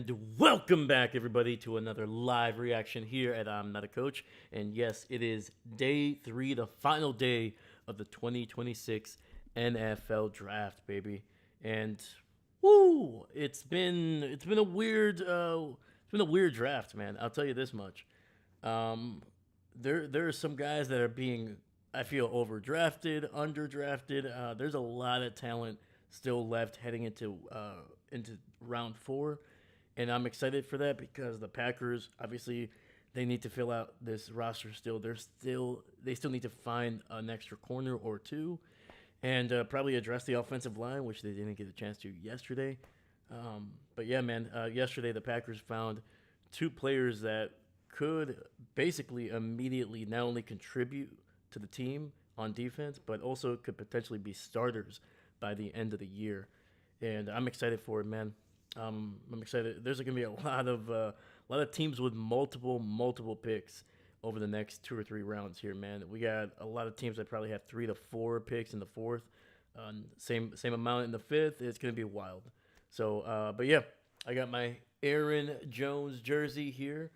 And welcome back, everybody, to another live reaction here at I'm Not a Coach. And yes, it is day three, the final day of the 2026 NFL Draft, baby. And woo, it's been a weird draft, man. I'll tell you this much. Um, there are some guys that are being, I feel, overdrafted, underdrafted. There's a lot of talent still left heading into round four, and I'm excited for that because the Packers obviously they need to fill out this roster still. They still need to find an extra corner or two, and probably address the offensive line, which they didn't get a chance to yesterday. But yeah, man, yesterday the Packers found two players that could basically immediately not only contribute to the team on defense, but also could potentially be starters by the end of the year. And I'm excited for it, man. I'm excited. There's going to be a lot of teams with multiple picks over the next 2 or 3 rounds here, man. We got a lot of teams that probably have 3 to 4 picks in the fourth, same amount in the fifth. It's going to be wild. So, but yeah, I got my Aaron Jones jersey here.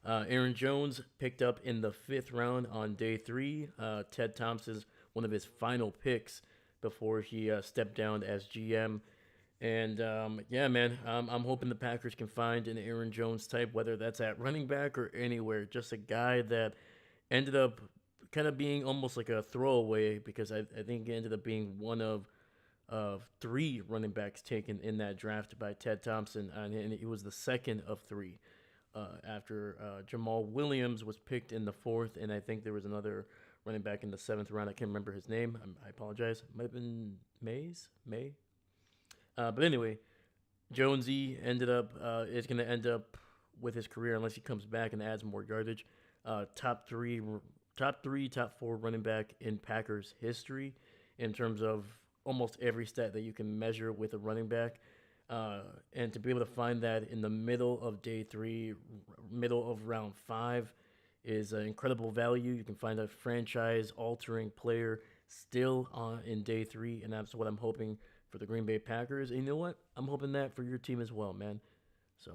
Aaron Jones picked up in the fifth round on day three. Ted Thompson's one of his final picks before he stepped down as GM. And yeah, man, I'm hoping the Packers can find an Aaron Jones type, whether that's at running back or anywhere. Just a guy that ended up kind of being almost like a throwaway because I think he ended up being one of three running backs taken in that draft by Ted Thompson, and he was the second of three. After Jamal Williams was picked in the fourth, and I think there was another running back in the seventh round. I can't remember his name. I apologize. Might have been May. But anyway, Jonesy ended up is going to end up with his career unless he comes back and adds more yardage. Top four running back in Packers history in terms of almost every stat that you can measure with a running back. And to be able to find that in the middle of day three, middle of round five, is an incredible value. You can find a franchise-altering player still on in day three, and that's what I'm hoping for the Green Bay Packers. And you know what? I'm hoping that for your team as well, man. So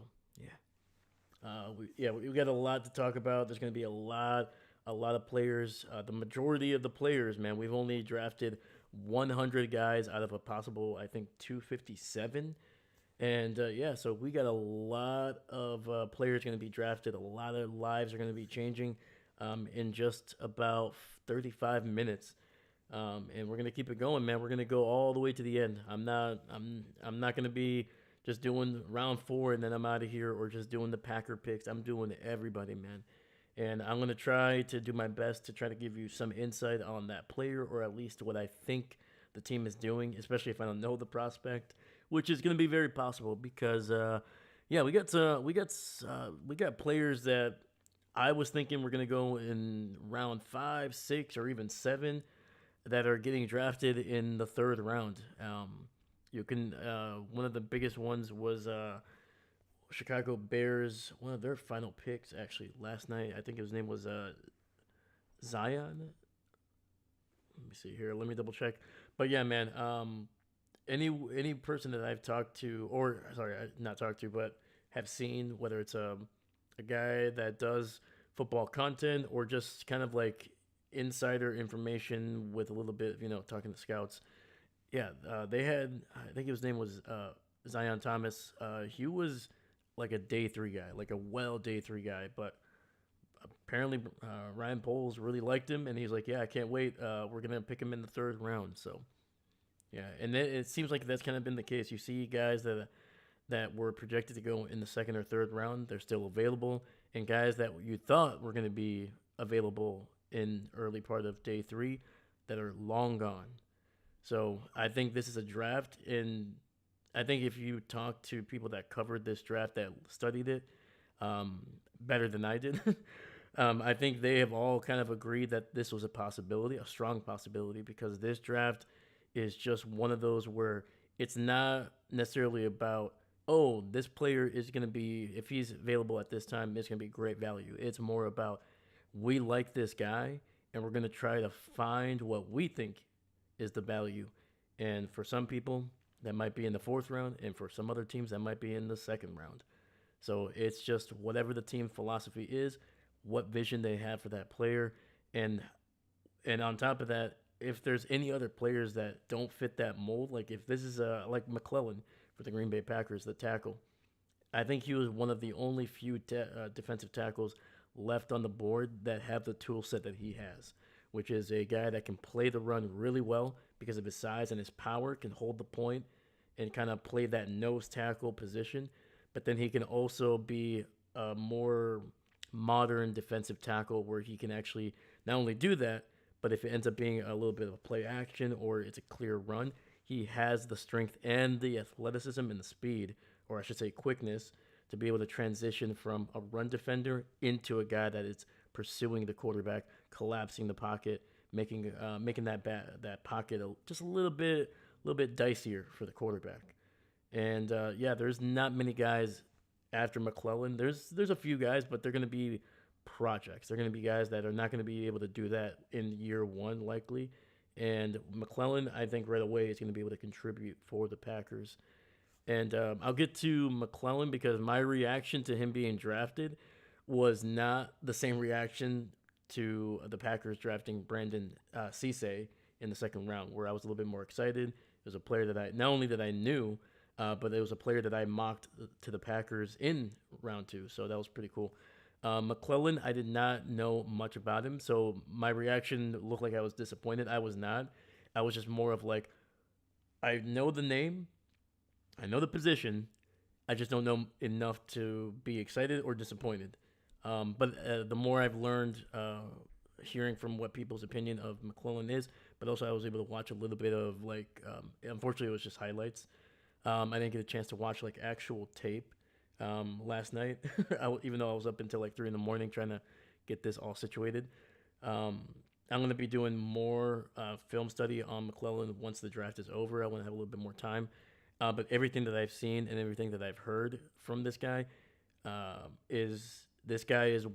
yeah, we got a lot to talk about. There's going to be a lot of players. The majority of the players, man, we've only drafted 100 guys out of a possible, I think, 257. And yeah, so we got a lot of players going to be drafted. A lot of lives are going to be changing in just about 35 minutes. And we're going to keep it going, man. We're going to go all the way to the end. I'm not going to be just doing round four and then I'm out of here, or just doing the Packer picks. I'm doing everybody, man. And I'm going to try to do my best to try to give you some insight on that player, or at least what I think the team is doing, especially if I don't know the prospect, which is going to be very possible because, yeah, we got players that I was thinking were going to go in round 5, 6, or even 7 that are getting drafted in the third round. You can One of the biggest ones was Chicago Bears. One of their final picks actually last night. I think his name was Zion. Let me see here. Let me double check. But yeah, man. Any person that I've talked to, or sorry, not talked to, but have seen, whether it's a guy that does football content or just kind of like insider information with a little bit, talking to scouts. Yeah, they had. I think his name was Zion Thomas. He was like a day three guy, like a day three guy, but apparently Ryan Poles really liked him, and he's like, yeah, I can't wait. We're gonna pick him in the third round. So yeah, and it seems like that's kind of been the case. You see guys that were projected to go in the second or third round, they're still available, and guys that you thought were going to be available in early part of day three that are long gone. So I think this is a draft, and I think if you talk to people that covered this draft, that studied it um, better than I did, I think they have all kind of agreed that this was a possibility, a strong possibility, because this draft is just one of those where it's not necessarily about, oh, this player is going to be, if he's available at this time, it's going to be great value. It's more about, we like this guy and we're going to try to find what we think is the value. And for some people, that might be in the fourth round, and for some other teams, that might be in the second round. So it's just whatever the team philosophy is, what vision they have for that player, and and on top of that, if there's any other players that don't fit that mold, like if this is like McClellan for the Green Bay Packers, the tackle, I think he was one of the only few defensive tackles left on the board that have the tool set that he has, which is a guy that can play the run really well because of his size and his power, can hold the point and kind of play that nose tackle position. But then he can also be a more modern defensive tackle where he can actually not only do that, but if it ends up being a little bit of a play action or it's a clear run, he has the strength and the athleticism and the speed, or I should say quickness, to be able to transition from a run defender into a guy that is pursuing the quarterback, collapsing the pocket, making that pocket just a little bit dicier for the quarterback. And yeah, there's not many guys after McClellan. There's a few guys, but they're going to be projects. They're going to be guys that are not going to be able to do that in year one, likely. And McClellan, I think right away is going to be able to contribute for the Packers. And I'll get to McClellan because my reaction to him being drafted was not the same reaction to the Packers drafting Brandon Cisse in the second round, where I was a little bit more excited. It was a player that I not only that I knew, but it was a player that I mocked to the Packers in round two, so that was pretty cool. McClellan, I did not know much about him, so my reaction looked like I was disappointed. I was not. I was just more of like, I know the name, I know the position, I just don't know enough to be excited or disappointed. But the more I've learned, hearing from what people's opinion of McClellan is, but also I was able to watch a little bit of like, unfortunately, it was just highlights. I didn't get a chance to watch like actual tape last night, even though I was up until like 3 in the morning trying to get this all situated. I'm going to be doing more film study on McClellan once the draft is over. I want to have a little bit more time. But everything that I've seen and everything that I've heard from this guy is this guy is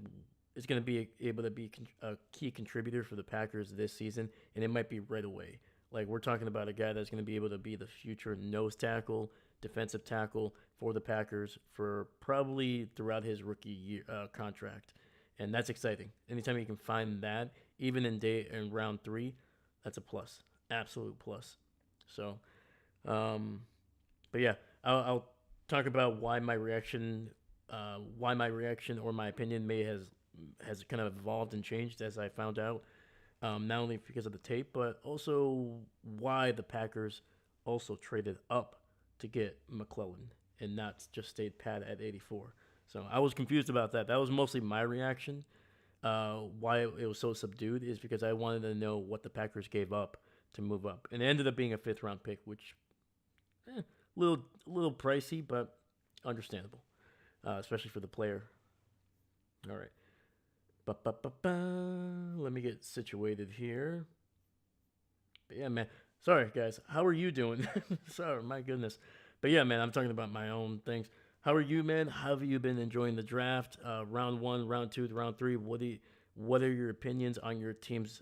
going to be able to be a key contributor for the Packers this season, and it might be right away. Like we're talking about a guy that's going to be able to be the future nose tackle, defensive tackle for the Packers for probably throughout his rookie year contract, and that's exciting. Anytime you can find that, even in round 3, that's a plus, absolute plus. So, but yeah, I'll talk about why my reaction or my opinion has kind of evolved and changed as I found out. Not only because of the tape, but also why the Packers also traded up to get McClellan and not just stayed pat at 84. So I was confused about that. That was mostly my reaction. Why it was so subdued is because I wanted to know what the Packers gave up to move up, and it ended up being a 5th-round pick, which little pricey, but understandable, especially for the player. All right. Let me get situated here. But yeah, man. Sorry, guys. How are you doing? Sorry, my goodness. But yeah, man, I'm talking about my own things. How are you, man? How have you been enjoying the draft? Round 1, round 2, round 3. What are your opinions on your team's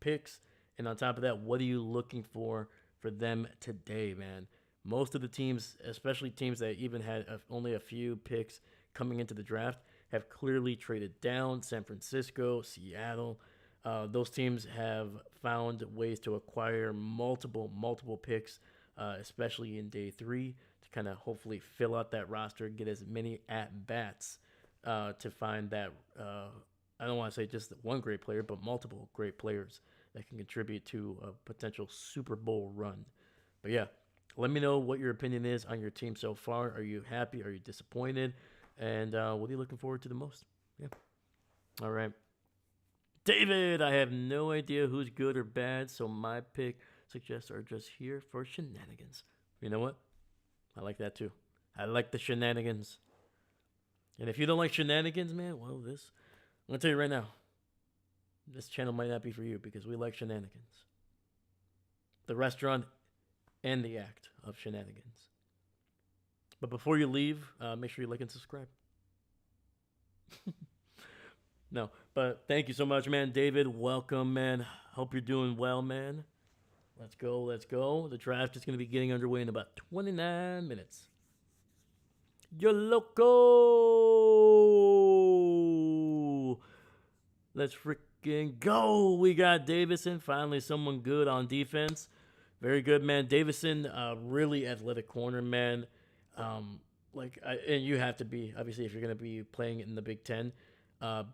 picks? And on top of that, what are you looking for them today, man? Most of the teams, especially teams that even had only a few picks coming into the draft, have clearly traded down. San Francisco, Seattle, those teams have found ways to acquire multiple picks, especially in day 3, to kind of hopefully fill out that roster, get as many at bats to find that. I don't want to say just one great player, but multiple great players that can contribute to a potential Super Bowl run. But yeah, let me know what your opinion is on your team so far. Are you happy? Are you disappointed? And what are you looking forward to the most? Yeah. All right. David, I have no idea who's good or bad, so my pick suggests are just here for shenanigans. You know what? I like that too. I like the shenanigans. And if you don't like shenanigans, man, well, I'm going to tell you right now, this channel might not be for you because we like shenanigans. The restaurant and the act of shenanigans. But before you leave, make sure you like and subscribe. No, but thank you so much, man. David, welcome, man. Hope you're doing well, man. Let's go. The draft is going to be getting underway in about 29 minutes. You're loco. Let's freaking go. We got Davison. Finally, someone good on defense. Very good, man. Davison, really athletic corner, man. Um, and you have to be, obviously, if you're going to be playing in the Big Ten.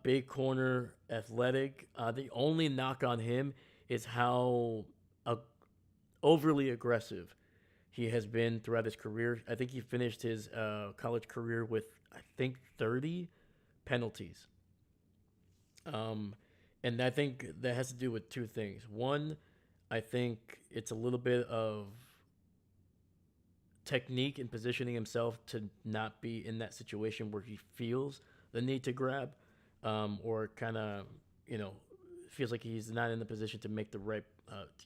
Big corner, athletic. The only knock on him is how uh, overly aggressive he has been throughout his career. I think he finished his college career with, I think, 30 penalties. Um, and I think that has to do with two things. One, I think it's a little bit of technique in positioning himself to not be in that situation where he feels the need to grab, or kind of, you know, feels like he's not in the position to make the right,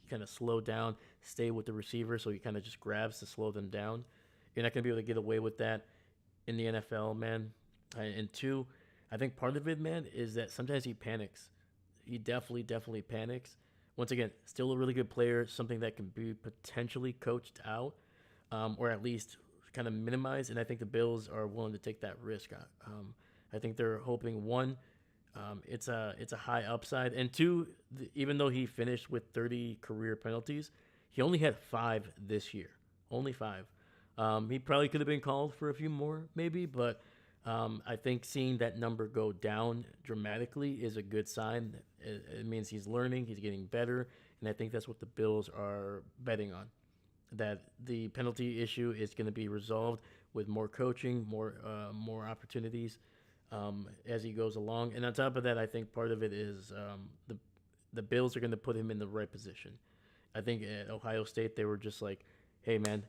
kind of slow down, stay with the receiver, so he kind of just grabs to slow them down. You're not going to be able to get away with that in the NFL, man. And two, I think part of it, man, is that sometimes he panics. He definitely panics. Once again, still a really good player, something that can be potentially coached out, or at least kind of minimized. And I think the Bills are willing to take that risk. I think they're hoping, one, it's a high upside, and two, even though he finished with 30 career penalties, he only had 5 this year, only 5. He probably could have been called for a few more, maybe, but I think seeing that number go down dramatically is a good sign. It means he's learning, he's getting better, and I think that's what the Bills are betting on. That the penalty issue is going to be resolved with more coaching, more opportunities, as he goes along. And on top of that, I think part of it is, the Bills are going to put him in the right position. I think at Ohio State they were just like, "Hey man,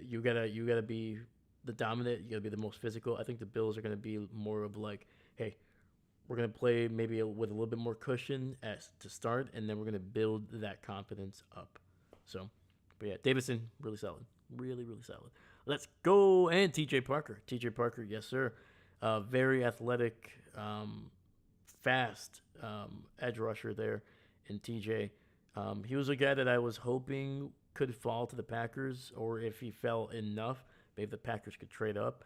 you gotta be the dominant. You gotta be the most physical." I think the Bills are going to be more of like, "Hey, we're going to play maybe with a little bit more cushion as to start, and then we're going to build that confidence up." So, but yeah, Davison, really solid, really solid. Let's go. And TJ Parker, yes sir, very athletic, fast, edge rusher there in TJ. He was a guy that I was hoping could fall to the Packers, or if he fell enough, maybe the Packers could trade up.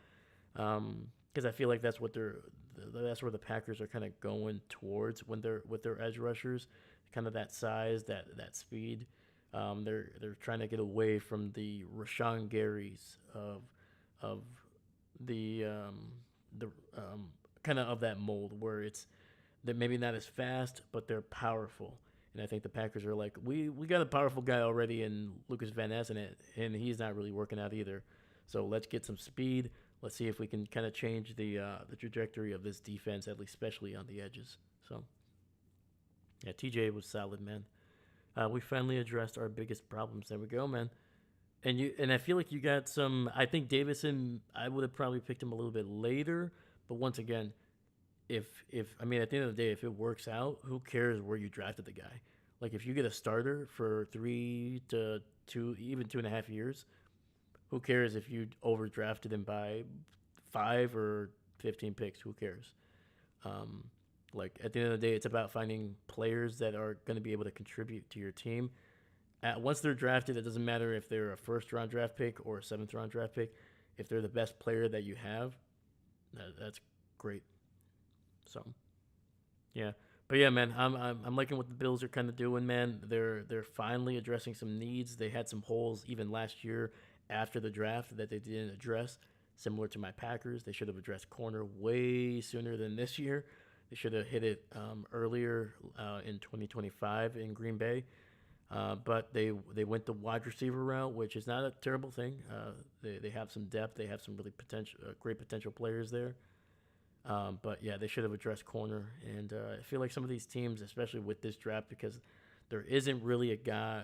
Because I feel like that's where the Packers are kind of going towards when they're with their edge rushers, kind of that size, that speed. They're trying to get away from the Rashawn Garys of the kind of that mold where they're maybe not as fast, but they're powerful. And I think the Packers are like, we got a powerful guy already in Lucas Van Ness, and he's not really working out either. So let's get some speed. Let's see if we can kind of change the trajectory of this defense, at least especially on the edges. So yeah, TJ was solid, man. We finally addressed our biggest problems. There we go, man. And I feel like you got some. I think Davison, I would have probably picked him a little bit later, but once again, if I mean, at the end of the day, if it works out, who cares where you drafted the guy? Like, if you get a starter for 3 to 2, even 2.5 years, who cares if you overdrafted him by 5 or 15 picks? Who cares? Um, like, at the end of the day, it's about finding players that are going to be able to contribute to your team. Once they're drafted, it doesn't matter if they're a first round draft pick or a seventh round draft pick. If they're the best player that you have, that's great. So yeah, but yeah, man, I'm liking what the Bills are kind of doing, man. They're finally addressing some needs. They had some holes even last year after the draft that they didn't address. Similar to my Packers, they should have addressed corner way sooner than this year. They should have hit it earlier in 2025 in Green Bay. But they went the wide receiver route, which is not a terrible thing. They have some depth. They have some really great potential players there. But yeah, they should have addressed corner. And I feel like some of these teams, especially with this draft, because there isn't really a guy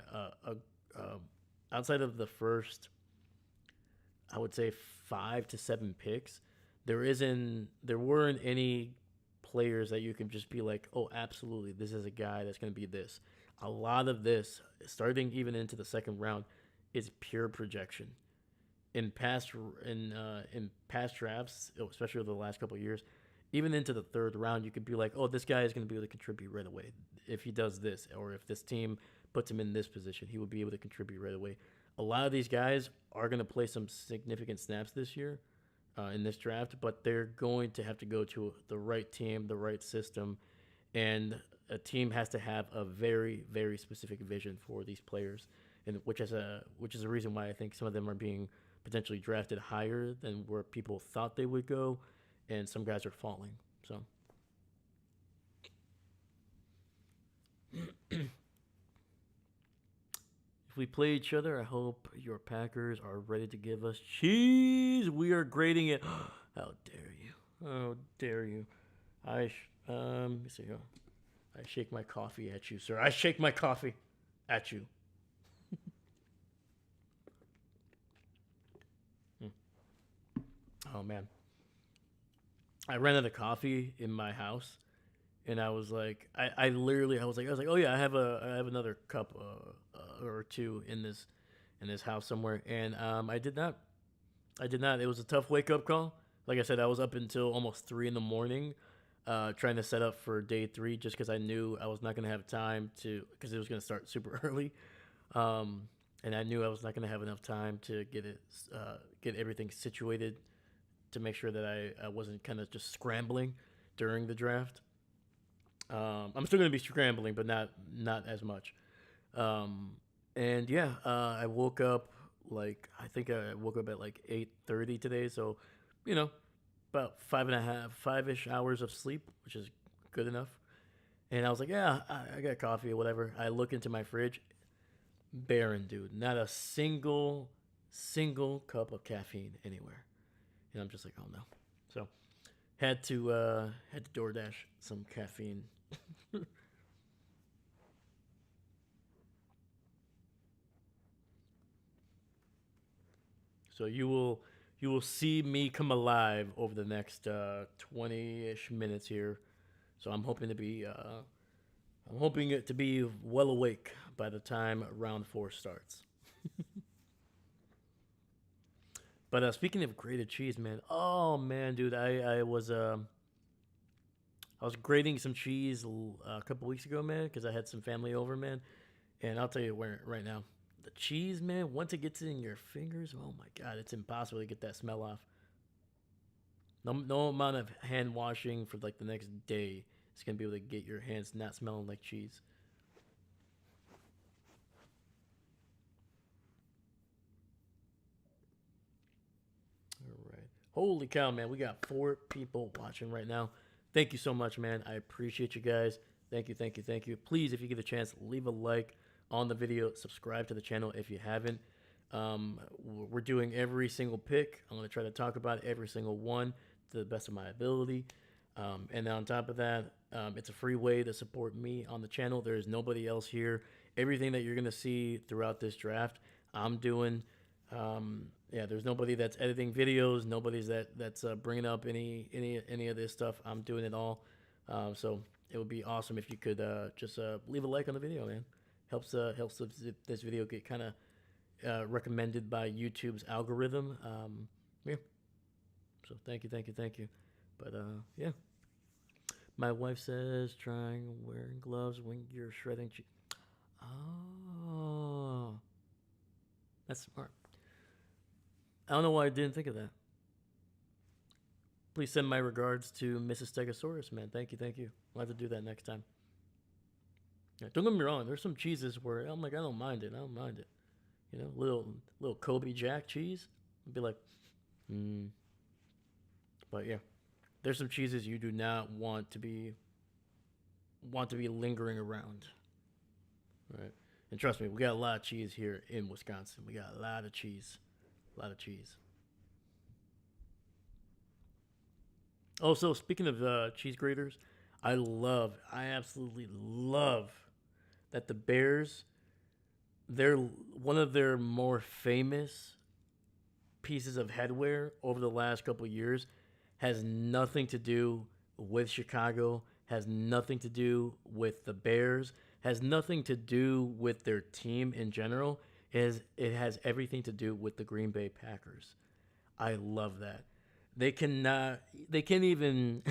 outside of the first, I would say 5 to 7 picks. There weren't any players that you can just be like, oh, absolutely, this is a guy that's going to be this. A lot of this, starting even into the second round, is pure projection. In past drafts, especially over the last couple of years, even into the third round, you could be like, oh, this guy is going to be able to contribute right away. If he does this, or if this team puts him in this position, he would be able to contribute right away. A lot of these guys are going to play some significant snaps this year, in this draft, but they're going to have to go to the right team, the right system, and a team has to have a very, very specific vision for these players, and which is a reason why I think some of them are being potentially drafted higher than where people thought they would go, and some guys are falling. So if we play each other, I hope your Packers are ready to give us cheese. We are grading it. How dare you? How dare you? Let me see here. I shake my coffee at you, sir. I shake my coffee at you. Hmm. Oh man, I ran out of coffee in my house, and I was like, I literally, I was like, oh yeah, I have another cup or two in this house somewhere, and I did not. It was a tough wake up call. Like I said, I was up until almost 3 in the morning, trying to set up for day three, just because I knew I was not gonna have time to, because it was gonna start super early, and I knew I was not gonna have enough time to get everything situated to make sure that I wasn't kind of just scrambling during the draft. I'm still gonna be scrambling, but not as much. Um, and yeah, I woke up like I think I woke up at like 8:30 today, so you know about 5.5, 5-ish hours of sleep, which is good enough. And I was like, yeah, I got coffee or whatever. I look into my fridge, barren, dude. Not a single cup of caffeine anywhere. And I'm just like, oh no. So had to DoorDash some caffeine. So you will see me come alive over the next 20-ish minutes here. So I'm hoping it to be well awake by the time round four starts. But speaking of grated cheese, man, oh man, dude, I was grating some cheese a couple weeks ago, man, because I had some family over, man. And I'll tell you where right now, the cheese, man, once it gets in your fingers, oh my god, it's impossible to get that smell off. No amount of hand washing for like the next day is gonna be able to get your hands not smelling like cheese. All right. Holy cow, man. We got 4 people watching right now. Thank you so much, man. I appreciate you guys. Thank you, thank you, thank you. Please, if you get a chance, leave a like on the video. Subscribe to the channel if you haven't. We're doing every single pick. I'm going to try to talk about every single one to the best of my ability. And on top of that, it's a free way to support me on the channel. There's nobody else here. Everything that you're going to see throughout this draft, I'm doing. Yeah, there's nobody that's editing videos. Nobody's that's bringing up any of this stuff. I'm doing it all. So it would be awesome if you could just leave a like on the video, man. Helps this video get kind of recommended by YouTube's algorithm. Yeah. So thank you, thank you, thank you. But yeah, my wife says trying wearing gloves when you're shredding cheese. Oh, that's smart. I don't know why I didn't think of that. Please send my regards to Mrs. Stegosaurus, man. Thank you, thank you. I'll have to do that next time. Yeah, don't get me wrong. There's some cheeses where I'm like, I don't mind it. I don't mind it. You know, little Kobe Jack cheese. I'd be like, hmm. But yeah, there's some cheeses you do not want to be lingering around, right? And trust me, we got a lot of cheese here in Wisconsin. We got a lot of cheese, a lot of cheese. Also, speaking of cheese graters, I absolutely love that the Bears, they're one of their more famous pieces of headwear over the last couple of years has nothing to do with Chicago, has nothing to do with the Bears, has nothing to do with their team in general. It has everything to do with the Green Bay Packers. I love that. They cannot. They can't even.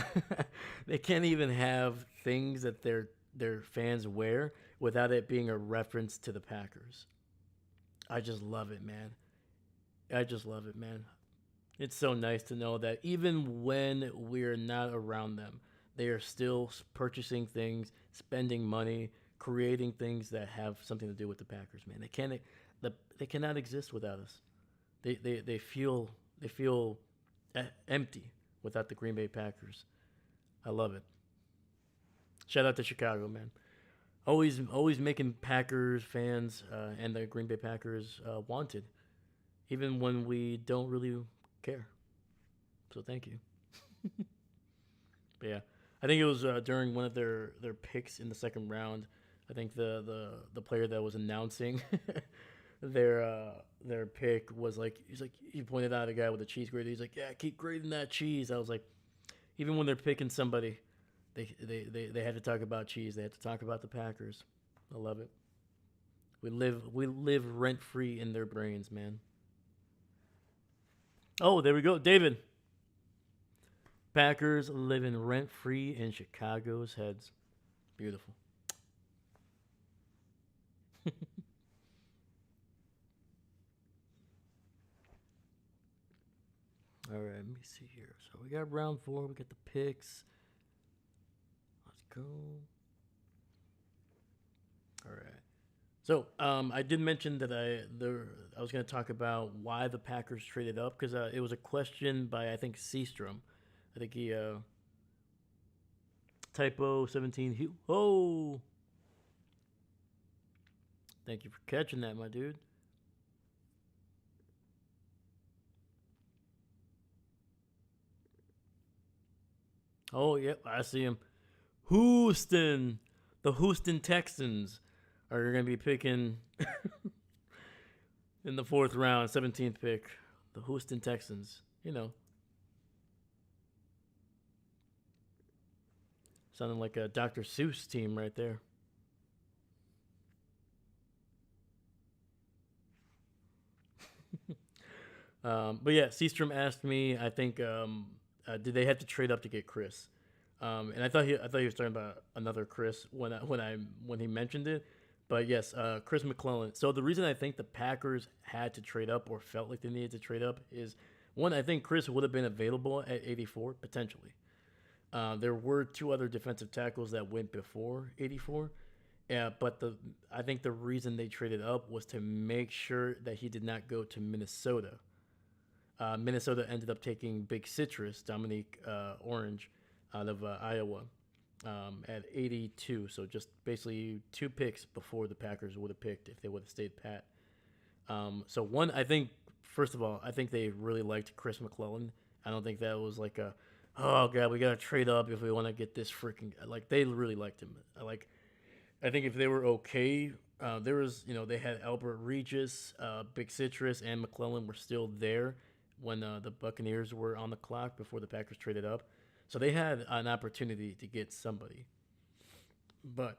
They can't even have things that their fans wear without it being a reference to the Packers. I just love it, man. I just love it, man. It's so nice to know that even when we're not around them, they are still purchasing things, spending money, creating things that have something to do with the Packers. Man, they cannot exist without us. They feel empty without the Green Bay Packers. I love it. Shout out to Chicago, man. Always making Packers fans and the Green Bay Packers wanted, even when we don't really care. So thank you. But yeah, I think it was during one of their picks in the second round. I think the player that was announcing their pick was like he pointed out a guy with a cheese grater. He's like, yeah, keep grating that cheese. I was like, even when they're picking somebody, they had to talk about cheese. They had to talk about the Packers. I love it. We live rent free in their brains, man. Oh, there we go, David. Packers living rent free in Chicago's heads. Beautiful. All right, let me see here. So we got round four. We got the picks. Let's go. All right. So I did mention that I was going to talk about why the Packers traded up because it was a question by I think Seastrom. I think he typo 17. Oh, thank you for catching that, my dude. Oh, yep, I see him. Houston, the Houston Texans are going to be picking in the fourth round, 17th pick. The Houston Texans. Sounding like a Dr. Seuss team right there. But yeah, Seastrom asked me. I think did they have to trade up to get Chris? And I thought he was talking about another Chris when he mentioned it. But yes, Chris McClellan. So the reason I think the Packers had to trade up or felt like they needed to trade up is one. I think Chris would have been available at 84 potentially. There were two other defensive tackles that went before 84. Yeah, but I think the reason they traded up was to make sure that he did not go to Minnesota. Minnesota ended up taking Big Citrus, Dominique Orange, out of Iowa at 82. So just basically two picks before the Packers would have picked if they would have stayed pat. So one, I think, first of all, I think they really liked Chris McClellan. I don't think that was like oh god, we gotta trade up if we want to get this freaking like they really liked him. I think if they were okay, there was they had Albert Regis, Big Citrus, and McClellan were still there when the Buccaneers were on the clock before the Packers traded up. So they had an opportunity to get somebody. But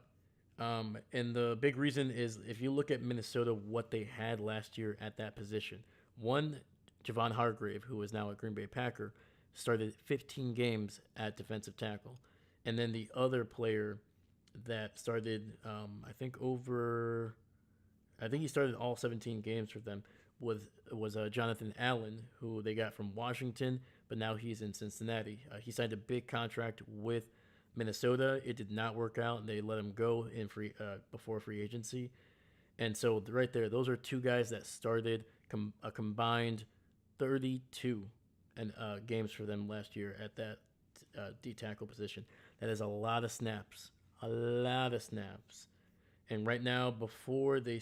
and the big reason is if you look at Minnesota, what they had last year at that position. One, Javon Hargrave, who is now a Green Bay Packer, started 15 games at defensive tackle. And then the other player that started, I think he started all 17 games for them, was Jonathan Allen, who they got from Washington, but now he's in Cincinnati. He signed a big contract with Minnesota. It did not work out, and they let him go in before free agency. And so right there, those are two guys that started a combined 32 games for them last year at that D tackle position. That is a lot of snaps, a lot of snaps. And right now, before they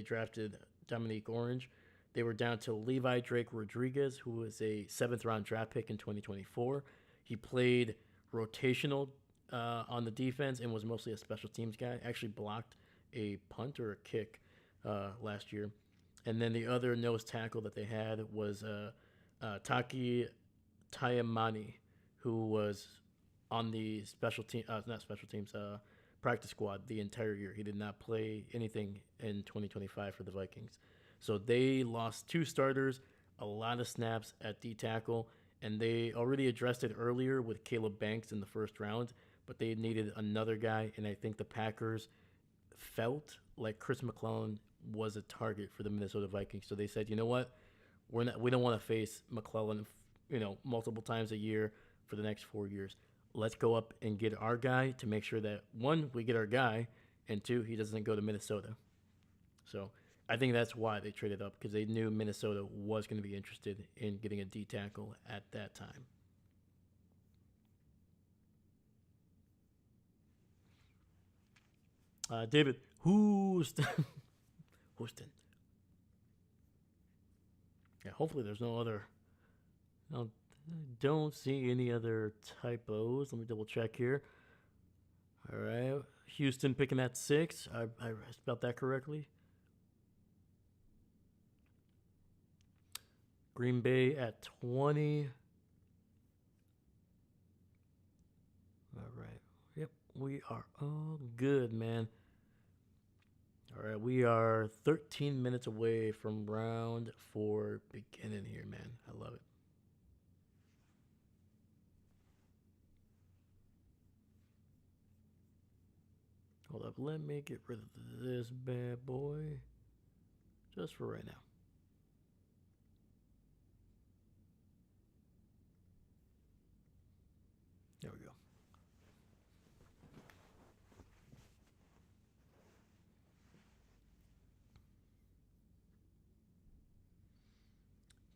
drafted Dominique Orange, they were down to Levi Drake Rodriguez, who was a seventh round draft pick in 2024. He played rotational on the defense and was mostly a special teams guy. Actually blocked a punt or a kick last year. And then the other nose tackle that they had was Taki Tayamani, who was on the not special teams, practice squad the entire year. He did not play anything in 2025 for the Vikings. So they lost two starters, a lot of snaps at D tackle, and they already addressed it earlier with Caleb Banks in the first round, but they needed another guy, and I think the Packers felt like Chris McClellan was a target for the Minnesota Vikings. So they said, you know what? We don't want to face McClellan, multiple times a year for the next 4 years. Let's go up and get our guy to make sure that one, we get our guy, and two, he doesn't go to Minnesota. So I think that's why they traded up, because they knew Minnesota was going to be interested in getting a D tackle at that time. David Houston. Houston. Yeah, hopefully there's no other. No, don't see any other typos. Let me double check here. All right, Houston picking at 6. I spelled that correctly. Green Bay at 20. All right. Yep, we are all good, man. All right, we are 13 minutes away from round 4 beginning here, man. I love it. Hold up, let me get rid of this bad boy just for right now. There we go.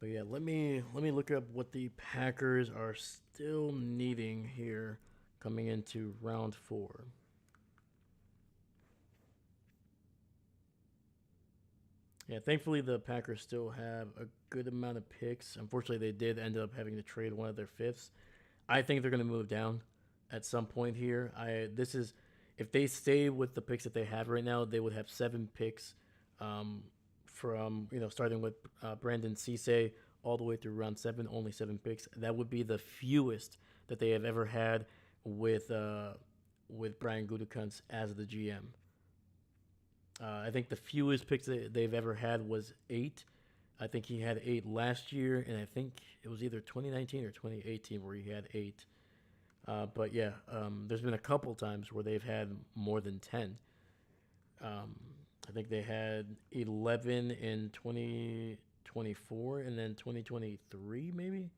But yeah, let me look up what the Packers are still needing here coming into round 4. Yeah, thankfully the Packers still have a good amount of picks. Unfortunately, they did end up having to trade one of their fifths. I think they're going to move down at some point here. I this is If they stay with the picks that they have right now, they would have 7 picks, from starting with Brandon Cisse all the way through round 7. Only 7 picks. That would be the fewest that they have ever had with Brian Gutekunst as the GM. I think the fewest picks that they've ever had was 8. I think he had 8 last year, and I think it was either 2019 or 2018 where he had 8. But yeah, there's been a couple times where they've had more than 10. I think they had 11 in 2024, and then 2023 maybe.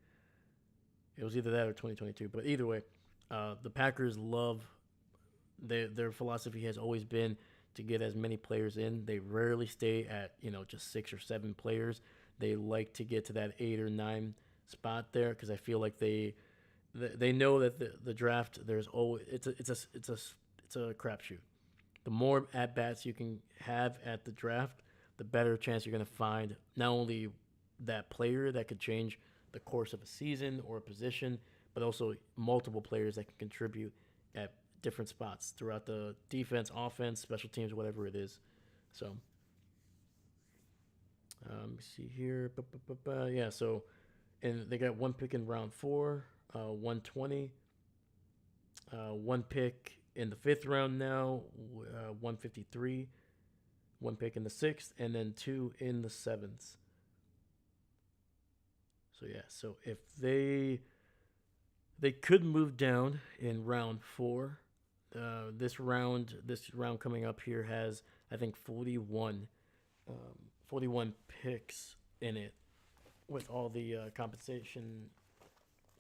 It was either that or 2022. But either way, the Packers love their philosophy has always been to get as many players in. They rarely stay at just 6 or 7 players. They like to get to that 8 or 9 spot there, because I feel like they know that the draft, there's always it's a crapshoot. The more at bats you can have at the draft, the better chance you're going to find not only that player that could change the course of a season or a position, but also multiple players that can contribute at different spots throughout the defense, offense, special teams, whatever it is. So, let me see here. Yeah, so, and they got 1 pick in round 4, 120, 1 pick in the 5th round now, 153, 1 pick in the 6th, and then 2 in the 7th. So yeah, so if they could move down in round 4. This round coming up here has, I think, 41 picks in it, with all the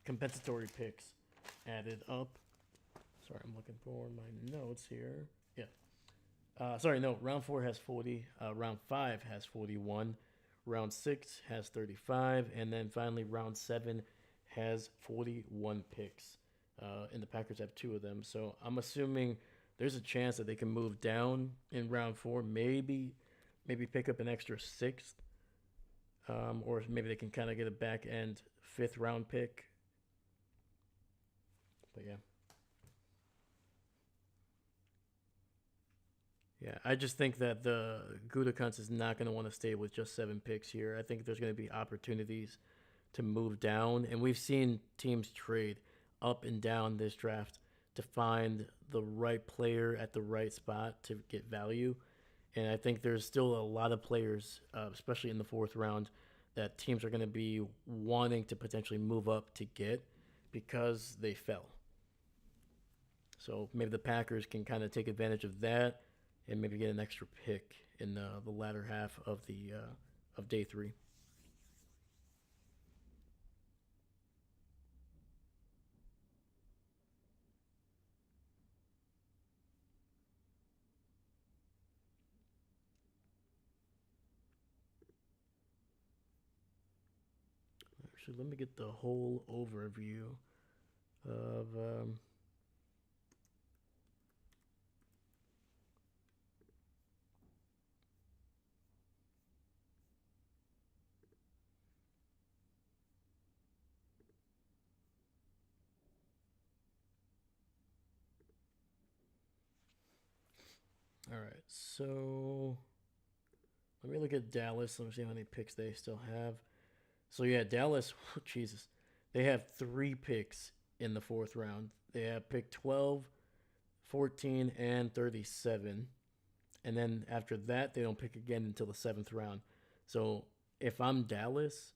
compensatory picks added up. Sorry, I'm looking for my notes here. Yeah. Sorry, no. Round 4 has 40. Round 5 has 41. Round 6 has 35, and then finally round 7 has 41 picks. And the Packers have 2 of them. So I'm assuming there's a chance that they can move down in round 4, maybe pick up an extra 6th, or maybe they can kind of get a back end 5th round pick. But yeah. Yeah, I just think that the Gutekunst is not going to want to stay with just 7 picks here. I think there's going to be opportunities to move down, and we've seen teams trade up and down this draft to find the right player at the right spot to get value. And I think there's still a lot of players, especially in the 4th round, that teams are going to be wanting to potentially move up to get because they fell. So maybe the Packers can kind of take advantage of that and maybe get an extra pick in the latter half of day 3. Actually, let me get the whole overview of. All right, so let me look at Dallas. Let me see how many picks they still have. So yeah, Dallas. Jesus, they have 3 picks in the fourth round. They have pick 12, 14, and 37. And then after that, they don't pick again until the seventh round. So if I'm Dallas,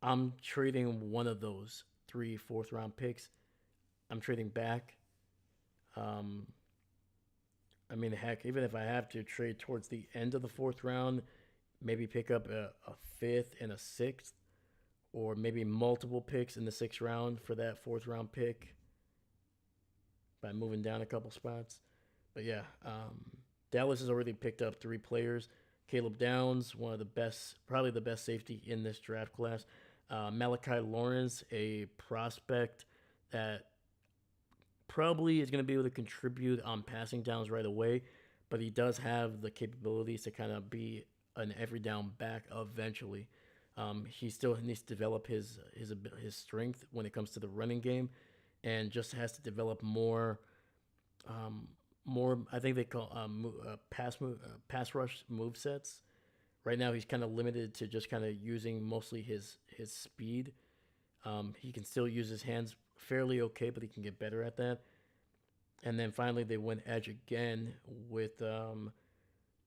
I'm trading one of those 3 fourth round picks. I'm trading back. Um, I mean, heck, even if I have to trade towards the end of the fourth round, maybe pick up a fifth and a sixth, or maybe multiple picks in the sixth round for that fourth round pick by moving down a couple spots. But yeah, Dallas has already picked up 3 players. Caleb Downs, one of the best, probably the best safety in this draft class. Malachi Lawrence, a prospect that probably is going to be able to contribute on passing downs right away, but he does have the capabilities to kind of be an every down back eventually. He still needs to develop his strength when it comes to the running game, and just has to develop um, more. I think they call pass rush move sets. Right now, he's kind of limited to just kind of using mostly his speed. He can still use his hands fairly okay, but he can get better at that. And then finally, they went edge again with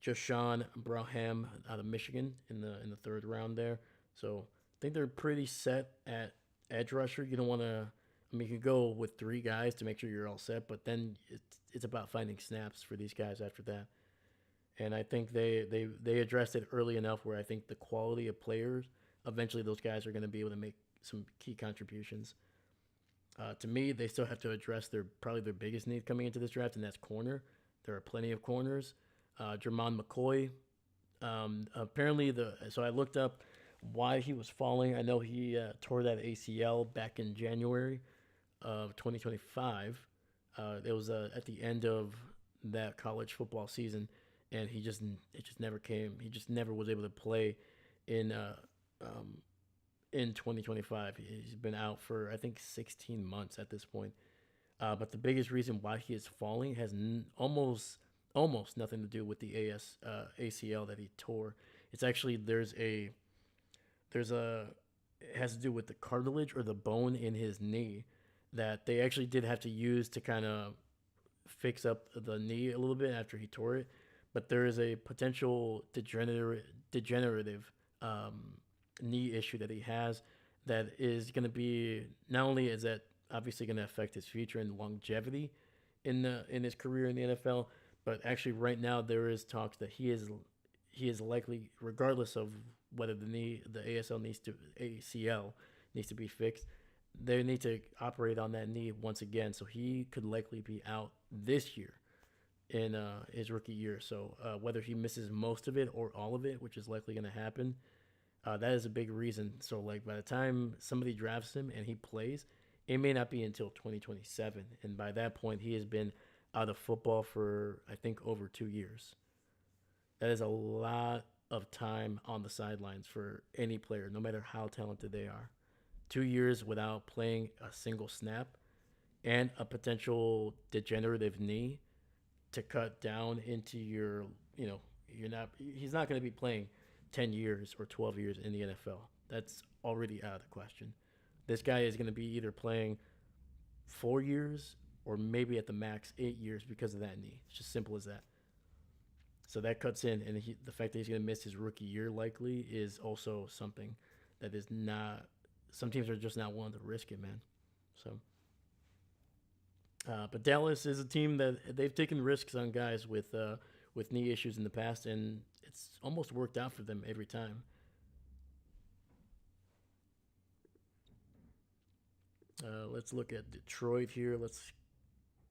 Joshan Braham out of Michigan in the third round there. So I think they're pretty set at edge rusher. You don't want to. I mean, you can go with 3 guys to make sure you're all set, but then it's about finding snaps for these guys after that. And I think they addressed it early enough where I think the quality of players, eventually those guys are going to be able to make some key contributions. To me, they still have to address their probably their biggest need coming into this draft, and that's corner. There are plenty of corners. Jermon McCoy. Apparently, the so I looked up why he was falling. I know he tore that ACL back in January of 2025. It was at the end of that college football season, and it just never came. He just never was able to play in um, in 2025. He's been out for I think 16 months at this point. But the biggest reason why he is falling has almost nothing to do with the ACL that he tore. It's actually there's a it has to do with the cartilage or the bone in his knee that they actually did have to use to kind of fix up the knee a little bit after he tore it. But there is a potential degenerative knee issue that he has that is going to be not only is that obviously going to affect his future and longevity in his career in the NFL, but actually right now there is talks that he is likely, regardless of whether the ACL needs to be fixed, they need to operate on that knee once again. So he could likely be out this year in his rookie year. So whether he misses most of it or all of it, which is likely going to happen, that is a big reason. So like by the time somebody drafts him and he plays, it may not be until 2027, and by that point he has been out of football for I think over 2 years. That is a lot of time on the sidelines for any player, no matter how talented they are. 2 years without playing a single snap and a potential degenerative knee to cut down into your, you're not, he's not going to be playing 10 years or 12 years in the NFL. That's already out of the question. This guy is going to be either playing 4 years or maybe at the max 8 years because of that knee. It's just simple as that. So that cuts in, and the fact that he's going to miss his rookie year likely is also something that is not. Some teams are just not willing to risk it, man. So, but Dallas is a team that they've taken risks on guys with knee issues in the past, and it's almost worked out for them every time. Let's look at Detroit here. Let's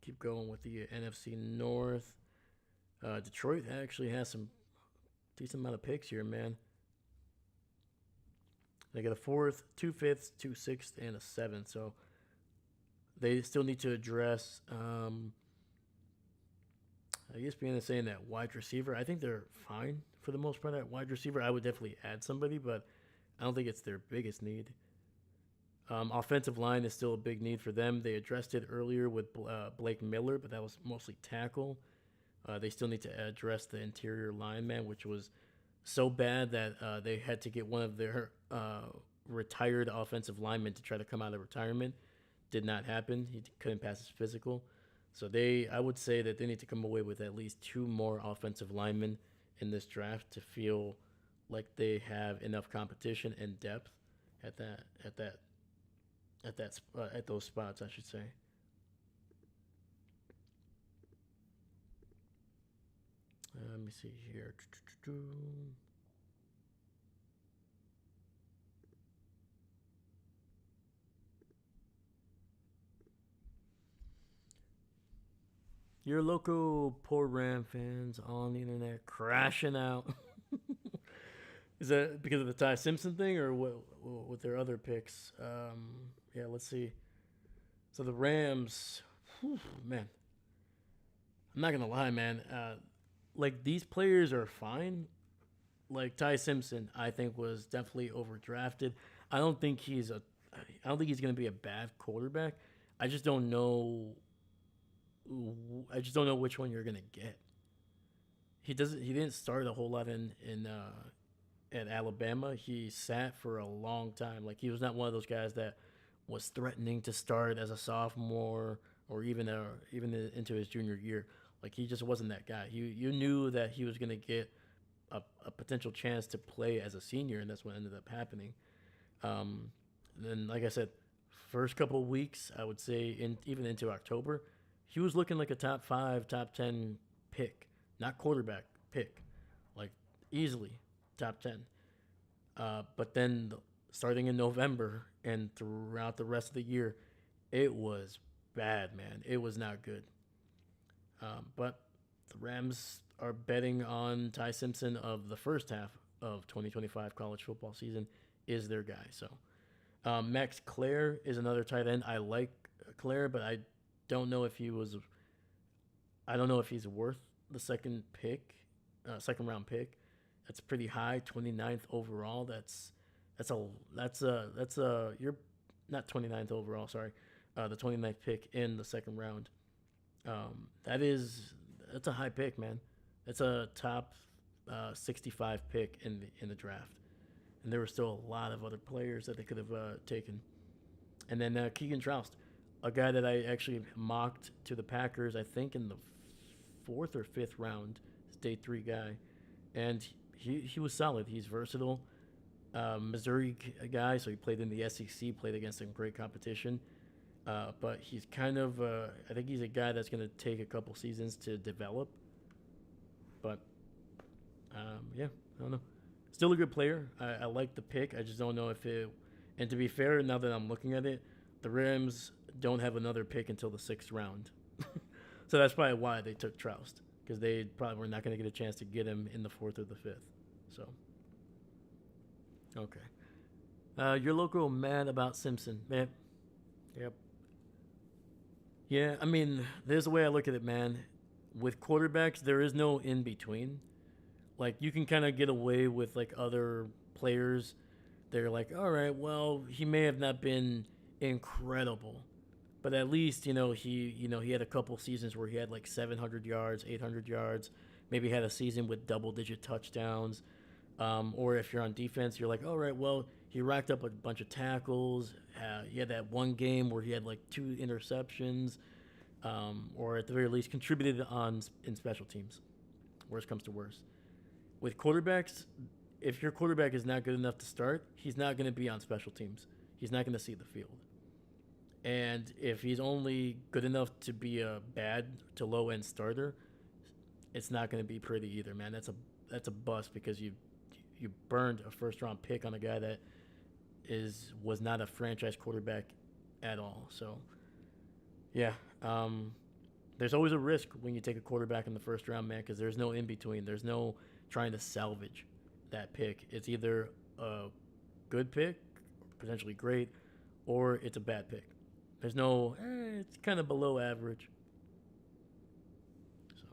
keep going with the NFC North. Detroit actually has some decent amount of picks here, man. They get a fourth, two fifths, two sixths, and a seventh. So they still need to address. ESPN is saying that wide receiver. I think they're fine for the most part at wide receiver. I would definitely add somebody, but I don't think it's their biggest need. Offensive line is still a big need for them. They addressed it earlier with Blake Miller, but that was mostly tackle. They still need to address the interior lineman, which was so bad that they had to get one of their retired offensive linemen to try to come out of retirement. Did not happen. He couldn't pass his physical. So I would say that they need to come away with at least two more offensive linemen in this draft to feel like they have enough competition and depth at at those spots, I should say. Let me see here. Your local poor Ram fans on the internet crashing out. Is that because of the Ty Simpson thing, or what? With their other picks? Yeah, let's see. So the Rams, whew, man, I'm not gonna lie, man. Like these players are fine. Like Ty Simpson, I think was definitely overdrafted. I don't think he's a. I don't think he's gonna be a bad quarterback. I just don't know. I just don't know which one you're gonna get. He doesn't. He didn't start a whole lot in at Alabama. He sat for a long time. Like he was not one of those guys that was threatening to start as a sophomore or even into his junior year. Like he just wasn't that guy. You knew that he was going to get a potential chance to play as a senior, and that's what ended up happening. Then, like I said, first couple of weeks, I would say, even into October, he was looking like a top 5, top 10 pick, not quarterback pick, like easily top 10. But then starting in November and throughout the rest of the year, it was bad, man. It was not good. But the Rams are betting on Ty Simpson of the first half of 2025 college football season is their guy. So Max Clare is another tight end. I like Clare, but I don't know if he was. I don't know if he's worth the second round pick. That's pretty high, 29th overall. That's you're not 29th overall. Sorry, the 29th pick in the second round. That's a high pick, man. That's a top 65 pick in the draft, and there were still a lot of other players that they could have taken. And then Keegan Troust, a guy that I actually mocked to the Packers, I think in the fourth or fifth round, day 3 guy, and he was solid. He's versatile. Missouri guy, so he played in the SEC, played against some great competition. But he's kind of, I think he's a guy that's going to take a couple seasons to develop. But, yeah, I don't know. Still a good player. I like the pick. I just don't know if it. And to be fair, now that I'm looking at it, the Rams don't have another pick until the 6th round. So that's probably why they took Troust, because they probably were not going to get a chance to get him in the 4th or the 5th. So, okay. Your local mad about Simpson, man. Yep. Yeah, I mean, there's the way I look at it, man. With quarterbacks, there is no in between. Like, you can kind of get away with, like, other players. They're like, all right, well, he may have not been incredible, but at least, he had a couple seasons where he had, like, 700 yards, 800 yards. Maybe had a season with double-digit touchdowns. Or if you're on defense, you're like, all right, well, he racked up a bunch of tackles. He had that one game where he had like 2 interceptions, or at the very least contributed in special teams. Worst comes to worst. With quarterbacks, if your quarterback is not good enough to start, he's not going to be on special teams. He's not going to see the field. And if he's only good enough to be a bad to low end starter, it's not going to be pretty either, man. That's a bust, because you burned a first round pick on a guy that was not a franchise quarterback at all. So, yeah, there's always a risk when you take a quarterback in the first round, man, because there's no in between. There's no trying to salvage that pick. It's either good pick, potentially great, or it's a bad pick. There's no, it's kind of below average. So,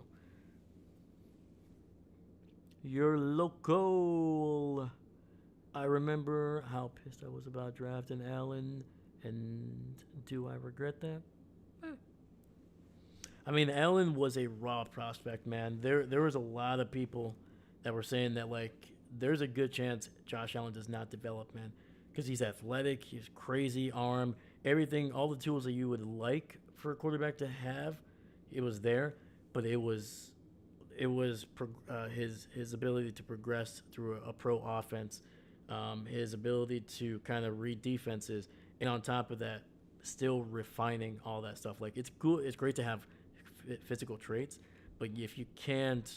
your local. I remember how pissed I was about drafting Allen, and do I regret that? Eh. I mean, Allen was a raw prospect, man. There was a lot of people that were saying that like there's a good chance Josh Allen does not develop, man, because he's athletic, he's crazy arm, everything, all the tools that you would like for a quarterback to have, it was there, but his ability to progress through a pro offense, his ability to kind of read defenses, and on top of that, still refining all that stuff. Like it's cool, it's great to have physical traits, but if you can't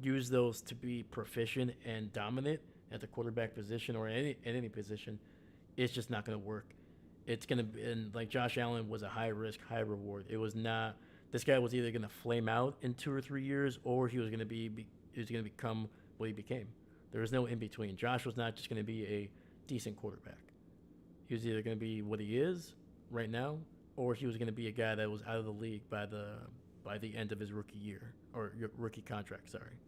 use those to be proficient and dominant at the quarterback position or any position, it's just not going to work. It's going to be, and like Josh Allen was a high risk, high reward. It was not. This guy was either going to flame out in 2 or 3 years, or he was going to become what he became. There was no in between. Josh was not just going to be a decent quarterback. He was either going to be what he is right now, or he was going to be a guy that was out of the league by the end of his rookie year or rookie contract. Sorry.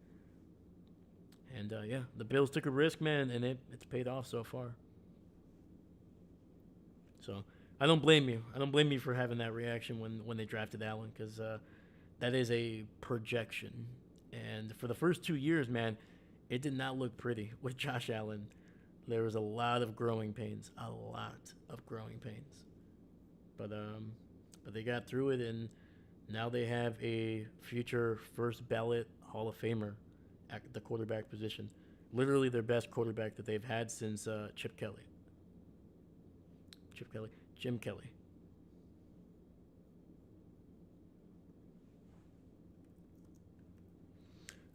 And yeah, the Bills took a risk, man, and it's paid off so far. So I don't blame you. I don't blame you for having that reaction when they drafted Allen, because that is a projection. And for the first 2 years, man, it did not look pretty with Josh Allen. There was a lot of growing pains, but they got through it, and now they have a future first ballot Hall of Famer at the quarterback position. Literally their best quarterback that they've had since Jim Kelly.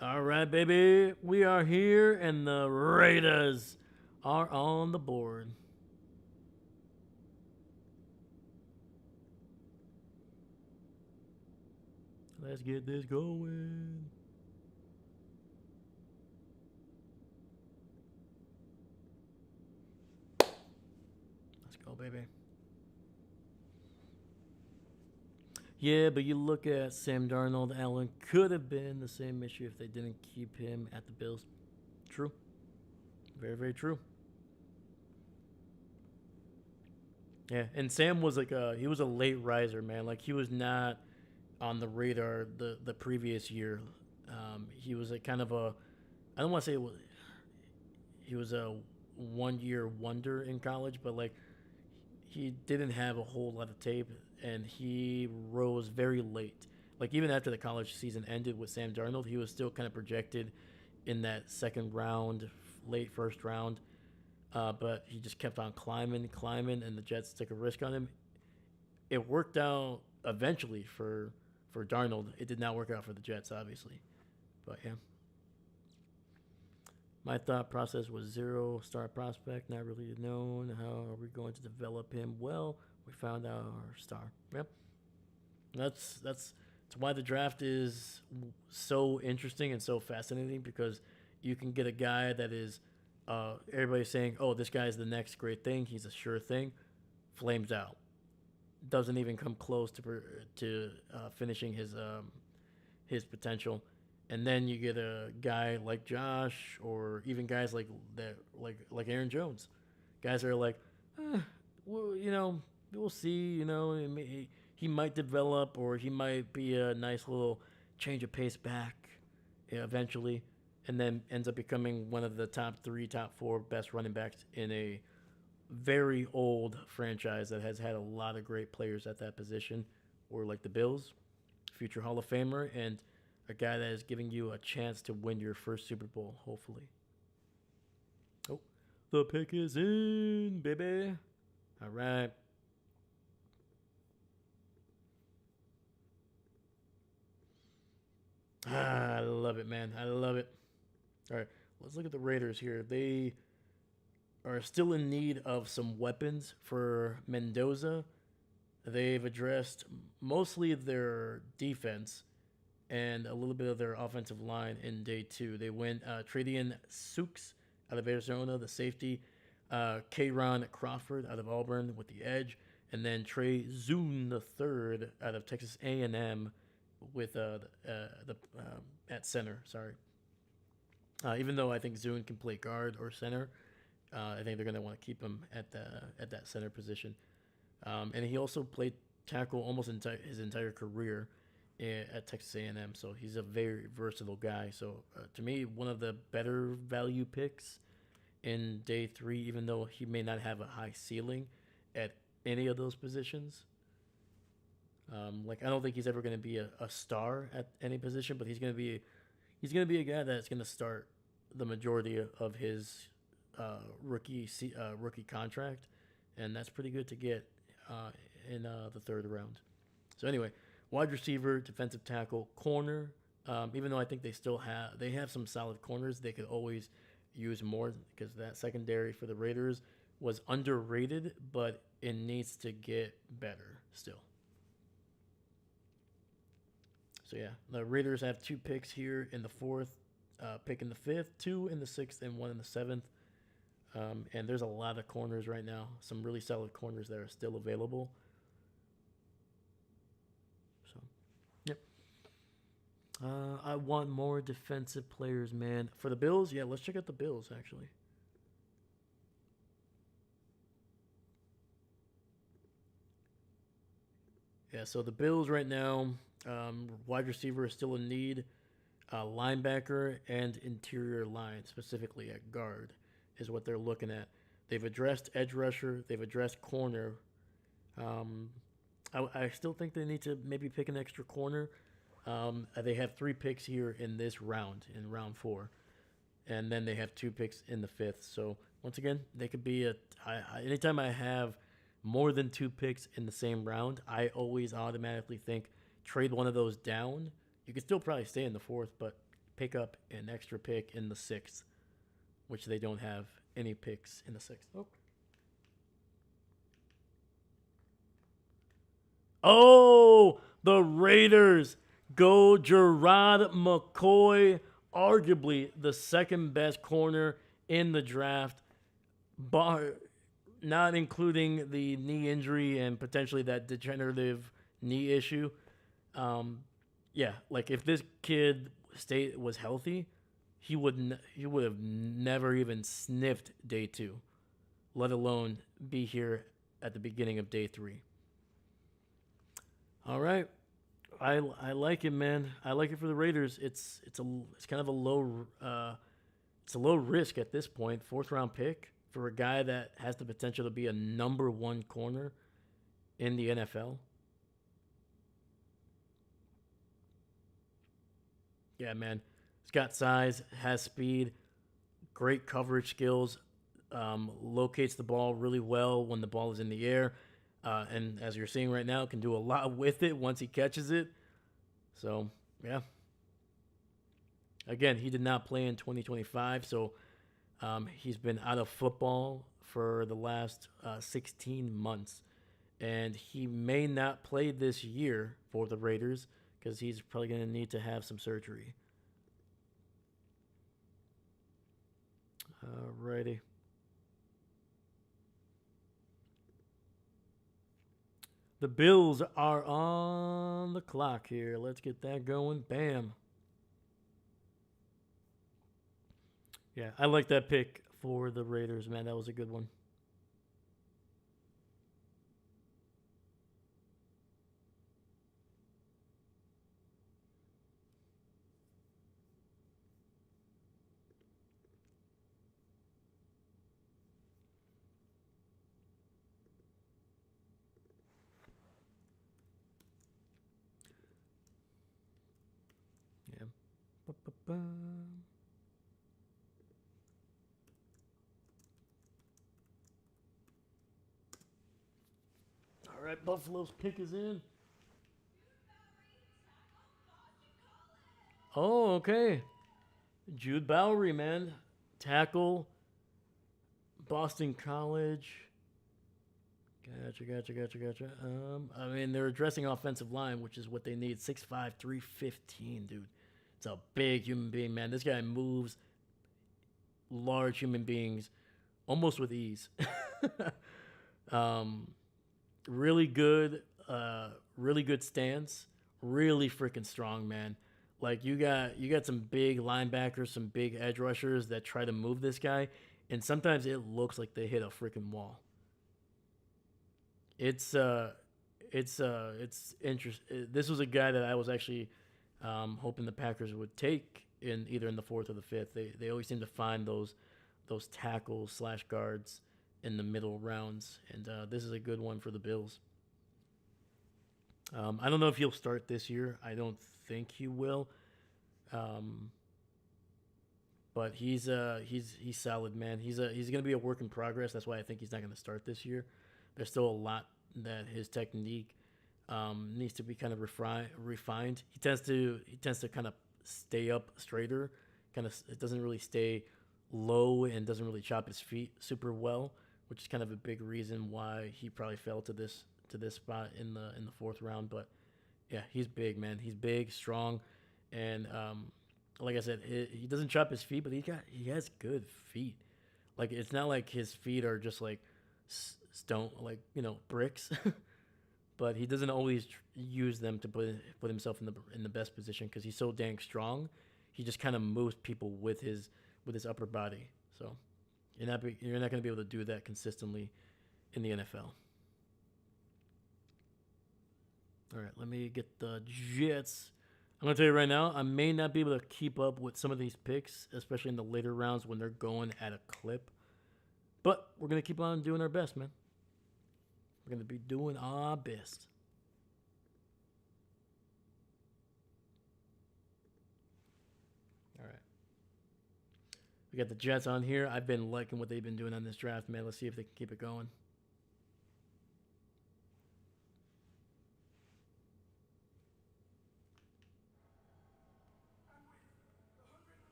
All right, baby. We are here, and the Raiders are on the board. Let's get this going. Let's go, baby. Yeah, but you look at Sam Darnold, Allen could have been the same issue if they didn't keep him at the Bills. True. Very, very true. Yeah, and Sam was like he was a late riser, man. Like he was not on the radar the previous year. He was a kind of a, I don't want to say he was a 1 year wonder in college, but like he didn't have a whole lot of tape, and he rose very late. Like even after the college season ended with Sam Darnold, he was still kind of projected in that second round, late first round. But he just kept on climbing, and the Jets took a risk on him. It worked out eventually for Darnold. It did not work out for the Jets, obviously. But yeah. My thought process was 0-star prospect, not really known. How are we going to develop him? Well, we found our star. Yep. That's why the draft is so interesting and so fascinating, because you can get a guy that is everybody's saying, oh, this guy's the next great thing. He's a sure thing. Flames out. Doesn't even come close to finishing his potential. And then you get a guy like Josh, or even guys like that, like Aaron Jones, guys that are like, well, we'll see. He might develop, or he might be a nice little change of pace back eventually, and then ends up becoming one of the top 3, top 4 best running backs in a very old franchise that has had a lot of great players at that position, or like the Bills, future Hall of Famer, and a guy that is giving you a chance to win your first Super Bowl, hopefully. Oh, the pick is in, baby. All right. I love it, man. I love it. All right, let's look at the Raiders here. They are still in need of some weapons for Mendoza. They've addressed mostly their defense and a little bit of their offensive line in day 2. They went Tradian Sooks out of Arizona, the safety. Kayron Crawford out of Auburn with the edge, and then Trey Zune the third out of Texas A&M with the at center. Sorry. Even though I think Zune can play guard or center, I think they're going to want to keep him at that center position. And he also played tackle almost his entire career at Texas A&M, so he's a very versatile guy. So to me, one of the better value picks in day 3, even though he may not have a high ceiling at any of those positions. Like I don't think he's ever going to be a star at any position, but he's going to be a guy that's going to start the majority of his rookie contract, and that's pretty good to get in the third round. So anyway, wide receiver, defensive tackle, corner. Even though I think they have some solid corners, they could always use more because that secondary for the Raiders was underrated, but it needs to get better still. So yeah, the Raiders have 2 picks here in the 4th, pick in the 5th, 2 in the 6th, and 1 in the 7th. And there's a lot of corners right now, some really solid corners that are still available. So, yep. I want more defensive players, man. For the Bills, yeah, let's check out the Bills, actually. Yeah, so the Bills right now, wide receiver is still in need. Linebacker and interior line, specifically at guard, is what they're looking at. They've addressed edge rusher. They've addressed corner. I still think they need to maybe pick an extra corner. They have 3 picks here in this round, in round 4. And then they have 2 picks in the 5th. So, once again, they could be anytime I have more than 2 picks in the same round, I always automatically think trade one of those down. You could still probably stay in the 4th, but pick up an extra pick in the 6th, which they don't have any picks in the 6th. Oh, the Raiders go Gerard McCoy, arguably the second best corner in the draft, not including the knee injury and potentially that degenerative knee issue. Yeah, like if this kid was healthy, he would have never even sniffed day 2, let alone be here at the beginning of day 3. All right, I like it, man. I like it for the Raiders. It's kind of a low risk at this point. 4th round pick for a guy that has the potential to be a number 1 corner in the NFL. Yeah, man. He's got size, has speed, great coverage skills, locates the ball really well when the ball is in the air. And as you're seeing right now, can do a lot with it once he catches it. So, yeah. Again, he did not play in 2025, so he's been out of football for the last 16 months. And he may not play this year for the Raiders because he's probably going to need to have some surgery. Alrighty. The Bills are on the clock here. Let's get that going. Bam. Yeah, I like that pick for the Raiders, man. That was a good one. Yeah. Ba-ba-ba. All right, Buffalo's pick is in. Oh, okay. Jude Bowery, man. Tackle, Boston College. Gotcha. I mean, they're addressing offensive line, which is what they need. 6'5", 315, dude. It's a big human being, man. This guy moves large human beings almost with ease. um, really good, really good stance, really freaking strong, man. Like you got some big linebackers, some big edge rushers that try to move this guy, and sometimes it looks like they hit a freaking wall. It's it's interesting. This was a guy that I was actually hoping the Packers would take in either in the fourth or the fifth. They always seem to find those tackles slash guards in the middle rounds, and this is a good one for the Bills. I don't know if he'll start this year. I don't think he will. Um, but he's solid, man. He's gonna be a work in progress. That's why I think he's not gonna start this year. There's still a lot that his technique needs to be kind of refined. He tends to kind of stay up straighter. Kind of it doesn't really stay low and doesn't really chop his feet super well, which is kind of a big reason why he probably fell to this spot in the fourth round. But yeah, he's big, man. He's big, strong, and like I said, he doesn't chop his feet, but he has good feet. Like it's not like his feet are just like stone, like bricks. But he doesn't always use them to put himself in the best position because he's so dang strong. He just kind of moves people with his upper body. So you're not going to be able to do that consistently in the NFL. All right, let me get the Jets. I'm gonna tell you right now, I may not be able to keep up with some of these picks, especially in the later rounds when they're going at a clip. But we're gonna keep on doing our best, man. We're gonna be doing our best. All right, we got the Jets on here. I've been liking what they've been doing on this draft, man. Let's see if they can keep it going.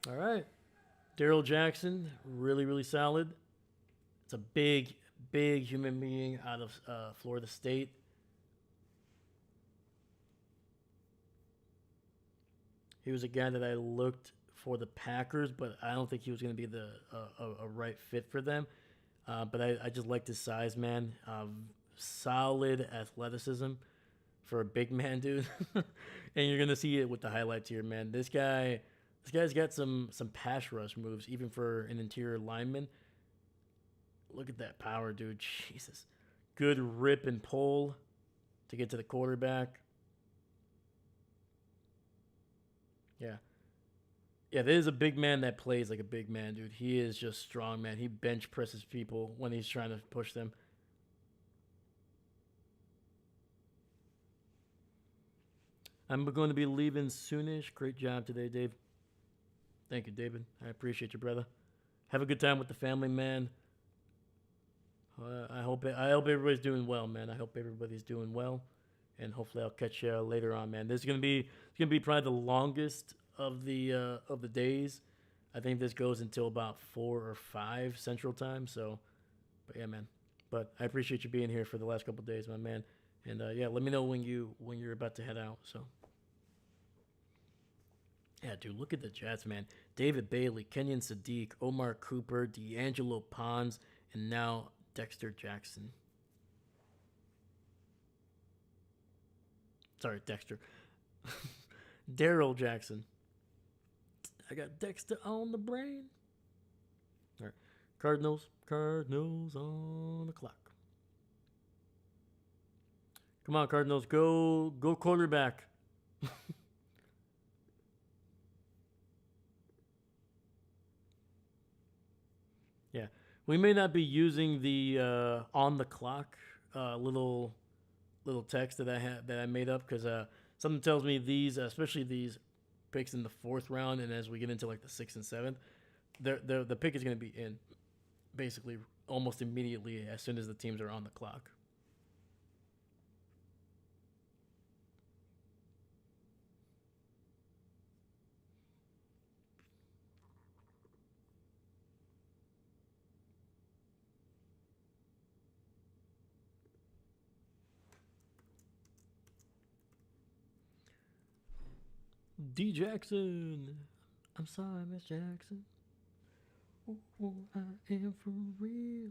All right, Daryl Jackson, really really solid. It's a big human being out of Florida State. He was a guy that I looked for the Packers, but I don't think he was going to be a right fit for them. But I just liked his size, man. Solid athleticism for a big man, dude. And you're gonna see it with the highlights here, man. This guy's got some pass rush moves, even for an interior lineman. Look at that power, dude. Jesus, good rip and pull to get to the quarterback. Yeah, yeah. There's a big man that plays like a big man, dude. He is just strong, man. He bench presses people when he's trying to push them. I'm going to be leaving soonish. Great job today, Dave. Thank you, David. I appreciate you, brother. Have a good time with the family, man. I hope everybody's doing well, man. I hope everybody's doing well, and hopefully I'll catch you later on, man. This is gonna be probably the longest of the days. I think this goes until about 4 or 5 Central Time. So, but yeah, man. But I appreciate you being here for the last couple of days, my man. And yeah, let me know when you're about to head out. So yeah, dude, look at the Jets, man. David Bailey, Kenyon Sadiq, Omar Cooper, D'Angelo Pons, and now Dexter Jackson. Sorry, Dexter. Daryl Jackson. I got Dexter on the brain. All right. Cardinals on the clock. Come on, Cardinals, go quarterback. Yeah, we may not be using the on the clock little text that I made up because something tells me these, especially these picks in the fourth round, and as we get into like the sixth and seventh, the pick is going to be in basically almost immediately as soon as the teams are on the clock. D Jackson. I'm sorry, Miss Jackson. Oh, I am for real.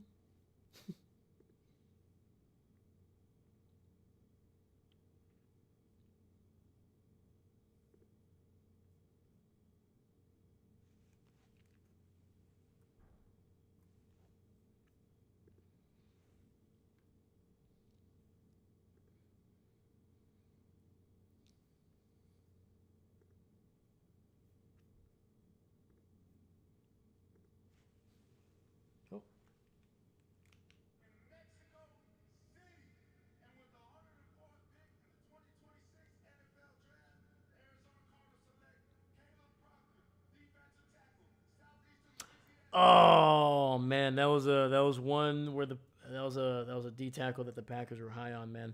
Oh, oh man, that was one where the that was a D tackle that the Packers were high on. Man,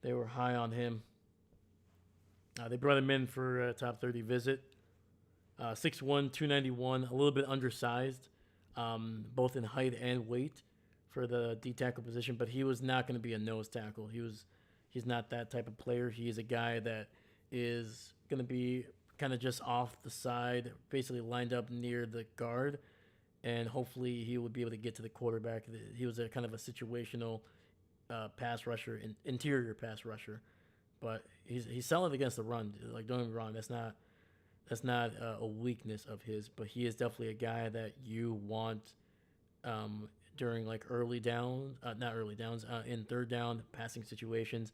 they were high on him. They brought him in for a top 30 visit. 6'1", 291, a little bit undersized, both in height and weight for the D tackle position. But he was not going to be a nose tackle. He's not that type of player. He is a guy that is going to be kind of just off the side, basically lined up near the guard, and hopefully he would be able to get to the quarterback. He was a kind of a situational pass rusher, interior pass rusher, but he's solid against the run. Like, don't get me wrong, that's not a weakness of his, but he is definitely a guy that you want during like early down, not early downs, in third down passing situations.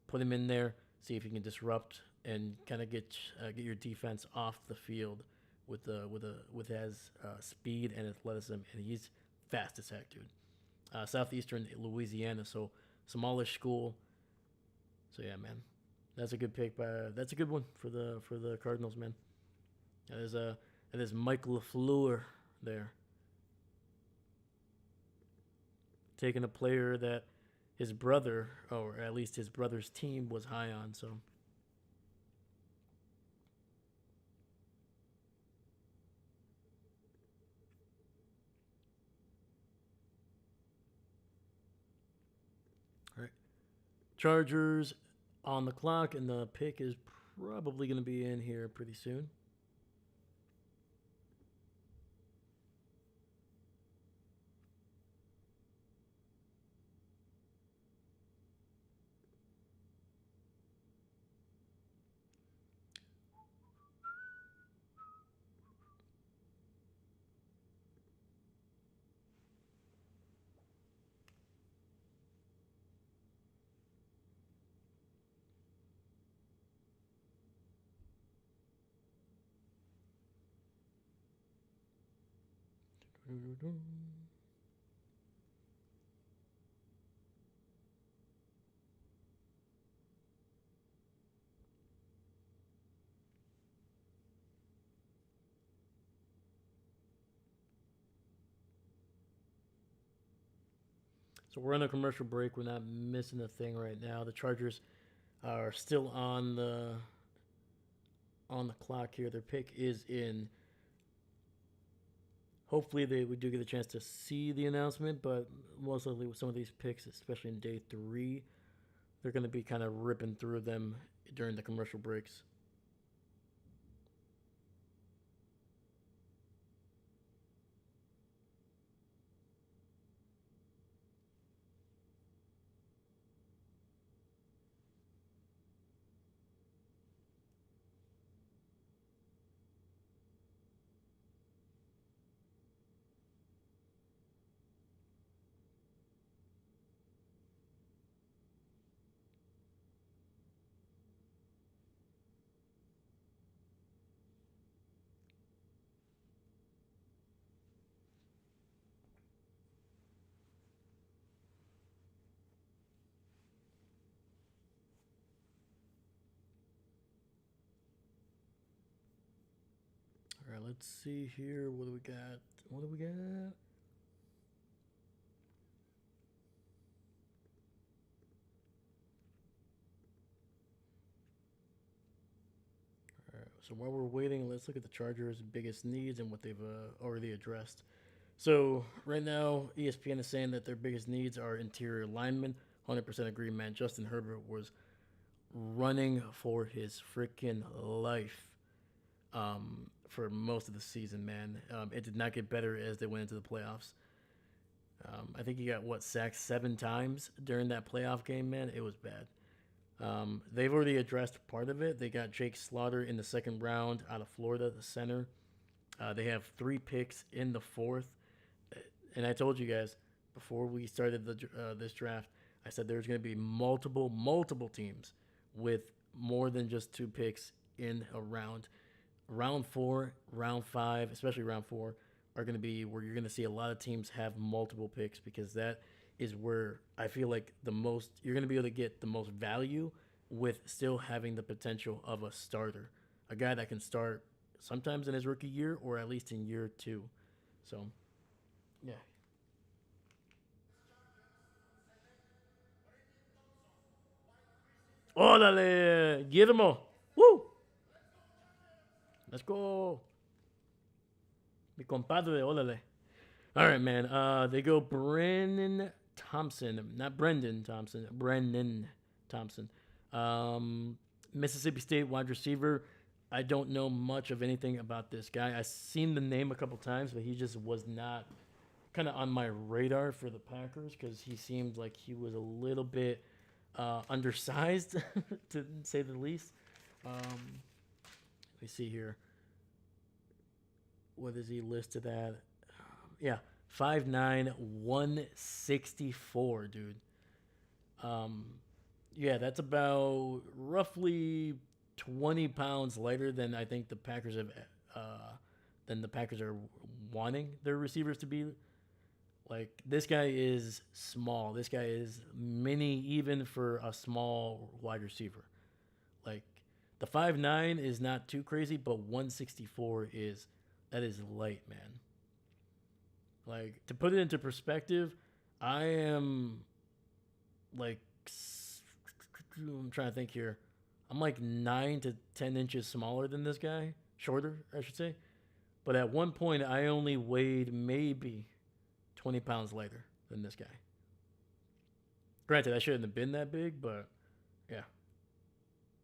Put him in there, see if he can disrupt and kind of get your defense off the field with his speed and athleticism, and he's fast as heck, dude. Southeastern Louisiana, so smallish school. So yeah, man, that's a good pick. That's a good one for the Cardinals, man. That is Mike LaFleur there, taking a player that his brother, or at least his brother's team, was high on. So, all right, Chargers on the clock, and the pick is probably going to be in here pretty soon. So we're on a commercial break. We're not missing a thing right now. The Chargers are still on the clock here. Their pick is in. Hopefully, we do get a chance to see the announcement, but most likely with some of these picks, especially in day three, they're going to be kind of ripping through them during the commercial breaks. All right, let's see here. What do we got? What do we got? All right, so while we're waiting, let's look at the Chargers' biggest needs and what they've already addressed. So right now, ESPN is saying that their biggest needs are interior linemen. 100% agree, man. Justin Herbert was running for his freaking life for most of the season, man. It did not get better as they went into the playoffs. I think he got sacked 7 times during that playoff game, man. It was bad. They've already addressed part of it. They got Jake Slaughter in the second round out of Florida, the center. They have 3 picks in the fourth. And I told you guys before we started this draft, I said there's going to be multiple teams with more than just 2 picks in a round. Round 4, round 5, especially round 4, are going to be where you're going to see a lot of teams have multiple picks, because that is where I feel like you're going to be able to get the most value with still having the potential of a starter, a guy that can start sometimes in his rookie year or at least in year 2. So, yeah. Órale, Guillermo. Woo! Let's go. Mi compadre, órale. All right, man. They go Brennan Thompson, not Brendan Thompson, Brennan Thompson. Mississippi State wide receiver. I don't know much of anything about this guy. I've seen the name a couple times, but he just was not kind of on my radar for the Packers, because he seemed like he was a little bit undersized, to say the least. Let me see here. What is he listed at? Yeah, 5'9", 164, dude. Um, yeah, that's about roughly 20 pounds lighter than I think the Packers have, than the Packers are wanting their receivers to be. Like, this guy is small. This guy is mini, even for a small wide receiver. Like, the 5'9" is not too crazy, but 164 that is light, man. Like, to put it into perspective, I am like, I'm trying to think here. I'm like 9 to 10 inches smaller than this guy. Shorter, I should say. But at one point, I only weighed maybe 20 pounds lighter than this guy. Granted, I shouldn't have been that big, but yeah.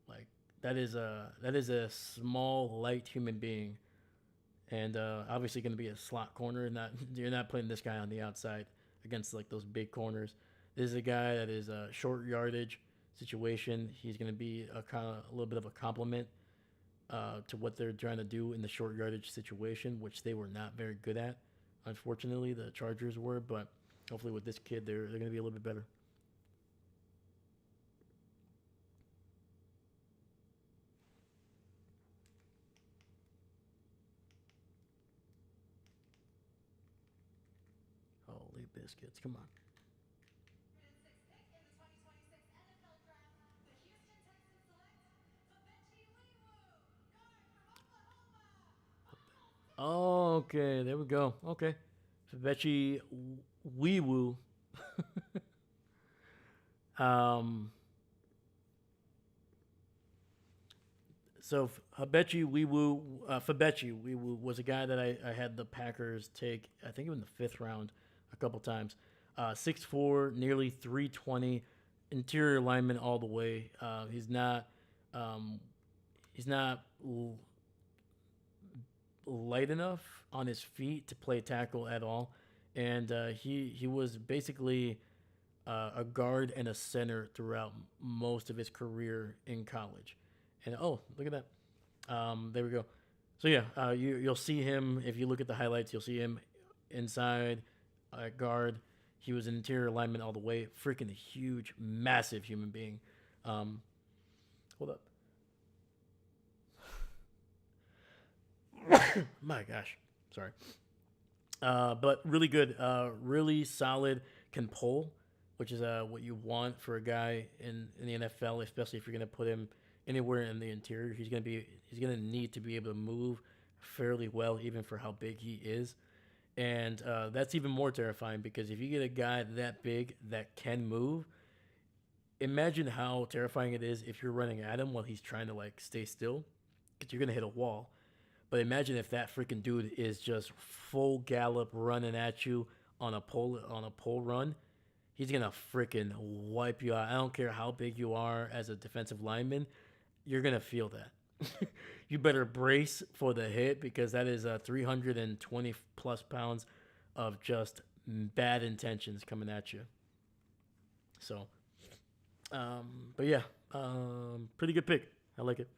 Like, that is a small, light human being. And obviously going to be a slot corner. You're not playing this guy on the outside against like those big corners. This is a guy that is a short yardage situation. He's going to be a little bit of a complement to what they're trying to do in the short yardage situation, which they were not very good at. Unfortunately, the Chargers were, but hopefully with this kid, they're going to be a little bit better. Holy biscuits! Come on. Oh, okay, there we go. Okay, Fabechi Weewoo. um, so Fabechi Weewoo was a guy that I had the Packers take. I think in the 5th round, a couple times. 6'4", nearly 320, interior lineman all the way. Um, he's not light enough on his feet to play tackle at all, and he was basically a guard and a center throughout most of his career in college. And oh, look at that! There we go. So yeah, you'll see him if you look at the highlights. You'll see him inside guard. He was an interior lineman all the way. Freaking huge, massive human being. Hold up. My gosh, sorry. But really good, really solid. Can pull, which is what you want for a guy in the NFL, especially if you're going to put him anywhere in the interior. He's going to need to be able to move fairly well, even for how big he is. And that's even more terrifying, because if you get a guy that big that can move, imagine how terrifying it is if you're running at him while he's trying to like stay still, because you're going to hit a wall. But imagine if that freaking dude is just full gallop running at you on a pole run. He's gonna freaking wipe you out. I don't care how big you are as a defensive lineman, you're gonna feel that. You better brace for the hit because that is 320 plus pounds of just bad intentions coming at you. So, but yeah, pretty good pick. I like it.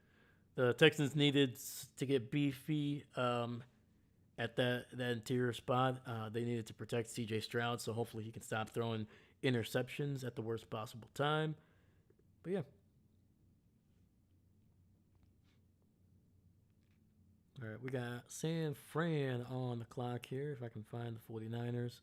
The Texans needed to get beefy at that interior spot. They needed to protect C.J. Stroud, so hopefully he can stop throwing interceptions at the worst possible time. But yeah. All right, we got San Fran on the clock here. If I can find the 49ers.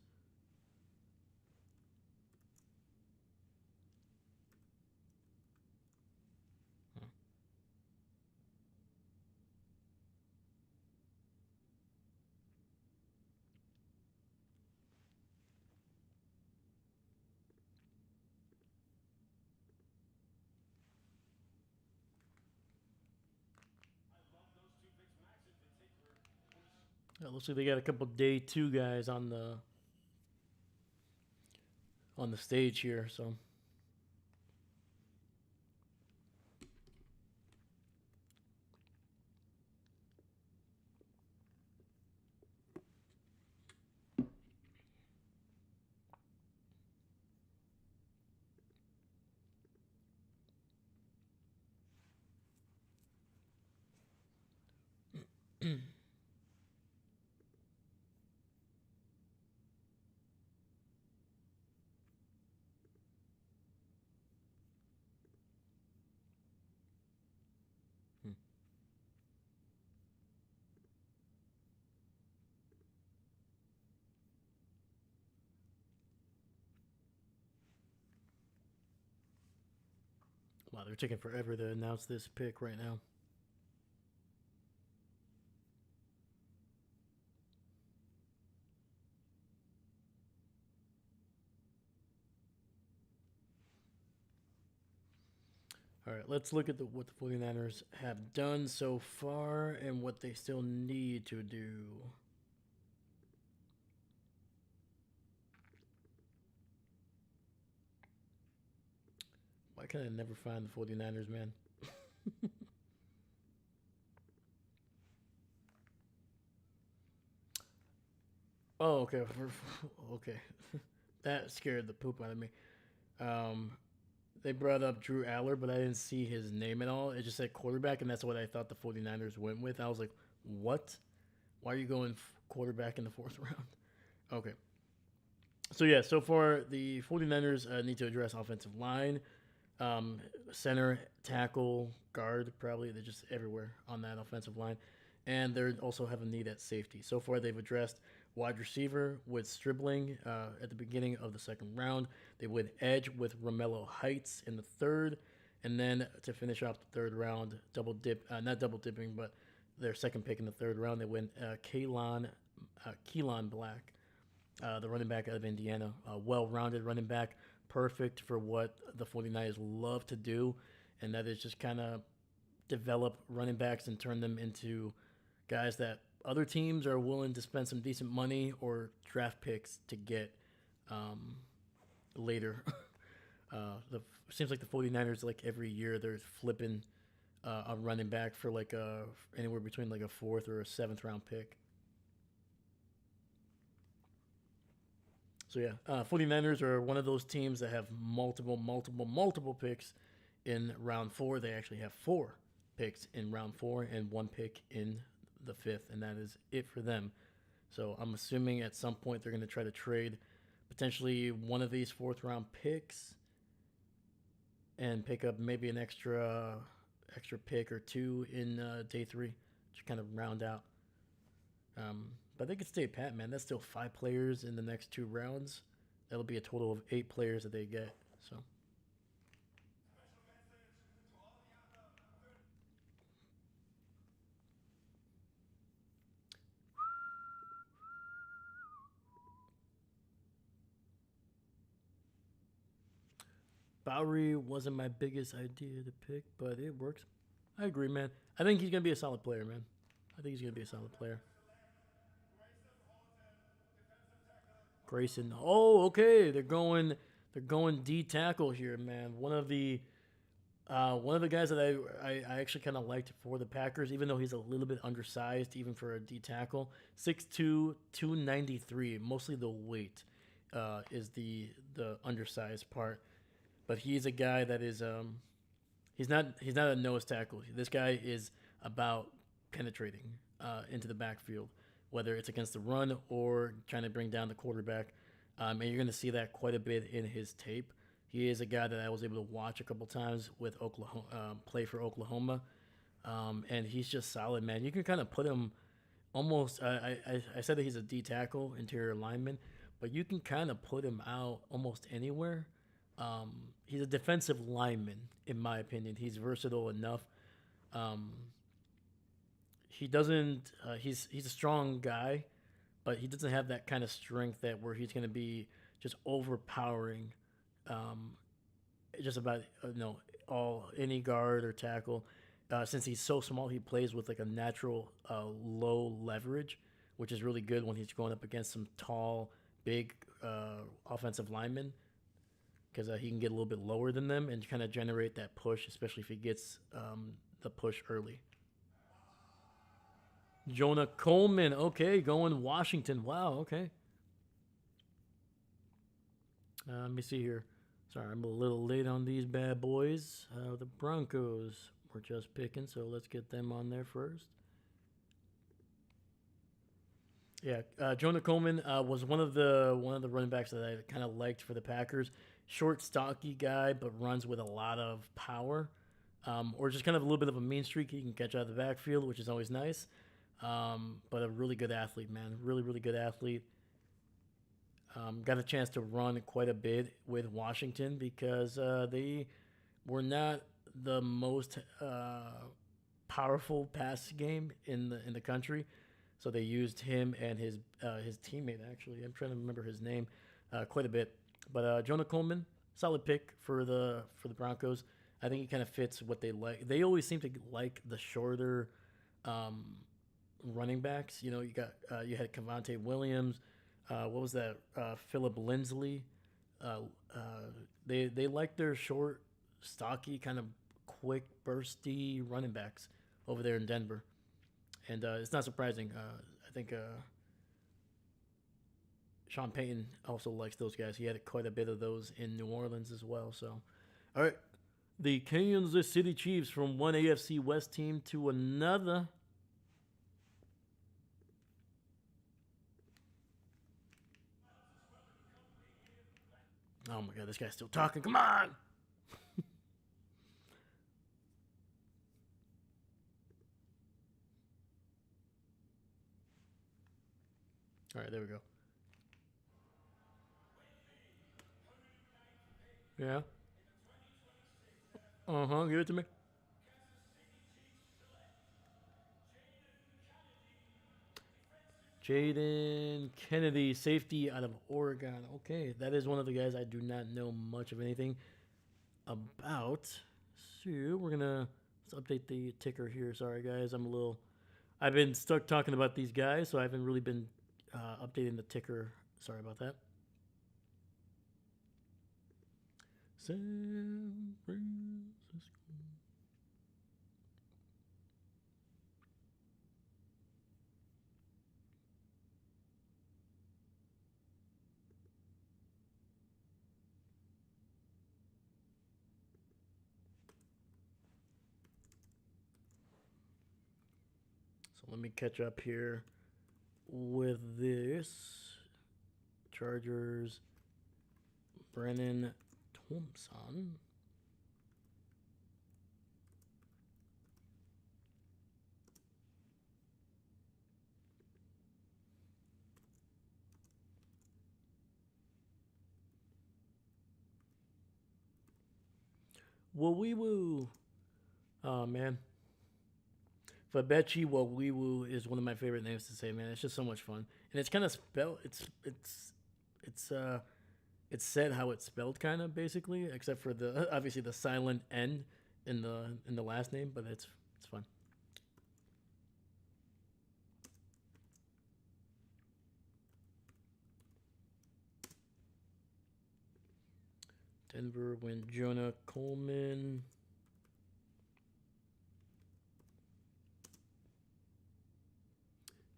Looks like they got a couple day two guys on the stage here. So wow, they're taking forever to announce this pick right now. All right, let's look at what the 49ers have done so far and what they still need to do. Why can I never find the 49ers, man? Oh, okay. Okay. That scared the poop out of me. Um, they brought up Drew Aller, but I didn't see his name at all. It just said quarterback, and that's what I thought the 49ers went with. I was like, what? Why are you going quarterback in the fourth round? Okay. So, yeah, so far the 49ers need to address offensive line, center, tackle, guard, probably. They're just everywhere on that offensive line. And they also have a need at safety. So far, they've addressed wide receiver with Stribling at the beginning of the second round. They went edge with Romello Heights in the third. And then to finish off the third round, not double dipping, but their second pick in the third round, they went Keelan Black, the running back out of Indiana. A well rounded running back, perfect for what the 49ers love to do, and that is just kind of develop running backs and turn them into guys that other teams are willing to spend some decent money or draft picks to get later. Seems like the 49ers, like every year, they're flipping a running back for like anywhere between like a fourth or a seventh round pick. So yeah, 49ers are one of those teams that have multiple picks in round four. They actually have four picks in round four and one pick in the fifth, and that is it for them. So I'm assuming at some point they're going to try to trade potentially one of these fourth round picks and pick up maybe an extra pick or two in day three to kind of round out. But they could stay pat, man. That's still five players in the next two rounds. That'll be a total of eight players that they get. So Bowery wasn't my biggest idea to pick, but it works. I agree, man. I think he's gonna be a solid player, man. I think he's gonna be a solid player. Grayson. Oh, okay. They're going D tackle here, man. One of the One of the guys that I actually kind of liked for the Packers, even though he's a little bit undersized, even for a D tackle, 6'2", 293. Mostly the weight is the undersized part, but he's a guy that is he's not a nose tackle. This guy is about penetrating into the backfield, whether it's against the run or trying to bring down the quarterback. And you're going to see that quite a bit in his tape. He is a guy that I was able to watch a couple times with Oklahoma, play for Oklahoma, and he's just solid, man. You can kind of put him almost. I said that he's a D tackle, interior lineman, but you can kind of put him out almost anywhere. He's a defensive lineman, in my opinion. He's versatile enough. Um, he doesn't. He's a strong guy, but he doesn't have that kind of strength that where he's going to be just overpowering. Um, just about all any guard or tackle. Since he's so small, he plays with like a natural low leverage, which is really good when he's going up against some tall, big offensive linemen because he can get a little bit lower than them and kind of generate that push, especially if he gets the push early. Jonah Coleman, okay, going Washington. Wow, okay. Let me see here. Sorry, I'm a little late on these bad boys. The Broncos were just picking, so let's get them on there first. Yeah, Jonah Coleman was one of the running backs that I kind of liked for the Packers. Short, stocky guy, but runs with a lot of power, or just kind of a little bit of a mean streak. He can catch out of the backfield, which is always nice. But a really good athlete, man. Really, really good athlete. Got a chance to run quite a bit with Washington because they were not the most powerful pass game in the country. So they used him and his teammate actually. I'm trying to remember his name quite a bit. But Jonah Coleman, solid pick for the Broncos. I think he kind of fits what they like. They always seem to like the shorter um, running backs. You had Cavante Williams. What was that? Philip Lindsay. Uh, uh, they like their short, stocky, kind of quick, bursty running backs over there in Denver, and it's not surprising. I think Sean Payton also likes those guys. He had quite a bit of those in New Orleans as well. So, all right, the Kansas City Chiefs from one AFC West team to another. Oh my God, this guy's still talking. Come on. All right, there we go. Yeah. Uh huh. Give it to me. Jaden Kennedy, safety out of Oregon. Okay, that is one of the guys I do not know much of anything about. So we're gonna let's update the ticker here. Sorry guys, I've been stuck talking about these guys, so I haven't really been updating the ticker. Sorry about that. San Francisco. So let me catch up here with this. Chargers, Brennan Thompson. Woo wee woo. Oh man. Fabechi Wawiwu is one of my favorite names to say, man. It's just so much fun. And it's kind of spelled it's it's said how it's spelled kind of basically, except for the obviously the silent N in the last name, but it's fun. Denver went Jonah Coleman.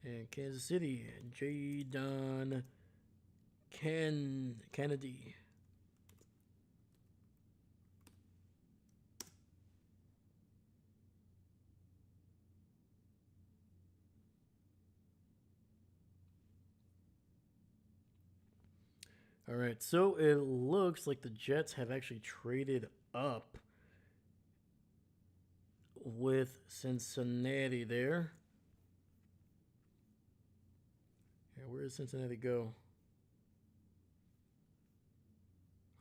And Kansas City, Jadon Kennedy. All right, so it looks like the Jets have actually traded up with Cincinnati there. Yeah, where does Cincinnati go?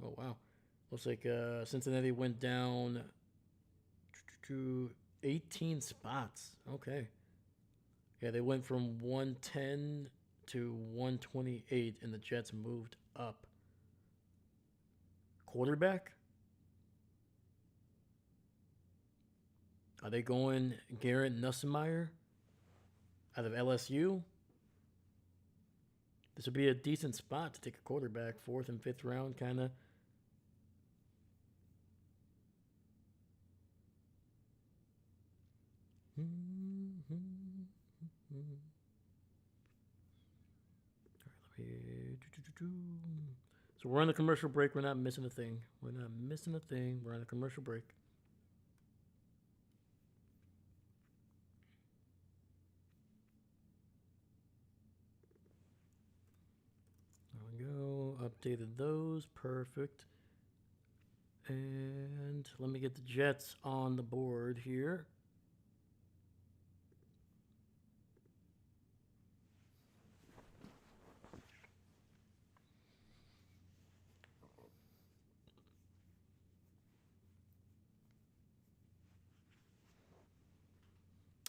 Oh, wow. Looks like Cincinnati went down to 18 spots. Okay. Yeah, they went from 110 to 128, and the Jets moved up. Quarterback? Are they going Garrett Nussmeier out of LSU? This would be a decent spot to take a quarterback, 4th and 5th round, kind of. So we're on the commercial break. We're not missing a thing. We're not missing a thing. We're on a commercial break. There we go. Updated those. Perfect. And let me get the Jets on the board here.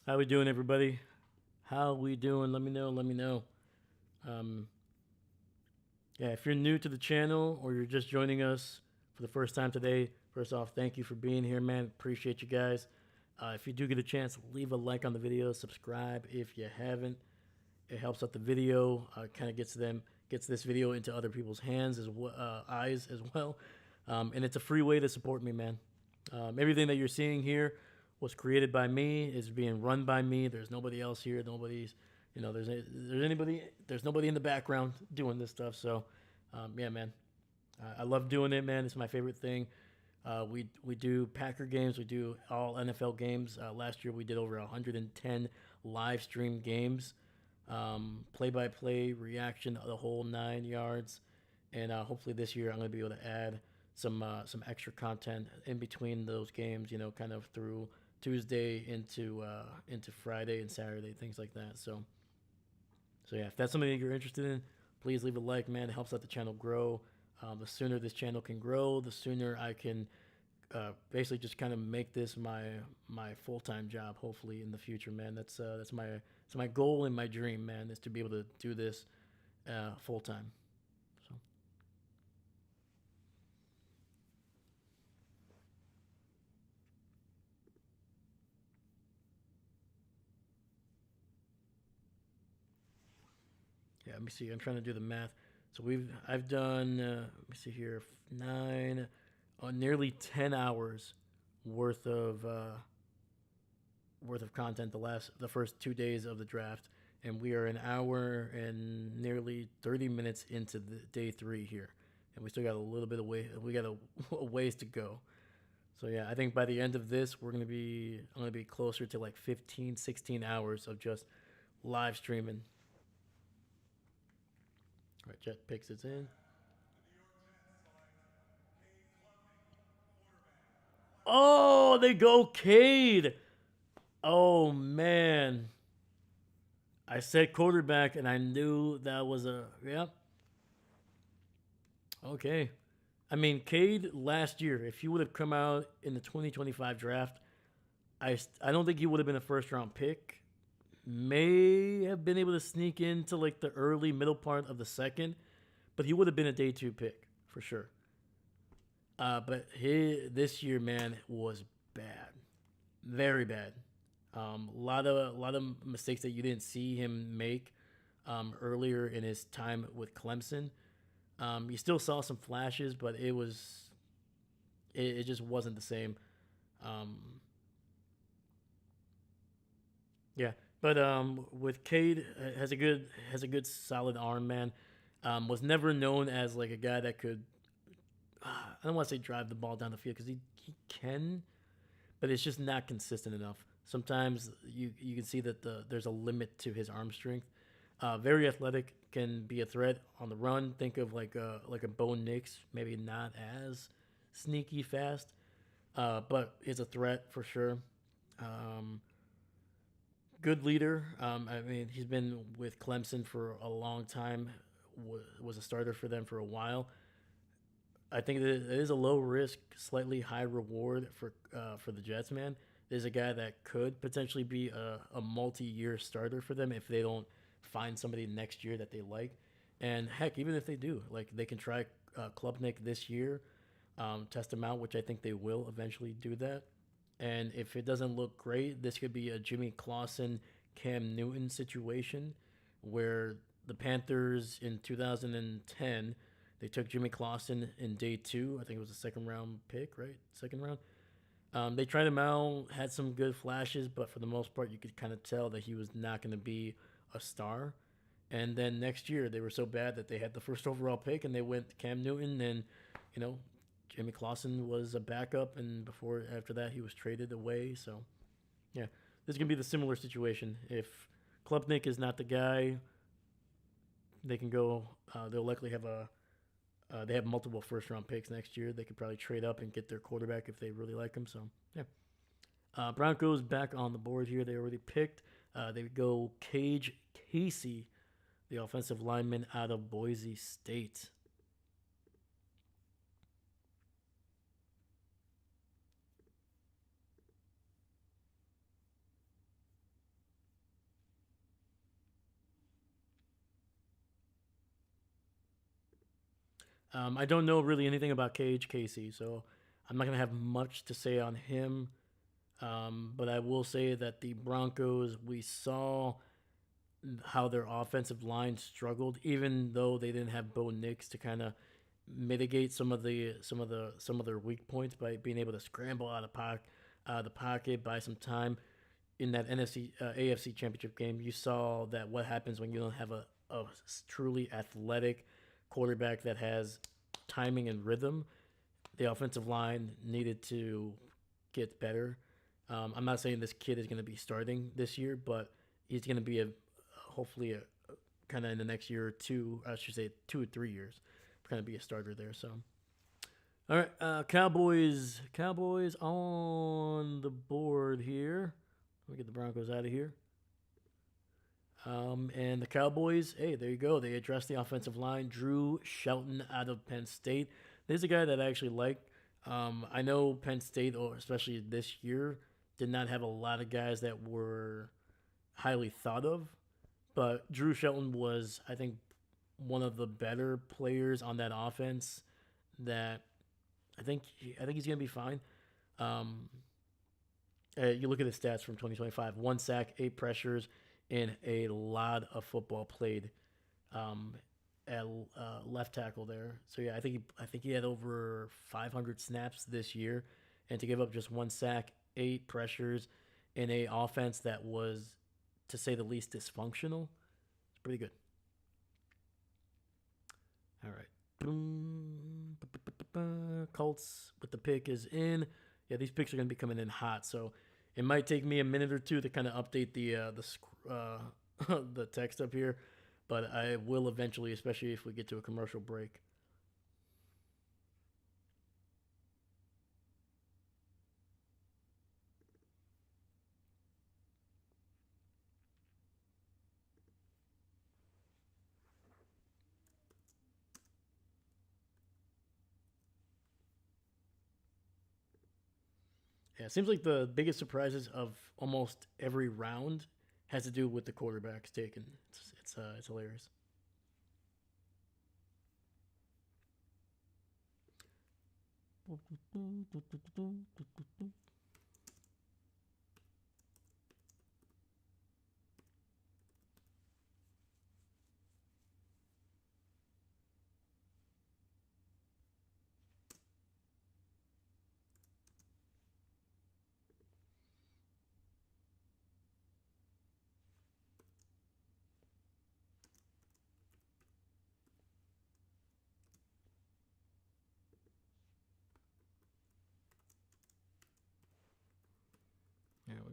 How we doing, everybody? How we doing? Let me know. Let me know. Yeah, if you're new to the channel or you're just joining us for the first time today, first off, thank you for being here, man. Appreciate you guys. If you do get a chance, leave a like on the video, subscribe if you haven't. It helps out the video. Kind of gets this video into other people's hands as well, eyes as well. And it's a free way to support me, man. Everything that you're seeing here was created by me, is being run by me. There's nobody else here. Nobody's, there's nobody in the background doing this stuff. So, yeah, man, I love doing it, man. It's my favorite thing. We do Packer games. We do all NFL games. Last year we did over 110 live stream games, play-by-play reaction, the whole 9 yards. And hopefully this year I'm going to be able to add some extra content in between those games. Kind of through Tuesday into Friday and Saturday, things like that. So yeah, if that's something that you're interested in, please leave a like, man. It helps out the channel grow. The sooner this channel can grow, the sooner I can basically just kind of make this my full-time job. Hopefully in the future, man. That's my goal and my dream, man, is to be able to do this full-time. So. Yeah, let me see. I'm trying to do the math. So I've done. Let me see here. 9, nearly 10 hours worth of content the first 2 days of the draft, and we are an hour and nearly 30 minutes into the day 3 here, and we still got a little bit of way. We got a ways to go. So yeah, I think by the end of this, I'm gonna be closer to like 15, 16 hours of just live streaming. All right, Jet picks it in. Oh, they go Cade. Oh, man. I said quarterback, and I knew that was yep. Okay. I mean, Cade last year, if he would have come out in the 2025 draft, I don't think he would have been a first-round pick. May have been able to sneak into like the early middle part of the second, but he would have been a day 2 pick for sure. But this year, man, was bad, very bad. A lot of mistakes that you didn't see him make earlier in his time with Clemson. You still saw some flashes, but it just wasn't the same. Yeah, But with Cade has a good solid arm, man. Was never known as like a guy that could I don't want to say drive the ball down the field because he can, but it's just not consistent enough. Sometimes you can see that there's a limit to his arm strength. Very athletic, can be a threat on the run. Think of like a Bo Nix, maybe not as sneaky fast, but is a threat for sure. Um, Good leader. I mean, he's been with Clemson for a long time. Was a starter for them for a while. I think that it is a low risk, slightly high reward for the Jets. Man, there's a guy that could potentially be a multi-year starter for them if they don't find somebody next year that they like. And heck, even if they do, like they can try Klubnik this year, test him out, which I think they will eventually do that. And if it doesn't look great, this could be a Jimmy Clausen, Cam Newton situation where the Panthers in 2010 they took Jimmy Clausen in day two. I think it was a second round pick, right? Second round. They tried him out, had some good flashes, but for the most part, you could kind of tell that he was not going to be a star. And then next year, they were so bad that they had the first overall pick, and they went Cam Newton, and you know, Jimmy Clausen was a backup, and before after that, he was traded away. So yeah, this is gonna be the similar situation. If Klubnik is not the guy, they can go. They'll likely have a they have multiple first round picks next year. They could probably trade up and get their quarterback if they really like him. So, yeah. Broncos back on the board here. They already picked. They would go Cage Casey, the offensive lineman out of Boise State. I don't know really anything about Cage Casey, so I'm not going to have much to say on him. But I will say that the Broncos, we saw how their offensive line struggled, even though they didn't have Bo Nix to kind of mitigate some of their weak points by being able to scramble out of the pocket, buy some time in that AFC Championship game. You saw that what happens when you don't have a truly athletic quarterback that has timing and rhythm. The offensive line needed to get better. I'm not saying this kid is going to be starting this year, but he's going to be hopefully a kind of in the next year or two. I should say 2 or 3 years, going to be a starter there. So, all right, Cowboys on the board here. Let me get the Broncos out of here. And the Cowboys, hey, there you go. They addressed the offensive line. Drew Shelton out of Penn State. There's a guy that I actually like. I know Penn State, or especially this year, did not have a lot of guys that were highly thought of. But Drew Shelton was, I think, one of the better players on that offense. That I think he's gonna be fine. Um, you look at the stats from 2025: 1 sack, 8 pressures, and a lot of football played um, at left tackle there. So yeah, I think he had over 500 snaps this year, and to give up just 1 sack, 8 pressures, in a offense that was, to say the least, dysfunctional, it's pretty good. All right. Boom. Colts with the pick is in. Yeah, these picks are going to be coming in hot, so it might take me a minute or two to kind of update the text up here, but I will eventually, especially if we get to a commercial break. Yeah, it seems like the biggest surprises of almost every round has to do with the quarterbacks taken. It's hilarious.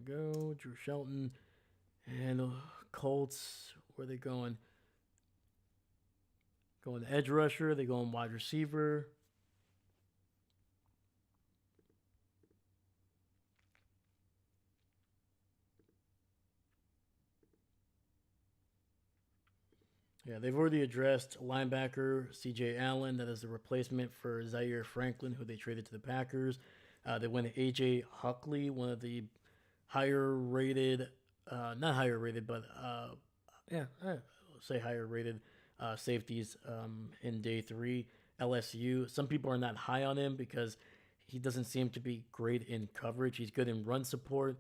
we go. Drew Shelton. And the Colts, where are they going? Going edge rusher. They going wide receiver. Yeah, they've already addressed linebacker C.J. Allen. That is a replacement for Zaire Franklin, who they traded to the Packers. They went A.J. Huckley, one of the higher rated, not higher rated, but yeah, I'll say higher rated safeties in day three. LSU. Some people are not high on him because he doesn't seem to be great in coverage. He's good in run support.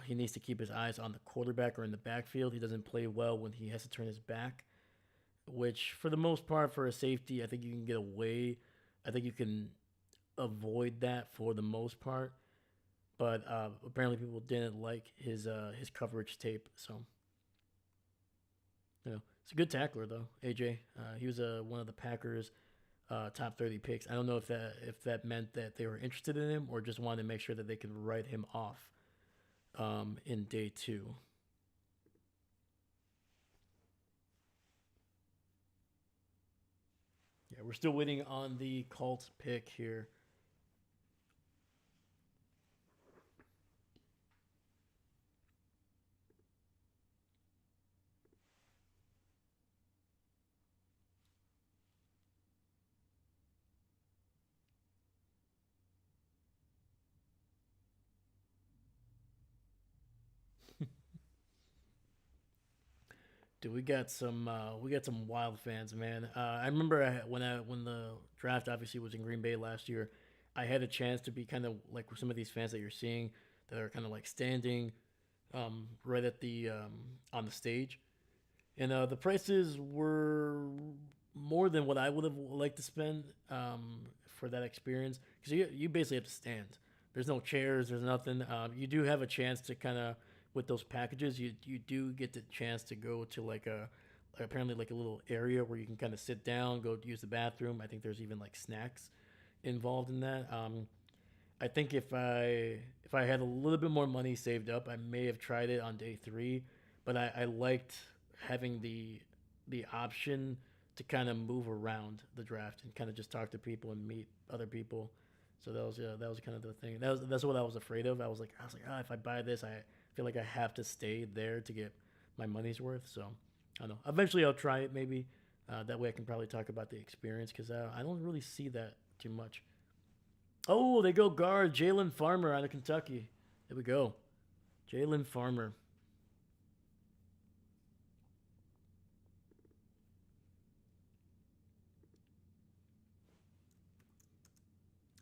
He needs to keep his eyes on the quarterback or in the backfield. He doesn't play well when he has to turn his back, which for the most part for a safety, I think you can get away. I think you can avoid that for the most part. But apparently people didn't like his coverage tape. So it's a good tackler though. AJ, he was one of the Packers top 30 picks. I don't know if that meant that they were interested in him or just wanted to make sure that they could write him off in day two. Yeah, we're still waiting on the Colts pick here. Dude, we got some wild fans, man. I remember when the draft obviously was in Green Bay last year, I had a chance to be kind of like some of these fans that you're seeing that are kind of like standing right at the on the stage, and the prices were more than what I would have liked to spend for that experience because you basically have to stand. There's no chairs. There's nothing. You do have a chance to kind of with those packages. You do get the chance to go to like a apparently like a little area where you can kind of sit down, go use the bathroom. I think there's even like snacks involved in that. I think if I had a little bit more money saved up, I may have tried it on day three, but I liked having the option to kind of move around the draft and kind of just talk to people and meet other people. So that was kind of the thing. That's what I was afraid of. I was like, if I buy this, I feel like I have to stay there to get my money's worth. So I don't know. Eventually, I'll try it maybe. That way, I can probably talk about the experience because I don't really see that too much. Oh, they go guard Jalen Farmer out of Kentucky. There we go, Jalen Farmer.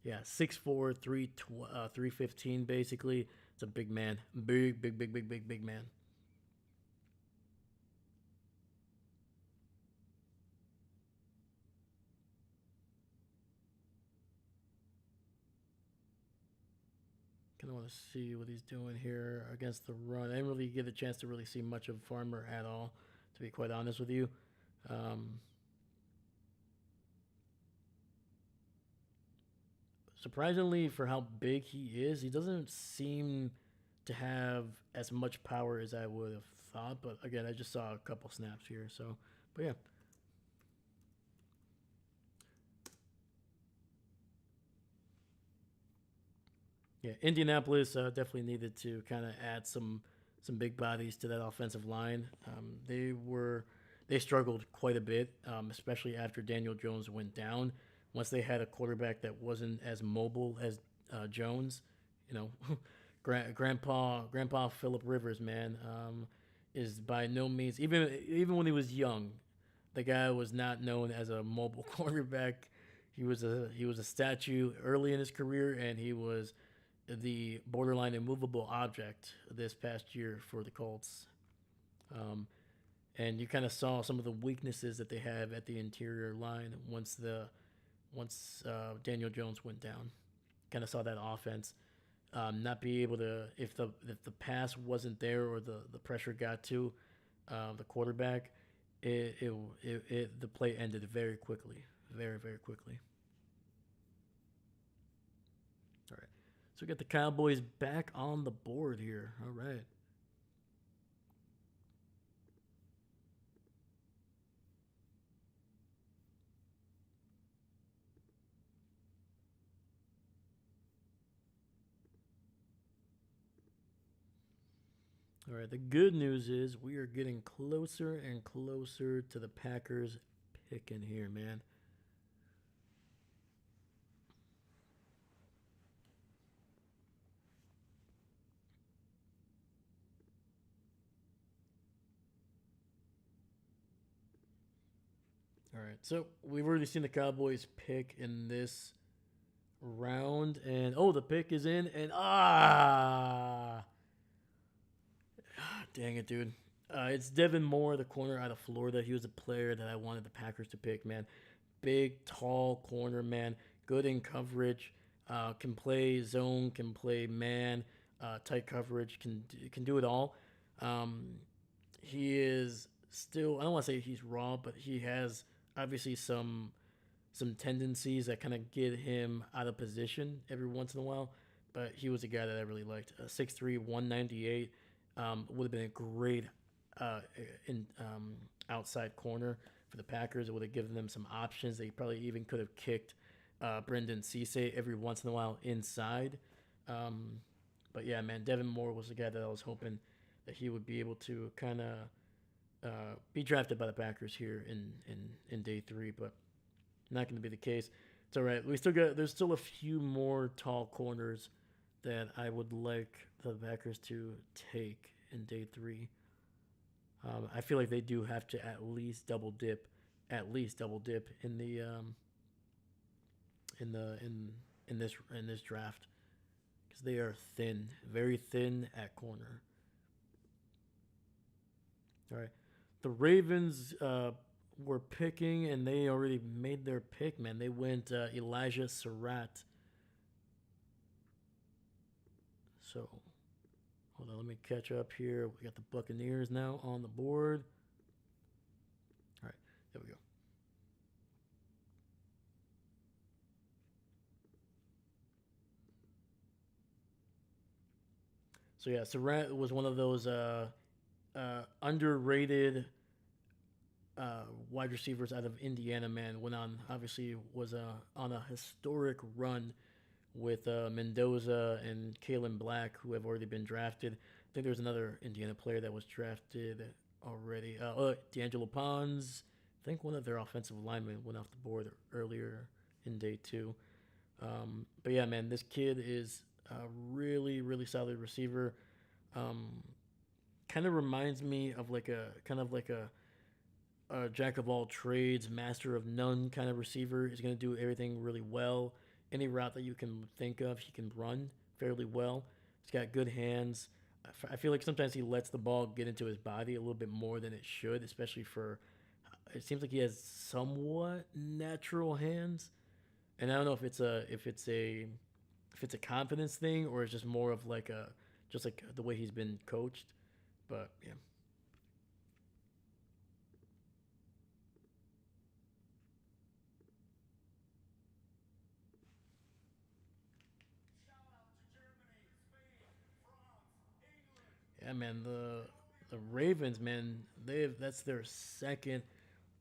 Yeah, 6'4", 315 basically. It's a big man. Big, big, big, big, big, big man. Kind of want to see what he's doing here against the run. I didn't really get a chance to really see much of Farmer at all, to be quite honest with you. Um, Surprisingly, for how big he doesn't seem to have as much power as I would have thought. But again, I just saw a couple snaps here. So, but yeah, yeah, Indianapolis definitely needed to kind of add some big bodies to that offensive line. They struggled quite a bit, especially after Daniel Jones went down. Once they had a quarterback that wasn't as mobile as Jones, you know, Grandpa Philip Rivers, man, is by no means even when he was young, the guy was not known as a mobile quarterback. He was a statue early in his career, and he was the borderline immovable object this past year for the Colts. Um, and you kind of saw some of the weaknesses that they have at the interior line once Daniel Jones went down. Kind of saw that offense not be able to if the pass wasn't there or the pressure got to the quarterback, the play ended very quickly, very very quickly. All right. So we got the Cowboys back on the board here. All right. All right. The good news is we are getting closer and closer to the Packers picking here, man. All right. So we've already seen the Cowboys pick in this round, and oh, the pick is in, and dang it, dude. It's Devin Moore, the corner out of Florida. He was a player that I wanted the Packers to pick, man. Big, tall corner, man. Good in coverage. Can play zone, can play man, tight coverage, can do it all. Um, he is still, I don't want to say he's raw, but he has obviously some tendencies that kind of get him out of position every once in a while. But he was a guy that I really liked. 6'3", 198. Would have been a great in outside corner for the Packers. It would have given them some options. They probably even could have kicked Brendan Cisse every once in a while inside. Um, but yeah, man, Devin Moore was the guy that I was hoping that he would be able to kind of be drafted by the Packers here in day three, but not going to be the case. It's all right. There's still a few more tall corners that I would like the Packers to take in day three. I feel like they do have to at least double dip in the in this draft because they are thin, very thin at corner. All right, the Ravens were picking, and they already made their pick. Man, they went Elijah Surratt. So hold on, let me catch up here. We got the Buccaneers now on the board. All right, there we go. So yeah, Surratt was one of those underrated wide receivers out of Indiana. Man, went on obviously was on a historic run with Mendoza and Kalen Black, who have already been drafted. I think there was another Indiana player that was drafted already. D'Angelo Pons. I think one of their offensive linemen went off the board earlier in day two. But yeah, man, this kid is a really, really solid receiver. Um, kind of reminds me of like a jack of all trades, master of none kind of receiver. He's going to do everything really well. Any route that you can think of, he can run fairly well. He's got good hands. I feel like sometimes he lets the ball get into his body a little bit more than it should, especially for. It seems like he has somewhat natural hands, and I don't know if it's a confidence thing or it's just more of like a just like the way he's been coached. But yeah. Yeah, man. The Ravens, man. That's their second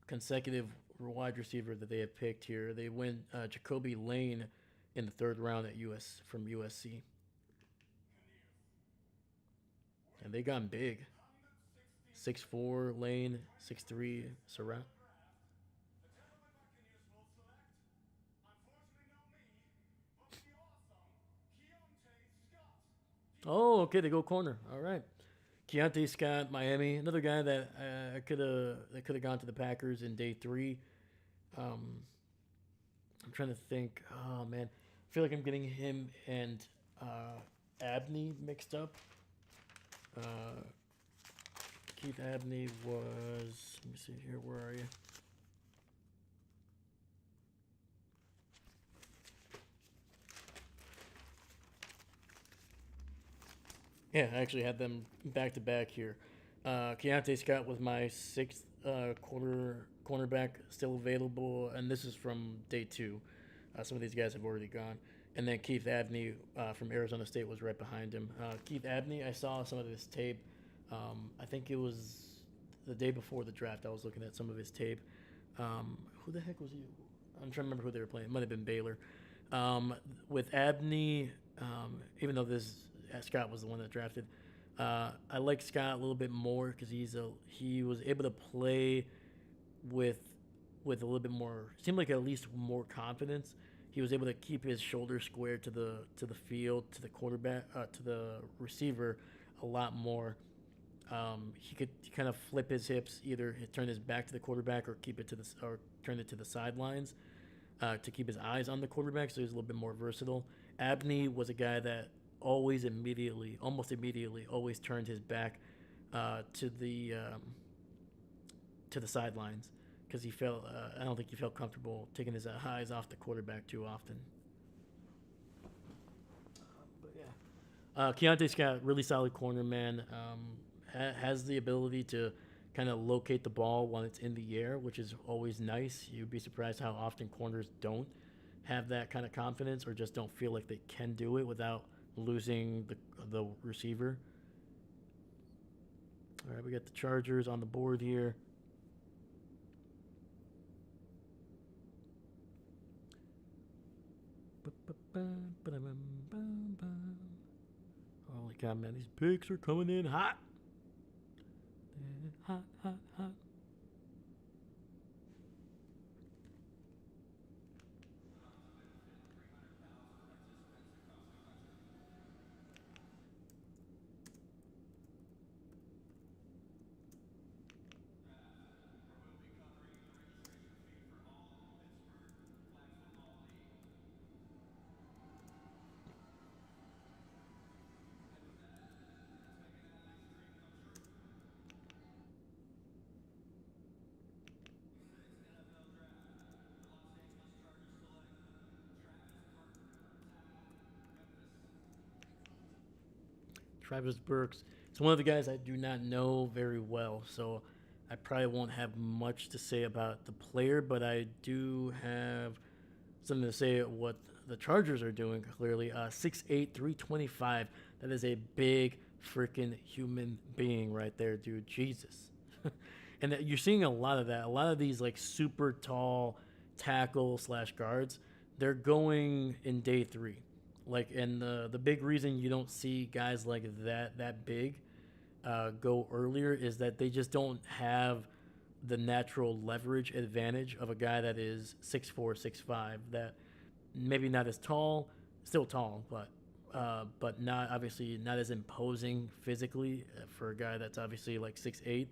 consecutive wide receiver that they have picked here. They went Jacoby Lane in the third round at US from USC, and they got big. 6'4" Lane, 6'3" Surratt. Oh, okay, they go corner. All right. Keontae Scott, Miami, another guy that could have gone to the Packers in day three. Um, I'm trying to think. Oh man, I feel like I'm getting him and Abney mixed up. Uh, Keith Abney was. Let me see here. Where are you? Yeah, I actually had them back to back here. Keontae Scott was my sixth cornerback still available, and this is from day two. Some of these guys have already gone. and then Keith Abney from Arizona State was right behind him. Keith Abney, I saw some of his tape. I think it was the day before the draft. I was looking at some of his tape. Who the heck was he? I'm trying to remember who they were playing. It might have been Baylor. With Abney, even though Scott was the one that drafted, I like Scott a little bit more because he was able to play with a little bit more. Seemed like at least more confidence. He was able to keep his shoulders square to the field, to the quarterback, to the receiver, a lot more. He could kind of flip his hips, either turn his back to the quarterback or turn it to the sidelines to keep his eyes on the quarterback. So he's a little bit more versatile. Abney was a guy that almost immediately, always turned his back to the sidelines because he felt. I don't think he felt comfortable taking his eyes off the quarterback too often. But yeah, Keionte Scott, really solid corner, man. Has the ability to kind of locate the ball when it's in the air, which is always nice. You'd be surprised how often corners don't have that kind of confidence or just don't feel like they can do it without losing the receiver. All right, we got the Chargers on the board here. Holy cow, man, these picks are coming in hot. Hot, hot, hot. Travis Burks. It's one of the guys I do not know very well, so I probably won't have much to say about the player, but I do have something to say what the Chargers are doing, clearly. 6'8", 325. That is a big freaking human being right there, dude. Jesus. And you're seeing a lot of that. A lot of these like super tall tackle slash guards, they're going in day 3. Like, and the big reason you don't see guys like that big go earlier is that they just don't have the natural leverage advantage of a guy that is 6'4", 6'5", that maybe not as tall, still tall, but not obviously not as imposing physically for a guy that's obviously like 6'8".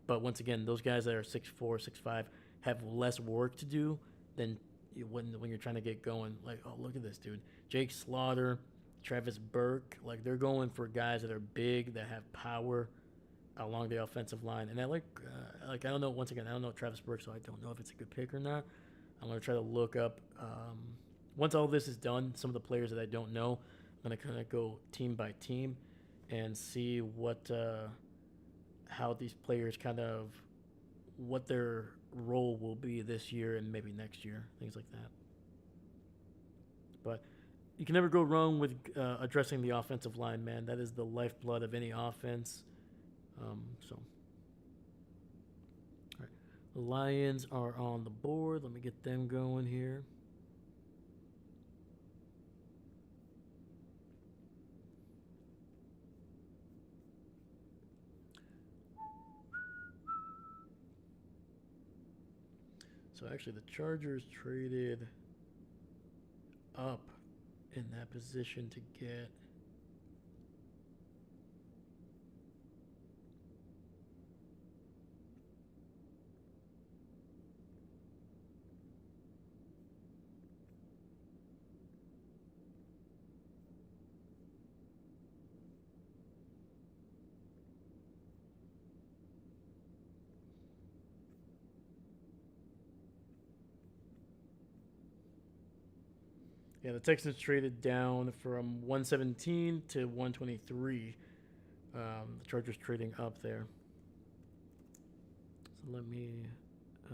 But once again, those guys that are 6'4", 6'5" have less work to do than when you're trying to get going. Like, oh, look at this dude, Jake Slaughter, Travis Burke. Like, they're going for guys that are big, that have power along the offensive line. And I like I don't know. Once again, I don't know Travis Burke, so I don't know if it's a good pick or not. I'm gonna try to look up. Once all this is done, some of the players that I don't know, I'm gonna kind of go team by team and see how these players what their role will be this year and maybe next year, things like that. But you can never go wrong with addressing the offensive line, man. That is the lifeblood of any offense. So, all right, the Lions are on the board. Let me get them going here. So actually, the Chargers traded up in that position to get yeah, the Texans traded down from 117 to 123. The Chargers trading up there. So let me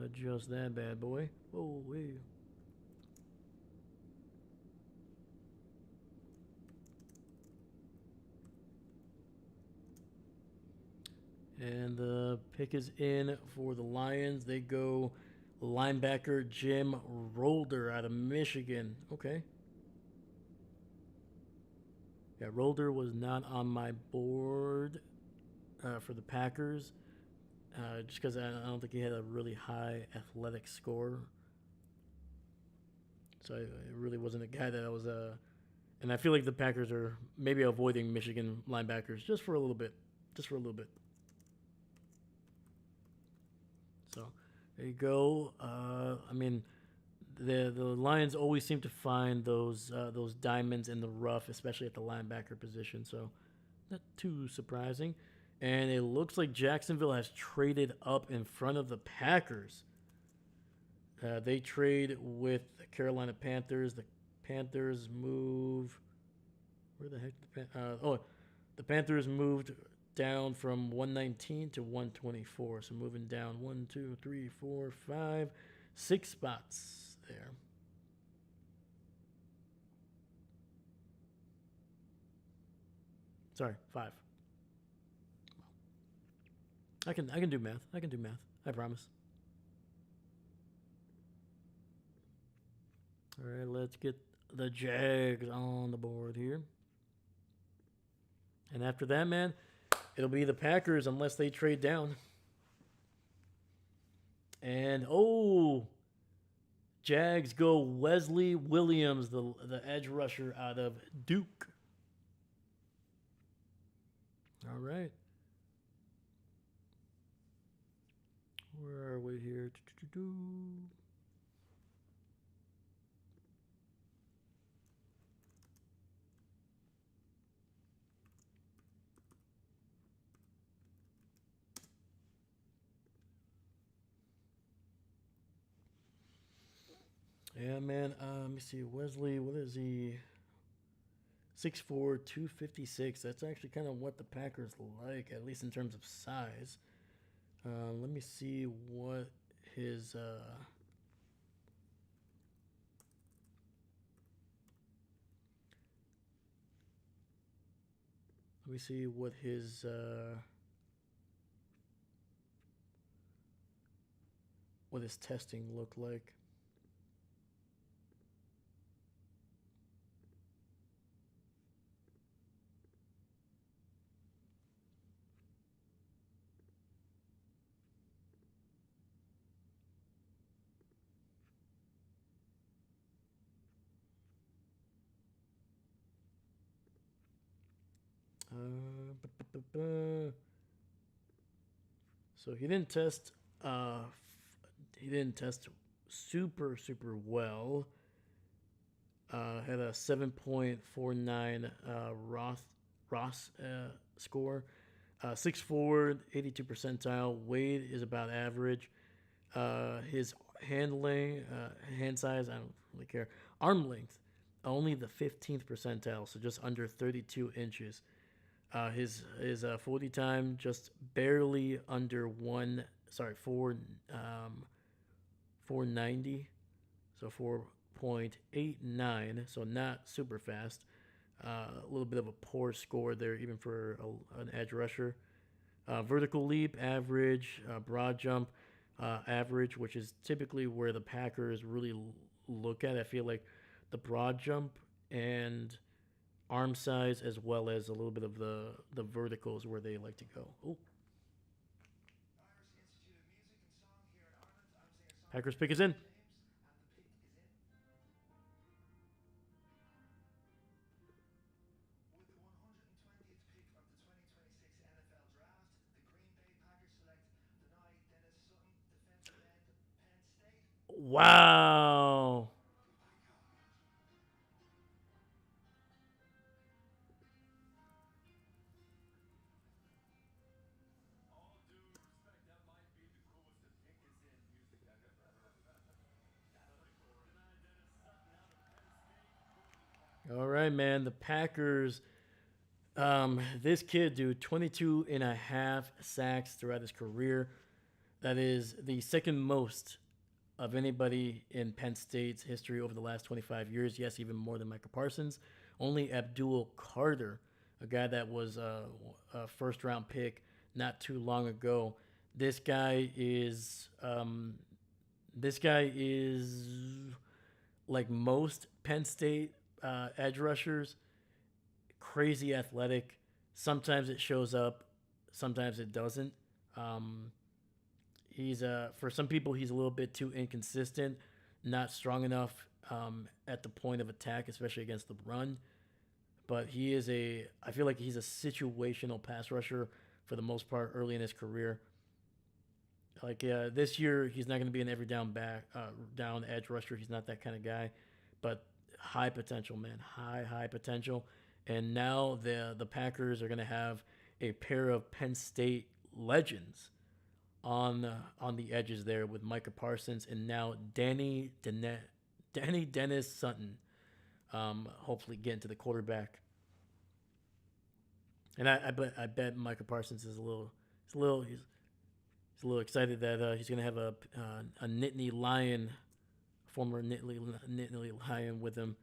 adjust that bad boy. Oh, wait. And the pick is in for the Lions. They go linebacker Jim Rolder out of Michigan. Okay. Yeah, Rolder was not on my board for the Packers just because I don't think he had a really high athletic score. So it really wasn't a guy that I was. And I feel like the Packers are maybe avoiding Michigan linebackers just for a little bit. Just for a little bit. So there you go. I mean, the Lions always seem to find those diamonds in the rough, especially at the linebacker position. So not too surprising. And it looks like Jacksonville has traded up in front of the Packers. They trade with the Carolina Panthers. The Panthers move. Where the heck? The Panthers moved down from 119 to 124. So moving down 1, 2, 3, 4, 5, 6 spots there. Sorry, 5. I can do math. I can do math. I promise. All right, let's get the Jags on the board here. And after that, man, it'll be the Packers unless they trade down. And Jags go Wesley Williams, the edge rusher out of Duke. All right. Where are we here? Yeah, man. Let me see. Wesley, what is he? 6'4", 256. That's actually kind of what the Packers like, at least in terms of size. Let me see what his. Let me see what his. What his testing looked like. So he didn't test. He didn't test super well. Had a 7.49 Ross score. 6'4", 82 percentile. Weight is about average. His handling, hand size, I don't really care. Arm length, only the 15th percentile, so just under 32 inches. His 40 time just barely under 490, so 4.89, so not super fast. A little bit of a poor score there, even for an edge rusher. Vertical leap, average. Broad jump, average, which is typically where the Packers really look at. I feel like the broad jump and arm size, as well as a little bit of the verticals where they like to go. Oh, Packers pick is in. Wow. All right, man. The Packers. This kid, dude, 22 and a half sacks throughout his career. That is the second most of anybody in Penn State's history over the last 25 years. Yes, even more than Micah Parsons. Only Abdul Carter, a guy that was a first round pick not too long ago. This guy is this guy is like most Penn State edge rushers, crazy athletic. Sometimes it shows up, sometimes it doesn't. Um, he's for some people he's a little bit too inconsistent, not strong enough at the point of attack, especially against the run. But he is a I feel like he's a situational pass rusher for the most part early in his career. Like this year, he's not going to be an every down edge rusher. He's not that kind of guy, but high potential, man, high potential. And now the Packers are going to have a pair of Penn State legends on the edges there with Micah Parsons and now Danny Dennis Sutton. Hopefully getting to the quarterback. And I bet Micah Parsons is he's a little excited that he's gonna have a Nittany Lion, former Nittany Lion with him.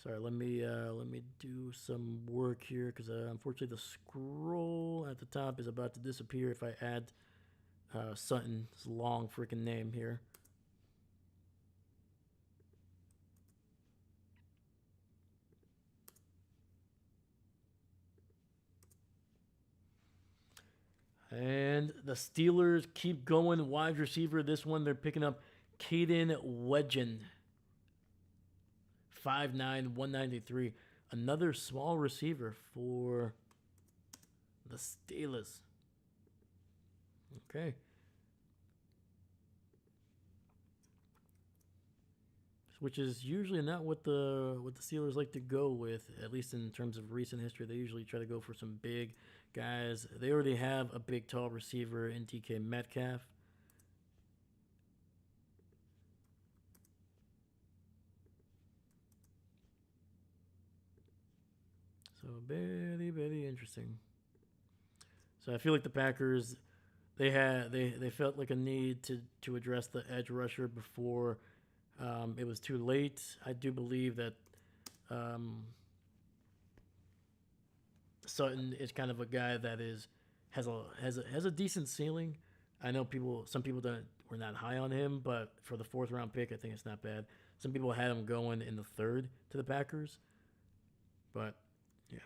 Sorry, let me do some work here because unfortunately the scroll at the top is about to disappear if I add Sutton's long freaking name here. And the Steelers keep going wide receiver. This one they're picking up Caden Wedgen, 5'9", 193. Another small receiver for the Steelers. Okay. Which is usually not what the Steelers like to go with, at least in terms of recent history. They usually try to go for some big guys. They already have a big, tall receiver in DK Metcalf. So very interesting. So I feel like the Packers they felt like a need to address the edge rusher before it was too late. I do believe that um, Sutton is kind of a guy that is has a decent ceiling. I know some people don't were not high on him, but for the fourth round pick, I think it's not bad. Some people had him going in the third to the Packers, but yeah.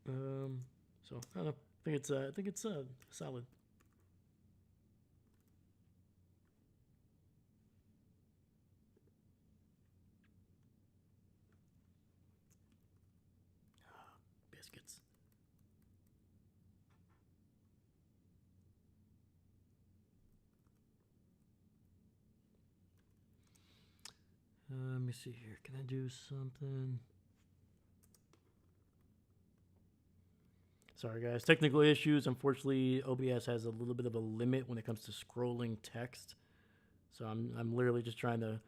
Um, so I don't know. I think it's solid. Biscuits. Let me see here. Can I do something? Sorry, guys. Technical issues. Unfortunately, OBS has a little bit of a limit when it comes to scrolling text. So I'm literally just trying to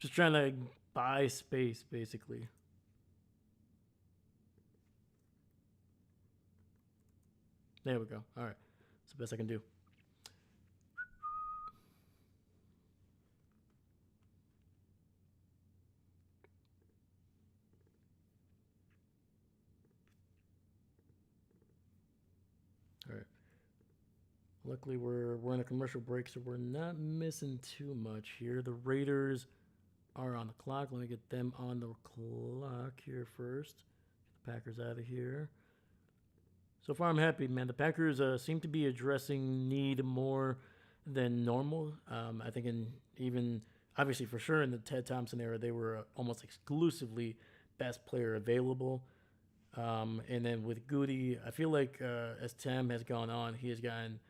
just trying to buy space, basically. There we go. All right, it's the best I can do. All right. Luckily, we're in a commercial break, so we're not missing too much here. The Raiders are on the clock. Let me get them on the clock here first. Get the Packers out of here. So far, I'm happy, man. The Packers seem to be addressing need more than normal. I think in even obviously for sure in the Ted Thompson era, they were almost exclusively best player available. And then with Goody, I feel like as time has gone on, he has gotten.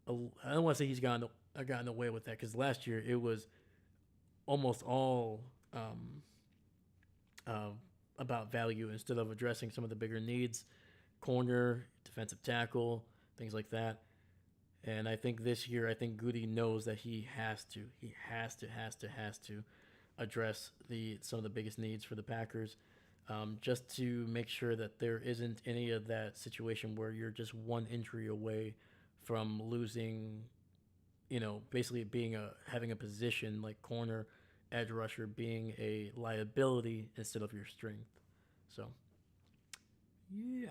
I don't want to say gotten away with that because last year it was almost all uh, about value instead of addressing some of the bigger needs, corner, defensive tackle, things like that. And I think this year, I think Goody knows that he has to address the some of the biggest needs for the Packers, just to make sure that there isn't any of that situation where you're just one injury away from losing, basically being having a position like corner, edge rusher being a liability instead of your strength. So Yeah.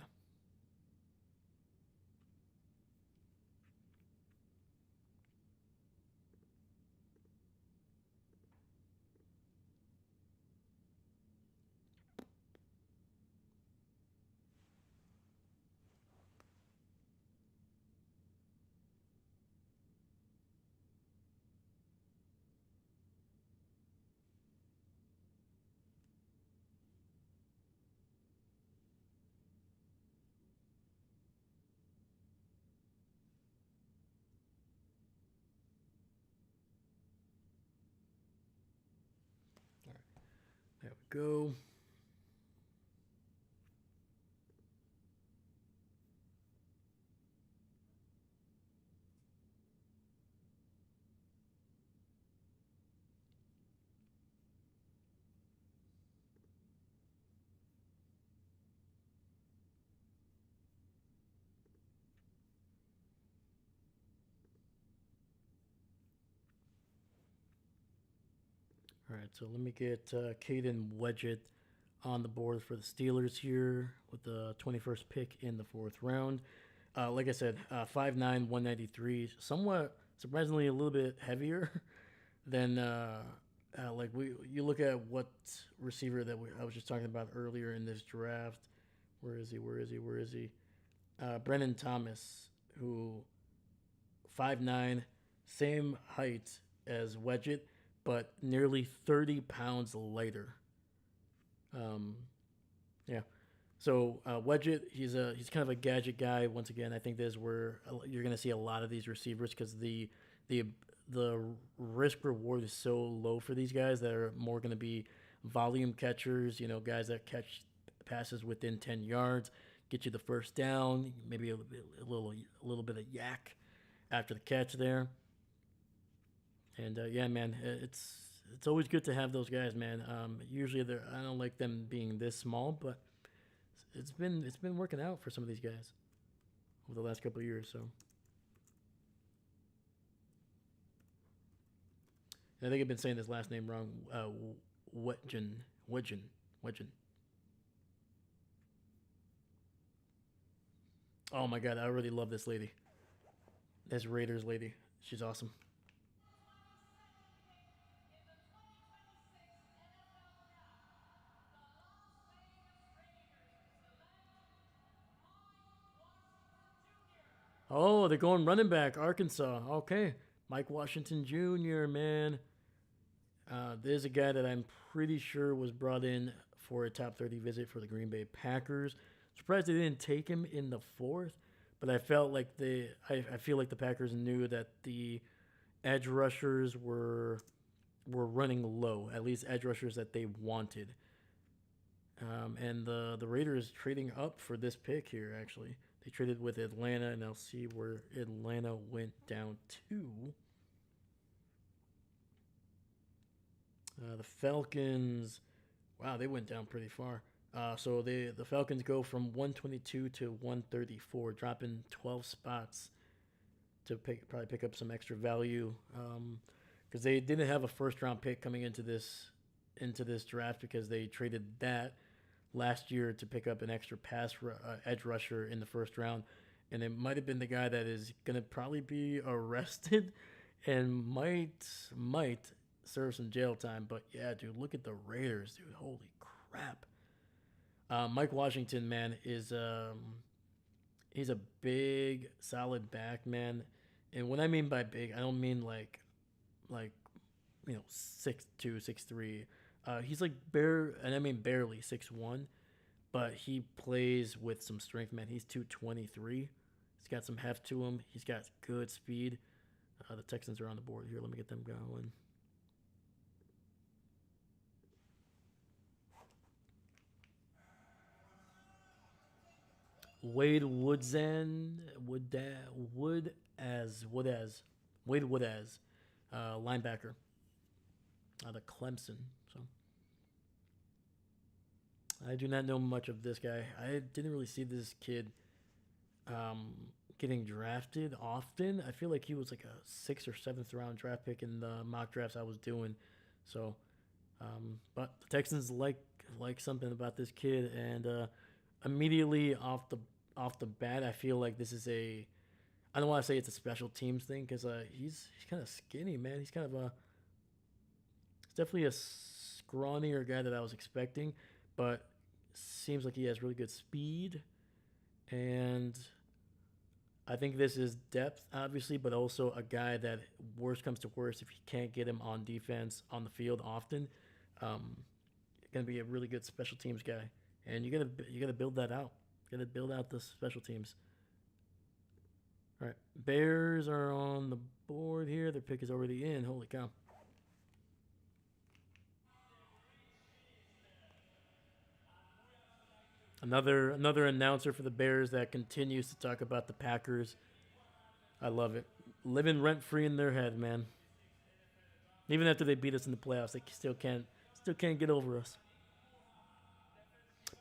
All right. There we go. All right. So let me get Caden Wedgett on the board for the Steelers here with the 21st pick in the fourth round. Like I said, 5'9", 193, somewhat surprisingly a little bit heavier than like you look at what receiver that I was just talking about earlier in this draft. Where is he? Where is he? Where is he? Brennan Thomas, who 5'9", same height as Wedgett, but nearly 30 pounds lighter. Um, yeah. So Wedgett, he's kind of a gadget guy. Once again, I think this is where you're going to see a lot of these receivers because the the risk reward is so low for these guys that are more going to be volume catchers. You know, guys that catch passes within 10 yards, get you the first down, maybe a little bit of yak after the catch there. And yeah, man, it's always good to have those guys, man. Usually I don't like them being this small, but it's been working out for some of these guys over the last couple of years. So and I think I've been saying this last name wrong. Wedgen, Wedgen, Wedgen. Oh my god, I really love this lady. This Raiders lady. She's awesome. Oh, they're going running back, Arkansas. Okay, Mike Washington Jr. Man, there's a guy that I'm pretty sure was brought in for a top 30 visit for the Green Bay Packers. Surprised they didn't take him in the fourth, but I felt like I feel like the Packers knew that the edge rushers were running low, at least edge rushers that they wanted. And the Raiders trading up for this pick here. Actually, they traded with Atlanta, and I'll see where Atlanta went down to. The Falcons, wow, they went down pretty far. So the Falcons go from 122 to 134, dropping 12 spots to probably pick up some extra value. Because they didn't have a first round pick coming into this draft because they traded that last year to pick up an extra edge rusher in the first round, and it might have been the guy that is gonna probably be arrested and might serve some jail time. But yeah, dude, look at the Raiders, dude. Holy crap! Mike Washington, man, is he's a big, solid back, man. And what I mean by big, I don't mean like 6'2", 6'3". He's like and I mean barely 6'1", but he plays with some strength, man. He's 223. He's got some heft to him. He's got good speed. The Texans are on the board here. Let me get them going. Wade Woodzan, Wade Woodaz, linebacker out of Clemson. So I do not know much of this guy. I didn't really see this kid um, getting drafted often. I feel like he was like a sixth or seventh round draft pick in the mock drafts I was doing. So, but the Texans like something about this kid, and immediately off the bat, I feel like this is a. I don't want to say it's a special teams thing because he's kind of skinny, man. He's kind of a. It's definitely a scrawnier guy that I was expecting, but seems like he has really good speed, and I think this is depth, obviously, but also a guy that worst comes to worst, if you can't get him on defense on the field often, um, gonna be a really good special teams guy, and you gotta build that out. You gotta build out the special teams. All right, Bears are on the board here. Their pick is already in. Holy cow! Another announcer for the Bears that continues to talk about the Packers. I love it. Living rent free in their head, man. Even after they beat us in the playoffs, they still can't get over us.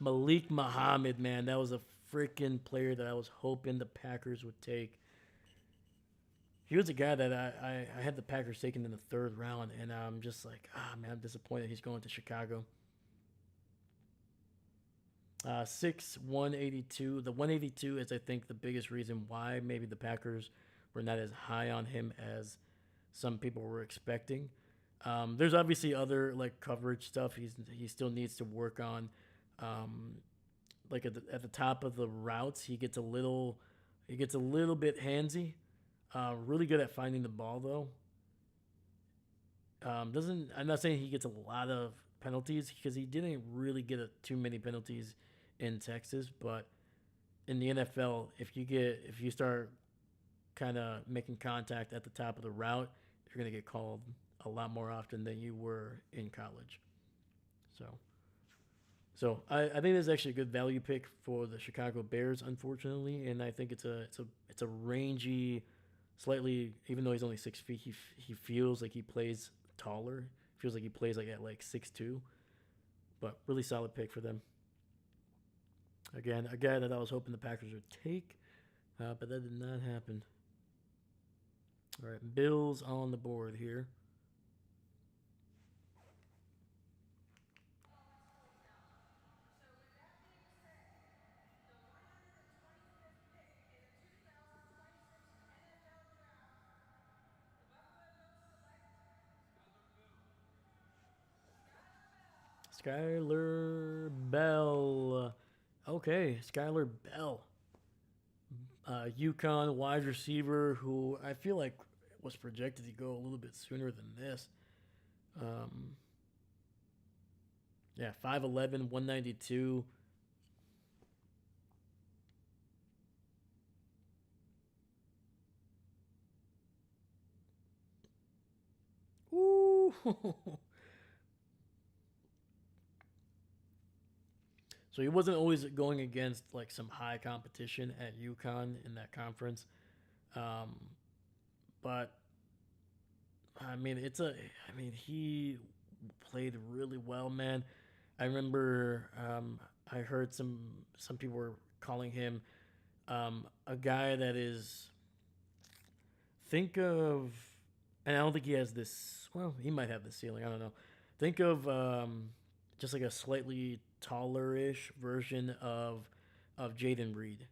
Malik Muhammad, man, that was a freaking player that I was hoping the Packers would take. He was a guy that I had the Packers taken in the third round, and I'm just like, man, I'm disappointed he's going to Chicago. 182. The 182 is, I think, the biggest reason why maybe the Packers were not as high on him as some people were expecting. There's obviously other like coverage stuff he still needs to work on. Um, like at the top of the routes, he gets a little bit handsy. Really good at finding the ball though. Doesn't I'm not saying he gets a lot of penalties because he didn't really get too many penalties in Texas, but in the NFL, if you start kind of making contact at the top of the route, you're gonna get called a lot more often than you were in college. So, I think this is actually a good value pick for the Chicago Bears, unfortunately, and I think it's a rangy, slightly even though he's only 6 feet, he feels like he plays taller. Feels like he plays like at like 6'2", but really solid pick for them. Again, a guy that I was hoping the Packers would take, but that did not happen. All right, Bills on the board here. Skyler Bell. Okay, Skyler Bell. UConn wide receiver who I feel like was projected to go a little bit sooner than this. Um, yeah, 5'11", 192. Ooh. So he wasn't always going against like some high competition at UConn in that conference. Um, but I mean, he played really well, man. I remember I heard some people were calling him a guy that is think of, and I don't think he has this. Well, he might have the ceiling. I don't know. Think of just like a slightly taller-ish version of Jaden Reed.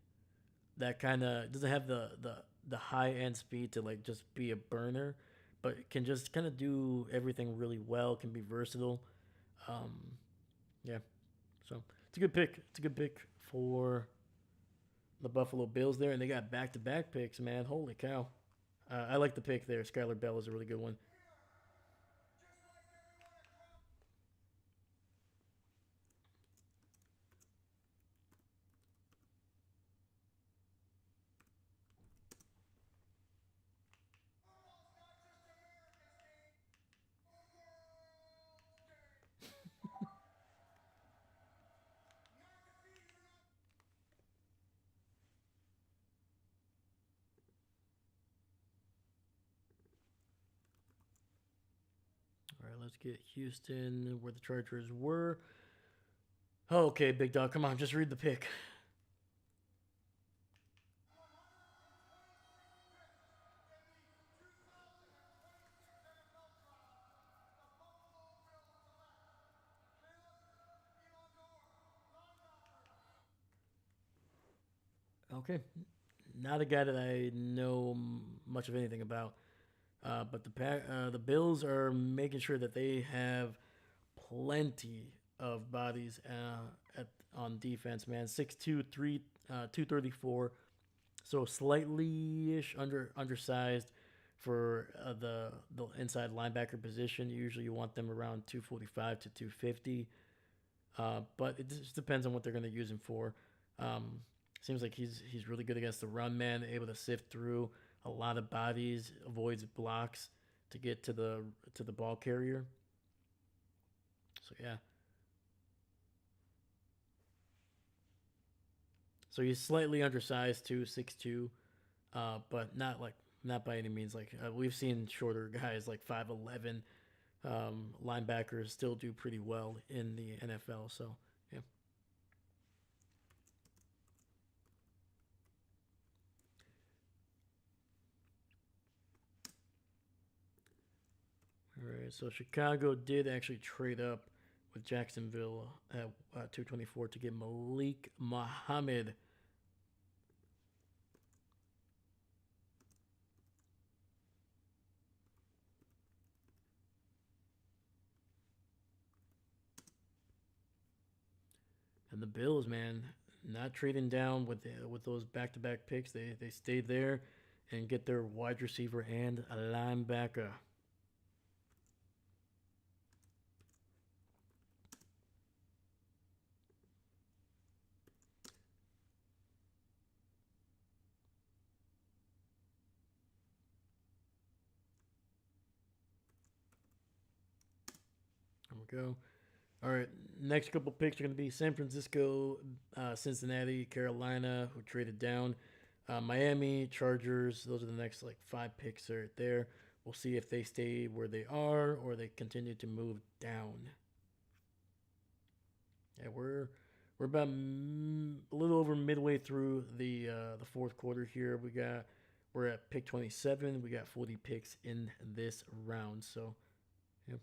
That kind of doesn't have the high end speed to like just be a burner, but can just kind of do everything really well. Can be versatile. Um, yeah, so it's a good pick. It's a good pick for the Buffalo Bills there, and they got back to back picks. Man, holy cow! I like the pick there. Skylar Bell is a really good one. All right, let's get Houston where the Chargers were. Okay, big dog, come on, just read the pick. Okay, not a guy that I know much of anything about. But the Bills are making sure that they have plenty of bodies on defense. Man, 6'2", 234, so slightly ish undersized for the inside linebacker position. Usually, you want them around 245 to 250. But it just depends on what they're going to use him for. Um, Seems like he's really good against the run, man. Able to sift through a lot of bodies, avoids blocks to get to the ball carrier. So yeah, so he's slightly undersized too, 6'2", but not by any means. Like we've seen shorter guys like 5'11", linebackers still do pretty well in the NFL. So yeah. All right, so Chicago did actually trade up with Jacksonville at 224 to get Malik Muhammad. And the Bills, man, not trading down with those back to back picks. They stayed there and get their wide receiver and a linebacker. There we go. All right, next couple picks are going to be San Francisco, Cincinnati, Carolina, who traded down, Miami, Chargers. Those are the next like 5 picks right there. We'll see if they stay where they are or they continue to move down. Yeah, we're about a little over midway through the fourth quarter here. We're at pick 27. We got 40 picks in this round. So, yeah.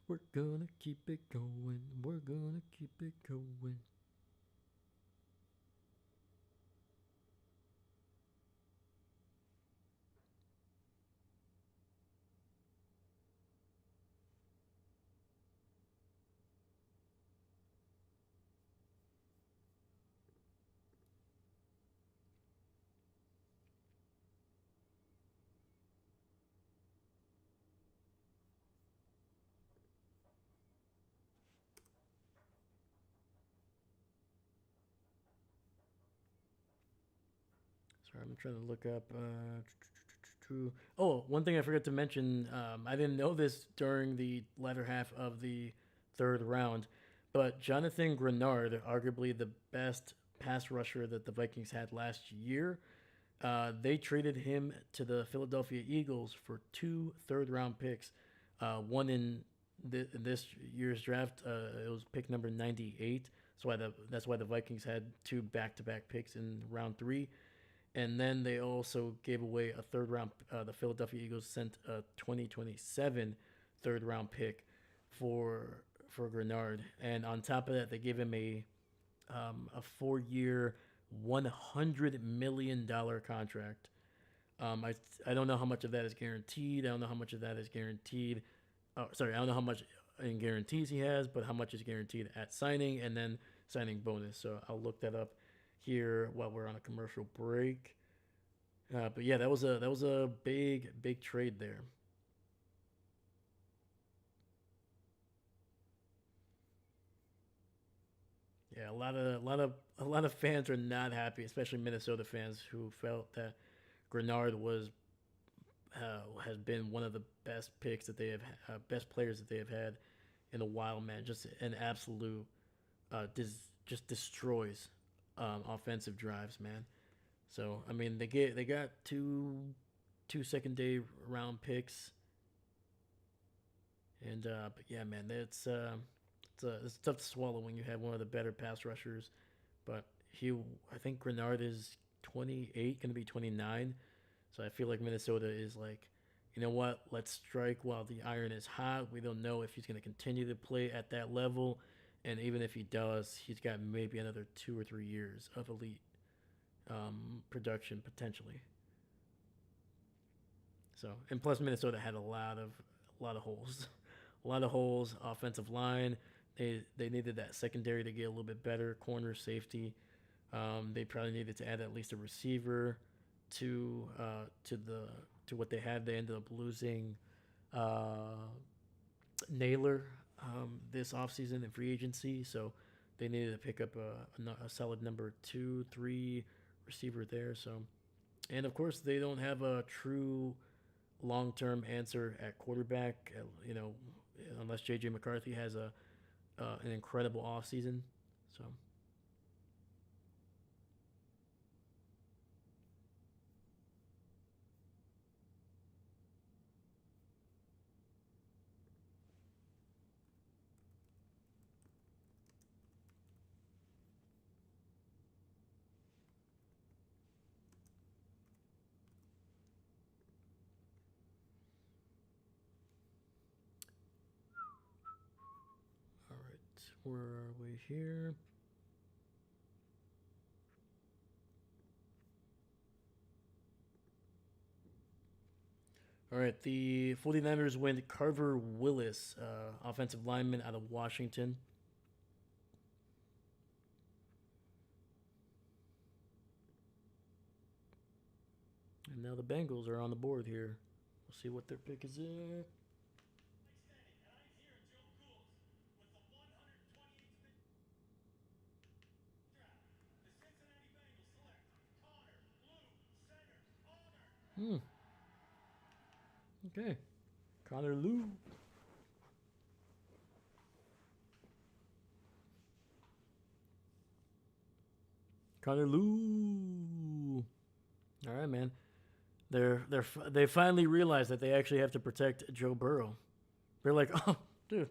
We're gonna keep it going. We're gonna keep it going. Sorry, I'm trying to look up. Oh, one thing I forgot to mention. I didn't know this during the latter half of the third round, but Jonathan Grenard, arguably the best pass rusher that the Vikings had last year, they traded him to the Philadelphia Eagles for 2 third-round picks. One in this year's draft, it was pick number 98. That's why the Vikings had 2 back-to-back picks in round 3. And then they also gave away a third round. The Philadelphia Eagles sent a 2027 third round pick for Grenard, and on top of that, they gave him a 4 year, $100 million contract. I don't know how much of that is guaranteed. I don't know how much of that is guaranteed. Oh, sorry, I don't know how much in guarantees he has, but how much is guaranteed at signing and then signing bonus. So I'll look that up here while we're on a commercial break. But yeah, that was a big trade there. Yeah, a lot of fans are not happy, especially Minnesota fans who felt that Grenard was has been one of the best picks that they have, best players that they have had in a while. Man, just an absolute, just destroys offensive drives, man. So I mean, they got two second day round picks, and but yeah, man, it's tough to swallow when you have one of the better pass rushers. But I think Grenard is 28, going to be 29. So I feel like Minnesota is like you know what? Let's strike while the iron is hot. We don't know if he's going to continue to play at that level, and even if he does, he's got maybe another 2 or 3 years of elite production potentially. So, and plus Minnesota had a lot of holes, a lot of holes. Offensive line, they needed that secondary to get a little bit better. Corner, safety. They probably needed to add at least a receiver to to what they had. They ended up losing uh, Naylor this offseason in free agency, so they needed to pick up a solid number 2, 3 receiver there. So, and of course, they don't have a true long term answer at quarterback. Unless JJ McCarthy has a an incredible offseason. So. All right, where are we here? All right, the 49ers went Carver Willis, offensive lineman out of Washington. And now the Bengals are on the board here. We'll see what their pick is in. Hmm. Okay. Connor Lou. Connor Lou. All right, man. They finally realized that they actually have to protect Joe Burrow. They're like, oh, dude,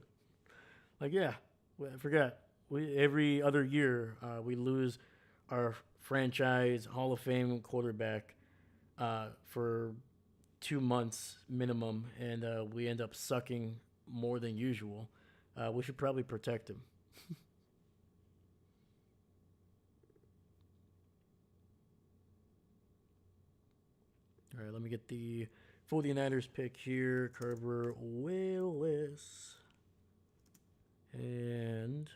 like yeah, I forgot. We every other year we lose our franchise Hall of Fame quarterback for 2 months minimum, and we end up sucking more than usual. We should probably protect him. All right, let me get the 49ers pick here. Carver Willis. And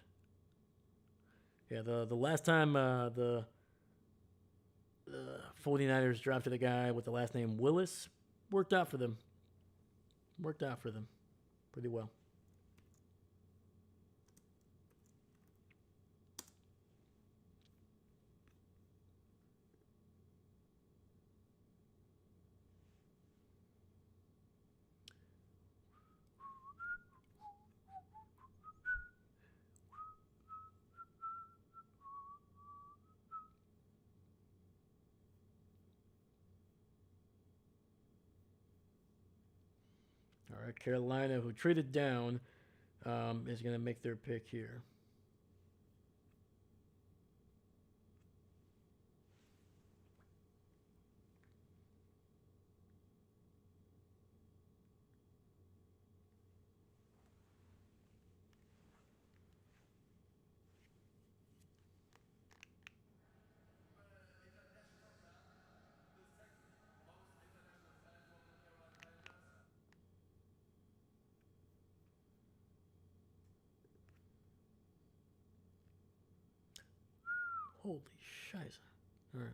yeah, the last time the 49ers drafted a guy with the last name Willis, worked out for them. Worked out for them pretty well. All right, Carolina, who traded down, is going to make their pick here. Holy shiza. All right.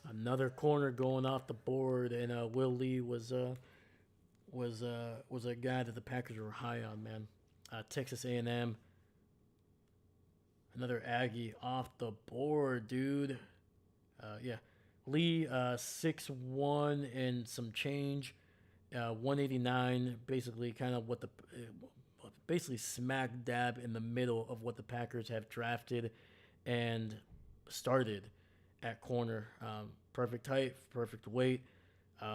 Another corner going off the board, and Will Lee was a guy that the Packers were high on, man. Texas A&M, another Aggie off the board, dude. Yeah, Lee 6'1" and some change, 189, basically kind of what the basically smack dab in the middle of what the Packers have drafted and started. at corner. Perfect height, perfect weight.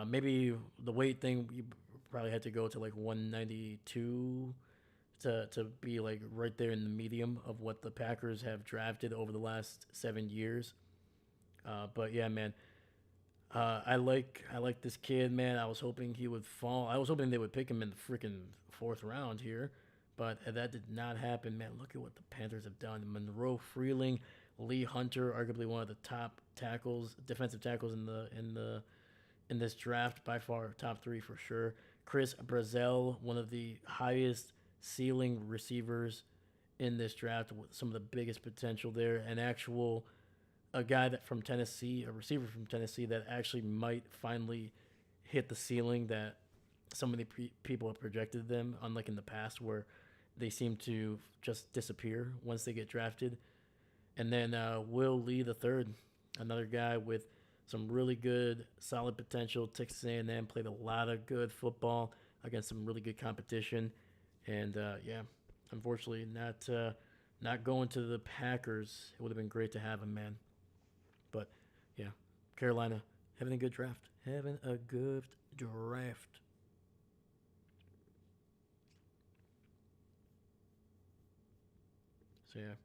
Maybe the weight thing, you probably had to go to like 192 to be like right there in the medium of what the Packers have drafted over the last 7 years. But yeah, man, I like this kid, man. I was hoping he would fall. I was hoping they would pick him in the freaking fourth round here, but that did not happen, man. Look at what the Panthers have done. Monroe Freeling, Lee Hunter, arguably one of the top tackles, defensive tackles in this draft, by far top three for sure. Chris Brazel, one of the highest ceiling receivers in this draft, with some of the biggest potential there. An actual a guy that from Tennessee, a receiver from Tennessee that actually might finally hit the ceiling that so many people have projected them, unlike in the past where they seem to just disappear once they get drafted. And then Will Lee the third, another guy with some really good, solid potential. Texas A&M played a lot of good football against some really good competition, and yeah, unfortunately, not going to the Packers. It would have been great to have him, man. But yeah, Carolina having a good draft, having a good draft. So yeah.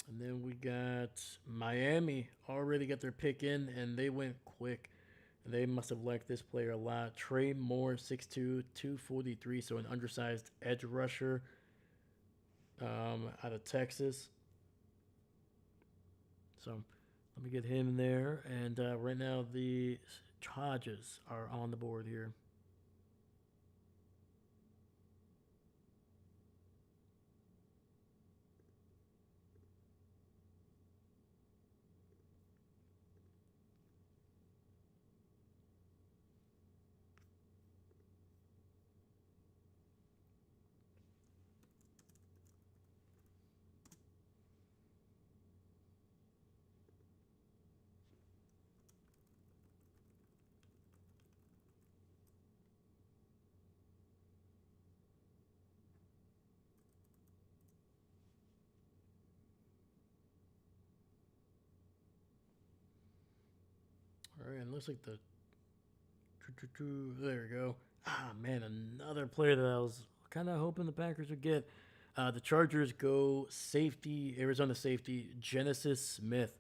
And then we got Miami already got their pick in, and they went quick. They must have liked this player a lot. Trey Moore, 6'2", 243, so an undersized edge rusher out of Texas. So let me get him in there. And right now the Chargers are on the board here. All right, and it looks like there we go. Ah, man, another player that I was kind of hoping the Packers would get. The Chargers go safety, Arizona safety, Genesis Smith.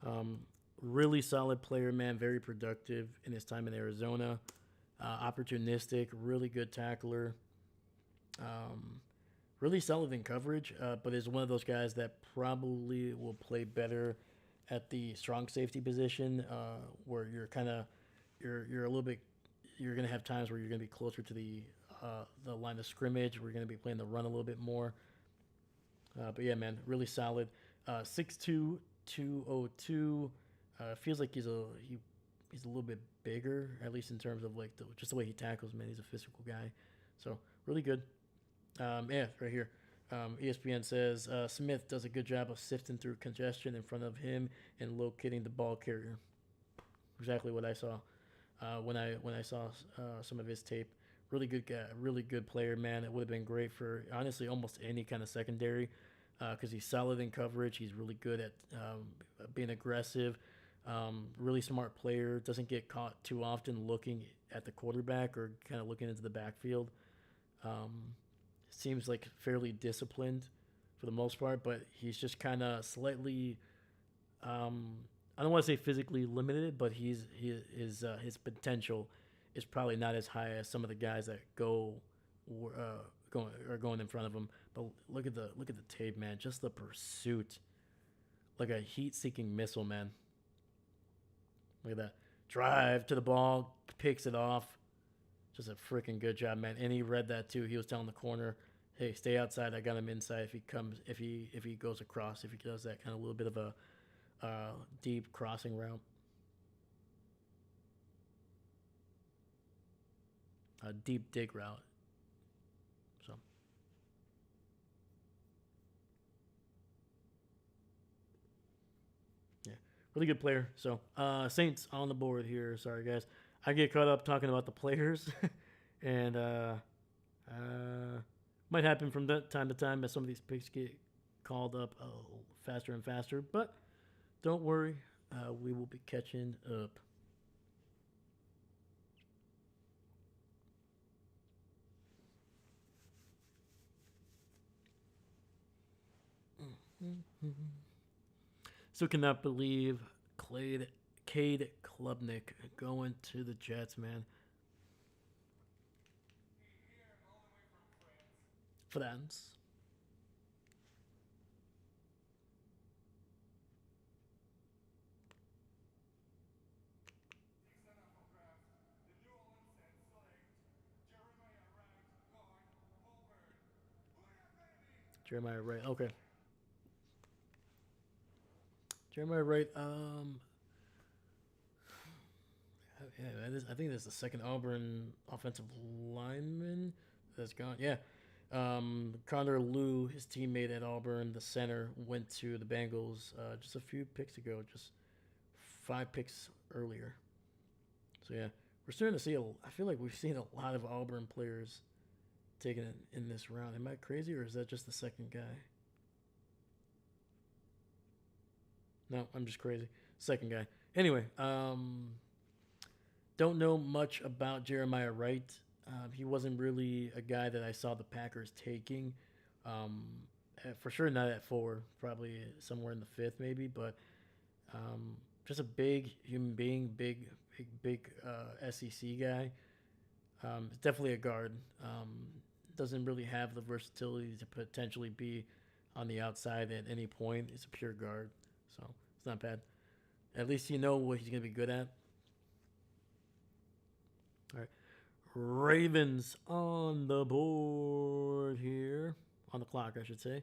Um, Really solid player, man. Very productive in his time in Arizona. Opportunistic, really good tackler. Um, really solid in coverage, but is one of those guys that probably will play better at the strong safety position, where you're kind of you're a little bit you're gonna have times where you're gonna be closer to the line of scrimmage. We're gonna be playing the run a little bit more. But yeah, man, really solid. 6'2", 202. Feels like he's a little bit bigger, at least in terms of like just the way he tackles. Man, he's a physical guy, so really good. Yeah, right here. ESPN says Smith does a good job of sifting through congestion in front of him and locating the ball carrier. Exactly what I saw when I saw some of his tape. Really good guy, really good player, man. It would have been great for honestly almost any kind of secondary, because he's solid in coverage. He's really good at being aggressive. Really smart player. Doesn't get caught too often looking at the quarterback or kind of looking into the backfield. Um, Seems like fairly disciplined for the most part, but he's just kind of slightly. Um, I don't want to say physically limited, but his potential is probably not as high as some of the guys that going in front of him. But look at the tape, man. Just the pursuit, like a heat-seeking missile, man. Look at that drive to the ball, picks it off. Just a freaking good job, man. And he read that too. He was telling the corner, "Hey, stay outside. I got him inside. If he goes across, if he does that kind of little bit of a deep crossing route, a deep dig route." So really good player. So Saints on the board here. Sorry guys, I get caught up talking about the players, and might happen from time to time as some of these picks get called up faster and faster. But don't worry, we will be catching up. So cannot believe Cade Klubnik going to the Jets, man. France. Jeremiah Wright. Okay. Jeremiah Wright. Yeah, I think that's the second Auburn offensive lineman that's gone. Yeah. Connor Lew, his teammate at Auburn, the center, went to the Bengals just a few picks ago, just 5 picks earlier. So yeah, we're starting to see. I feel like we've seen a lot of Auburn players taken in this round. Am I crazy, or is that just the second guy? No, I'm just crazy. Second guy. Anyway, don't know much about Jeremiah Wright. He wasn't really a guy that I saw the Packers taking. Um, for sure, not at 4. Probably somewhere in the 5th, maybe. But just a big human being, big SEC guy. Definitely a guard. Doesn't really have the versatility to potentially be on the outside at any point. He's a pure guard, so it's not bad. At least you know what he's going to be good at. All right. Ravens on the board here. On the clock, I should say.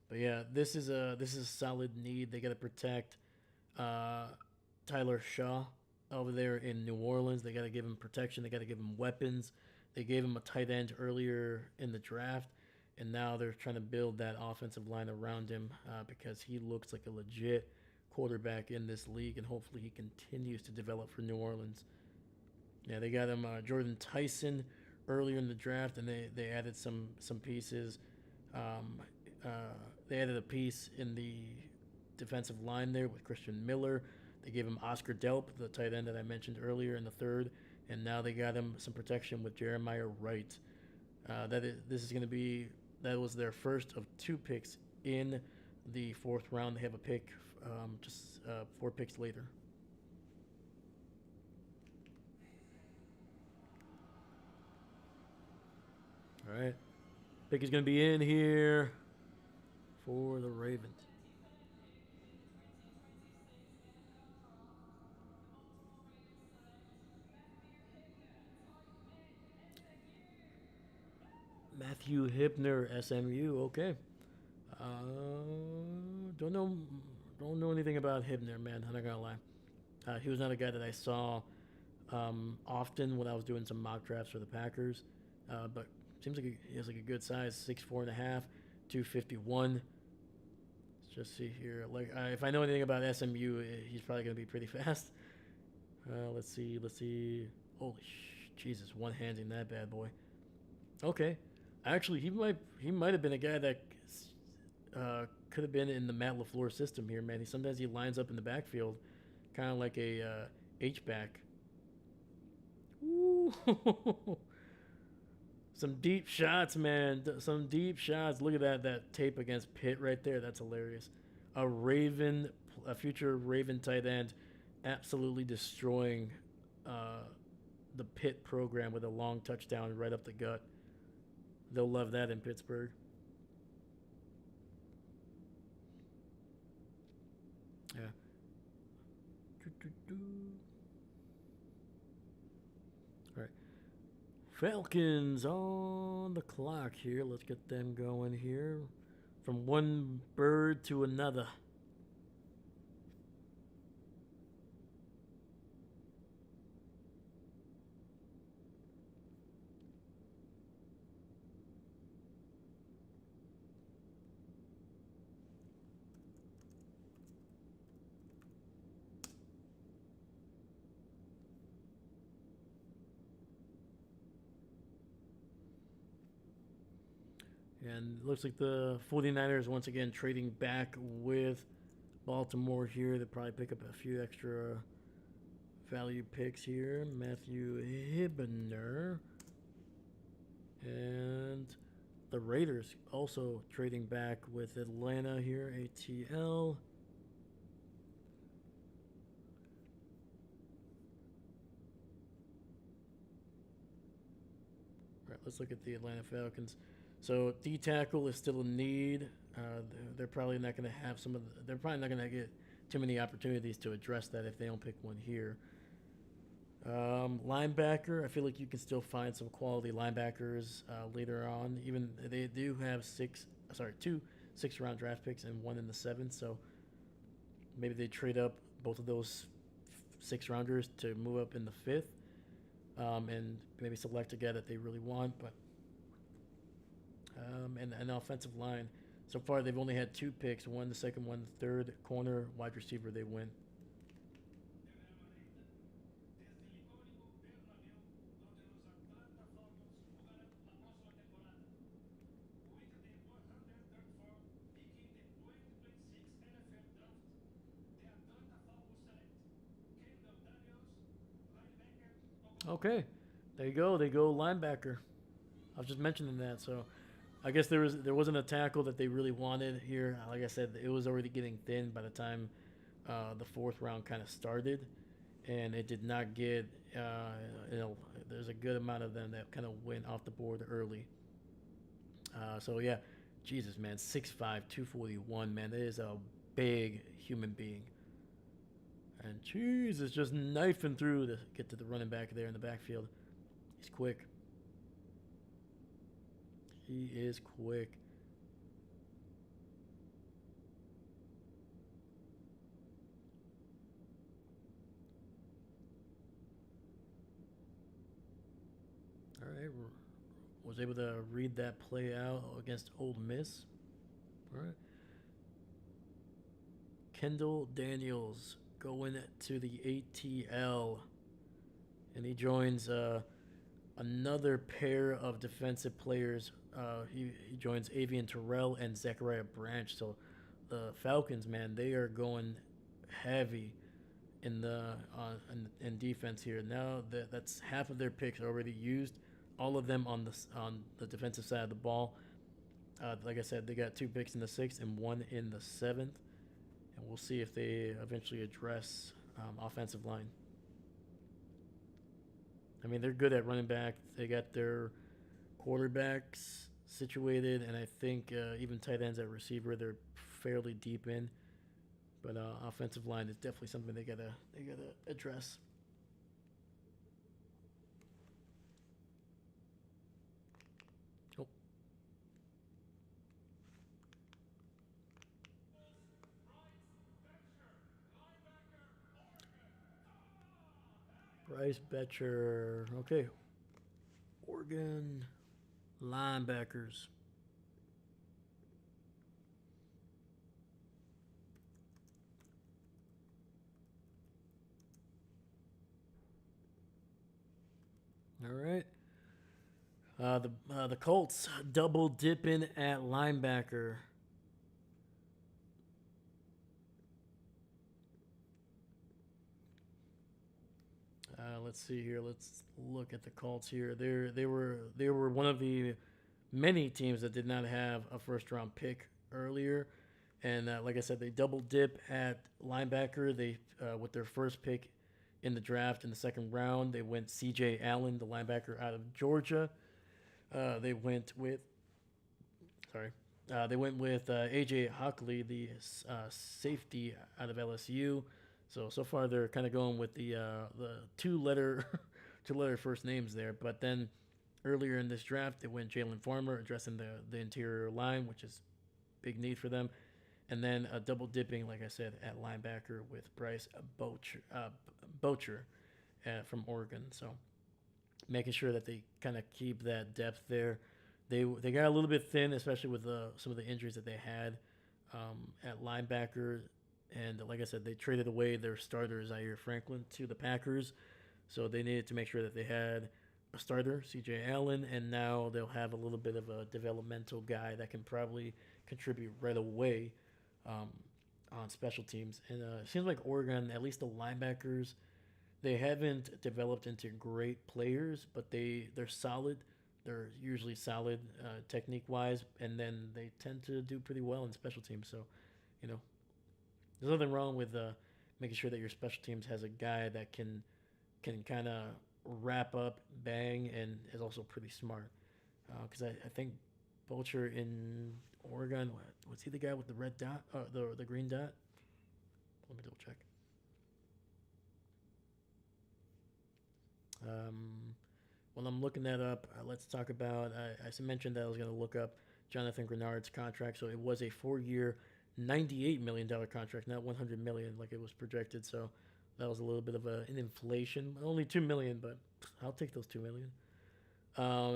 But yeah, this is a solid need. They got to protect uh, Tyler Shaw over there in New Orleans. They got to give him protection. They got to give him weapons. They gave him a tight end earlier in the draft, and now they're trying to build that offensive line around him because he looks like a legit quarterback in this league, and hopefully he continues to develop for New Orleans. Yeah, they got him Jordan Tyson earlier in the draft, and they added some pieces. Um, uh, they added a piece in the defensive line there with Christian Miller. They gave him Oscar Delp, the tight end that I mentioned earlier in the 3rd, and now they got him some protection with Jeremiah Wright. This is going to be that was their first of 2 picks in the 4th round. They have a pick just 4 picks later. All right, pick is going to be in here for the Ravens. Matthew Hibner, SMU. Okay. Uh, don't know. Don't know anything about Hibner, man. I'm not gonna lie. He was not a guy that I saw often when I was doing some mock drafts for the Packers. But seems like he has like a good size, 6'4.5", 251. Let's just see here. Like if I know anything about SMU, he's probably gonna be pretty fast. Let's see. Let's see. Holy Jesus! One handing that bad boy. Okay. Actually, he might have been a guy that could have been in the Matt LaFleur system here, man. Sometimes he lines up in the backfield, kind of like a H back. Ooh. Some deep shots, man. Some deep shots. Look at that tape against Pitt right there. That's hilarious. A future Raven tight end, absolutely destroying uh, the Pitt program with a long touchdown right up the gut. They'll love that in Pittsburgh. Yeah. All right. Falcons on the clock here. Let's get them going here. From one bird to another. And it looks like the 49ers once again trading back with Baltimore here. They'll probably pick up a few extra value picks here. Matthew Hibner. And the Raiders also trading back with Atlanta here. ATL. All right, let's look at the Atlanta Falcons. So D tackle is still a need. They're probably not going to have some of. They're probably not going to get too many opportunities to address that if they don't pick one here. Linebacker, I feel like you can still find some quality linebackers later on. Even they do have two 6th-round draft picks and one in the 7th. So maybe they trade up both of those 6th-rounders to move up in the 5th, and maybe select a guy that they really want. But and an offensive line. So far, they've only had 2 picks: one the second, one the third. Corner, wide receiver, they went. Okay, there you go. They go linebacker. I was just mentioning that. So I guess there wasn't a tackle that they really wanted here. Like I said, it was already getting thin by the time the 4th round kind of started, and it did not get. You know, there's a good amount of them that kind of went off the board early. So yeah, Jesus man, 6'5", 241 man. That is a big human being. And jeez, it's just knifing through to get to the running back there in the backfield. He's quick. He is quick. All right, was able to read that play out against Ole Miss. All right. Kendall Daniels going to the ATL, and he joins another pair of defensive players. He joins Avian Terrell and Zachariah Branch. So the Falcons, man, they are going heavy in the in defense here. Now that's half of their picks already used. All of them on the defensive side of the ball. Like I said, they got 2 picks in the 6th and one in the 7th, and we'll see if they eventually address offensive line. I mean, they're good at running back. They got their quarterbacks situated, and I think even tight ends at receiver they're fairly deep in. But offensive line is definitely something they gotta address. Oh, Bryce Betcher. Okay, Oregon linebackers. All right. The Colts double dipping at linebacker. Let's see here. Let's look at the Colts here. They were one of the many teams that did not have a 1st round pick earlier, and like I said, they double dip at linebacker. They with their first pick in the draft in the 2nd round, they went C.J. Allen, the linebacker out of Georgia. They went with sorry. They went with AJ Hockley, the safety out of LSU. So far they're kind of going with the 2-letter 2-letter first names there. But then earlier in this draft, they went Jalen Farmer, addressing the interior line, which is big need for them. And then double dipping, like I said, at linebacker with Bryce Bocher from Oregon. So making sure that they kind of keep that depth there. They got a little bit thin, especially with some of the injuries that they had at linebacker. And like I said, they traded away their starter Zaire Franklin to the Packers, so they needed to make sure that they had a starter, C.J. Allen, and now they'll have a little bit of a developmental guy that can probably contribute right away um, on special teams. And it seems like Oregon, at least the linebackers, they haven't developed into great players, but they're solid. They're usually solid technique wise, and then they tend to do pretty well in special teams. So, you know, there's nothing wrong with making sure that your special teams has a guy that can kind of wrap up, bang, and is also pretty smart. Because I think Boucher in Oregon, was he the guy with the red dot, the green dot? Let me double check. Um, While I'm looking that up, let's talk about. I mentioned that I was going to look up Jonathan Grenard's contract. So it was a 4-year, $98 million contract, not 100 million like it was projected. So that was a little bit of an inflation. Only 2 million, but I'll take those 2 million.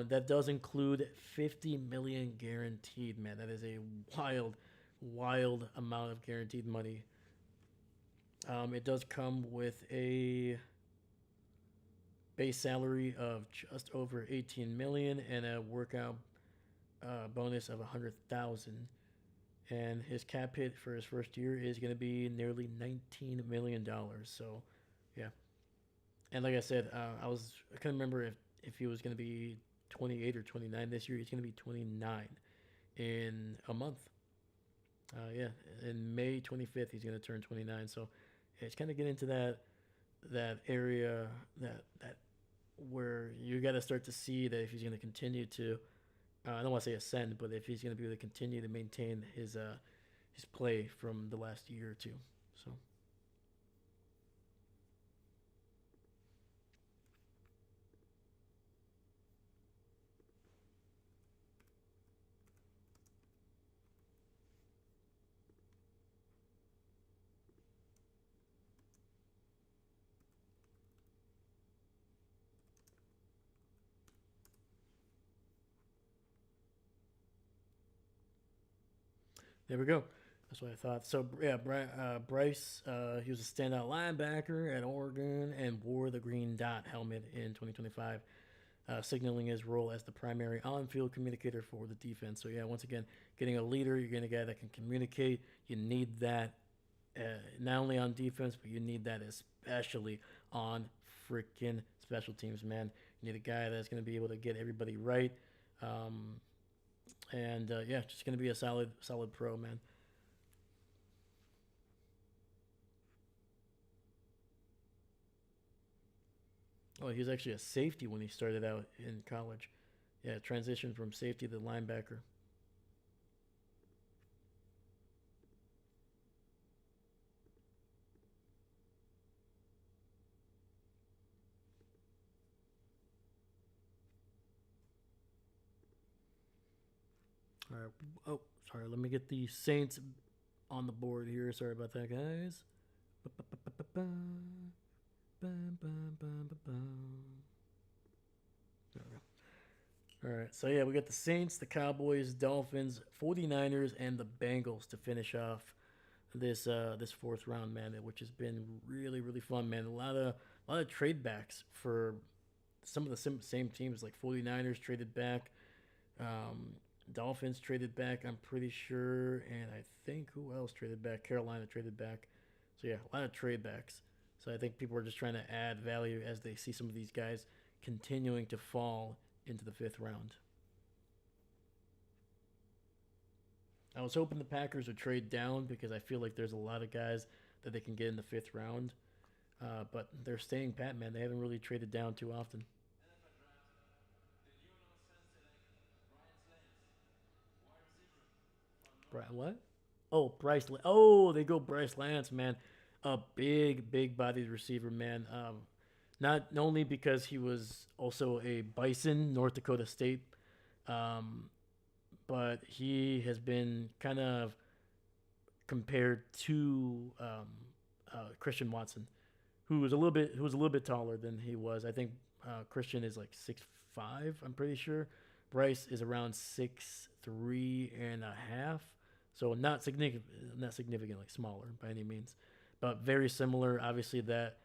That does include 50 million guaranteed. Man, that is a wild, wild amount of guaranteed money. It does come with a base salary of just over 18 million and a workout bonus of 100,000. And his cap hit for his first year is going to be nearly $19 million. So, yeah. And like I said, I couldn't remember if he was going to be 28 or 29 this year. He's going to be 29 in a month. Yeah, in May 25th, he's going to turn 29. So, it's kind of getting into that area that where you got to start to see that if he's going to continue to, I don't want to say ascend, but if he's going to be able to continue to maintain his play from the last year or two. So there we go. That's what I thought. So yeah, Bryce, he was a standout linebacker at Oregon and wore the green dot helmet in 2025, signaling his role as the primary on-field communicator for the defense. So yeah, once again, getting a leader, you're getting a guy that can communicate. You need that not only on defense, but you need that especially on freaking special teams, man. You need a guy that's going to be able to get everybody right. Um, and yeah, just going to be a solid pro, man. Oh, he was actually a safety when he started out in college. Yeah, transitioned from safety to linebacker. All right. Oh, sorry. Let me get the Saints on the board here. Sorry about that, guys. All right. So, yeah, we got the Saints, the Cowboys, Dolphins, 49ers, and the Bengals to finish off this fourth round, man, which has been really, really fun, man. A lot of trade backs for some of the same teams, like 49ers traded back. Um, Dolphins traded back, I'm pretty sure, and I think who else traded back? Carolina traded back. So yeah, a lot of trade backs. So I think people are just trying to add value as they see some of these guys continuing to fall into the fifth round. I was hoping the Packers would trade down because I feel like there's a lot of guys that they can get in the fifth round. But they're staying pat, man. They haven't really traded down too often. What? Oh, Oh, they go Bryce Lance, man. A big bodied receiver, man. Not only because he was also a Bison, North Dakota State, um, but he has been kind of compared to Christian Watson, who was a little bit taller than he was. I think Christian is like 6'5". I'm pretty sure. Bryce is around 6'3.5". So not significantly smaller by any means, but very similar. Obviously that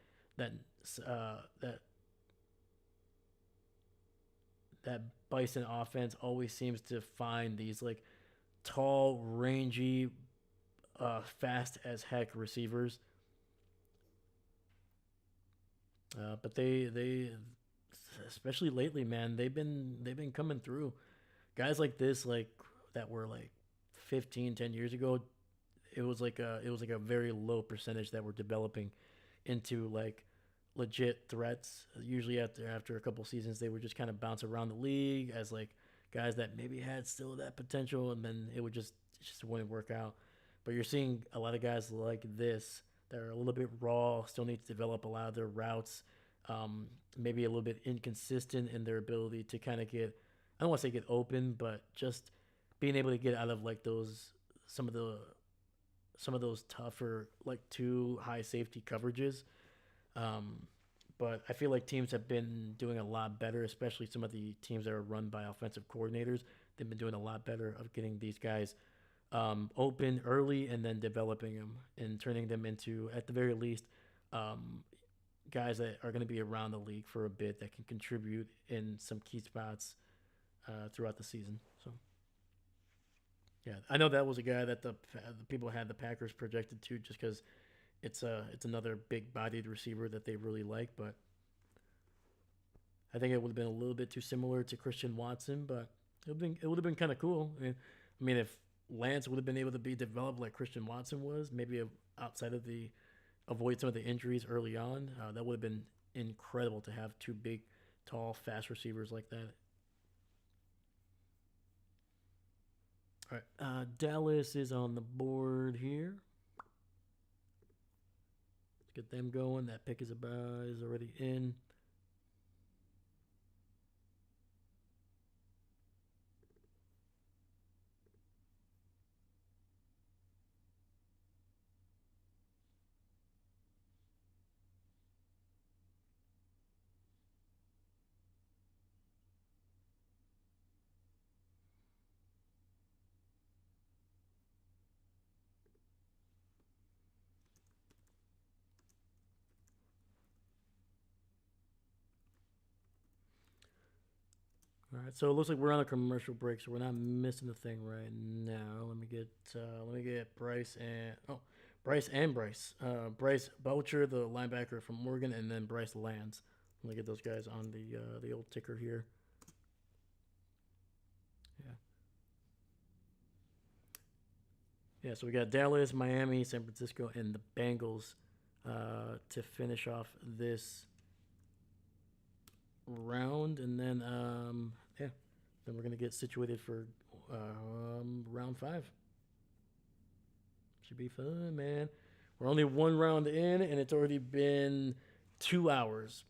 that Bison offense always seems to find these like tall, rangy, fast as heck receivers. But they especially lately, man, they've been coming through. Guys like this, like that were like 15, 10 years ago, it was like a very low percentage that were developing into like legit threats. Usually after a couple seasons, they would just kind of bounce around the league as like guys that maybe had still that potential, and then it just wouldn't work out. But you're seeing a lot of guys like this that are a little bit raw, still need to develop a lot of their routes, maybe a little bit inconsistent in their ability to kind of get, I don't want to say get open, but just being able to get out of like those some of the some of those tougher like too high safety coverages. Um, but I feel like teams have been doing a lot better, especially some of the teams that are run by offensive coordinators. They've been doing a lot better of getting these guys open early and then developing them and turning them into, at the very least, um, guys that are going to be around the league for a bit that can contribute in some key spots throughout the season. So yeah, I know that was a guy that the people had the Packers projected to just because it's another big bodied receiver that they really like, but I think it would have been a little bit too similar to Christian Watson, but it would have been kind of cool. I mean, if Lance would have been able to be developed like Christian Watson was, maybe outside of the avoid some of the injuries early on, that would have been incredible to have two big, tall, fast receivers like that. All right, Dallas is on the board here. Let's get them going. That pick is already in. All right, so it looks like we're on a commercial break, so we're not missing a thing right now. Let me get Bryce and Bryce. Bryce Boucher, the linebacker from Morgan, and then Bryce Lands. Let me get those guys on the old ticker here. Yeah, yeah. So we got Dallas, Miami, San Francisco, and the Bengals to finish off this round, and then yeah, then we're gonna get situated for round five. Should be fun, man. We're only one round in, and it's already been 2 hours.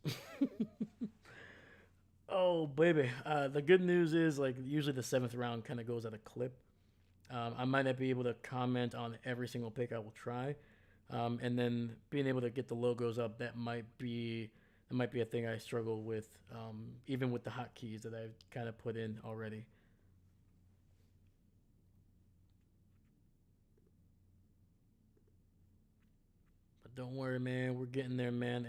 Oh, baby. The good news is, like, usually the seventh round kind of goes at a clip. I might not be able to comment on every single pick. I will try. And then being able to get the logos up, that might be a thing I struggle with, even with the hotkeys that I've kind of put in already. But don't worry, man. We're getting there, man.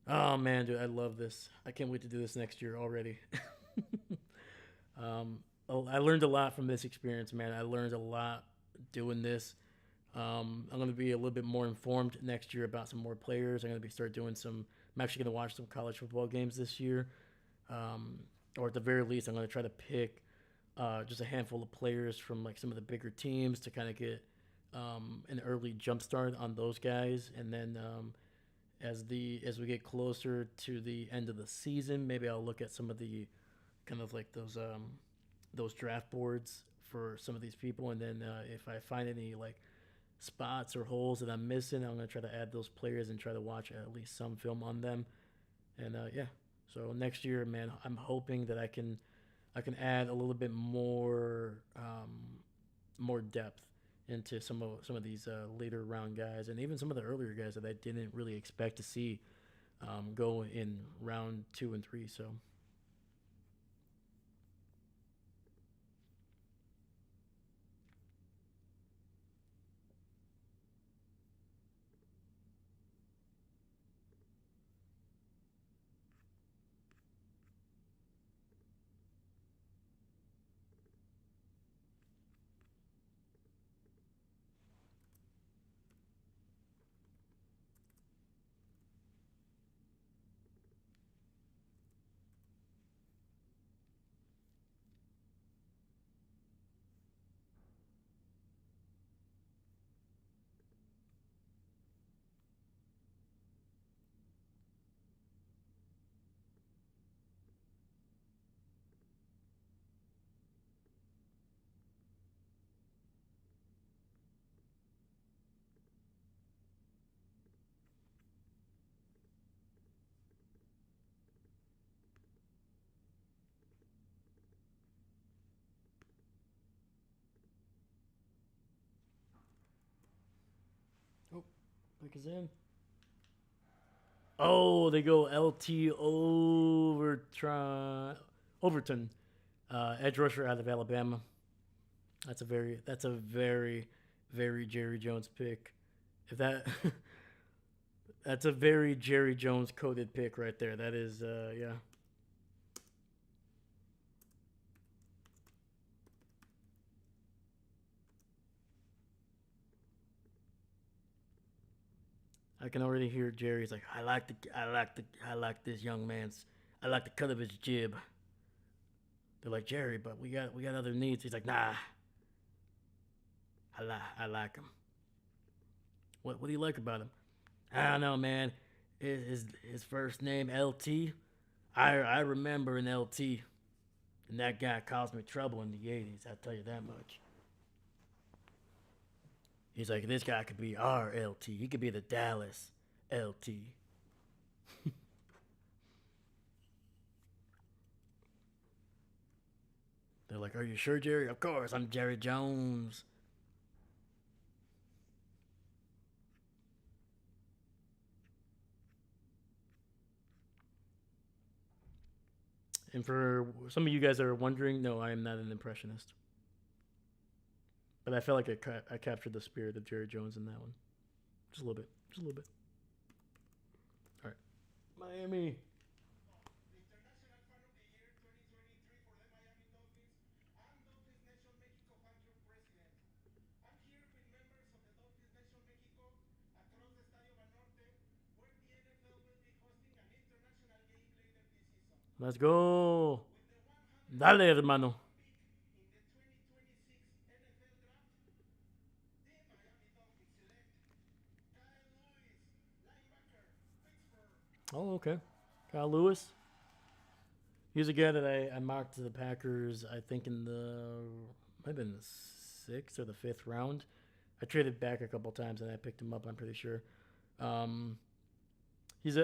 Oh man, dude, I love this. I can't wait to do this next year already. um, I learned a lot from this experience, man. I learned a lot doing this. I'm going to be a little bit more informed next year about some more players. I'm going to be start doing some. I'm actually going to watch some college football games this year, um, or at the very least, I'm going to try to pick just a handful of players from like some of the bigger teams to kind of get an early jump start on those guys, and then as we get closer to the end of the season, maybe I'll look at some of the kind of like those draft boards for some of these people, and then if I find any like spots or holes that I'm missing, I'm gonna try to add those players and try to watch at least some film on them. And yeah, so next year, man, I'm hoping that I can add a little bit more depth into some of these later round guys, and even some of the earlier guys that I didn't really expect to see go in round two and three. So Pick is in. Oh, they go LT Overton, edge rusher out of Alabama. That's a very Jerry Jones pick. If that that's a very Jerry Jones coded pick right there. That is yeah. I can already hear Jerry's like, I like this young man's, I like the cut of his jib. They're like, Jerry, but we got other needs. He's like, nah, I like him. What do you like about him? I don't know, man. His first name LT. I remember an LT, and that guy caused me trouble in the '80s. I'll tell you that much. He's like, this guy could be our LT. He could be the Dallas LT. They're like, are you sure, Jerry? Of course, I'm Jerry Jones. And for some of you guys that are wondering, no, I am not an impressionist. But I felt like I captured the spirit of Jerry Jones in that one. Just a little bit. Just a little bit. All right. Miami. Let's go. Dale, hermano. Oh, okay. Kyle Lewis. He's a guy that I marked to the Packers, I think, in the. Might have been the sixth or the fifth round. I traded back a couple times and I picked him up, I'm pretty sure. Um, he's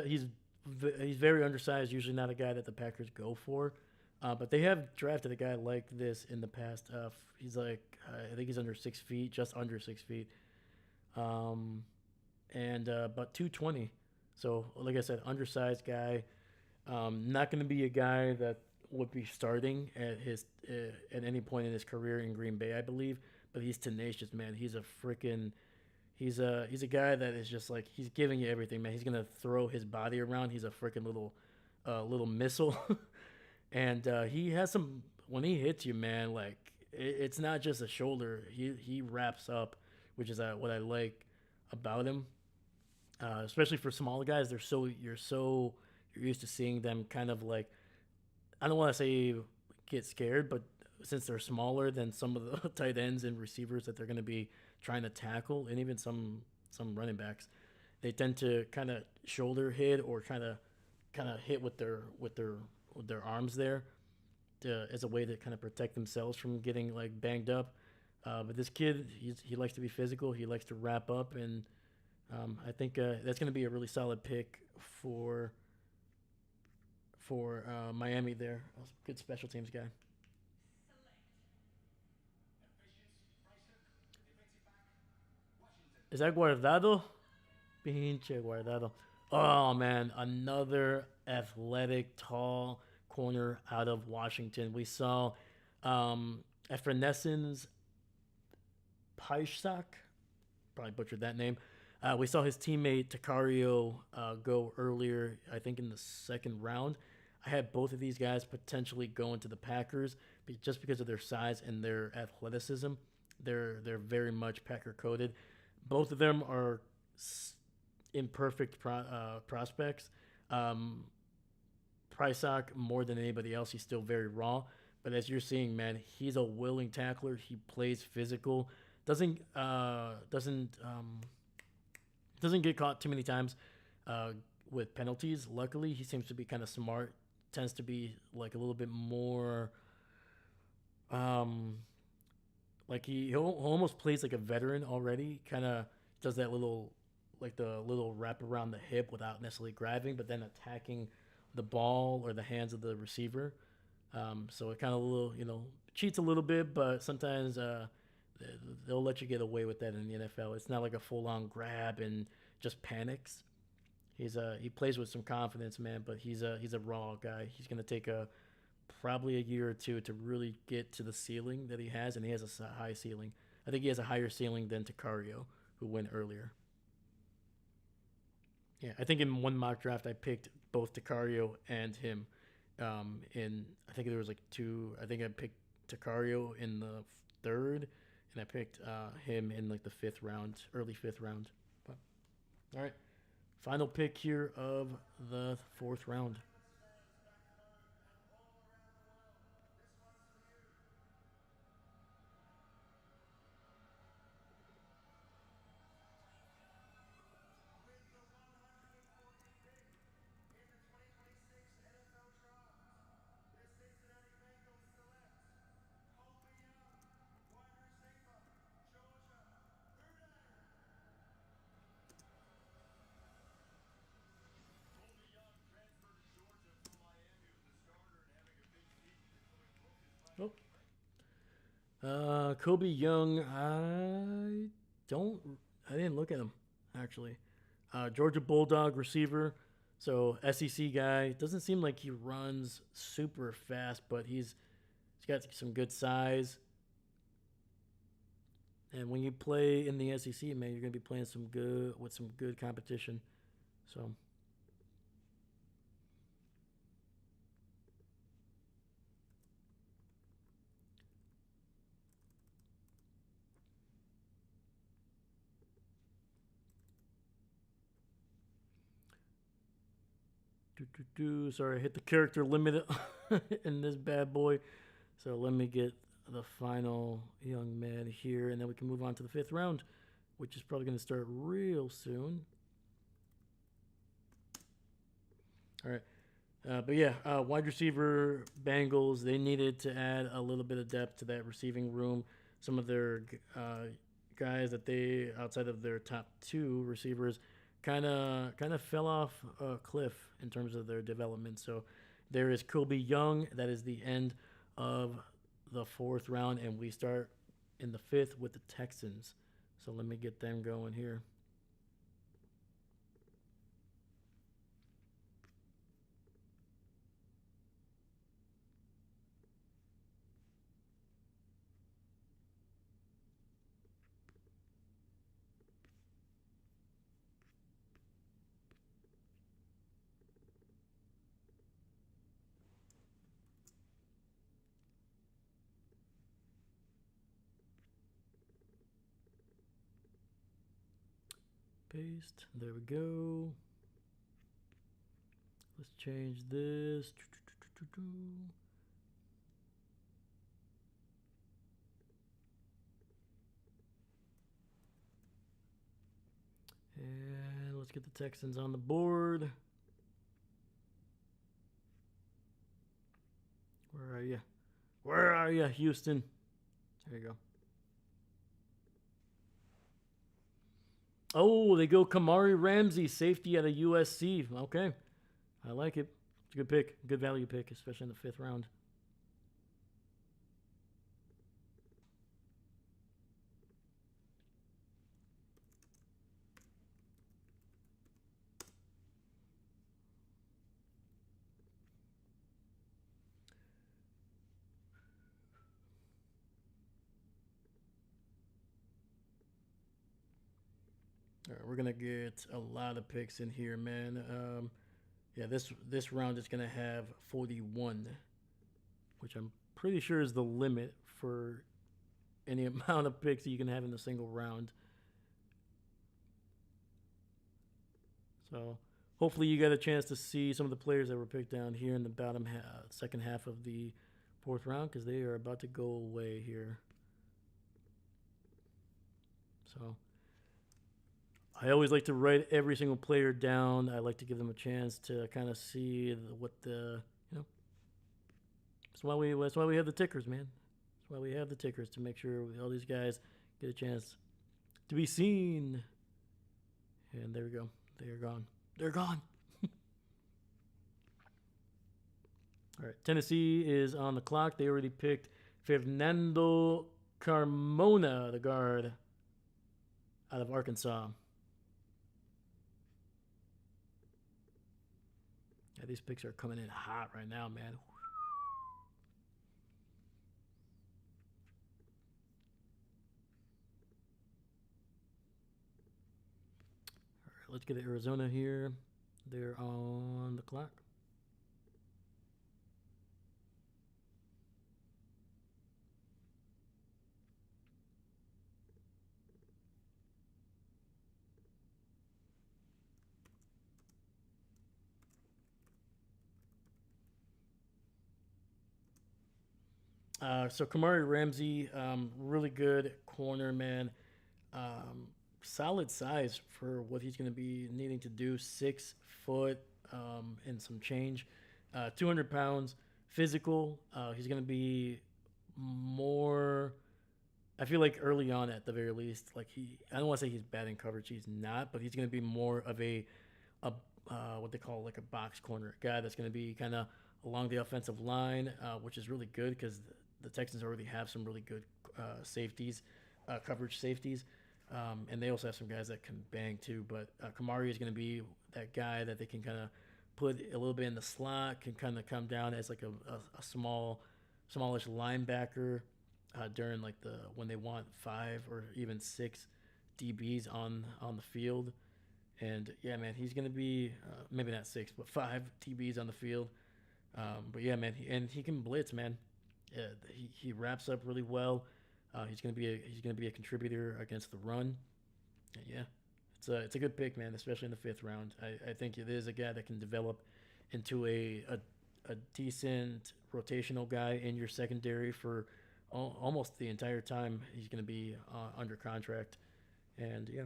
very undersized. Usually not a guy that the Packers go for, but they have drafted a guy like this in the past. He's like I think he's under 6 feet, just under 6 feet, um, and but 220. So like I said, undersized guy. Not going to be a guy that would be starting at any point in his career in Green Bay, I believe. But he's tenacious, man. He's a guy that is just like he's giving you everything, man. He's gonna throw his body around. He's a freaking little missile, and he has some when he hits you, man. Like it's not just a shoulder. He wraps up, which is what I like about him. Especially for smaller guys, you're used to seeing them kind of like I don't want to say get scared, but since they're smaller than some of the tight ends and receivers that they're going to be trying to tackle, and even some running backs, they tend to kind of shoulder hit or kind of hit with their arms there as a way to kind of protect themselves from getting like banged up. But this kid, he likes to be physical. He likes to wrap up, and I think that's going to be a really solid pick for Miami. There, good special teams guy. Is that Guardado? Pinche Guardado. Oh man, another athletic, tall corner out of Washington. We saw Efranescence Paishak, probably butchered that name. We saw his teammate Takario go earlier, I think in the second round. I had both of these guys potentially going to the Packers just because of their size and their athleticism. They're very much Packer coded. Both of them are imperfect prospects. Um, Prysock, more than anybody else, he's still very raw. But as you're seeing, man, he's a willing tackler. He plays physical. Doesn't get caught too many times uh, with penalties. Luckily, he seems to be kind of smart. Tends to be like a little bit more um, like he almost plays like a veteran already. Kind of does that little like the little wrap around the hip without necessarily grabbing, but then attacking the ball or the hands of the receiver. So it kind of little cheats a little bit, but sometimes they'll let you get away with that in the NFL. It's not like a full on grab and just panics. He plays with some confidence, man, but he's a raw guy. He's gonna take probably a year or two to really get to the ceiling that he has, and he has a high ceiling. I think he has a higher ceiling than Takario, who went earlier. Yeah, I think in one mock draft I picked both Takario and him. In I think there was like two. I think I picked Takario in the third, and I picked him in like the fifth round, early fifth round. But all right, final pick here of the fourth round. Oh, Kobe Young. Don't. I didn't look at him actually. Georgia Bulldog receiver. So SEC guy. Doesn't seem like he runs super fast, but he's got some good size. And when you play in the SEC, man, you're gonna be playing some good competition. So sorry, I hit the character limit in this bad boy. So let me get the final young man here, and then we can move on to the fifth round, which is probably going to start real soon. All right. But yeah, wide receiver Bengals, they needed to add a little bit of depth to that receiving room. Some of their guys that they, outside of their top two receivers, kind of fell off a cliff in terms of their development. So there is Kobe Young. That is the end of the fourth round, and we start in the fifth with the Texans. So let me get them going here. Paste. There we go. Let's change this. And let's get the Texans on the board. Where are you? Where are you, Houston? There you go. Oh, they go Kamari Ramsey, safety out of USC. Okay. I like it. It's a good pick. Good value pick, especially in the fifth round. All right, we're gonna get a lot of picks in here, man. Yeah, this round is gonna have 41, which I'm pretty sure is the limit for any amount of picks that you can have in a single round. So hopefully you got a chance to see some of the players that were picked down here in the second half of the fourth round, because they are about to go away here. So I always like to write every single player down. I like to give them a chance to kind of see what the that's why we have the tickers, man. That's why we have the tickers, to make sure all these guys get a chance to be seen. And there we go. They are gone. They're gone. All right, Tennessee is on the clock. They already picked Fernando Carmona, the guard out of Arkansas. Yeah, these picks are coming in hot right now, man. All right, let's get to Arizona here. They're on the clock. So Kamari Ramsey, really good corner, man. Um, Solid size for what he's going to be needing to do. 6 foot and some change. 200 pounds, physical. He's going to be more. I feel like early on, at the very least, like I don't want to say he's bad in coverage. He's not, but he's going to be more of a what they call like a box corner guy that's going to be kind of along the offensive line, which is really good because the Texans already have some really good safeties, coverage safeties, and they also have some guys that can bang too. But Kamari is going to be that guy that they can kind of put a little bit in the slot, can kind of come down as like a smallish linebacker during like the when they want 5 or even 6 DBs on the field. And yeah, man, he's gonna be maybe not 6, but 5 DBs on the field. But yeah, man, he can blitz, man. Yeah, he wraps up really well. He's gonna be a contributor against the run. And yeah, it's a good pick, man, especially in the 5th round. I think it is a guy that can develop into a decent rotational guy in your secondary for almost the entire time he's gonna be under contract. And yeah,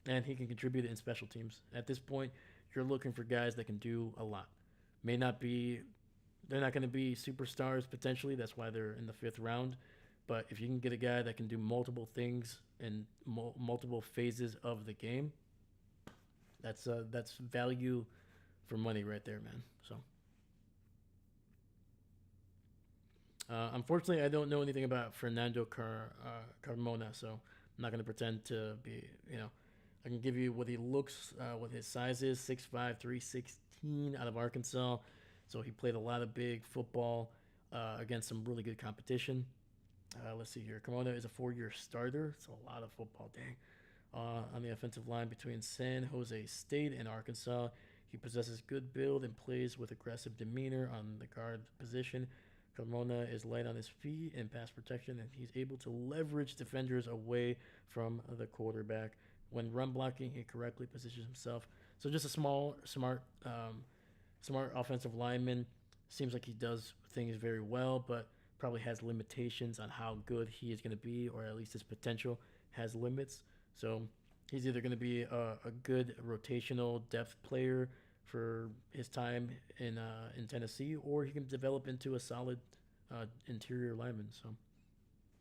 and he can contribute in special teams. At this point, you're looking for guys that can do a lot. May not be, they're not going to be superstars potentially. That's why they're in the 5th round. But if you can get a guy that can do multiple things in multiple phases of the game, that's value for money right there, man. So, unfortunately, I don't know anything about Fernando Carmona, so I'm not going to pretend to be, you know, I can give you what he looks, what his size is 6'5", 316 out of Arkansas. So he played a lot of big football against some really good competition. Let's see here. Carmona is a 4-year starter. It's a lot of football, dang. On the offensive line between San Jose State and Arkansas. He possesses good build and plays with aggressive demeanor on the guard position. Carmona is light on his feet in pass protection, and he's able to leverage defenders away from the quarterback. When run blocking, he correctly positions himself. So just a smart offensive lineman. Seems like he does things very well, but probably has limitations on how good he is going to be, or at least his potential has limits. So he's either going to be a good rotational depth player for his time in Tennessee, or he can develop into a solid interior lineman. So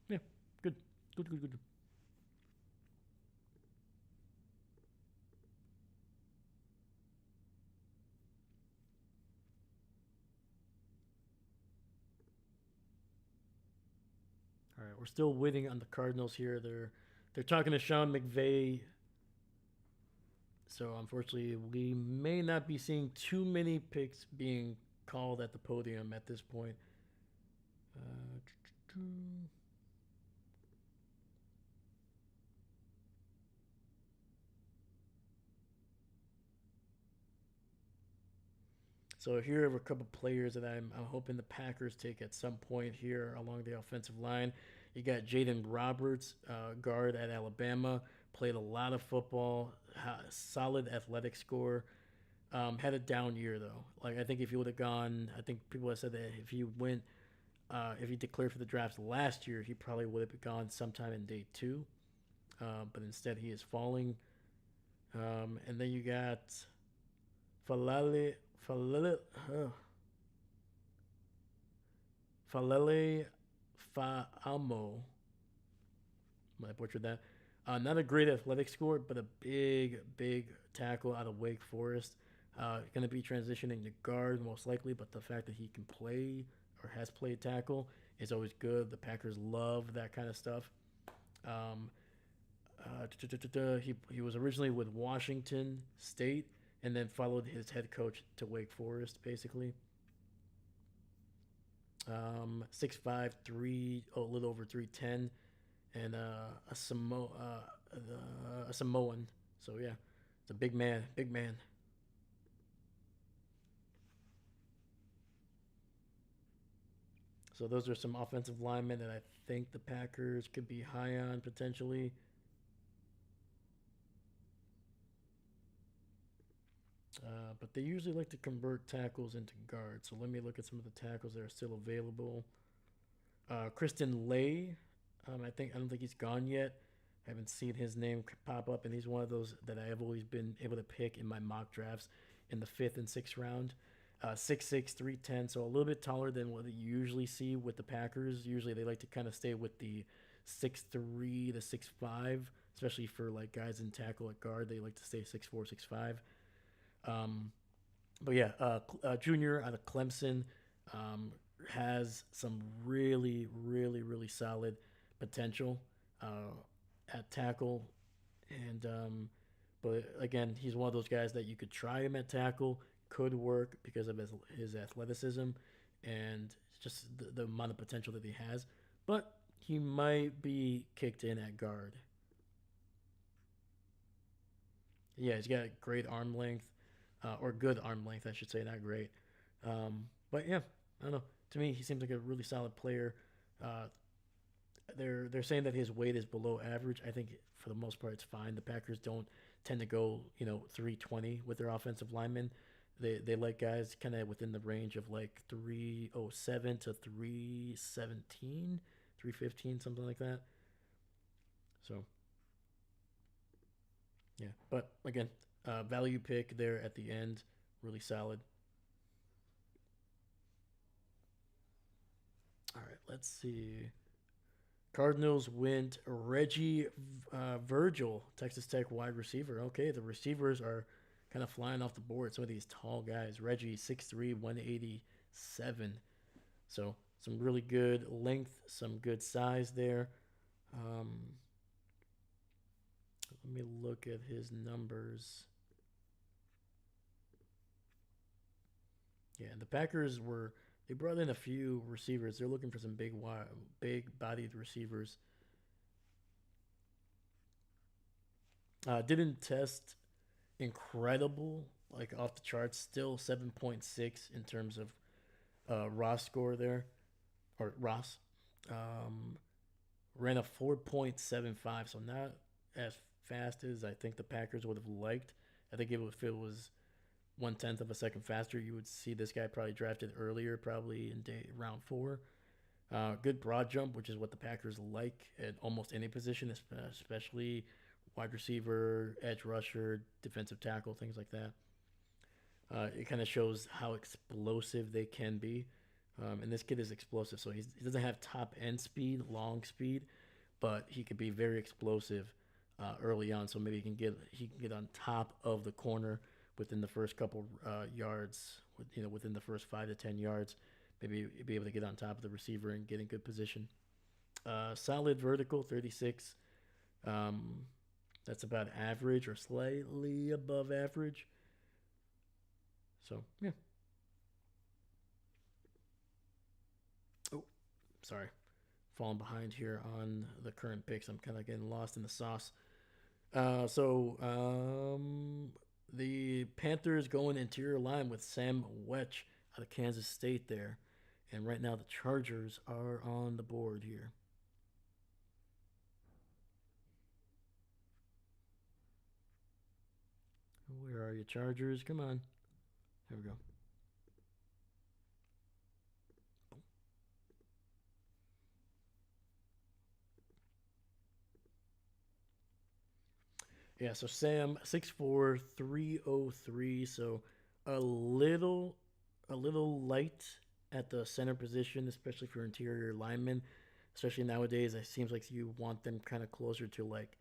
yeah, good, good, good, good. All right, we're still waiting on the Cardinals here. They're talking to Sean McVay, so unfortunately, we may not be seeing too many picks being called at the podium at this point. Uh, So here are a couple players that I'm hoping the Packers take at some point here along the offensive line. You got Jaden Roberts, guard at Alabama, played a lot of football, solid athletic score. Had a down year though. Like I think if he would have gone, I think people have said that if he declared for the drafts last year, he probably would have gone sometime in day 2. But instead he is falling. And then you got Falale Falele Falele Faamo. I butchered that. Not a great athletic score, but a big tackle out of Wake Forest. Going to be transitioning to guard most likely, but the fact that he can play or has played tackle is always good. The Packers love that kind of stuff. Um, he was originally with Washington State and then followed his head coach to Wake Forest, basically. 6'5", a little over 310, and a Samoan. So yeah, it's a big man, big man. So those are some offensive linemen that I think the Packers could be high on potentially. But they usually like to convert tackles into guards. So let me look at some of the tackles that are still available. Kristen Lay, I don't think he's gone yet. I haven't seen his name pop up, and he's one of those that I have always been able to pick in my mock drafts in the fifth and sixth round. 6'6", 310, so a little bit taller than what you usually see with the Packers. Usually they like to kind of stay with the 6'3" to 6'5", especially for like guys in tackle at guard. They like to stay 6'4", 6'5". Um, but yeah, Junior out of Clemson has some really, really, really solid potential at tackle, and but again, he's one of those guys that you could try him at tackle, could work because of his athleticism and just the amount of potential that he has, but he might be kicked in at guard. Yeah, he's got great arm length, or good arm length, I should say, not great. But yeah, I don't know. To me, he seems like a really solid player. Uh, they're saying that his weight is below average. I think for the most part, it's fine. The Packers don't tend to go 320 with their offensive linemen. They like guys kind of within the range of like 307 to 317, 315, something like that. So yeah, but again, value pick there at the end, really solid. All right, let's see. Cardinals went Reggie Virgil, Texas Tech wide receiver. Okay, the receivers are kind of flying off the board. Some of these tall guys. Reggie, 6'3", 187. So some really good length, some good size there. Um, Let me look at his numbers. Yeah, the Packers were they brought in a few receivers. They're looking for some big bodied receivers. Didn't test incredible, like off the charts. Still 7.6 in terms of Ross score there, or Ross. Um, Ran a 4.75, so not as fast as I think the Packers would have liked. I think if it was 1/10 of a second faster, you would see this guy probably drafted earlier, probably in round four. Good broad jump, which is what the Packers like at almost any position, especially wide receiver, edge rusher, defensive tackle, things like that. It kind of shows how explosive they can be. And this kid is explosive, so he doesn't have top end speed, long speed, but he could be very explosive early on. So maybe he can get on top of the corner within the first couple yards, within the first 5 to 10 yards. Maybe be able to get on top of the receiver and get in good position. Solid vertical, 36. Um, that's about average or slightly above average. So yeah. Oh, sorry, falling behind here on the current picks. I'm kind of getting lost in the sauce. The Panthers going interior line with Sam Wetch out of Kansas State there, and right now the Chargers are on the board here. Where are you, Chargers? Come on. There we go. Yeah, so Sam 6'4", 303, so a little a little light at the center position, especially for interior linemen. Especially nowadays, it seems like you want them kind of closer to like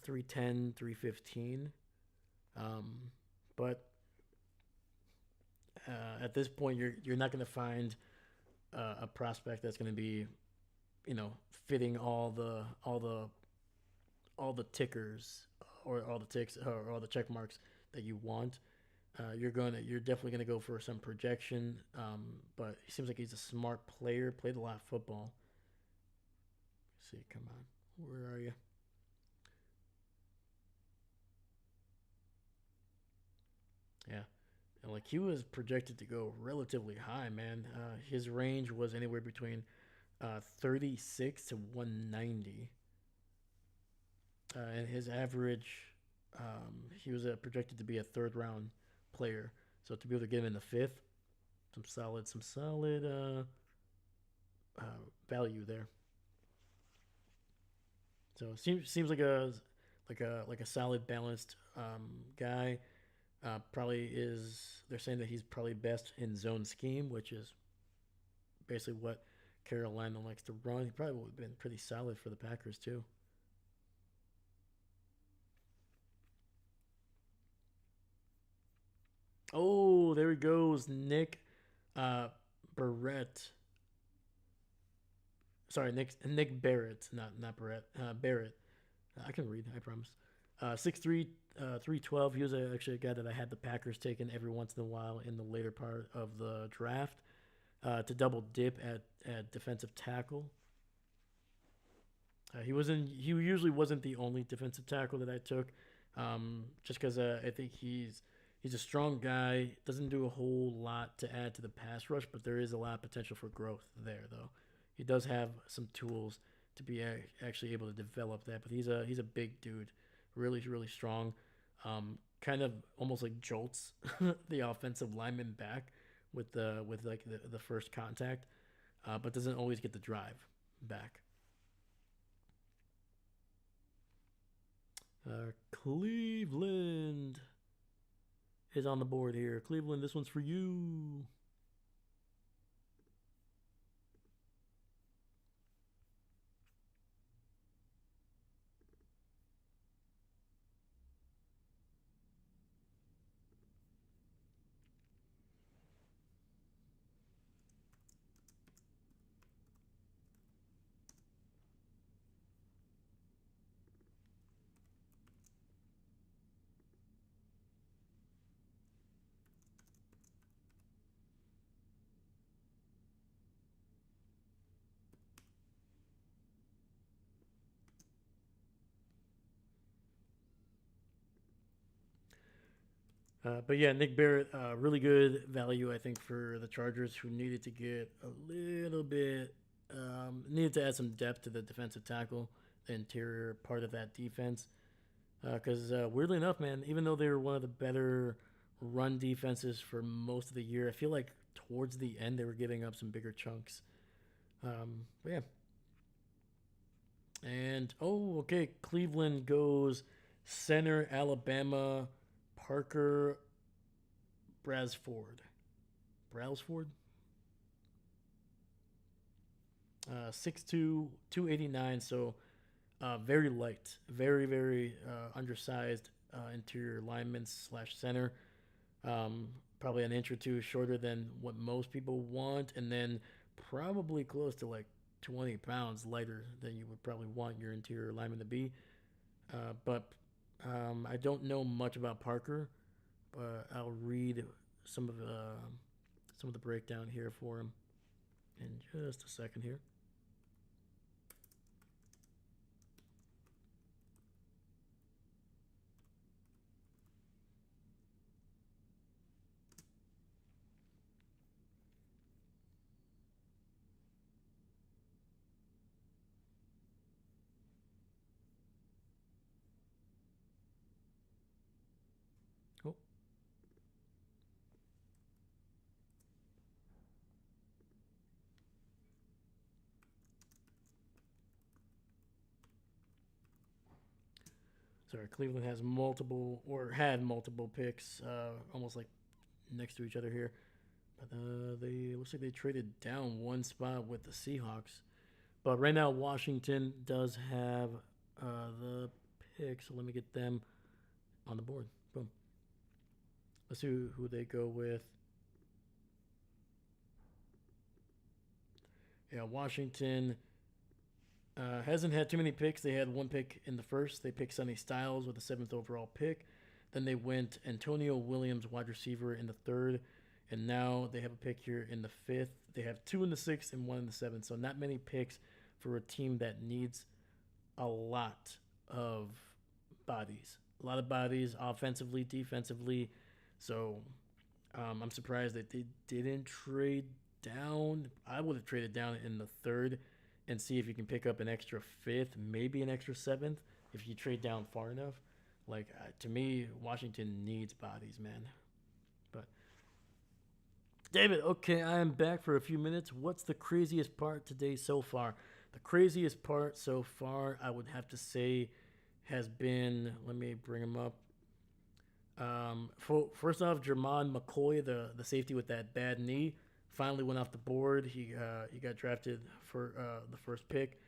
310, 315. Um, but at this point, you're not going to find a prospect that's going to be, fitting all the tickers or all the ticks or all the check marks that you want, you're definitely gonna go for some projection. But he seems like he's a smart player. Played a lot of football. Let's see, come on, where are you? Yeah, and like he was projected to go relatively high, man. His range was anywhere between 36 to 190, and his average, he was projected to be a third round player. So to be able to get him in the fifth, some solid uh, value there. So seems like a solid balanced guy. Probably is they're saying that he's probably best in zone scheme, which is basically what Carolina likes to run. He probably would have been pretty solid for the Packers too. Oh, there he goes, Nick uh, Barrett. Sorry, Nick Barrett, not Barrett. Barrett. I can read, I promise. 6'3", 312. He was actually a guy that I had the Packers taking every once in a while in the later part of the draft to double dip at defensive tackle. He wasn't. He usually wasn't the only defensive tackle that I took, just because I think he's a strong guy. Doesn't do a whole lot to add to the pass rush, but there is a lot of potential for growth there, though. He does have some tools to be actually able to develop that. But he's a big dude, really strong. Kind of almost like jolts the offensive lineman back with like the first contact, but doesn't always get the drive back. Cleveland is on the board here. Cleveland, this one's for you. But yeah, Nick Barrett, really good value, I think, for the Chargers, who needed to get a little bit, needed to add some depth to the defensive tackle, the interior part of that defense. Because weirdly enough, man, even though they were one of the better run defenses for most of the year, I feel like towards the end they were giving up some bigger chunks. But yeah, and oh, okay, Cleveland goes center Alabama, Parker Brasford. Brailsford? 6'2", 289. So very light, very undersized interior lineman slash center. Probably an inch or two shorter than what most people want, and then probably close to like 20 pounds lighter than you would probably want your interior lineman to be. But I don't know much about Parker, but I'll read some of the some of the breakdown here for him in just a second here. Oh, sorry. Cleveland has multiple or had multiple picks, almost like next to each other here. But they looks like they traded down one spot with the Seahawks. But right now, Washington does have the pick, so let me get them on the board. Boom. Let's see who they go with. Yeah, Washington hasn't had too many picks. They had one pick in the first. They picked Sonny Styles with the seventh overall pick. Then they went Antonio Williams, wide receiver, in the third. And now they have a pick here in the fifth. They have two in the sixth and one in the seventh. So not many picks for a team that needs a lot of bodies. A lot of bodies offensively, defensively. So I'm surprised that they didn't trade down. I would have traded down in the third and see if you can pick up an extra fifth, maybe an extra seventh if you trade down far enough. Like, to me, Washington needs bodies, man. But David, okay, I am back for a few minutes. What's the craziest part today so far? The craziest part so far, I would have to say, has been. Let me bring him up. First off, Jermon McCoy, the safety with that bad knee, finally went off the board. He got drafted for the first pick,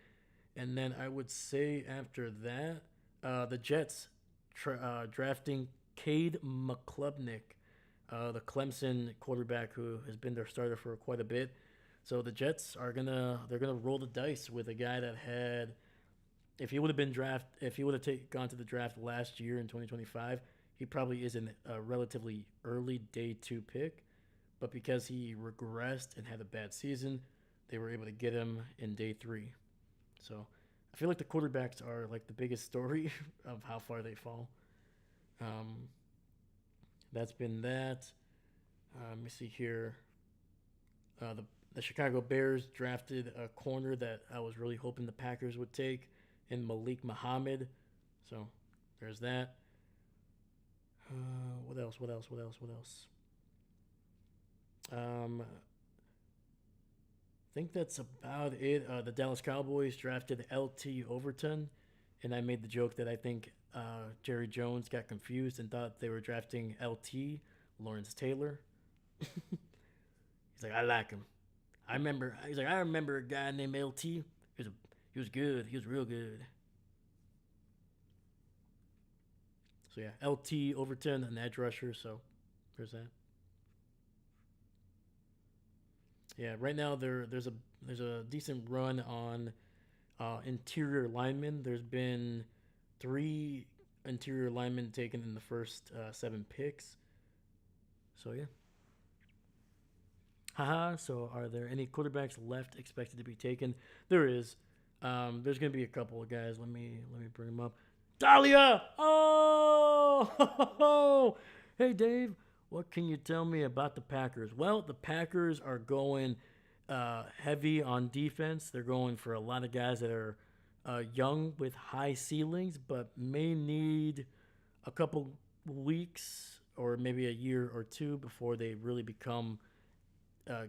and then I would say after that, the Jets drafting Cade McClubnick, the Clemson quarterback who has been their starter for quite a bit. So the Jets they're gonna roll the dice with a guy that had, if he would have gone to the draft last year in 2025, he probably is a relatively early day two pick, but because he regressed and had a bad season, they were able to get him in day three. So I feel like the quarterbacks are like the biggest story of how far they fall. Um, that's been that. Let me see here. The Chicago Bears drafted a corner that I was really hoping the Packers would take in Malik Muhammad. So there's that. What else? I think that's about it. The Dallas Cowboys drafted L.T. Overton, and I made the joke that I think Jerry Jones got confused and thought they were drafting L.T. Lawrence Taylor. He's like, I like him. I remember a guy named L.T. He was good. He was real good. So yeah, L.T. Overton, an edge rusher. So there's that. Yeah, right now there's a decent run on interior linemen. There's been three interior linemen taken in the first seven picks. So yeah. Haha. So are there any quarterbacks left expected to be taken? There is. There's gonna be a couple of guys. Let me bring them up. Dahlia. Oh, hey Dave. What can you tell me about the Packers? Well, the Packers are going heavy on defense. They're going for a lot of guys that are young with high ceilings, but may need a couple weeks or maybe a year or two before they really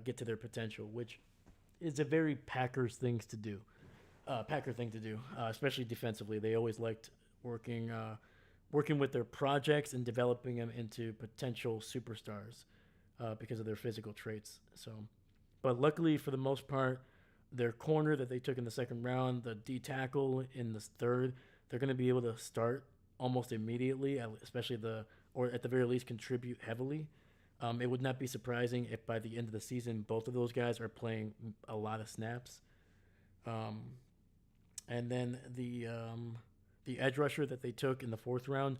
get to their potential, which is a very Packer thing to do, especially defensively. They always liked working with their projects and developing them into potential superstars because of their physical traits. So, but luckily for the most part, their corner that they took in the second round, the D tackle in the third, they're going to be able to start almost immediately, especially or at the very least contribute heavily. It would not be surprising if by the end of the season, both of those guys are playing a lot of snaps. And then the edge rusher that they took in the fourth round,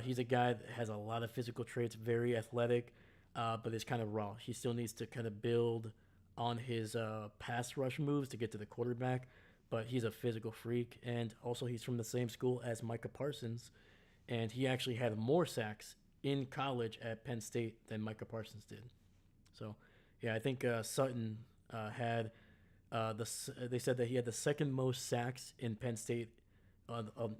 he's a guy that has a lot of physical traits, very athletic, but is kind of raw. He still needs to kind of build on his pass rush moves to get to the quarterback, but he's a physical freak. And also he's from the same school as Micah Parsons, and he actually had more sacks in college at Penn State than Micah Parsons did. So, yeah, I think Sutton had they said that he had the second most sacks in Penn State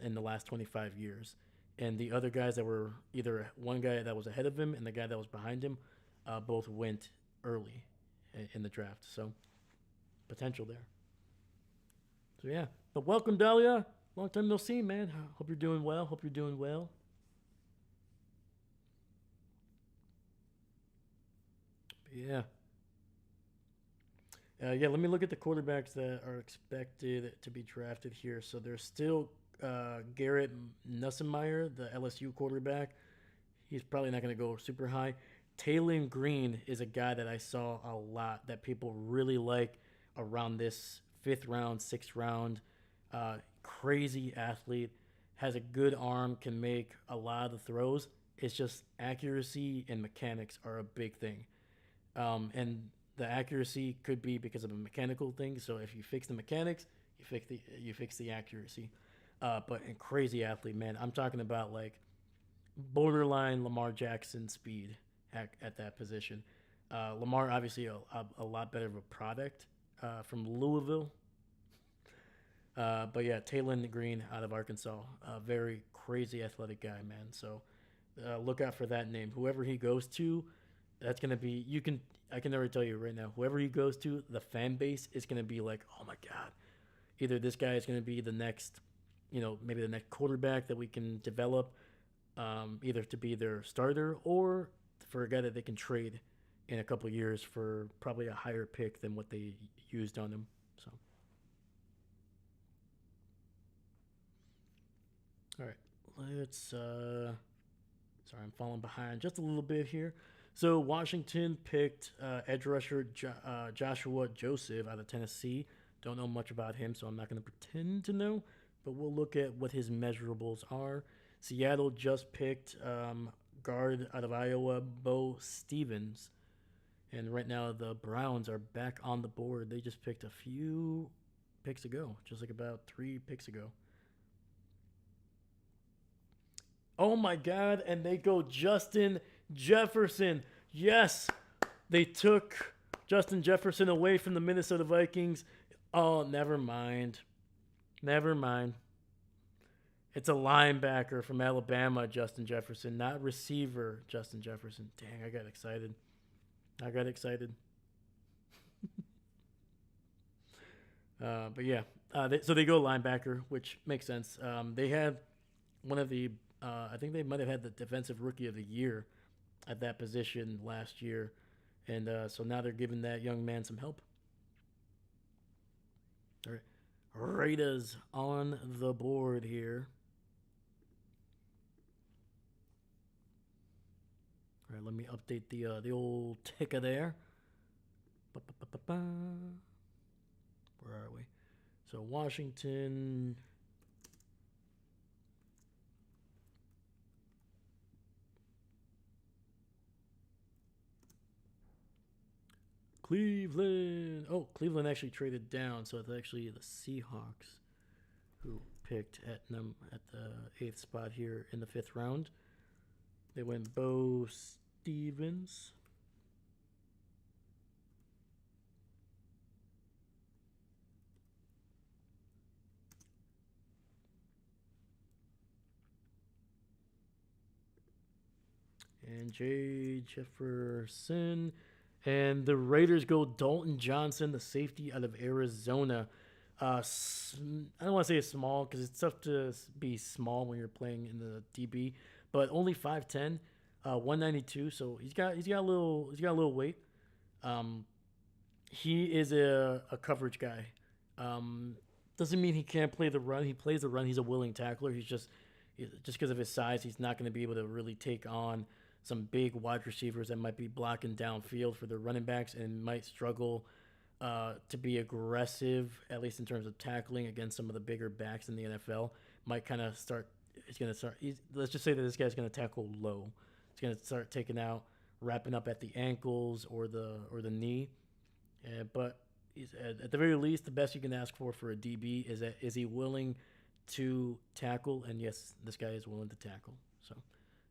in the last 25 years. And the other guys that were either one guy that was ahead of him and the guy that was behind him both went early in the draft. So, potential there. So, yeah. But welcome, Dahlia. Long time no see, man. Hope you're doing well. Yeah. Let me look at the quarterbacks that are expected to be drafted here. So there's still Garrett Nussmeier, the LSU quarterback. He's probably not going to go super high. Taylor Green is a guy that I saw a lot that people really like around this fifth round, sixth round. Crazy athlete, has a good arm, can make a lot of the throws. It's just accuracy and mechanics are a big thing. And the accuracy could be because of a mechanical thing. So if you fix the mechanics, you fix the accuracy. But a crazy athlete, man. I'm talking about like borderline Lamar Jackson speed at that position. Lamar obviously a lot better of a product from Louisville. But yeah, Taylon Green out of Arkansas, a very crazy athletic guy, man. So look out for that name. Whoever he goes to, that's gonna be. You can. I can already tell you right now. Whoever he goes to, the fan base is gonna be like, oh my god. Either this guy is gonna be the next, maybe the next quarterback that we can develop, either to be their starter or for a guy that they can trade in a couple years for probably a higher pick than what they used on him. So, all right, let's. Sorry, I'm falling behind just a little bit here. So Washington picked edge rusher Joshua Joseph out of Tennessee. Don't know much about him, so I'm not going to pretend to know. But we'll look at what his measurables are. Seattle just picked guard out of Iowa, Bo Stevens. And right now the Browns are back on the board. They just picked a few picks ago, just like about 3 picks ago. Oh my God! And they go Justin Jefferson. Yes, they took Justin Jefferson away from the Minnesota Vikings. Oh, never mind. Never mind. It's a linebacker from Alabama, Justin Jefferson, not receiver, Justin Jefferson. Dang, I got excited. I got excited. But yeah, so they go linebacker, which makes sense. They had one of the, I think they might have had the defensive rookie of the year at that position last year. And so now they're giving that young man some help. All right. Raiders on the board here. All right, let me update the old ticker there. Ba-ba-ba-ba-ba. Where are we? So Washington. Cleveland. Oh, Cleveland actually traded down, so it's actually the Seahawks who picked at the 8th spot here in the 5th round. They went Bo Stevens. And Jay Jefferson. And the Raiders go Dalton Johnson, the safety out of Arizona. I don't want to say it's small because it's tough to be small when you're playing in the DB, but only 5'10", 192. So he's got a little weight. Um, he is a coverage guy. Doesn't mean he can't play the run. He plays the run. He's a willing tackler. Just because of his size, he's not going to be able to really take on some big wide receivers that might be blocking downfield for their running backs and might struggle to be aggressive, at least in terms of tackling against some of the bigger backs in the NFL. Might kind of start. Let's just say that this guy's going to tackle low. He's going to start taking out, wrapping up at the ankles or the knee. But at the very least, the best you can ask for a DB is he willing to tackle? And yes, this guy is willing to tackle. So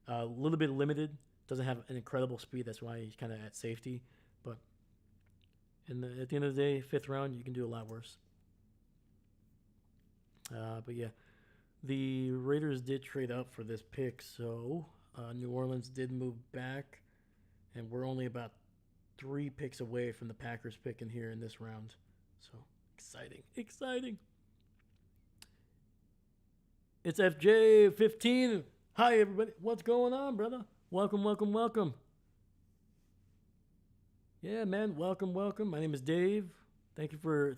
a little bit limited. Doesn't have an incredible speed. That's why he's kind of at safety. But at the end of the day, 5th round, you can do a lot worse. But yeah, the Raiders did trade up for this pick. So New Orleans did move back. And we're only about 3 picks away from the Packers picking here in this round. So exciting. It's FJ15. Hi, everybody. What's going on, brother? Welcome. Yeah, man. Welcome. My name is Dave. Thank you for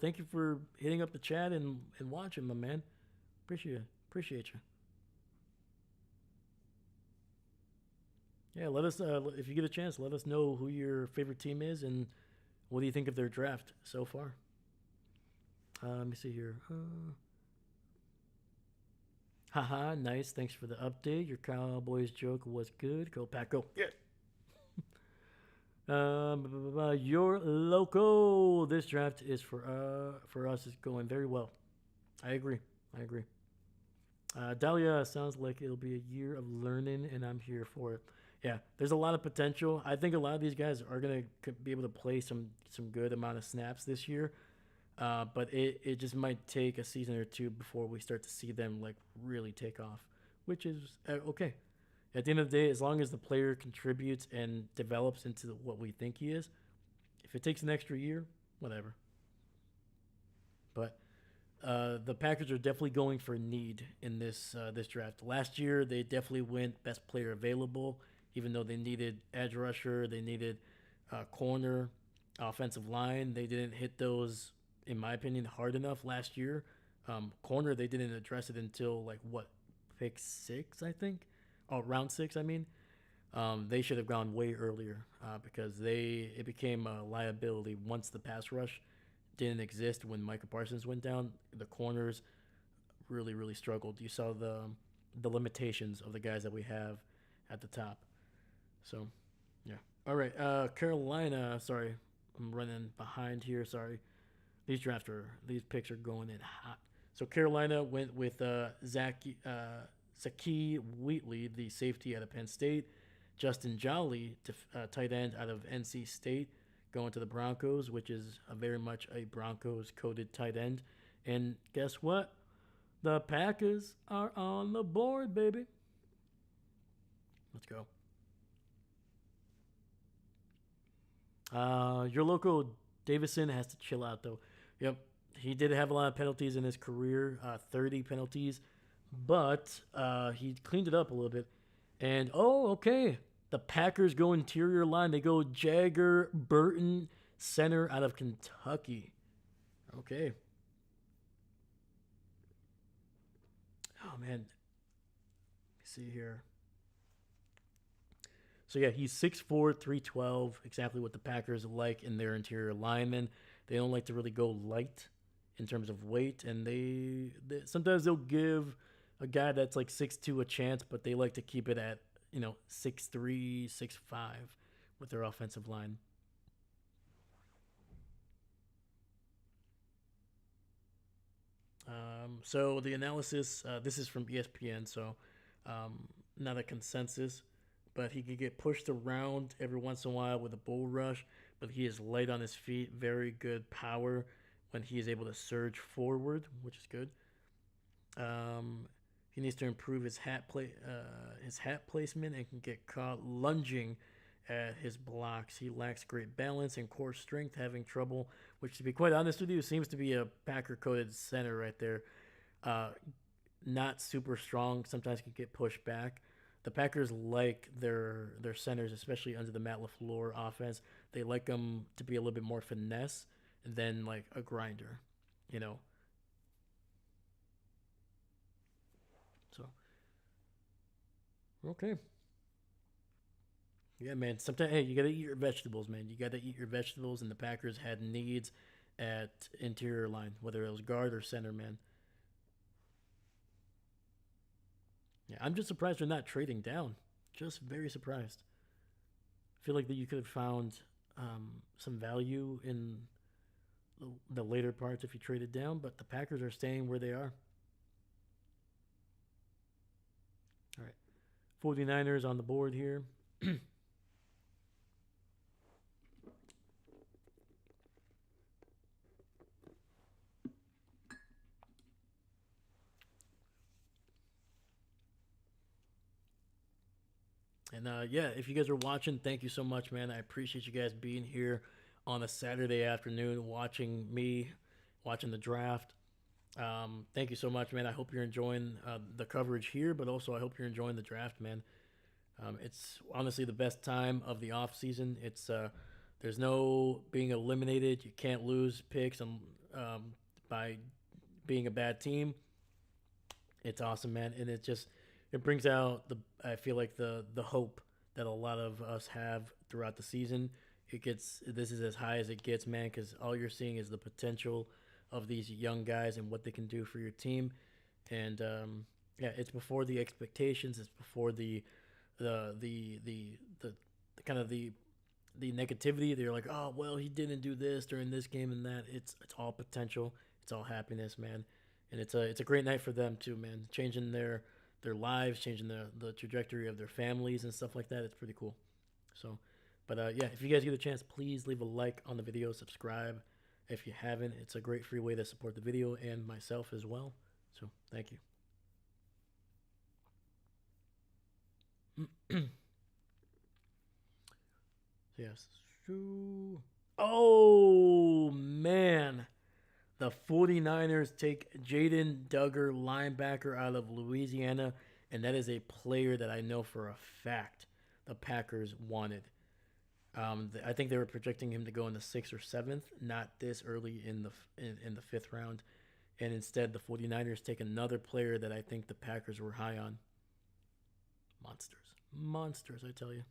hitting up the chat and watching, my man. Appreciate you. Yeah, let us if you get a chance, let us know who your favorite team is and what do you think of their draft so far. Let me see here. Haha, nice. Thanks for the update. Your Cowboys joke was good. Go Pack, go. Yeah. Your loco. This draft is for us is going very well. I agree. I agree. Dahlia sounds like it'll be a year of learning, and I'm here for it. Yeah, there's a lot of potential. I think a lot of these guys are gonna be able to play some good amount of snaps this year. But it just might take a season or two before we start to see them like really take off, which is okay. At the end of the day, as long as the player contributes and develops into what we think he is, if it takes an extra year, whatever. But the Packers are definitely going for need in this draft. Last year, they definitely went best player available, even though they needed edge rusher, they needed corner, offensive line. They didn't hit those, in my opinion, hard enough last year. Corner, they didn't address it until like what, pick six, I think. Oh, round six, I mean. They should have gone way earlier because it became a liability once the pass rush didn't exist when Micah Parsons went down. The corners really struggled. You saw the limitations of the guys that we have at the top. So, yeah. All right, Carolina. Sorry, I'm running behind here. Sorry. These picks are going in hot. So Carolina went with Zaki Wheatley, the safety out of Penn State. Justin Jolly, tight end out of NC State, going to the Broncos, which is very much a Broncos-coded tight end. And guess what? The Packers are on the board, baby. Let's go. Your local Davison has to chill out, though. Yep, he did have a lot of penalties in his career, 30 penalties, but he cleaned it up a little bit. And, okay, the Packers go interior line. They go Jagger Burton, center out of Kentucky. Okay. Oh, man. Let me see here. So, yeah, he's 6'4", 312, exactly what the Packers like in their interior linemen. They don't like to really go light in terms of weight, and they sometimes they'll give a guy that's like 6'2" a chance, but they like to keep it at 6'3", 6'5" with their offensive line. So the analysis, this is from ESPN, so not a consensus, but he could get pushed around every once in a while with a bull rush, but he is light on his feet, very good power when he is able to surge forward, which is good. Um, he needs to improve his hat placement and can get caught lunging at his blocks. He lacks great balance and core strength, having trouble, which to be quite honest with you, seems to be a Packer coded center right there. Uh, Not super strong. Sometimes can get pushed back. The Packers like their centers, especially under the Matt Lafleur offense. They like them to be a little bit more finesse than like a grinder, you know. So okay, yeah, man. Sometimes hey, you gotta eat your vegetables, man. You gotta eat your vegetables. And the Packers had needs at interior line, whether it was guard or center, man. Yeah, I'm just surprised they're not trading down. Just very surprised. I feel like that you could have found some value in the later parts if you traded down, but the Packers are staying where they are. All right. 49ers on the board here. And yeah, if you guys are watching, thank you so much, man. I appreciate you guys being here on a Saturday afternoon watching me, watching the draft. Thank you so much, man. I hope you're enjoying the coverage here, but also I hope you're enjoying the draft, man. It's honestly the best time of the off season. There's no being eliminated. You can't lose picks by being a bad team. It's awesome, man, and it brings out the I feel like the hope that a lot of us have throughout the season. This is as high as it gets, man, because all you're seeing is the potential of these young guys and what they can do for your team, and Yeah, it's before the expectations. It's before the kind of the negativity. They're like, oh well, he didn't do this during this game and that. It's all potential. It's all happiness, man. And it's a great night for them too, man. Changing their lives, changing the trajectory of their families and stuff like that. It's pretty cool. So, but yeah, if you guys get a chance, please leave a like on the video, subscribe if you haven't. It's a great free way to support the video and myself as well. So, thank you. Yes. Oh, man. The 49ers take Jaden Duggar, linebacker out of Louisiana, and that is a player that I know for a fact the Packers wanted. I think they were projecting him to go in the 6th or 7th, not this early in the 5th round. And instead, the 49ers take another player that I think the Packers were high on. Monsters. Monsters, I tell you.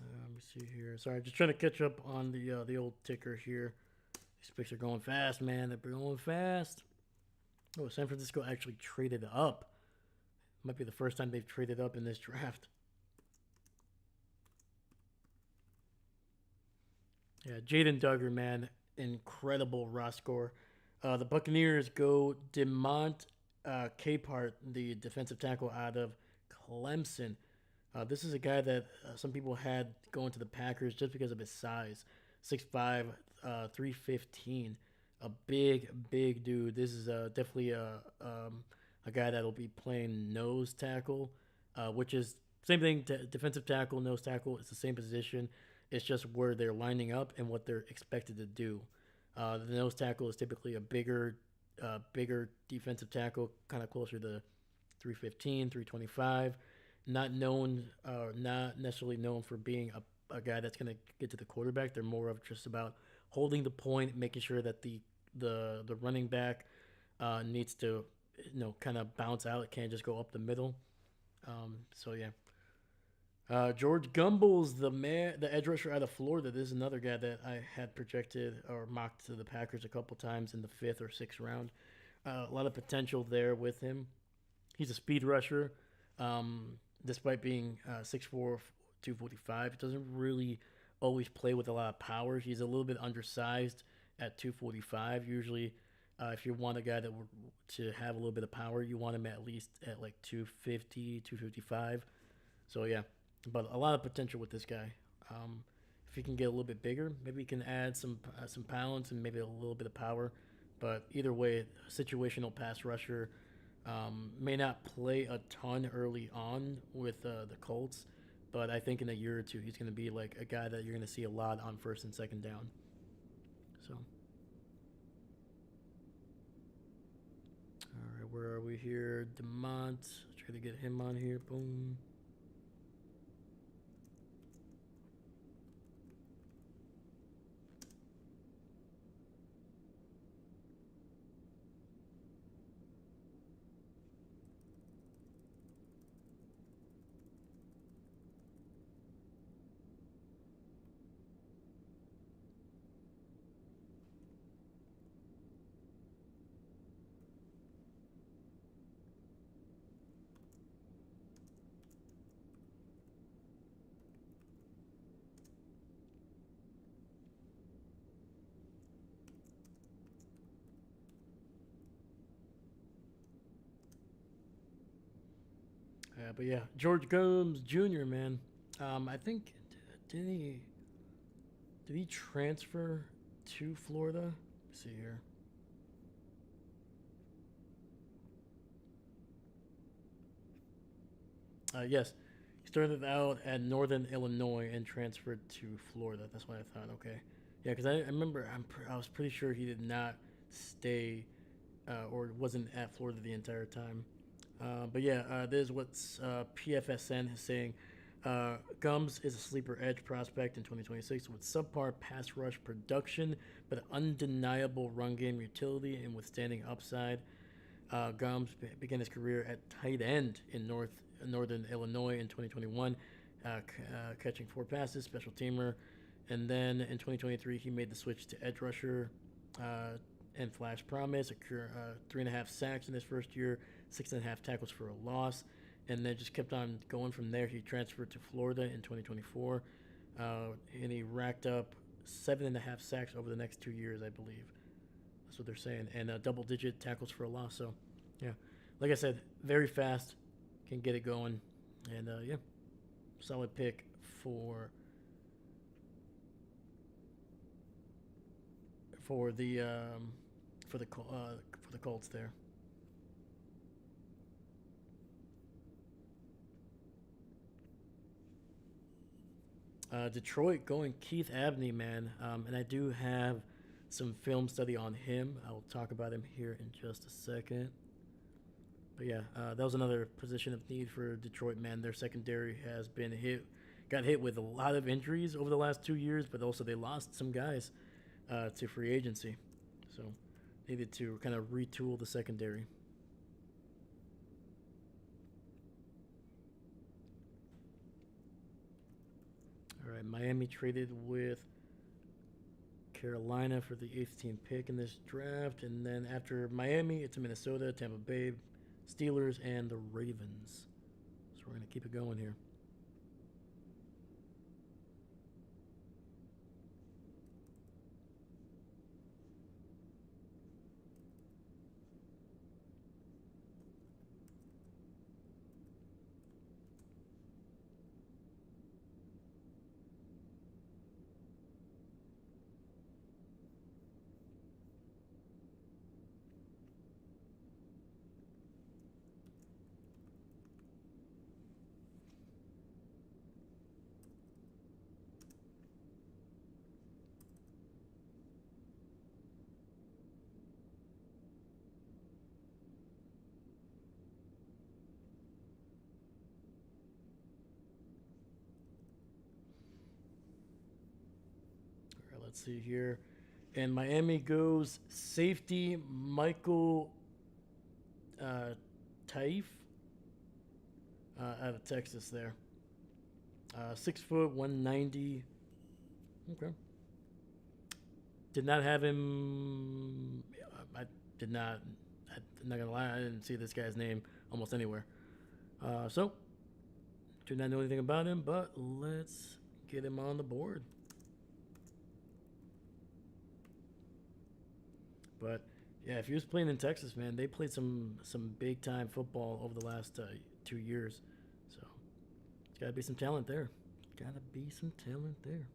Let me see here. Sorry, just trying to catch up on the old ticker here. These picks are going fast, man. They're going fast. Oh, San Francisco actually traded up. Might be the first time they've traded up in this draft. Yeah, Jaden Duggar, man, incredible raw score. The Buccaneers go Demont Capehart, the defensive tackle out of Clemson. This is a guy that some people had going to the Packers just because of his size. 6'5", 315. A big, big dude. This is definitely a guy that'll be playing nose tackle, which is same thing. Defensive tackle, nose tackle. It's the same position. It's just where they're lining up and what they're expected to do. The nose tackle is typically a bigger defensive tackle, kind of closer to 315, 325. Not necessarily known for being a guy that's going to get to the quarterback. They're more of just about holding the point, making sure that the running back needs to kind of bounce out. It can't just go up the middle. So yeah. George Gumbels, the edge rusher out of Florida. This is another guy that I had projected or mocked to the Packers a couple times in the 5th or 6th round. A lot of potential there with him. He's a speed rusher. Despite being 6'4", 245, doesn't really always play with a lot of power. He's a little bit undersized at 245. Usually, if you want a guy to have a little bit of power, you want him at least at like 250, 255. So yeah, but a lot of potential with this guy. If he can get a little bit bigger, maybe he can add some pounds and maybe a little bit of power. But either way, situational pass rusher. May not play a ton early on with the Colts, but I think in a year or two he's going to be like a guy that you're going to see a lot on 1st and 2nd down. So, all right, where are we here? Demont, try to get him on here. Boom. But yeah, George Gomes Jr. Man, I think did he did he transfer to Florida? Let's see here. Yes, he started out at Northern Illinois and transferred to Florida. That's what I thought. Okay, yeah, because I remember I was pretty sure he did not stay or wasn't at Florida the entire time. But yeah, this is what PFSN is saying. Gums is a sleeper edge prospect in 2026 with subpar pass rush production, but undeniable run game utility and withstanding upside. Gums began his career at tight end in Northern Illinois in 2021, catching 4 passes, special teamer, and then in 2023 he made the switch to edge rusher and flash promise. 3.5 sacks in his first year, 6.5 tackles for a loss, and then just kept on going from there. He transferred to Florida in 2024, and he racked up 7.5 sacks over the next 2 years, I believe. That's what they're saying, and double-digit tackles for a loss. So, yeah, like I said, very fast, can get it going, and yeah, solid pick for the for the Colts there. Detroit going Keith Abney, man, and I do have some film study on him. I'll talk about him here in just a second. But yeah, that was another position of need for Detroit, man. Their secondary has been got hit with a lot of injuries over the last 2 years, but also they lost some guys to free agency, so needed to kind of retool the secondary. All right, Miami traded with Carolina for the 18th pick in this draft, and then after Miami, it's Minnesota, Tampa Bay, Steelers, and the Ravens. So we're gonna keep it going here. All right, let's see here. And Miami goes safety Michael Taif out of Texas there. 6 foot, 190. Okay. Did not have him. I did not. I'm not gonna lie. I didn't see this guy's name almost anywhere. So, do not know anything about him, but let's get him on the board. But yeah, if he was playing in Texas, man, they played some big time football over the last 2 years. So, it's got to be some talent there. Got to be some talent there.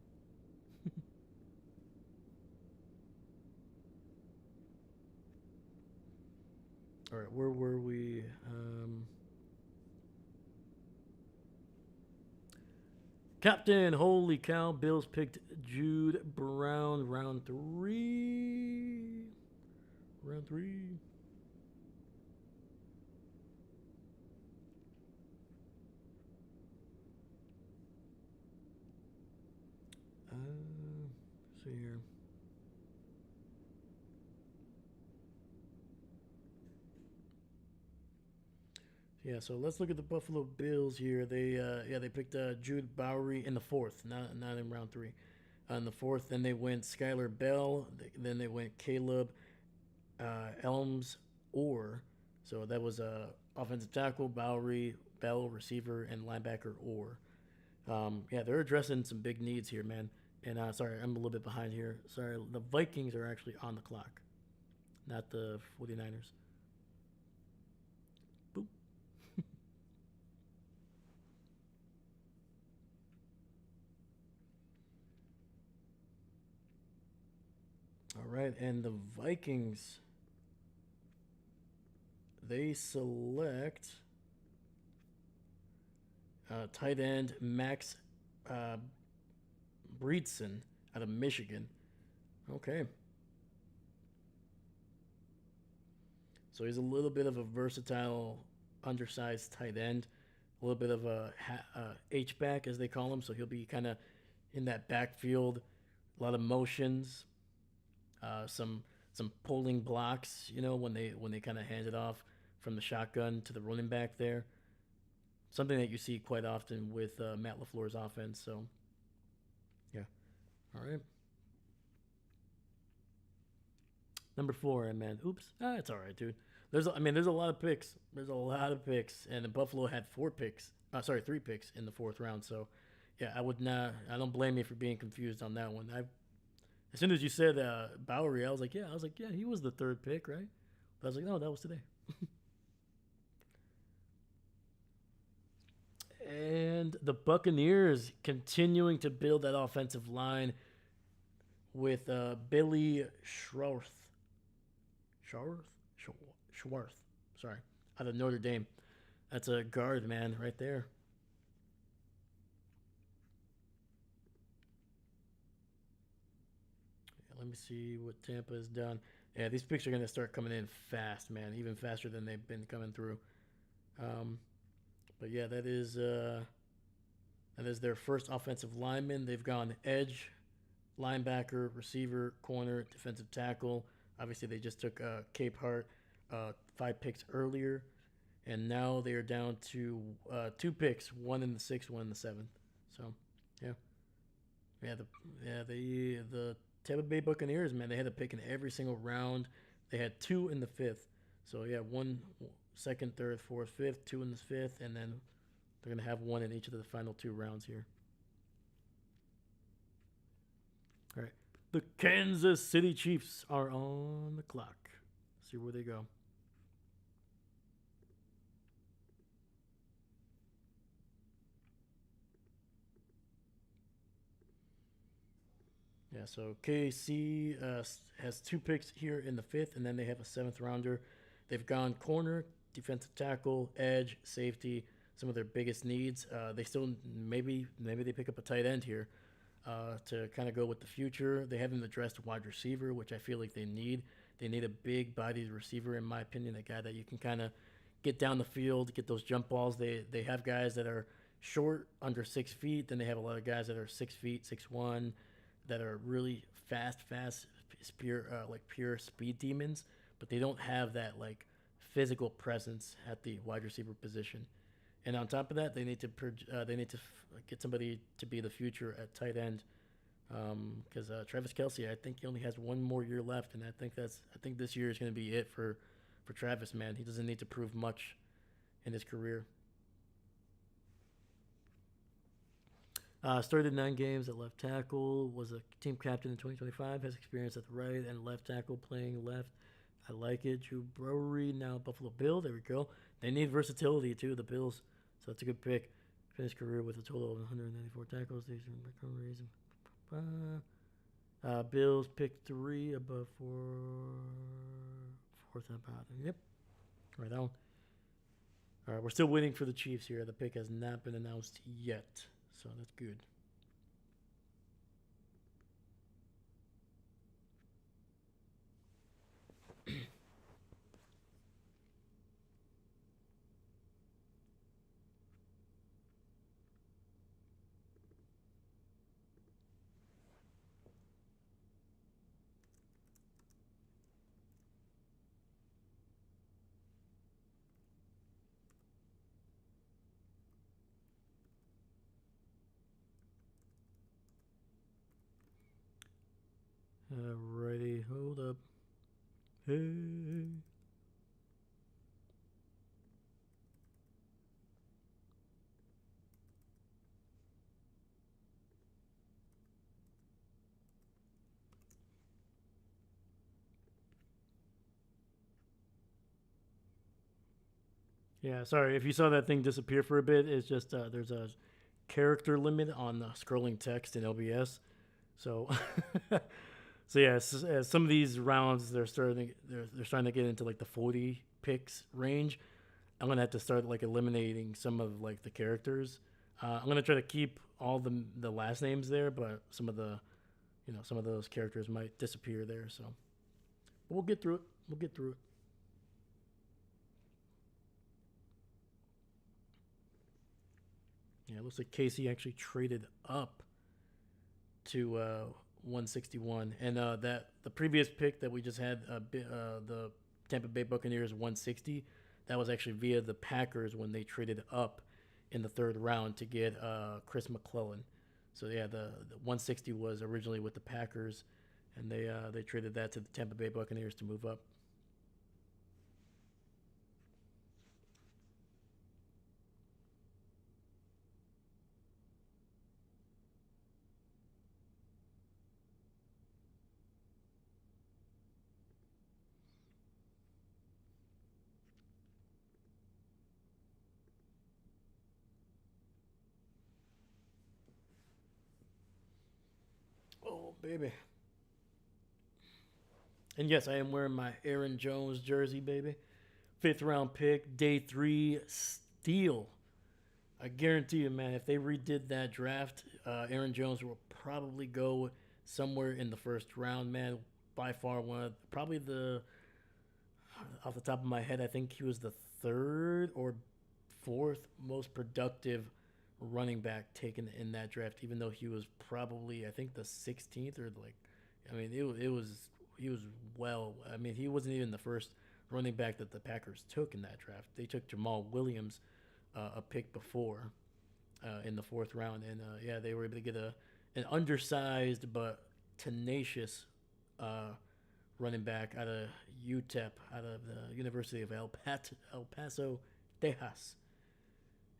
All right, where were we? Captain, holy cow! Bills picked Jude Brown, round three. Round three. See here. Yeah, so let's look at the Buffalo Bills here. They picked Jude Bowery in the fourth, not in round three. In the fourth, then they went Skylar Bell. Then they went Caleb Elms Orr. So that was offensive tackle Bowery, Bell receiver, and linebacker Orr. Yeah, they're addressing some big needs here, man. And sorry, I'm a little bit behind here. Sorry, the Vikings are actually on the clock, not the 49ers. Boop. All right, and the Vikings, they select Tight end Max uh, Breedson out of Michigan. Okay. So he's a little bit of a versatile, undersized tight end, a little bit of a H back as they call him. So he'll be kind of in that backfield, a lot of motions, some pulling blocks. You know when they kind of hand it off from the shotgun to the running back there. Something that you see quite often with Matt LaFleur's offense. So yeah, all right. Number four, man. Oops. It's all right, dude. There's a lot of picks. There's a lot of picks, and Buffalo had four picks. Sorry, three picks in the fourth round. So, yeah, I would not. I don't blame you for being confused on that one. As soon as you said Bowery, I was like, yeah, he was the third pick, right? But I was like, no, that was today. And the Buccaneers continuing to build that offensive line with Billy Schwarth. Schwarth? Schwarth. Sorry. Out of Notre Dame. That's a guard, man, right there. Yeah, let me see what Tampa has done. Yeah, these picks are going to start coming in fast, man, even faster than they've been coming through. Um, but yeah, that is their first offensive lineman. They've gone edge, linebacker, receiver, corner, defensive tackle. Obviously, they just took Cape Hart 5 picks earlier, and now they are down to 2 picks, one in the sixth, one in the seventh. So, yeah, yeah, the Tampa Bay Buccaneers, man, they had a pick in every single round. They had two in the fifth. So yeah, one second, third, fourth, fifth, two in the fifth, and then they're gonna have one in each of the final 2 rounds here. All right. The Kansas City Chiefs are on the clock. See where they go. Yeah, so KC has 2 picks here in the fifth, and then they have a seventh rounder. They've gone corner, defensive tackle, edge, safety, some of their biggest needs. They still maybe they pick up a tight end here to kind of go with the future. They haven't addressed wide receiver, which I feel like they need. They need a big bodied receiver, in my opinion, a guy that you can kind of get down the field, get those jump balls. They have guys that are short, under 6 feet. Then they have a lot of guys that are 6 feet, 6'1", that are really fast, like pure speed demons. But they don't have that like physical presence at the wide receiver position. And on top of that, they need to get somebody to be the future at tight end. Because Travis Kelsey, I think he only has one more year left, and I think this year is going to be it for Travis. Man, he doesn't need to prove much in his career. Started 9 games at left tackle. Was a team captain in 2025. Has experience at the right and left tackle, playing left. I like it. Drew Brewery, now Buffalo Bill. There we go. They need versatility too, the Bills. So that's a good pick. Finished career with a total of 194 tackles. These are recoveries. Bills pick 3 above 4th and bottom. Yep. Right on. All right, we're still waiting for the Chiefs here. The pick has not been announced yet, so that's good. Alrighty, hold up. Hey. Yeah, sorry if you saw that thing disappear for a bit. It's just there's a character limit on scrolling text in OBS. So, so yeah, some of these rounds they're starting to get into like the 40 picks range. I'm gonna have to start like eliminating some of like the characters I'm gonna try to keep all the last names there, but some of those characters might disappear there. So but we'll get through it. We'll get through it. Yeah, it looks like Casey actually traded up to 161, and that the previous pick that we just had, the Tampa Bay Buccaneers 160, that was actually via the Packers when they traded up in the third round to get Chris McClellan. So yeah, the 160 was originally with the Packers, and they traded that to the Tampa Bay Buccaneers to move up. Oh baby. And yes, I am wearing my Aaron Jones jersey, baby. Fifth round pick, day three, steal. I guarantee you, man, if they redid that draft, Aaron Jones will probably go somewhere in the first round, man. By far, one of probably off the top of my head, I think he was the third or fourth most productive running back taken in that draft, even though he was probably, I think, the 16th or like, I mean, it was, he was well, I mean, he wasn't even the first running back that the Packers took in that draft. They took Jamal Williams a pick before in the fourth round, and yeah, they were able to get an undersized but tenacious uh, running back out of UTEP, out of the University of El Paso, Texas.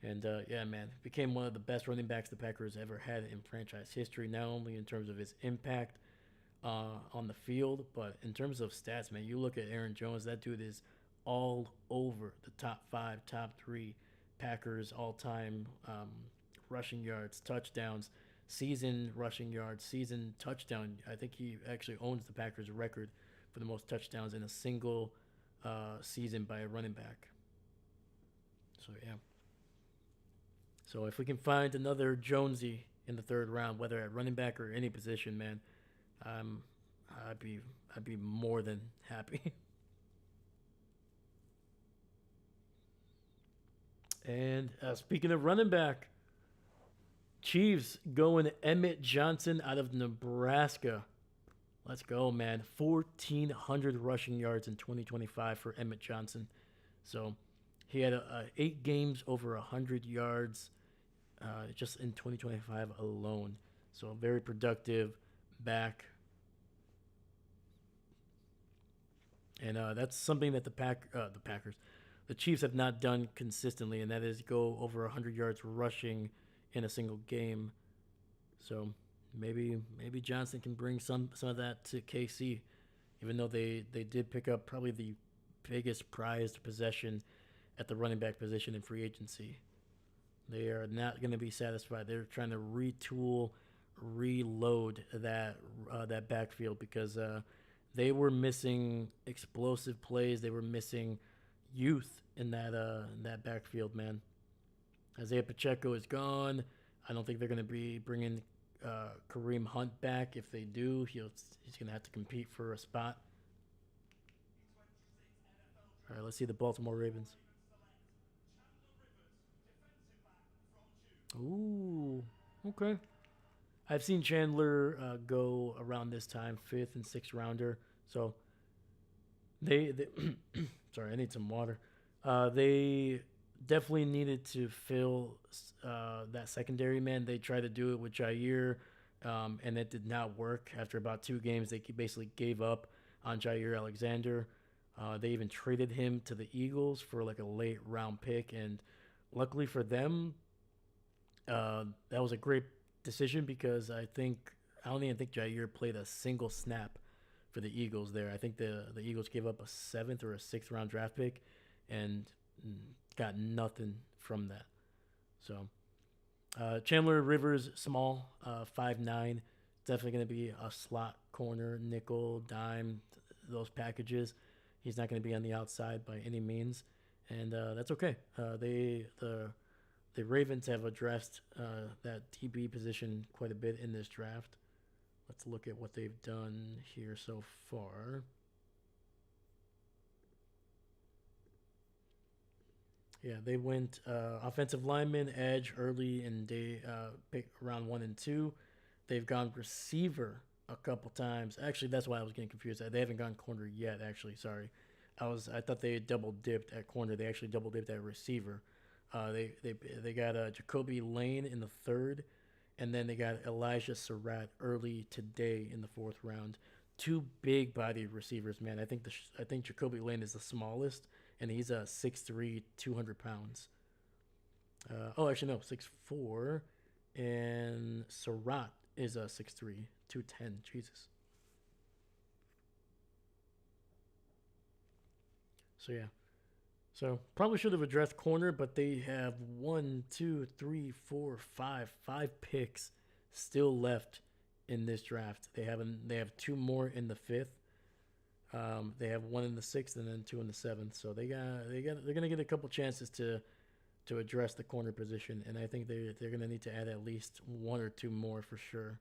And yeah, man, became one of the best running backs the Packers ever had in franchise history. Not only in terms of his impact on the field, but in terms of stats, man, you look at Aaron Jones. That dude is all over the top five, top three Packers all-time rushing yards, touchdowns, season rushing yards, season touchdown. I think he actually owns the Packers record for the most touchdowns in a single season by a running back. So yeah. So if we can find another Jonesy in the third round, whether at running back or any position, man, um, I'd be I'd be more than happy. And speaking of running back, Chiefs going Emmett Johnson out of Nebraska. Let's go, man. 1,400 rushing yards in 2025 for Emmett Johnson. So he had 8 games over 100 yards just in 2025 alone. So very productive back. And that's something that the Packers, the Chiefs have not done consistently, and that is go over 100 yards rushing in a single game. So maybe Johnson can bring some of that to KC, even though they did pick up probably the biggest prized possession at the running back position in free agency. They are not going to be satisfied. They're trying to retool, reload that backfield because they were missing explosive plays. They were missing youth in that backfield, man. Isaiah Pacheco is gone. I don't think they're going to be bringing Kareem Hunt back. If they do, he's going to have to compete for a spot. All right, let's see the Baltimore Ravens. Ooh, okay. I've seen Chandler go around this time, fifth and sixth rounder. So they sorry, I need some water. They definitely needed to fill that secondary, man. They tried to do it with Jair, and it did not work. After about 2 games, they basically gave up on Jair Alexander. They even traded him to the Eagles for like a late round pick, and luckily for them, that was a great decision because I don't even think Jair played a single snap for the Eagles there. I think the Eagles gave up a seventh or a sixth round draft pick and got nothing from that. So Chandler Rivers, small, 5'9", definitely going to be a slot corner, nickel, dime, those packages. He's not going to be on the outside by any means, and that's okay. The Ravens have addressed that DB position quite a bit in this draft. Let's look at what they've done here so far. Yeah, they went offensive lineman, edge early in day pick round 1 and 2. They've gone receiver a couple times. Actually, that's why I was getting confused. They haven't gone corner yet. Actually, sorry. I thought they double dipped at corner. They actually double dipped at receiver. They got Jacoby Lane in the third, and then they got Elijah Surratt early today in the fourth round. Two big bodied receivers, man. I think Jacoby Lane is the smallest, and he's a 6'3", 200 pounds. Actually no, 6'4", and Surratt is a 6'3", 210. Jesus. So yeah. So probably should have addressed corner, but they have one, two, three, four, five picks still left in this draft. They have two more in the fifth. They have one in the sixth and then two in the seventh. So they're gonna get a couple chances to address the corner position, and I think they're gonna need to add at least one or two more for sure.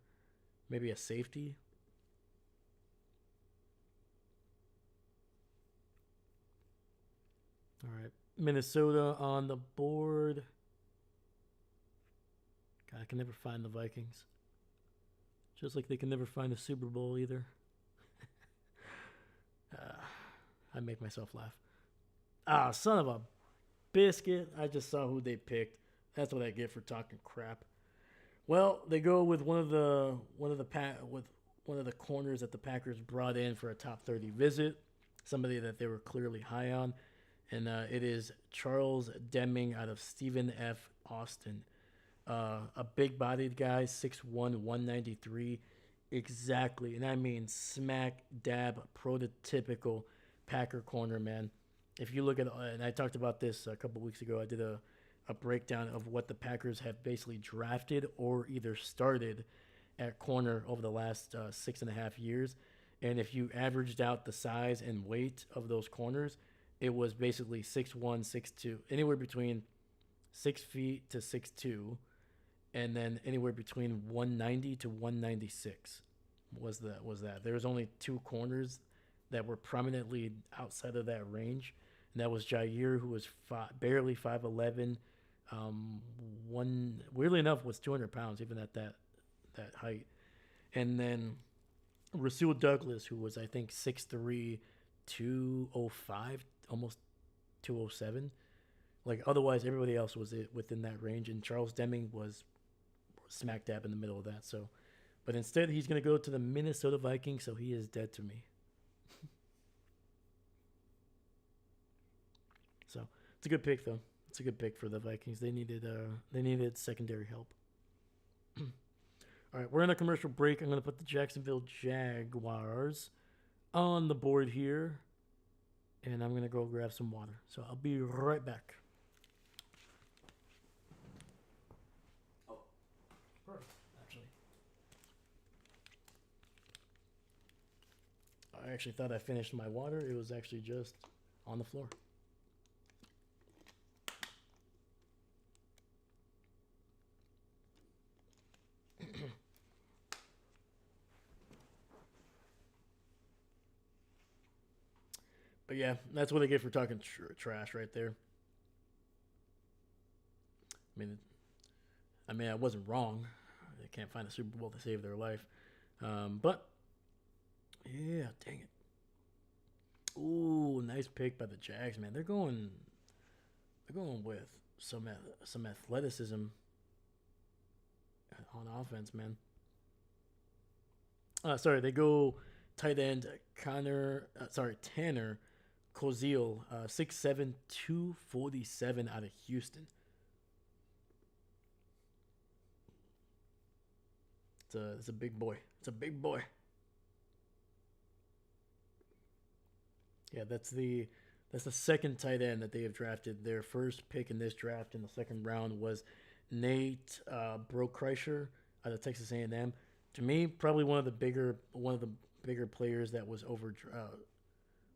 Maybe a safety. All right, Minnesota on the board. God, I can never find the Vikings. Just like they can never find the Super Bowl either. uh, I make myself laugh. Ah, son of a biscuit. I just saw who they picked. That's what I get for talking crap. Well, they go with one of the corners that the Packers brought in for a top 30 visit. Somebody that they were clearly high on, and it is Charles Deming out of Stephen F. Austin. A big-bodied guy, 6'1", 193, exactly, and I mean smack dab prototypical Packer corner, man. If you look at, and I talked about this a couple weeks ago, I did a breakdown of what the Packers have basically drafted or either started at corner over the last 6.5 years. And if you averaged out the size and weight of those corners, it was basically 6'1", 6'2", anywhere between 6 feet to 6'2", and then anywhere between 190 to 196 was that. There was only two corners that were prominently outside of that range, and that was Jair, who was barely 5'11", weirdly enough was 200 pounds even at that height, and then Rasul Douglas, who was I think 6'3", 205, almost 207. Like otherwise, everybody else was within that range, and Charles Deming was smack dab in the middle of that. So, but instead, he's going to go to the Minnesota Vikings, so he is dead to me. So it's a good pick, though. It's a good pick for the Vikings. They needed secondary help. All right, we're in a commercial break. I'm going to put the Jacksonville Jaguars on the board here, and I'm going to go grab some water. So I'll be right back. Actually, I actually thought I finished my water. It was actually just on the floor. But yeah, that's what I get for talking trash right there. I mean, I wasn't wrong. They can't find a Super Bowl to save their life. But yeah, dang it. Ooh, nice pick by the Jags, man. They're going with some athleticism on offense, man. Sorry, they go tight end Tanner Koziel, 6'7", 247 out of Houston. It's a big boy. It's a big boy. Yeah, that's the second tight end that they have drafted. Their first pick in this draft in the second round was Nate Brokreischer out of Texas A&M. To me, probably one of the bigger players that was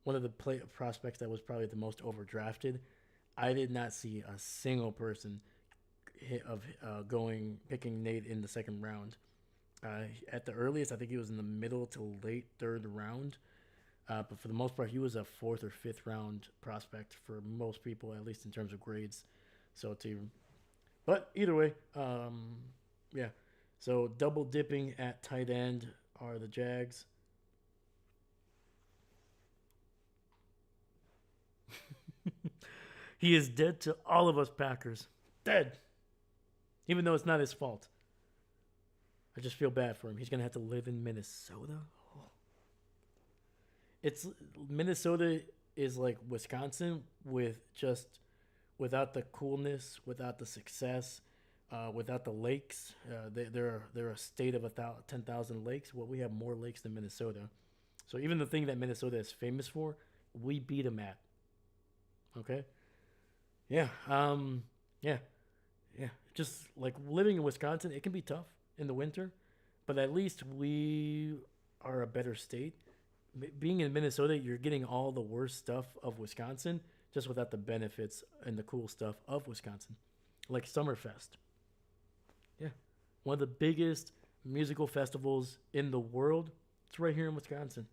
one of the prospects that was probably the most overdrafted. I did not see a single person going picking Nate in the second round. At the earliest, I think he was in the middle to late third round. But for the most part, he was a fourth or fifth round prospect for most people, at least in terms of grades. So but either way, yeah. So double dipping at tight end are the Jags. He is dead to all of us Packers. Dead. Even though it's not his fault. I just feel bad for him. He's gonna have to live in Minnesota. Oh. It's Minnesota is like Wisconsin with just without the coolness, without the success, without the lakes. They're a state of 10,000 lakes. Well, we have more lakes than Minnesota. So even the thing that Minnesota is famous for, we beat them at. Okay. Yeah. Yeah. Yeah. Just like living in Wisconsin, it can be tough in the winter, but at least we are a better state. Being in Minnesota, you're getting all the worst stuff of Wisconsin, just without the benefits and the cool stuff of Wisconsin, like Summerfest. Yeah, one of the biggest musical festivals in the world. It's right here in Wisconsin.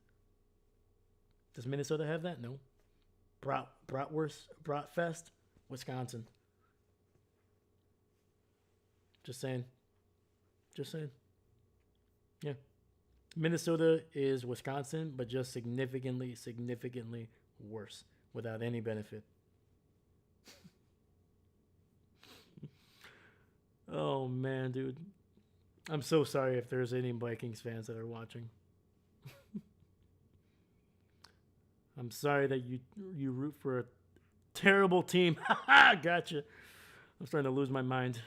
Does Minnesota have that? No. Bratwurst, Wisconsin. Just saying. Just saying. Yeah. Minnesota is Wisconsin, but just significantly worse without any benefit. Oh, man, dude. I'm so sorry if there's any Vikings fans that are watching. I'm sorry that you root for a terrible team. Gotcha. I'm starting to lose my mind.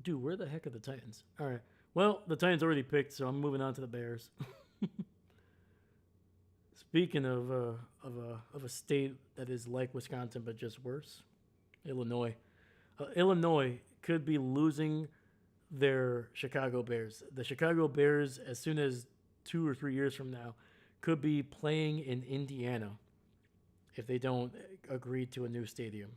Dude, where the heck are the Titans? All right. Well, the Titans already picked, so I'm moving on to the Bears. Speaking of a state that is like Wisconsin but just worse, Illinois. Illinois could be losing their Chicago Bears. The Chicago Bears, as soon as 2 or 3 years from now, could be playing in Indiana if they don't agree to a new stadium,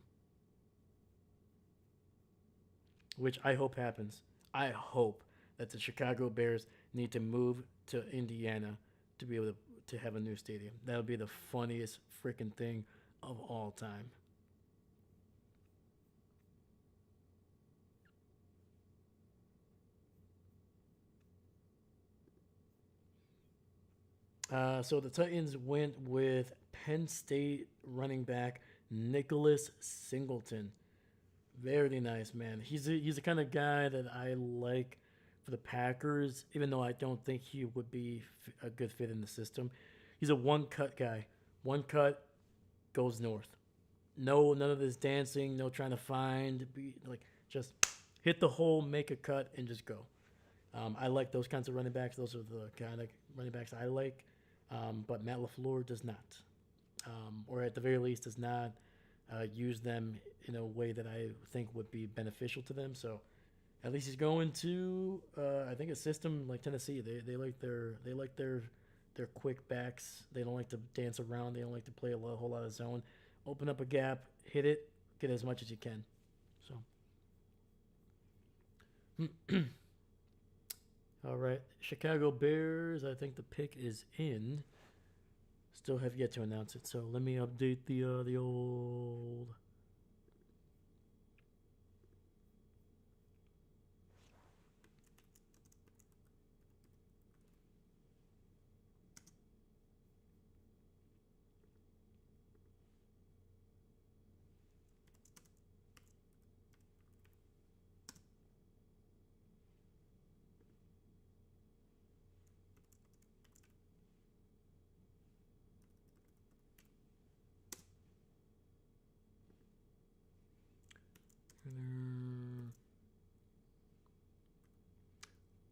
which I hope happens. I hope that the Chicago Bears need to move to Indiana to be able to have a new stadium. That would be the funniest freaking thing of all time. So the Titans went with Penn State running back Nicholas Singleton. Very nice, man. He's the kind of guy that I like for the Packers, even though I don't think he would be a good fit in the system. He's a one cut guy. One cut goes north. No, none of this dancing. No trying to find. Just hit the hole, make a cut, and just go. I like those kinds of running backs. Those are the kind of running backs I like. But Matt LaFleur does not, or at the very least does not use them in a way that I think would be beneficial to them. So at least he's going to I think a system like Tennessee. They like their quick backs. They don't like to dance around. They don't like to play a whole lot of zone. Open up a gap, hit it, get as much as you can. So all right, Chicago Bears. I think the pick is in. Still have yet to announce it, so let me update the old.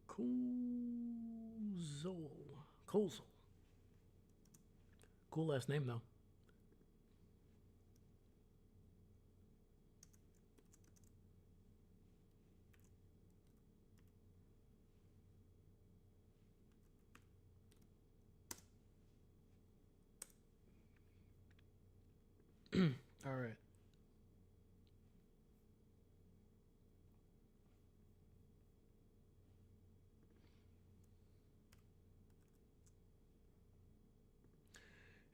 Kozel. Kozel. Cool last name though. All right.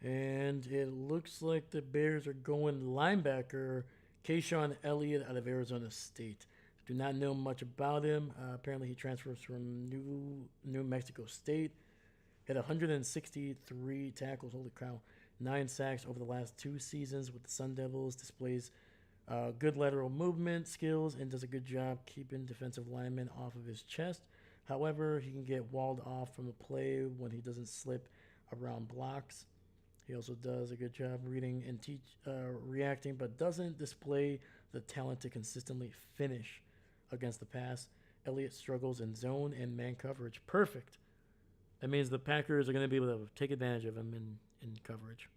And it looks like the Bears are going linebacker Kayshawn Elliott out of Arizona State. Do not know much about him. Apparently, he transfers from New Mexico State. Had 163 tackles. Holy cow! 9 sacks over the last 2 seasons with the Sun Devils. Displays good lateral movement skills and does a good job keeping defensive linemen off of his chest. However, he can get walled off from a play when he doesn't slip around blocks. He also does a good job reading and reacting, but doesn't display the talent to consistently finish against the pass. Elliott struggles in zone and man coverage. Perfect. That means the Packers are going to be able to take advantage of him in coverage.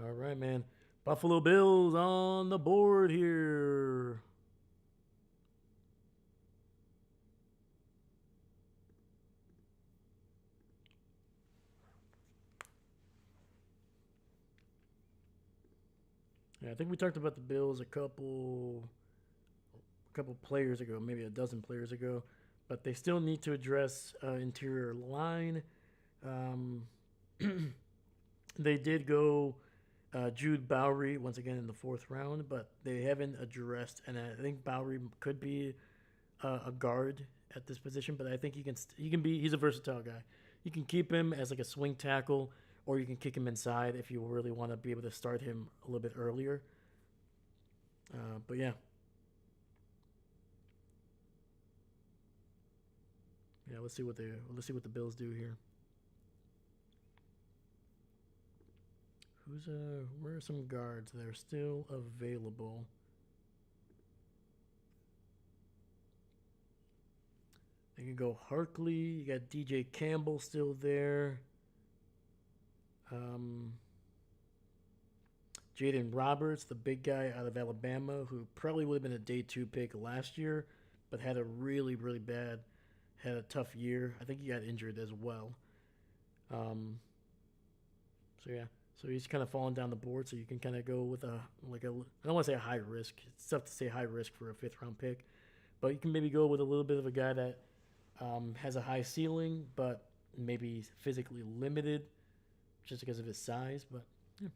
All right, man. Buffalo Bills on the board here. Yeah, I think we talked about the Bills a couple players ago, maybe a dozen players ago, but they still need to address interior line. Um, they did go Jude Bowery once again in the fourth round, but they haven't addressed, and I think Bowery could be a guard at this position, but I think he's a versatile guy. You can keep him as like a swing tackle, or you can kick him inside if you really want to be able to start him a little bit earlier. But yeah, yeah. Let's see what the Bills do here. Where are some guards that are still available? They can go Harkley. You got DJ Campbell still there. Um, Jaden Roberts, the big guy out of Alabama, who probably would have been a day 2 pick last year, but had a really, really had a tough year. I think he got injured as well. Um, so yeah, so he's kind of falling down the board. So you can kind of go with I don't want to say a high risk. It's tough to say high risk for a 5th round pick, but you can maybe go with a little bit of a guy that has a high ceiling, but maybe physically limited just because of his size. But yeah.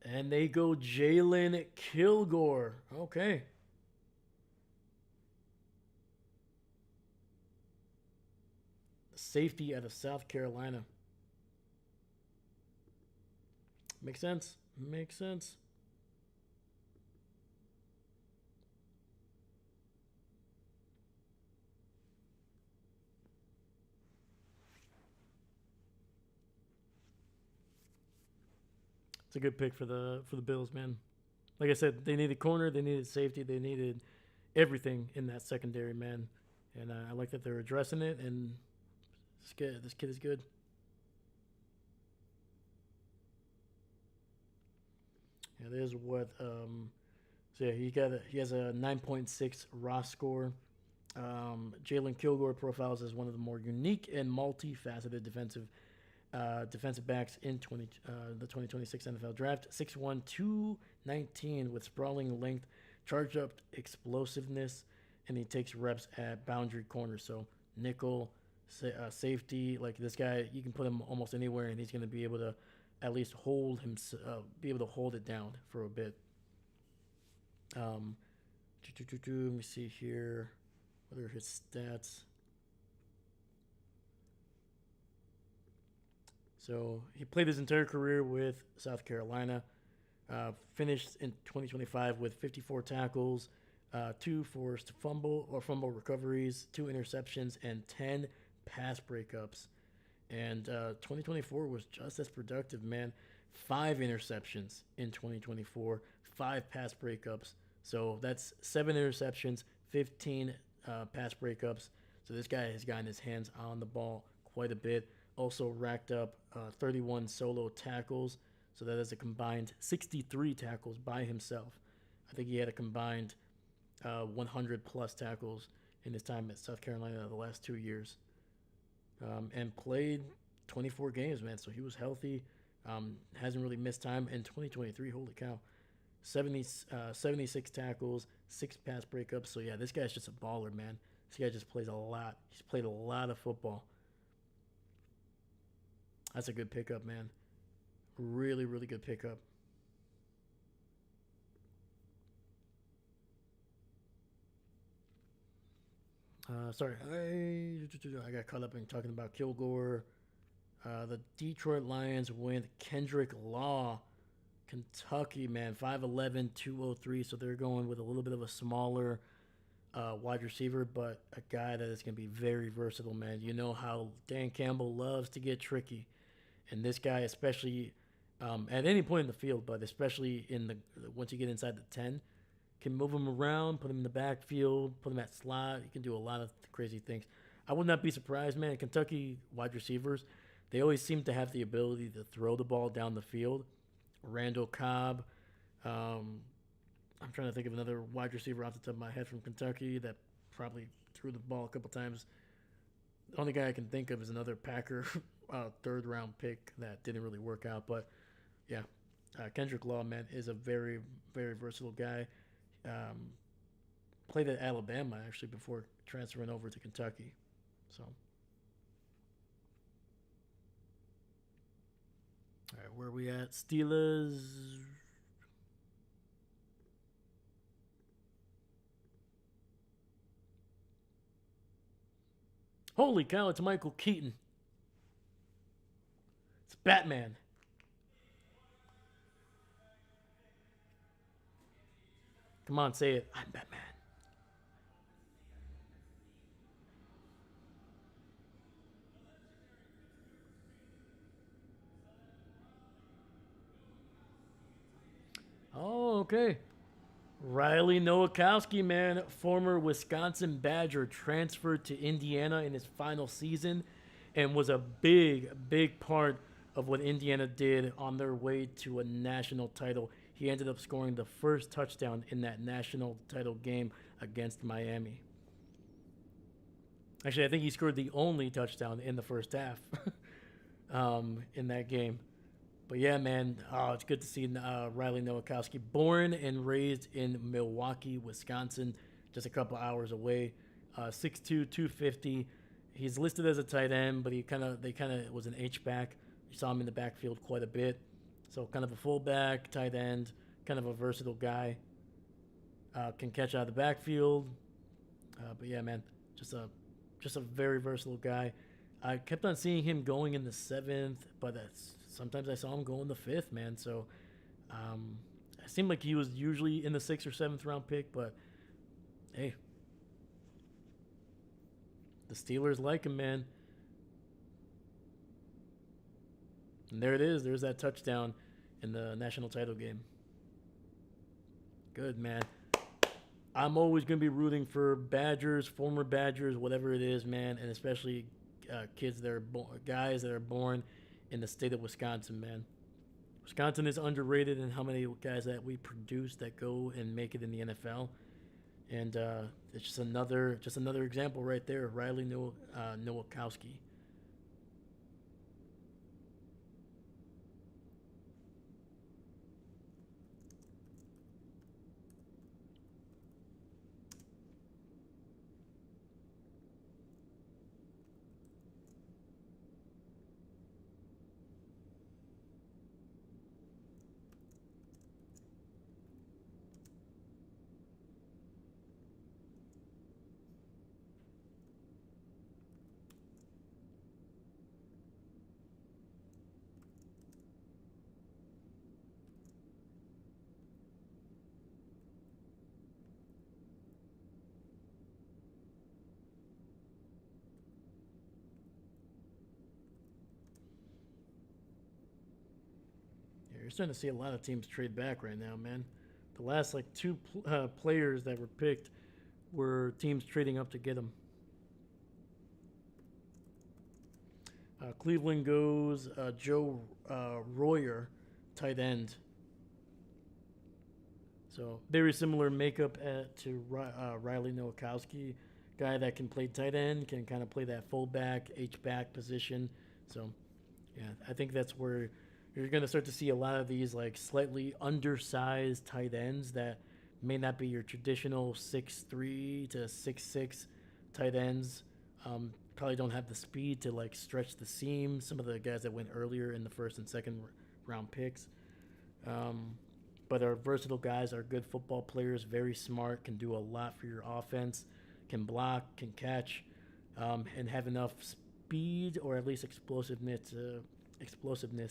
And they go Jalen Kilgore. Okay. Safety out of South Carolina. Makes sense. Makes sense. It's a good pick for the Bills, man. Like I said, they needed corner, they needed safety, they needed everything in that secondary, man. And I like that they're addressing it. And this kid is good. Yeah, there's what. So yeah, he has a 9.6 Ross score. Jalen Kilgore profiles as one of the more unique and multifaceted defensive backs in the 2026 NFL Draft. 6'1", 219 with sprawling length, charged up explosiveness, and he takes reps at boundary corner. So nickel, safety. Like this guy, you can put him almost anywhere, and he's going to be able to at least hold him, be able to hold it down for a bit. Let me see here. What are his stats? So he played his entire career with South Carolina. Finished in 2025 with 54 tackles, two forced fumble recoveries, two interceptions, and 10 pass breakups. And 2024 was just as productive, man. 5 interceptions in 2024, 5 pass breakups. So that's 7 interceptions, 15 pass breakups. So this guy has gotten his hands on the ball quite a bit. Also racked up 31 solo tackles. So that is a combined 63 tackles by himself. I think he had a combined 100 plus tackles in his time at South Carolina the last 2 years. And played 24 games, man. So he was healthy. Hasn't really missed time. In 2023, holy cow, 76 tackles, 6 pass breakups. So yeah, this guy's just a baller, man. This guy just plays a lot. He's played a lot of football. That's a good pickup, man. Really, really good pickup. Sorry, I got caught up in talking about Kilgore. The Detroit Lions win. Kendrick Law, Kentucky, man, 5'11", 203. So they're going with a little bit of a smaller wide receiver, but a guy that is going to be very versatile, man. You know how Dan Campbell loves to get tricky. And this guy, especially at any point in the field, but especially once you get inside the 10, can move him around, put him in the backfield, put him at slot. He can do a lot of crazy things. I would not be surprised, man. Kentucky wide receivers, they always seem to have the ability to throw the ball down the field. Randall Cobb. I'm trying to think of another wide receiver off the top of my head from Kentucky that probably threw the ball a couple times. The only guy I can think of is another Packer third-round pick that didn't really work out. But, yeah, Kendrick Law, man, is a very, very versatile guy. Played at Alabama, actually, before transferring over to Kentucky. So, all right, where are we at? Steelers. Holy cow, it's Michael Keaton. It's Batman. Come on, say it. I'm Batman. Oh, okay. Riley Nowakowski, man, former Wisconsin Badger, transferred to Indiana in his final season and was a big, big part of what Indiana did on their way to a national title. He ended up scoring the first touchdown in that national title game against Miami. Actually, I think he scored the only touchdown in the first half in that game. But yeah, man, it's good to see Riley Nowakowski, born and raised in Milwaukee, Wisconsin, just a couple hours away. 6'2", 250. He's listed as a tight end, but they kind of was an H back. You saw him in the backfield quite a bit. So kind of a fullback, tight end, kind of a versatile guy. Can catch out of the backfield. But yeah, man, just a very versatile guy. I kept on seeing him going in the 7th, but sometimes I saw him go in the 5th, man. So it seemed like he was usually in the 6th or 7th round pick, but hey, the Steelers like him, man. And there it is. There's that touchdown in the national title game. Good, man. I'm always going to be rooting for Badgers, former Badgers, whatever it is, man, and especially guys that are born in the state of Wisconsin, man. Wisconsin is underrated in how many guys that we produce that go and make it in the NFL. And it's just another example right there, Riley Nowakowski. starting to see a lot of teams trade back right now, man. The last like two players that were picked were teams trading up to get them. Cleveland goes Joe Royer, tight end. So very similar makeup to Riley Nowakowski, guy that can play tight end, can kind of play that fullback, H-back position. So yeah, I think that's where you're going to start to see a lot of these like slightly undersized tight ends that may not be your traditional 6'3" to 6'6" tight ends. Probably don't have the speed to like stretch the seam. Some of the guys that went earlier in the first and second round picks. But are versatile guys, are good football players, very smart, can do a lot for your offense, can block, can catch, and have enough speed or at least explosiveness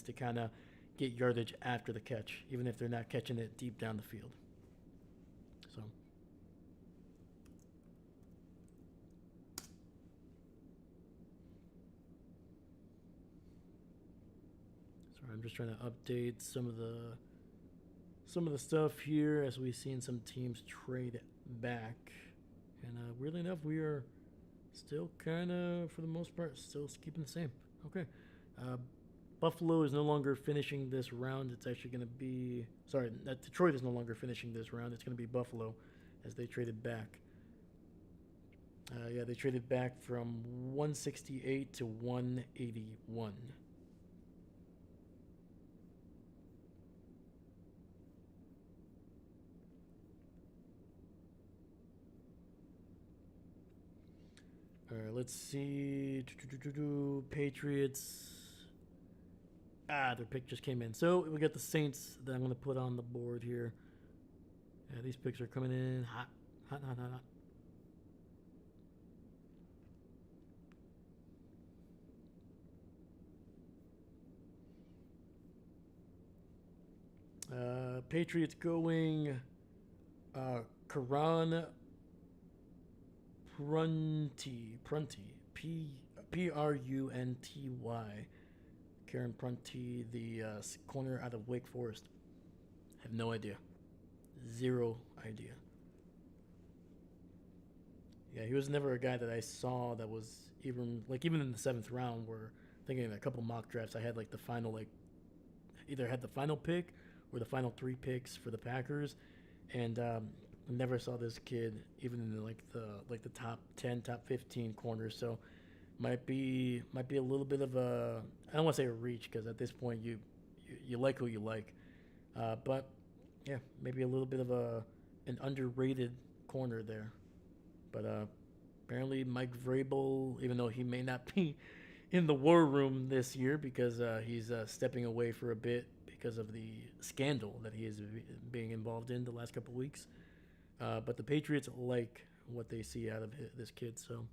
to kind of get yardage after the catch, even if they're not catching it deep down the field. So. Sorry, I'm just trying to update some of the stuff here as we've seen some teams trade back. And weirdly enough, we are still kind of, for the most part, still keeping the same. Okay. Buffalo is no longer finishing this round. It's actually going to be... Sorry, Detroit is no longer finishing this round. It's going to be Buffalo as they traded back. Yeah, they traded back from 168 to 181. All right, let's see. Patriots. Their pick just came in. So we got the Saints that I'm going to put on the board here. Yeah, these picks are coming in hot. Patriots going Karan Prunty, Prunty. Karen Prunty, the corner out of Wake Forest. Have no idea. Zero idea. Yeah, he was never a guy that I saw that was even in the 7th round. Where thinking a couple mock drafts, I had like the final either had the final pick or the final 3 picks for the Packers, and never saw this kid even in the top 10, top 15 corners. So might be a little bit of a, I don't want to say a reach, because at this point you like who you like, but yeah, maybe a little bit of an underrated corner there. But apparently Mike Vrabel, even though he may not be in the war room this year because he's stepping away for a bit because of the scandal that he is being involved in the last couple of weeks, but the Patriots like what they see out of this kid, so.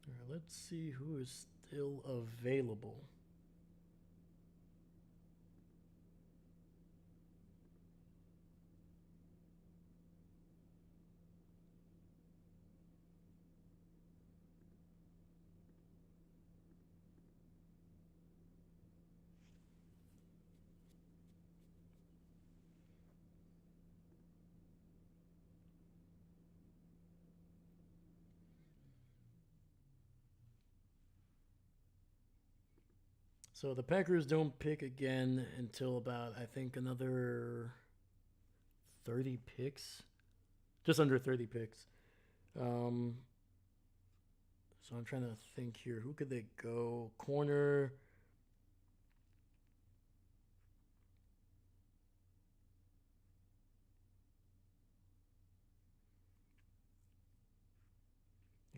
All right, let's see who is still available. So the Packers don't pick again until about, I think, another 30 picks, just under 30 picks. Um, so I'm trying to think here. Who could they go? Corner.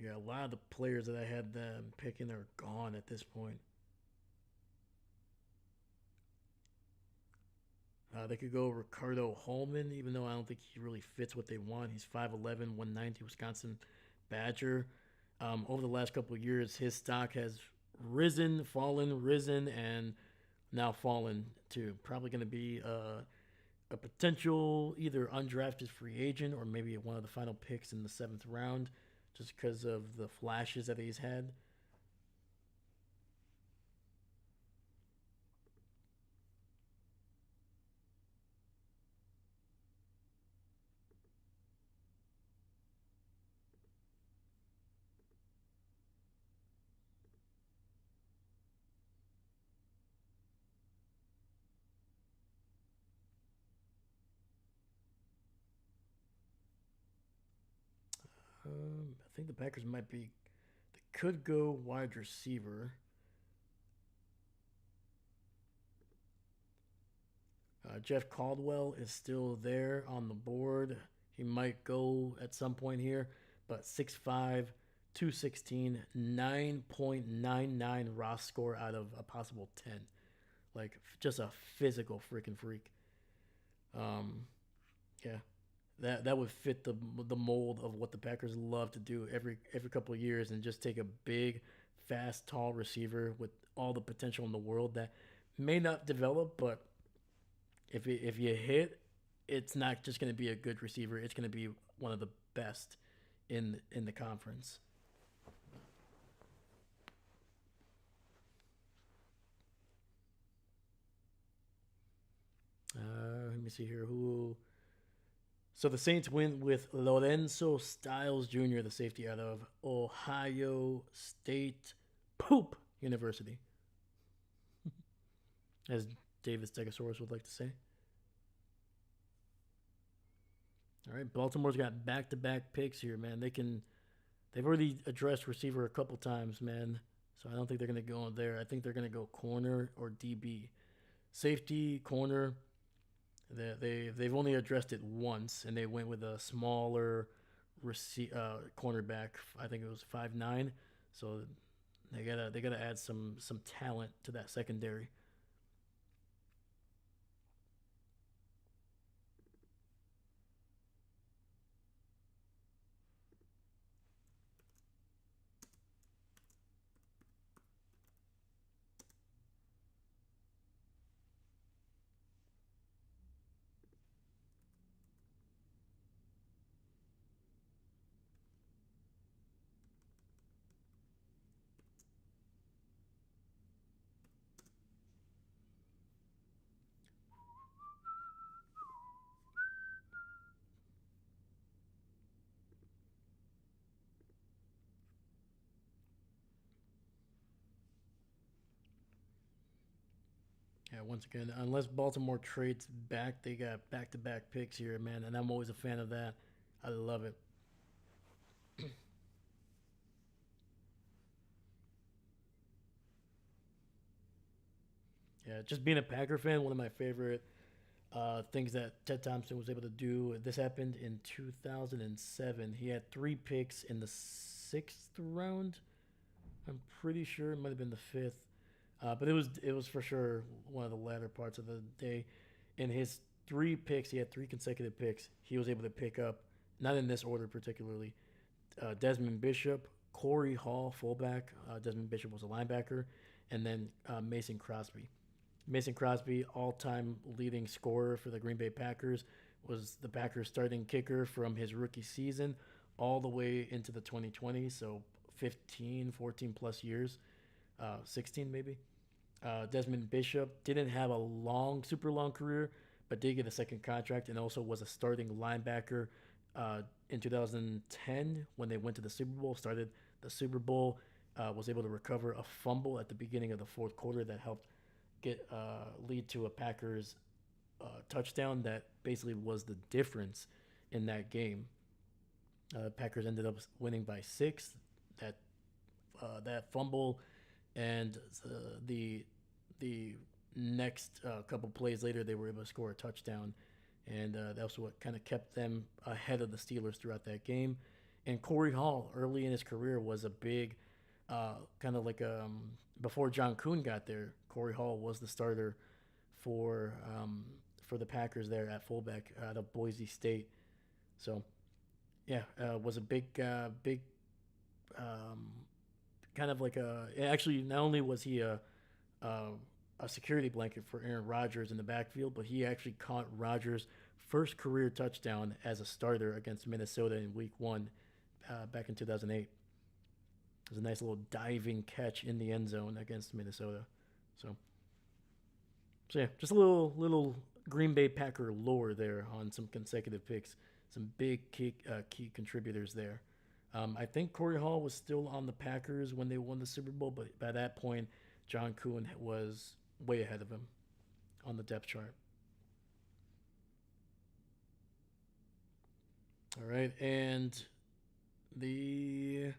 Yeah, a lot of the players that I had them picking are gone at this point. They could go Ricardo Holman, even though I don't think he really fits what they want. He's 5'11", 190, Wisconsin Badger. Over the last couple of years, his stock has risen, fallen, risen, and now fallen too. Probably going to be a potential either undrafted free agent or maybe one of the final picks in the seventh round, just because of the flashes that he's had. I think the Packers might be. They could go wide receiver. Jeff Caldwell is still there on the board. He might go at some point here, but 6'5", 216, 9.99 Ross score out of a possible 10. Like, just a physical freaking freak. Um, yeah, that would fit the mold of what the Packers love to do every couple of years, and just take a big, fast, tall receiver with all the potential in the world that may not develop, but if you hit, it's not just going to be a good receiver. It's going to be one of the best in the conference. Let me see here. Who? So the Saints win with Lorenzo Styles Jr., the safety out of Ohio State Poop University, as David Stegosaurus would like to say. All right, Baltimore's got back-to-back picks here, man. They've already addressed receiver a couple times, man. So I don't think they're gonna go in there. I think they're gonna go corner or DB. Safety, corner. They've only addressed it once, and they went with a smaller cornerback. I think it was 5'9". So they gotta add some talent to that secondary. Yeah, once again, unless Baltimore trades back, they got back-to-back picks here, man, and I'm always a fan of that. I love it. Yeah, just being a Packer fan, one of my favorite things that Ted Thompson was able to do. This happened in 2007. He had three picks in the sixth round. I'm pretty sure it might have been the fifth, but it was for sure one of the latter parts of the day. In his three picks, he had three consecutive picks. He was able to pick up, not in this order particularly, Desmond Bishop, Corey Hall, fullback. Desmond Bishop was a linebacker, and then Mason Crosby. Mason Crosby, all-time leading scorer for the Green Bay Packers, was the Packers' starting kicker from his rookie season all the way into the 2020s, so 15, 14 plus years, 16 maybe. Desmond Bishop didn't have a super long career, but did get a second contract and also was a starting linebacker in 2010 when they went to the Super Bowl, started the Super Bowl, was able to recover a fumble at the beginning of the fourth quarter that helped get lead to a Packers touchdown that basically was the difference in that game. Packers ended up winning by 6. That that fumble and the the next couple plays later, they were able to score a touchdown, and that was what kind of kept them ahead of the Steelers throughout that game. And Corey Hall, early in his career, was a big kind of like before John Kuhn got there. Corey Hall was the starter for for the Packers there at fullback out of Boise State. So yeah, was a big um, kind of like a actually not only was he a, a security blanket for Aaron Rodgers in the backfield, but he actually caught Rodgers' first career touchdown as a starter against Minnesota in Week One back in 2008. It was a nice little diving catch in the end zone against Minnesota. So, so yeah, just a little Green Bay Packer lore there on some consecutive picks. Some big key contributors there. I think Corey Hall was still on the Packers when they won the Super Bowl, but by that point, John Kuhn was way ahead of him on the depth chart. All right, and the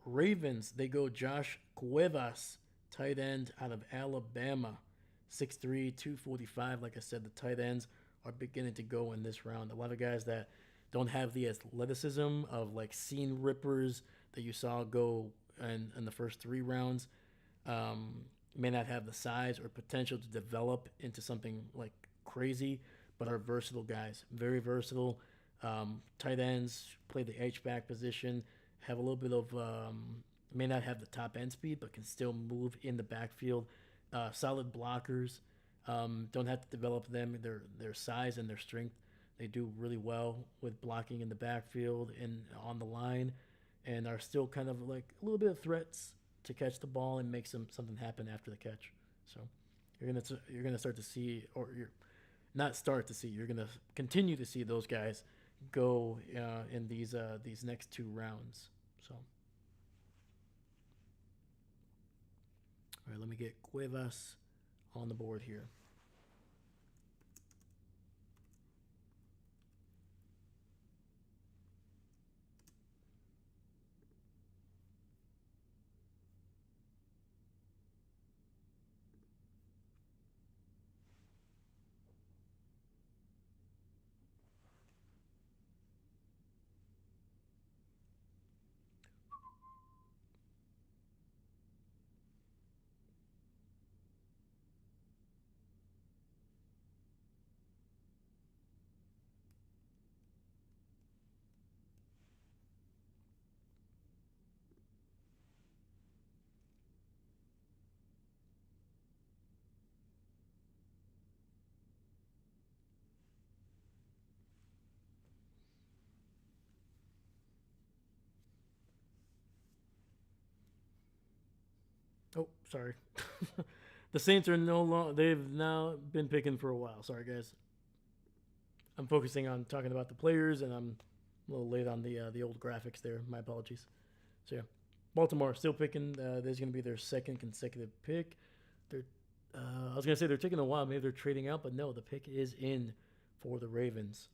Ravens, they go Josh Cuevas, tight end out of Alabama. 6'3", 245. Like I said, the tight ends are beginning to go in this round. A lot of guys that don't have the athleticism of like scene rippers that you saw go in the first 3 rounds um, may not have the size or potential to develop into something like crazy, but are versatile guys. Very versatile. Tight ends play the H back position, have a little bit of may not have the top end speed, but can still move in the backfield. Solid blockers. Don't have to develop them. Their size and their strength. They do really well with blocking in the backfield and on the line, and are still kind of like a little bit of threats to catch the ball and make something happen after the catch. So you're gonna start to see, or you're not start to see. You're gonna continue to see those guys go in these next 2 rounds. So, all right, let me get Cuevas on the board here. Oh, sorry. The Saints are no longer. They've now been picking for a while. Sorry, guys. I'm focusing on talking about the players, and I'm a little late on the old graphics there. My apologies. So yeah, Baltimore still picking. There's going to be their second consecutive pick. They're, I was going to say they're taking a while. Maybe they're trading out, but no, the pick is in for the Ravens.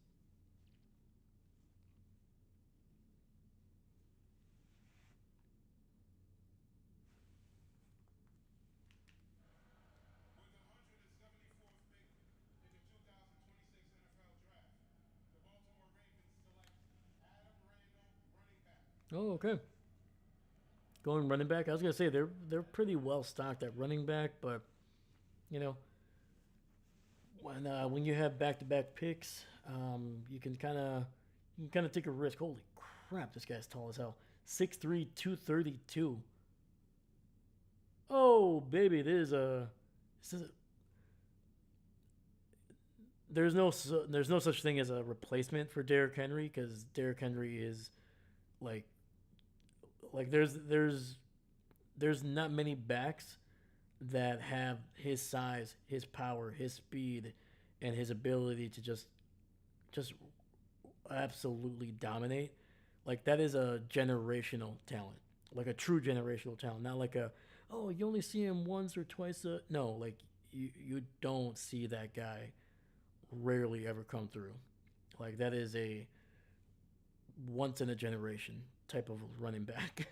Oh, okay. Going running back. I was gonna say they're pretty well stocked at running back, but you know when you have back to back picks, you can kind of take a risk. Holy crap, this guy's tall as hell. 6'3", 232. Oh baby, this is a, there's no such thing as a replacement for Derrick Henry because Derrick Henry is like there's not many backs that have his size, his power, his speed, and his ability to just absolutely dominate. Like that is a generational talent, like a true generational talent, not like a oh you only see him once or twice. No, like you don't see that guy rarely ever come through. Like that is a once in a generation type of running back.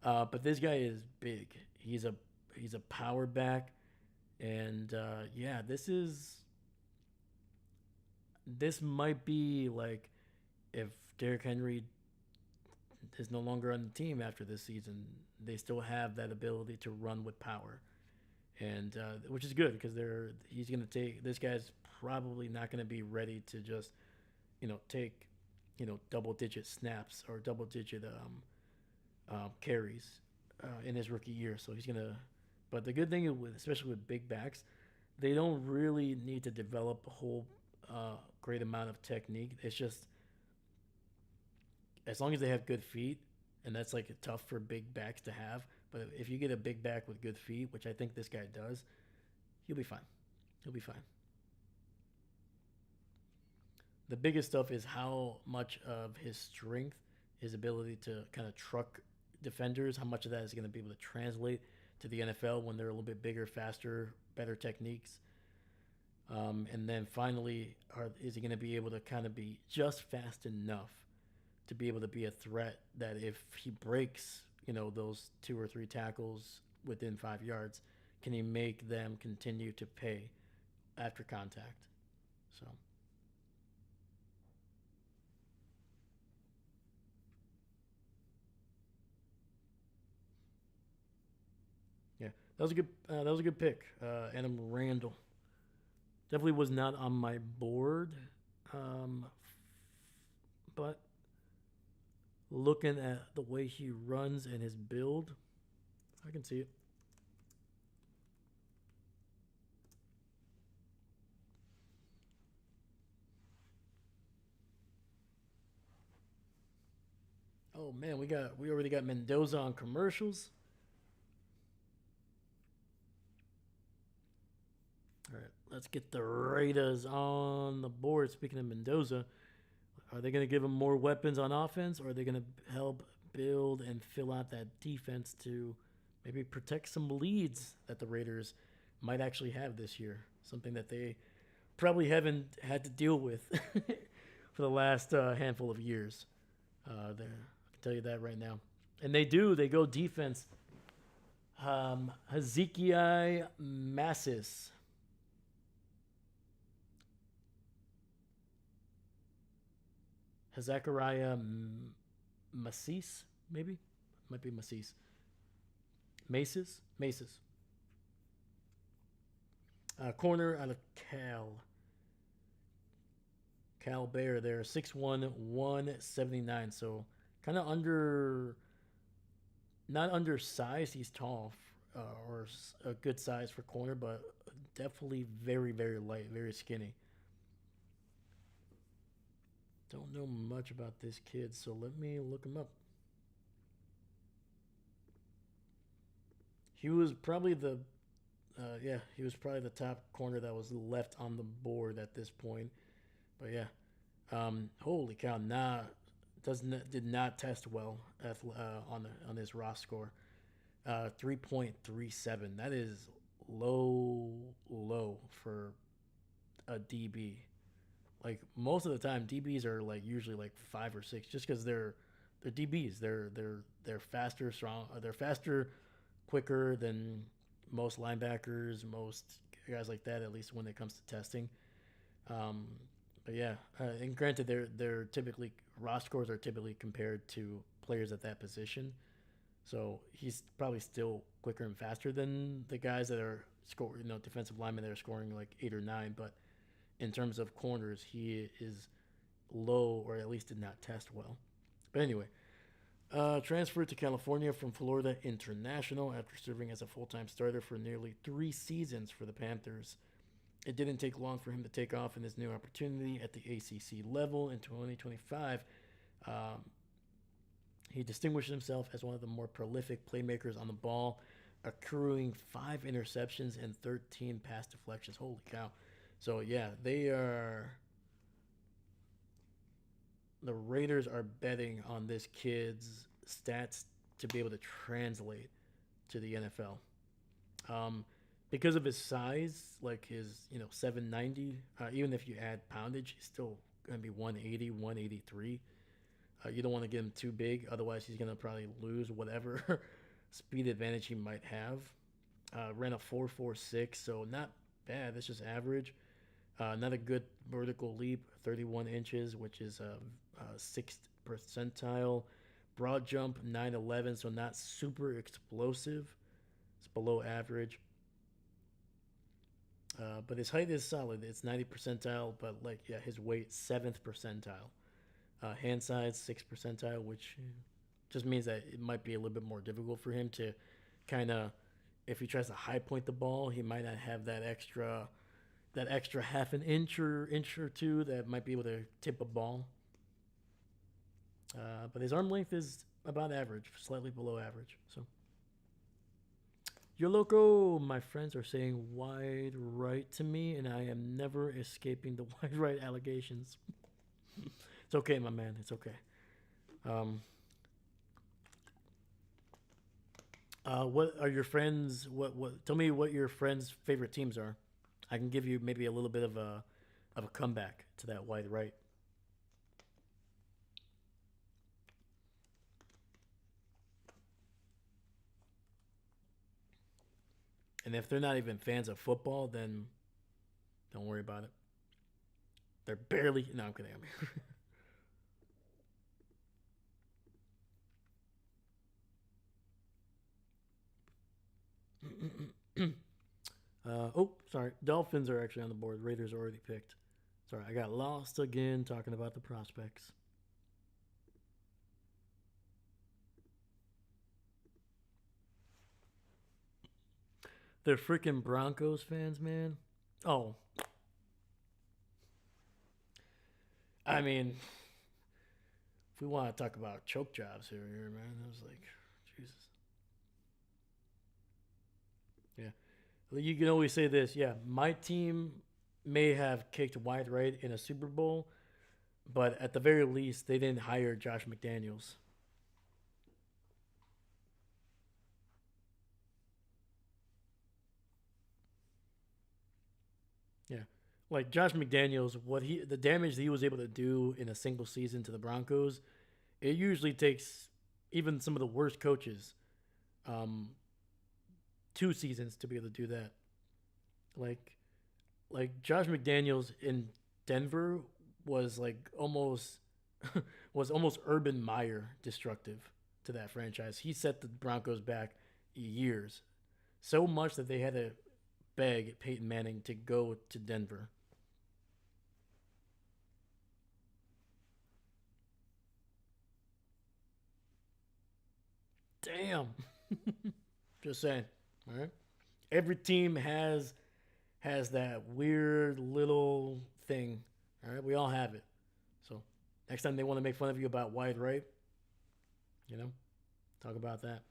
But this guy is big. He's a power back, and yeah, this might be like if Derrick Henry is no longer on the team after this season, they still have that ability to run with power, and which is good because he's going to take this guy's probably not going to be ready to just take double digit snaps or double digit carries in his rookie year. So he's gonna. But the good thing is, especially with big backs, they don't really need to develop a whole great amount of technique. It's just as long as they have good feet, and that's like tough for big backs to have. But if you get a big back with good feet, which I think this guy does, he'll be fine. He'll be fine. The biggest stuff is how much of his strength, his ability to kind of truck defenders, how much of that is going to be able to translate to the NFL when they're a little bit bigger, faster, better techniques. And then finally, is he going to be able to kind of be just fast enough to be able to be a threat that if he breaks, those 2 or 3 tackles within 5 yards, can he make them continue to pay after contact? So. Yeah, that was a good pick, Adam Randall. Definitely was not on my board, um, but looking at the way he runs and his build, I can see it. Oh man, we already got Mendoza on commercials. All right, let's get the Raiders on the board. Speaking of Mendoza, are they going to give him more weapons on offense, or are they going to help build and fill out that defense to maybe protect some leads that the Raiders might actually have this year? Something that they probably haven't had to deal with for the last handful of years. There, I can tell you that right now. And they do. They go defense. Hezekiah Massis. Zachariah Macis, maybe? Might be Macis. Maces? Maces. Corner out of Cal Bear there. 6'1", 179. So kind of not undersized. He's tall or a good size for corner, but definitely very, very light, very skinny. Don't know much about this kid, so let me look him up. He was probably he was probably the top corner that was left on the board at this point. But yeah, holy cow! Did not test well on his raw score. 3.37. That is low for a DB. Like most of the time, DBs are like usually like 5 or 6, just because they're DBs. They're faster, strong. They're faster, quicker than most linebackers, most guys like that. At least when it comes to testing. Um, but yeah, and granted, they're typically raw scores are typically compared to players at that position. So he's probably still quicker and faster than the guys that are defensive linemen that are scoring like 8 or 9. But in terms of corners, he is low, or at least did not test well. But anyway, transferred to California from Florida International after serving as a full-time starter for nearly 3 seasons for the Panthers. It didn't take long for him to take off in his new opportunity at the ACC level in 2025. Um, he distinguished himself as one of the more prolific playmakers on the ball, accruing 5 interceptions and 13 pass deflections. Holy cow. So, yeah, the Raiders are betting on this kid's stats to be able to translate to the NFL. Um, because of his size, like his 790, even if you add poundage, he's still gonna be 180, 183. You don't want to get him too big, otherwise he's gonna probably lose whatever speed advantage he might have. Ran a 4.46, so not bad. That's just average. Not a good vertical leap, 31 inches, which is a sixth percentile. Broad jump, 9'11", so not super explosive. It's below average. But his height is solid. It's 90 percentile, but like yeah, his weight 7th percentile. Hand size 6th percentile, which just means that it might be a little bit more difficult for him to kind of, if he tries to high point the ball, he might not have that extra half an inch or two that might be able to tip a ball. But his arm length is about average, slightly below average. So, Yo Loco, my friends are saying wide right to me, and I am never escaping the wide right allegations. It's okay, my man. It's okay. Um, what are your friends? What? Tell me what your friends' favorite teams are. I can give you maybe a little bit of a comeback to that wide right. And if they're not even fans of football, then don't worry about it. They're barely. No, I'm kidding. Oh, sorry. Dolphins are actually on the board. Raiders are already picked. Sorry, I got lost again talking about the prospects. They're freaking Broncos fans, man. Oh, I mean, if we want to talk about choke jobs here, man, I was like, Jesus. Yeah. You can always say this. Yeah, my team may have kicked wide right in a Super Bowl, but at the very least, they didn't hire Josh McDaniels. Yeah. Like Josh McDaniels, the damage that he was able to do in a single season to the Broncos, it usually takes even some of the worst coaches um, 2 seasons to be able to do that. Like Josh McDaniels in Denver was like almost was almost Urban Meyer destructive to that franchise. He set the Broncos back years, so much that they had to beg Peyton Manning to go to Denver. Damn, just saying. All right, every team has that weird little thing. All right, we all have it. So next time they want to make fun of you about wide right, you know, talk about that.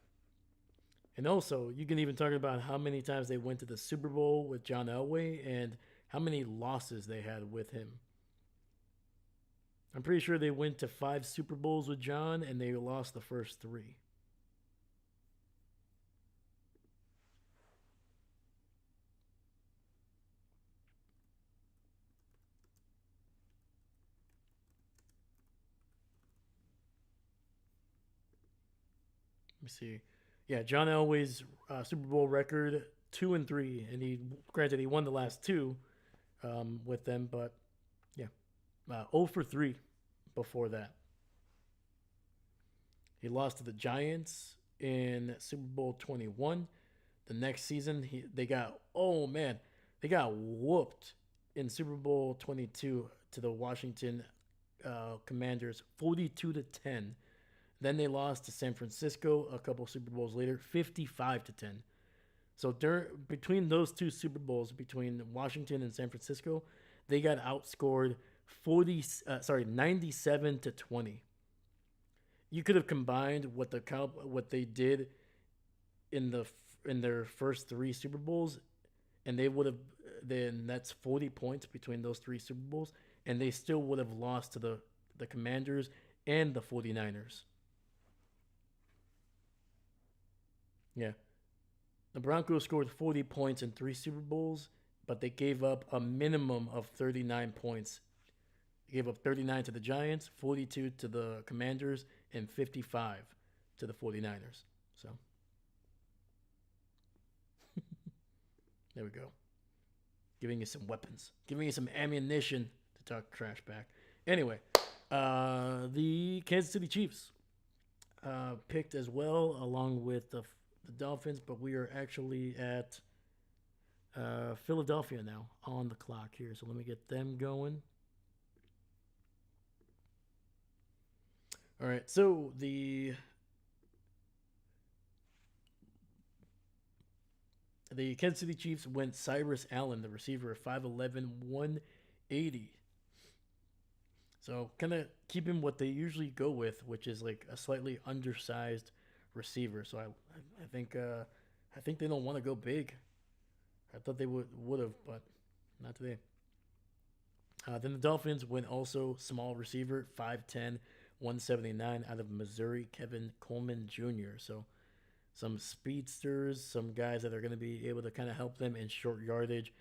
And also, you can even talk about how many times they went to the Super Bowl with John Elway and how many losses they had with him. I'm pretty sure they went to 5 Super Bowls with John and they lost the first three. Let me see. Yeah, John Elway's Super Bowl record 2-3, and he granted he won the last two with them, but yeah, 0 for 3 before that. He lost to the Giants in Super Bowl 21. The next season, they got they got whooped in Super Bowl 22 to the Washington Commanders 42-10. Then they lost to San Francisco a couple Super Bowls later 55-10. So between those two Super Bowls between Washington and San Francisco, they got outscored 97-20. You could have combined what they did in their first three Super Bowls, and they would have then that's 40 points between those three Super Bowls, and they still would have lost to the Commanders and the 49ers. Yeah, the Broncos scored 40 points in three Super Bowls, but they gave up a minimum of 39 points. They gave up 39 to the Giants, 42 to the Commanders, and 55 to the 49ers. So there we go. Giving you some weapons, giving you some ammunition to talk trash back. Anyway, the Kansas City Chiefs picked as well, along with the Dolphins, but we are actually at Philadelphia now on the clock here, so let me get them going. All right, so the Kansas City Chiefs went Cyrus Allen, the receiver, 5'11", 180. So kind of keeping what they usually go with, which is like a slightly undersized receiver. So I think they don't want to go big. I thought they would have, but not today. Then the Dolphins went also small receiver, 5'10", 179 out of Missouri, Kevin Coleman Jr. So some speedsters, some guys that are going to be able to kind of help them in short yardage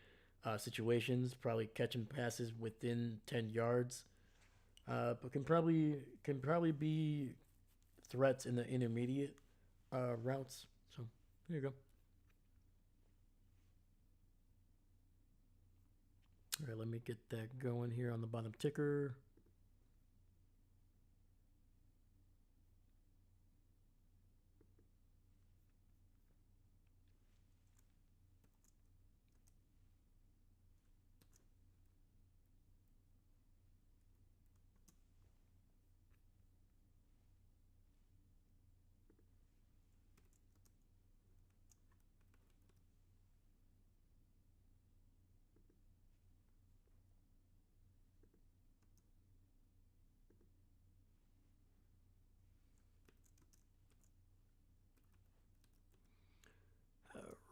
situations, probably catching passes within 10 yards, but can probably be threats in the intermediate routes. So there you go. All right, let me get that going here on the bottom ticker.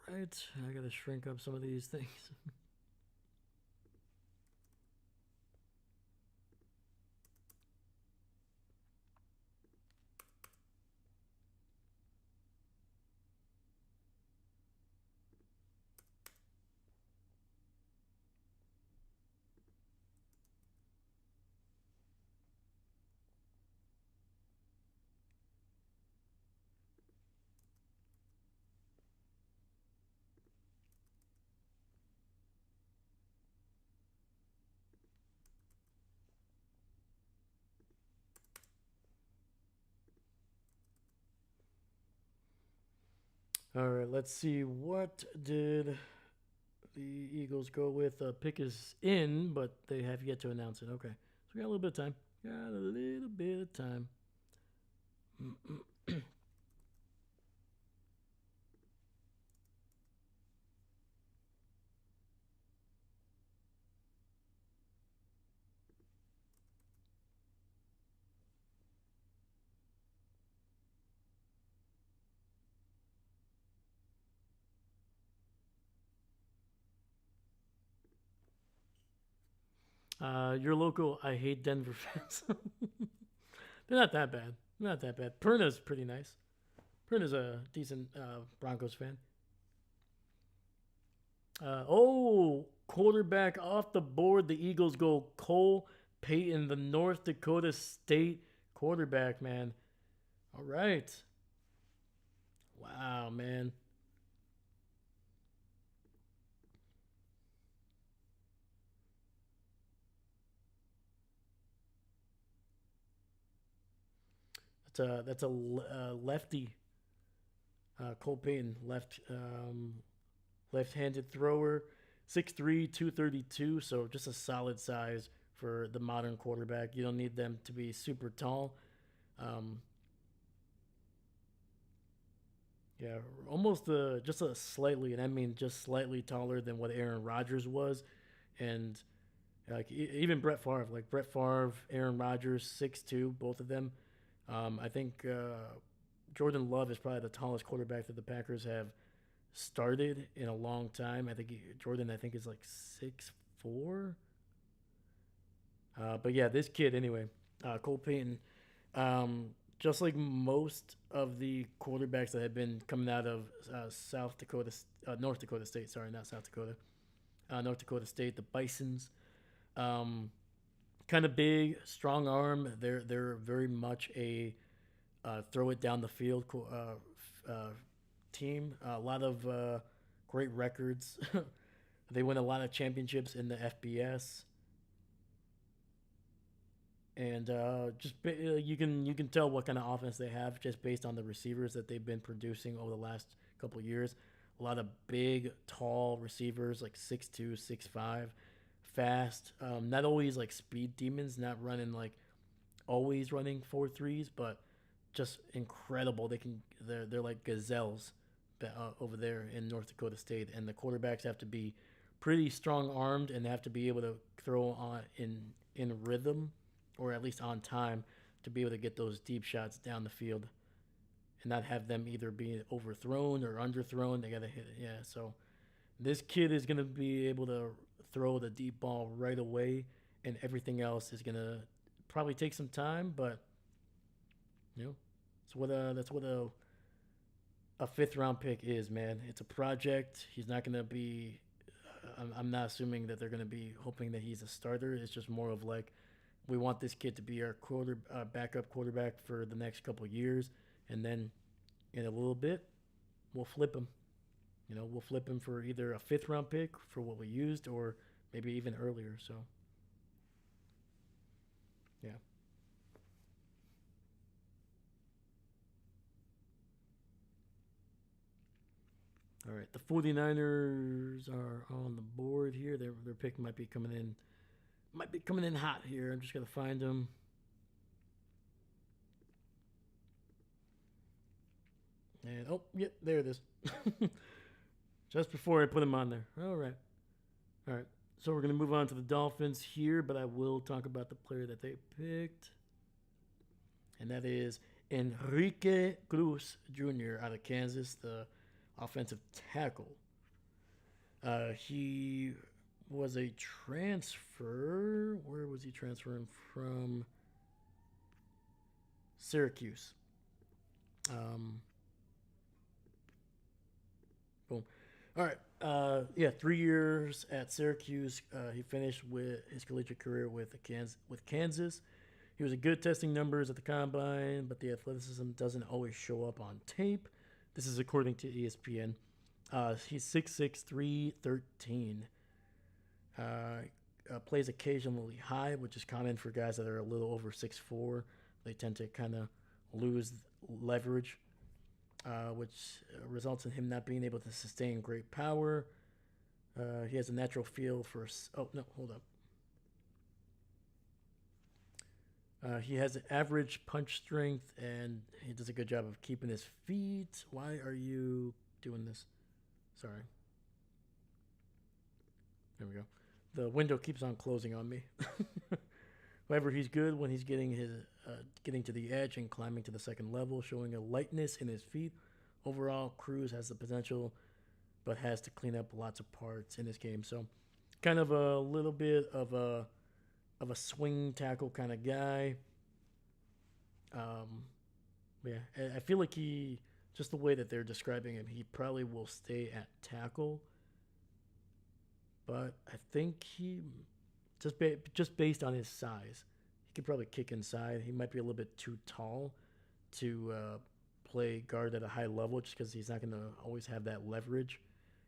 All right, I gotta shrink up some of these things. All right, let's see. What did the Eagles go with? Pick is in, but they have yet to announce it. Okay, so we got a little bit of time. Got a little bit of time. Your local, I hate Denver fans. They're not that bad. Not that bad. Perna's pretty nice. Perna's a decent Broncos fan. Quarterback off the board. The Eagles go Cole Payton, the North Dakota State quarterback, man. All right. Wow, man. That's a lefty. Cole Payton, left-handed thrower, 6'3", 232. So just a solid size for the modern quarterback. You don't need them to be super tall. Um, yeah, almost just a slightly, and I mean just slightly taller than what Aaron Rodgers was, and like even Brett Favre, Aaron Rodgers, 6'2", both of them. I think Jordan Love is probably the tallest quarterback that the Packers have started in a long time. Jordan, I think, is like 6'4". But yeah, this kid anyway, Cole Payton, just like most of the quarterbacks that have been coming out of North Dakota State. Sorry, not South Dakota. North Dakota State, the Bisons. Um, Kind of big, strong arm. They're very much a throw it down the field team. A lot of great records. They win a lot of championships in the FBS, and you can tell what kind of offense they have just based on the receivers that they've been producing over the last couple of years. A lot of big, tall receivers like 6'2", 6'5", fast. Not always like speed demons, not running like always running 4.3s, but just incredible. They're like gazelles over there in North Dakota State, and the quarterbacks have to be pretty strong armed and have to be able to throw on in rhythm, or at least on time, to be able to get those deep shots down the field and not have them either be overthrown or underthrown. They gotta hit it. Yeah, so this kid is gonna be able to throw the deep ball right away, and everything else is gonna probably take some time, but you know, that's what a fifth round pick is, man. It's a project. He's not gonna be. I'm not assuming that they're gonna be hoping that he's a starter. It's just more of like, we want this kid to be our backup quarterback for the next couple years, and then in a little bit, we'll flip him. We'll flip him for either a fifth round pick for what we used, or maybe even earlier. So, yeah. All right. The 49ers are on the board here. Their pick might be coming in. Might be coming in hot here. I'm just gonna find them. And oh, yeah, there it is. Just before I put him on there. All right. All right. So we're gonna move on to the Dolphins here, but I will talk about the player that they picked, and that is Enrique Cruz Jr. out of Kansas, the offensive tackle. He was a transfer. Where was he transferring from? Syracuse. Um, boom. All right. Yeah, 3 years at Syracuse. He finished with his collegiate career with Kansas. He was a good testing numbers at the combine, but the athleticism doesn't always show up on tape. This is according to ESPN. He's 6'6", 313. Plays occasionally high, which is common for guys that are a little over 6'4". They tend to kind of lose leverage, which results in him not being able to sustain great power. He has a natural feel for. Oh, no, hold up. He has an average punch strength, and he does a good job of keeping his feet. Why are you doing this? Sorry. There we go. The window keeps on closing on me. However, he's good when he's getting to the edge and climbing to the second level, showing a lightness in his feet. Overall, Cruz has the potential, but has to clean up lots of parts in his game. So, kind of a little bit of a swing tackle kind of guy. Yeah, I feel like just the way that they're describing him, he probably will stay at tackle. But I think he just based on his size, he could probably kick inside. He might be a little bit too tall to play guard at a high level, just because he's not going to always have that leverage,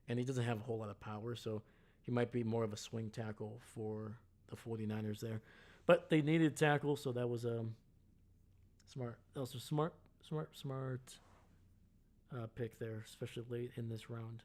and he doesn't have a whole lot of power. So he might be more of a swing tackle for the 49ers there. But they needed tackle, so that was smart. That was a smart pick there, especially late in this round.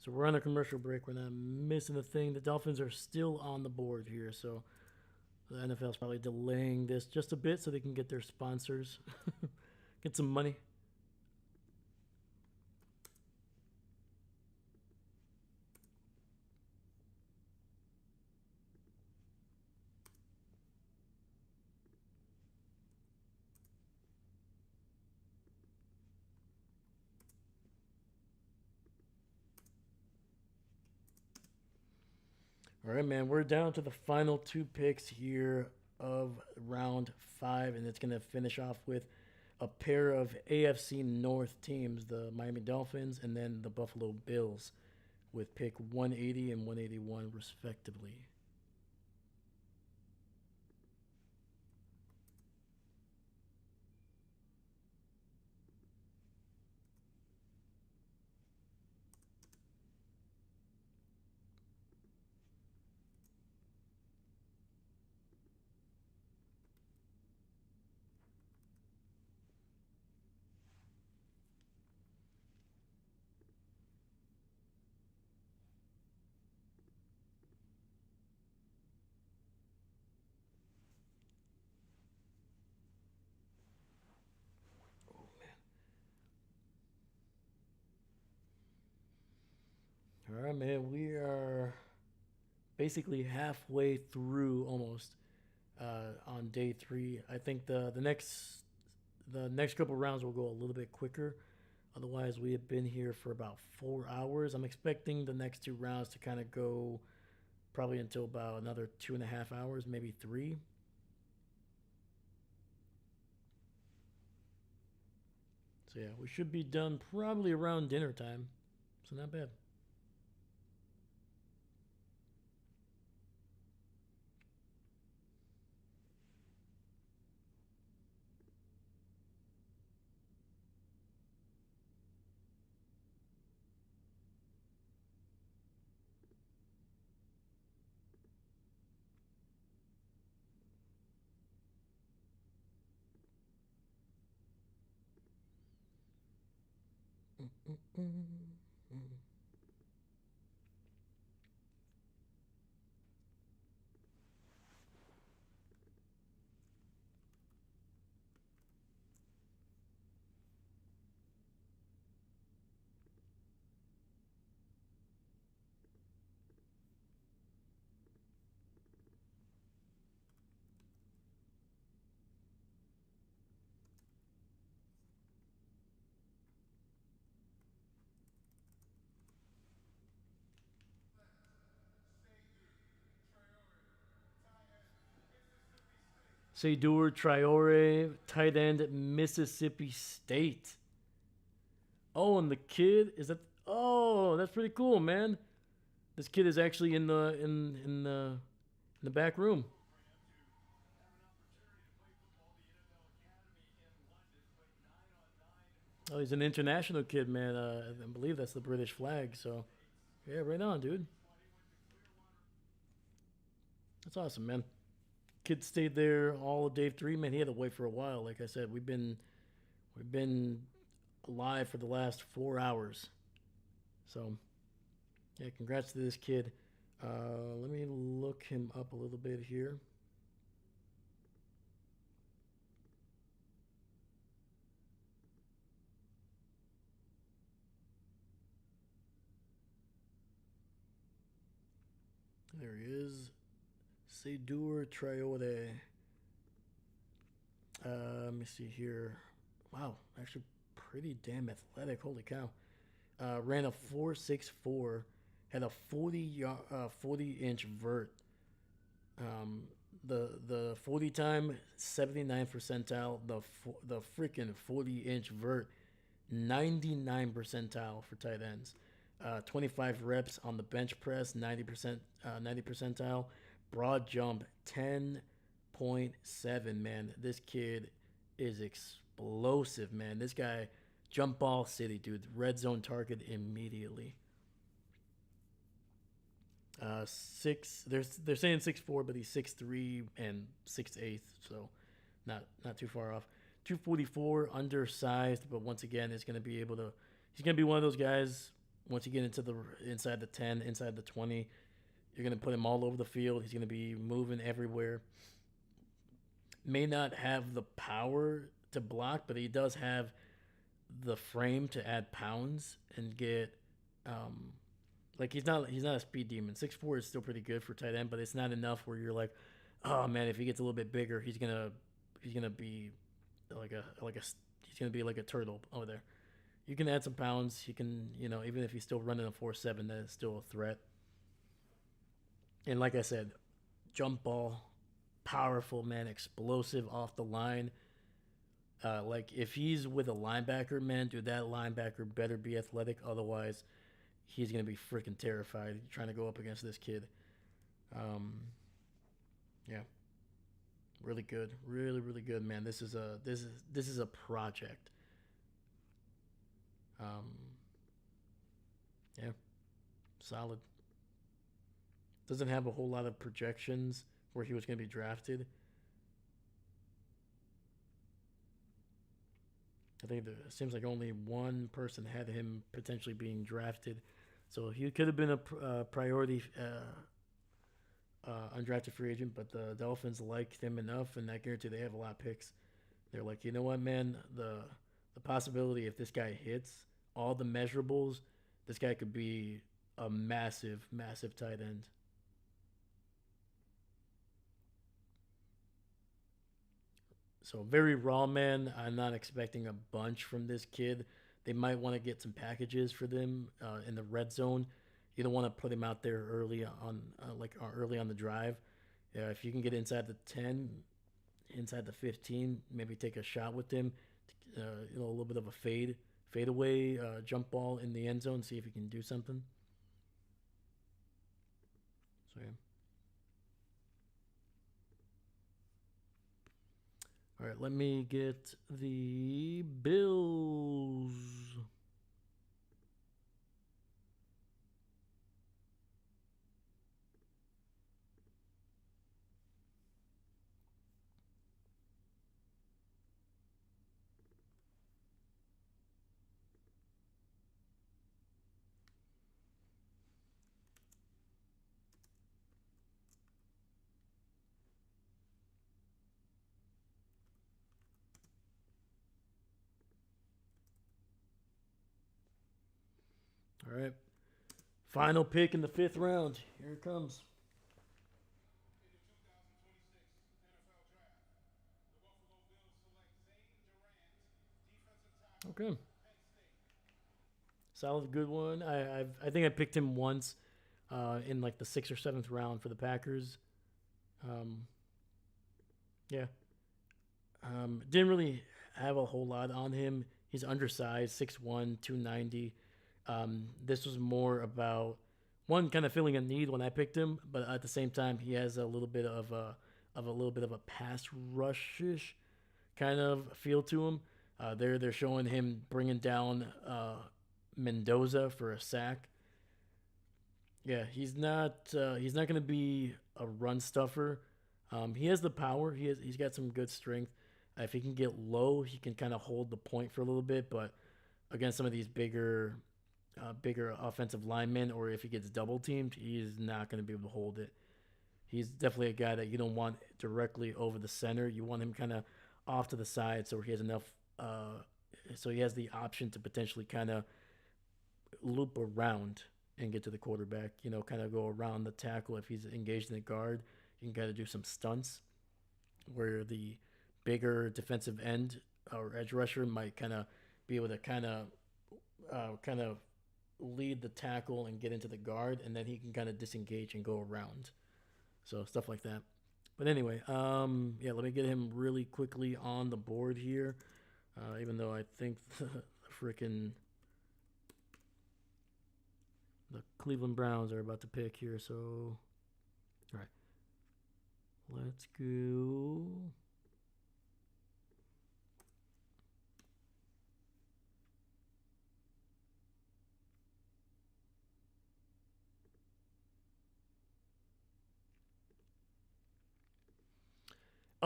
So we're on a commercial break. We're not missing a thing. The Dolphins are still on the board here, so the NFL's probably delaying this just a bit so they can get their sponsors, get some money. All right, man. We're down to the final two picks here of round five, and it's going to finish off with a pair of AFC North teams, the Miami Dolphins and then the Buffalo Bills, with pick 180 and 181, respectively. All right, man. We are basically halfway through almost on day three. I think the next couple rounds will go a little bit quicker. Otherwise, we have been here for about 4 hours. I'm expecting the next two rounds to kind of go probably until about another 2.5 hours, maybe three. So yeah, we should be done probably around dinner time. So not bad. Seydou Traore, tight end, Mississippi State. Oh, and the kid is that? Oh, that's pretty cool, man. This kid is actually in the back room. Oh, he's an international kid, man. I believe that's the British flag. So, yeah, right on, dude. That's awesome, man. Kid stayed there all of day three, man. He had to wait for a while. Like I said, we've been alive for the last 4 hours. So, yeah, congrats to this kid. Let me look him up a little bit here. There he is. Seydou Traore. Let me see here. Wow, actually pretty damn athletic. Holy cow. Ran a 4.64, had a 40-inch vert. Um, the 40 time 79th percentile. The freaking 40-inch vert 99 percentile for tight ends. 25 reps on the bench press 90 percentile. Broad jump 10.7. Man, this kid is explosive, man. This guy jump ball city, dude. Red zone target immediately. Six. They're saying 6'4", but he's 6'3" and 6'8", so not too far off. 244, undersized, but once again, is going to be able to. He's going to be one of those guys. Once you get into the inside the 10, inside the 20, you're going to put him all over the field. He's going to be moving everywhere. May not have the power to block, but he does have the frame to add pounds and get um, like he's not a speed demon. 6'4" is still pretty good for tight end, but it's not enough where you're like, oh man, if he gets a little bit bigger, he's gonna be like a he's gonna be like a turtle over there. You can add some pounds. He can even if he's still running a 4.7, that is still a threat. And like I said, jump ball, powerful man, explosive off the line. Like if he's with a linebacker, man, dude, that linebacker better be athletic. Otherwise, he's gonna be freaking terrified trying to go up against this kid. Um, yeah, really good, really really good, man. This is a project. Um, yeah, solid. Doesn't have a whole lot of projections where he was gonna be drafted. I think it seems like only one person had him potentially being drafted, so he could have been a priority undrafted free agent. But the Dolphins liked him enough, and I guarantee they have a lot of picks. They're like, you know what, man, the possibility if this guy hits all the measurables, this guy could be a massive, massive tight end. So very raw, man. I'm not expecting a bunch from this kid. They might want to get some packages for them in the red zone. You don't want to put him out there early on, early on the drive. Yeah, if you can get inside the 10, inside the 15, maybe take a shot with him. A little bit of a fade away jump ball in the end zone. See if you can do something. So yeah. All right, let me get the Bills. All right, final pick in the fifth round. Here it comes. Okay, solid, good one. I think I picked him once in like the sixth or seventh round for the Packers. Um, yeah, didn't really have a whole lot on him. He's undersized, 6'1", 290. This was more about one kind of filling a need when I picked him, but at the same time he has a little bit of a little bit of a pass rushish kind of feel to him. They're showing him bringing down Mendoza for a sack. Yeah, he's not going to be a run stuffer. He has the power. He's got some good strength. If he can get low, he can kind of hold the point for a little bit. But against some of these bigger offensive linemen, or if he gets double teamed, he's not going to be able to hold it. He's definitely a guy that you don't want directly over the center. You want him kind of off to the side, so he has enough. So he has the option to potentially kind of loop around and get to the quarterback. Kind of go around the tackle if he's engaged in the guard. You can kind of do some stunts where the bigger defensive end or edge rusher might kind of be able to kind of lead the tackle and get into the guard, and then he can kind of disengage and go around. So stuff like that. But anyway, yeah, let me get him really quickly on the board here. Even though I think the freaking the Cleveland Browns are about to pick here. So, all right, let's go.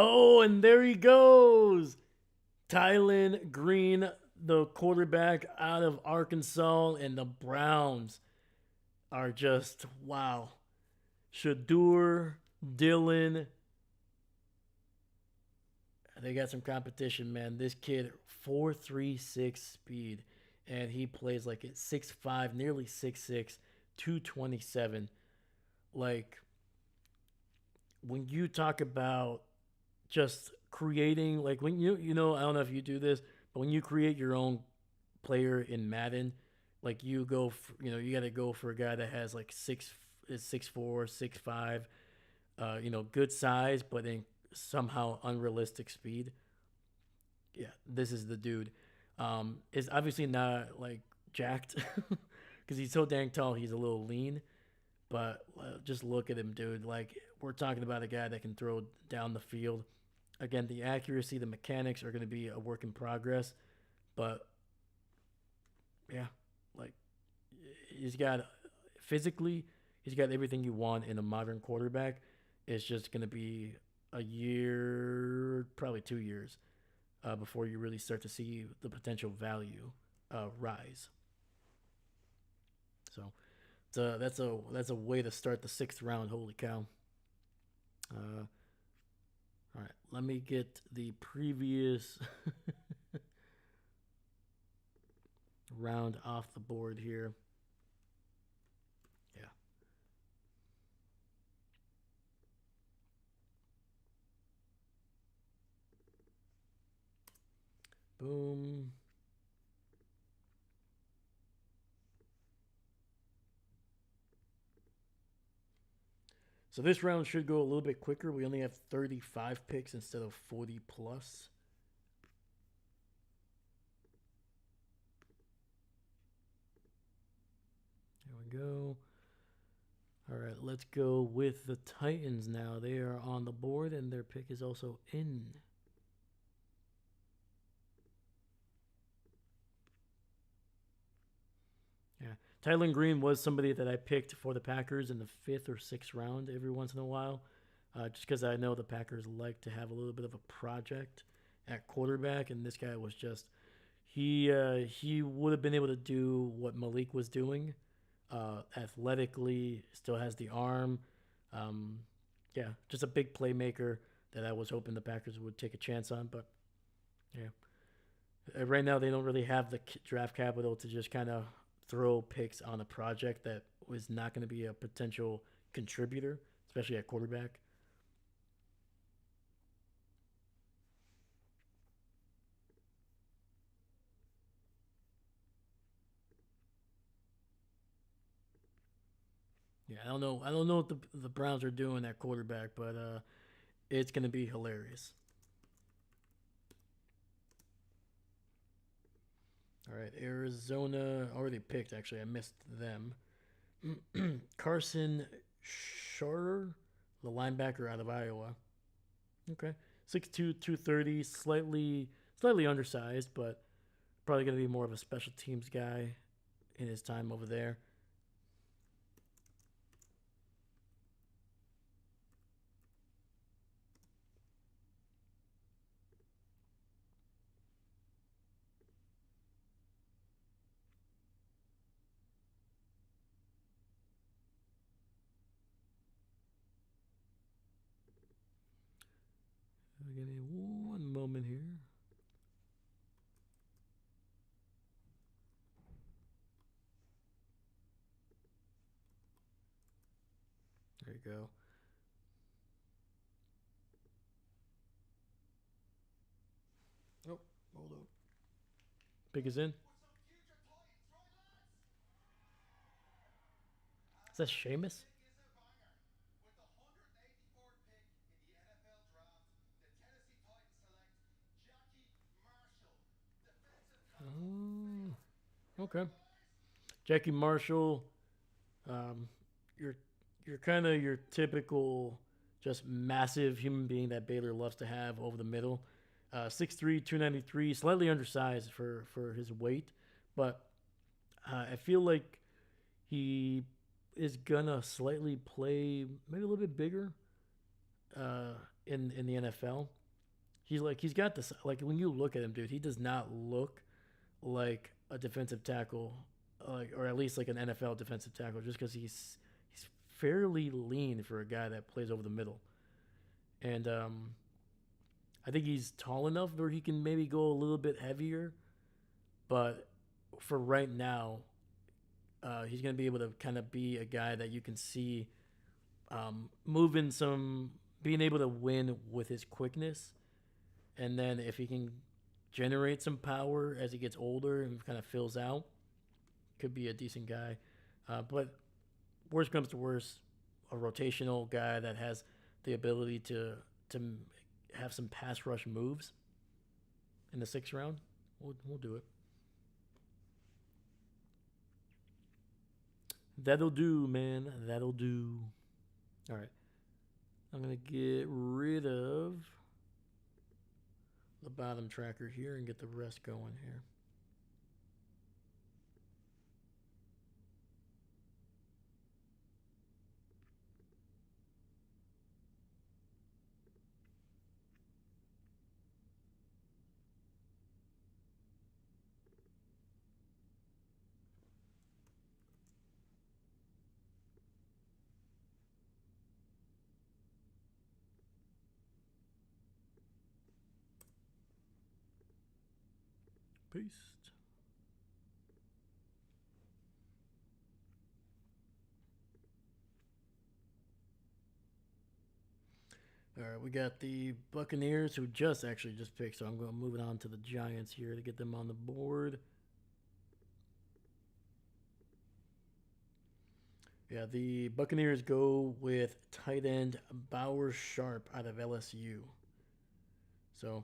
Oh, and there he goes. Tylen Green, the quarterback out of Arkansas, and the Browns are just wow. Shadur, Dylan, they got some competition, man. This kid, 4.36 speed, and he plays like at 6'5", nearly 6'6", 227. Like, when you talk about just creating, like when I don't know if you do this, but when you create your own player in Madden, like you go for, you got to go for a guy that has like is 6'4", 6'5", good size, but in somehow unrealistic speed. Yeah, this is the dude. Is obviously not like jacked because he's so dang tall. He's a little lean, but just look at him, dude. Like we're talking about a guy that can throw down the field. Again, the accuracy, the mechanics are going to be a work in progress, but yeah, like he's got physically, he's got everything you want in a modern quarterback. It's just going to be a year, probably 2 years, before you really start to see the potential value rise. So that's a way to start the sixth round. Holy cow! Uh, all right, let me get the previous round off the board here. Yeah. Boom. So this round should go a little bit quicker. We only have 35 picks instead of 40 plus. There we go. All right, let's go with the Titans now. They are on the board, and their pick is also in. Yeah, Tylen Green was somebody that I picked for the Packers in the fifth or sixth round every once in a while, just because I know the Packers like to have a little bit of a project at quarterback, and this guy was just he would have been able to do what Malik was doing, athletically, still has the arm. Um, yeah, just a big playmaker that I was hoping the Packers would take a chance on. But yeah, right now they don't really have the draft capital to just kind of throw picks on a project that was not going to be a potential contributor, especially at quarterback. Yeah, I don't know. I don't know what the Browns are doing at quarterback, but it's going to be hilarious. All right, Arizona already picked. Actually, I missed them. Carson Scharer, the linebacker out of Iowa. Okay, 6'2", 230, slightly undersized, but probably going to be more of a special teams guy in his time over there. Give me one moment here. There you go. Oh, hold on. Pick is in. Is that Seamus? Oh, okay. Jackie Marshall. Um, you're kind of your typical just massive human being that Baylor loves to have over the middle. 6'3", 293, slightly undersized for his weight, but I feel like he is gonna slightly play maybe a little bit bigger in the NFL. He's got this, like when you look at him, dude, he does not look like a defensive tackle, like, or at least like an NFL defensive tackle, just because he's fairly lean for a guy that plays over the middle, and I think he's tall enough where he can maybe go a little bit heavier, but for right now, he's gonna be able to kind of be a guy that you can see moving some, being able to win with his quickness, and then if he can generate some power as he gets older and kind of fills out, could be a decent guy. But worst comes to worst, a rotational guy that has the ability to have some pass rush moves in the 6th round, we'll do it. That'll do, man. That'll do. All right. I'm going to get rid of the bottom tracker here and get the rest going here. Paste. All right, we got the Buccaneers who just picked, so I'm going to move it on to the Giants here to get them on the board. Yeah, the Buccaneers go with tight end Bauer Sharp out of LSU. So,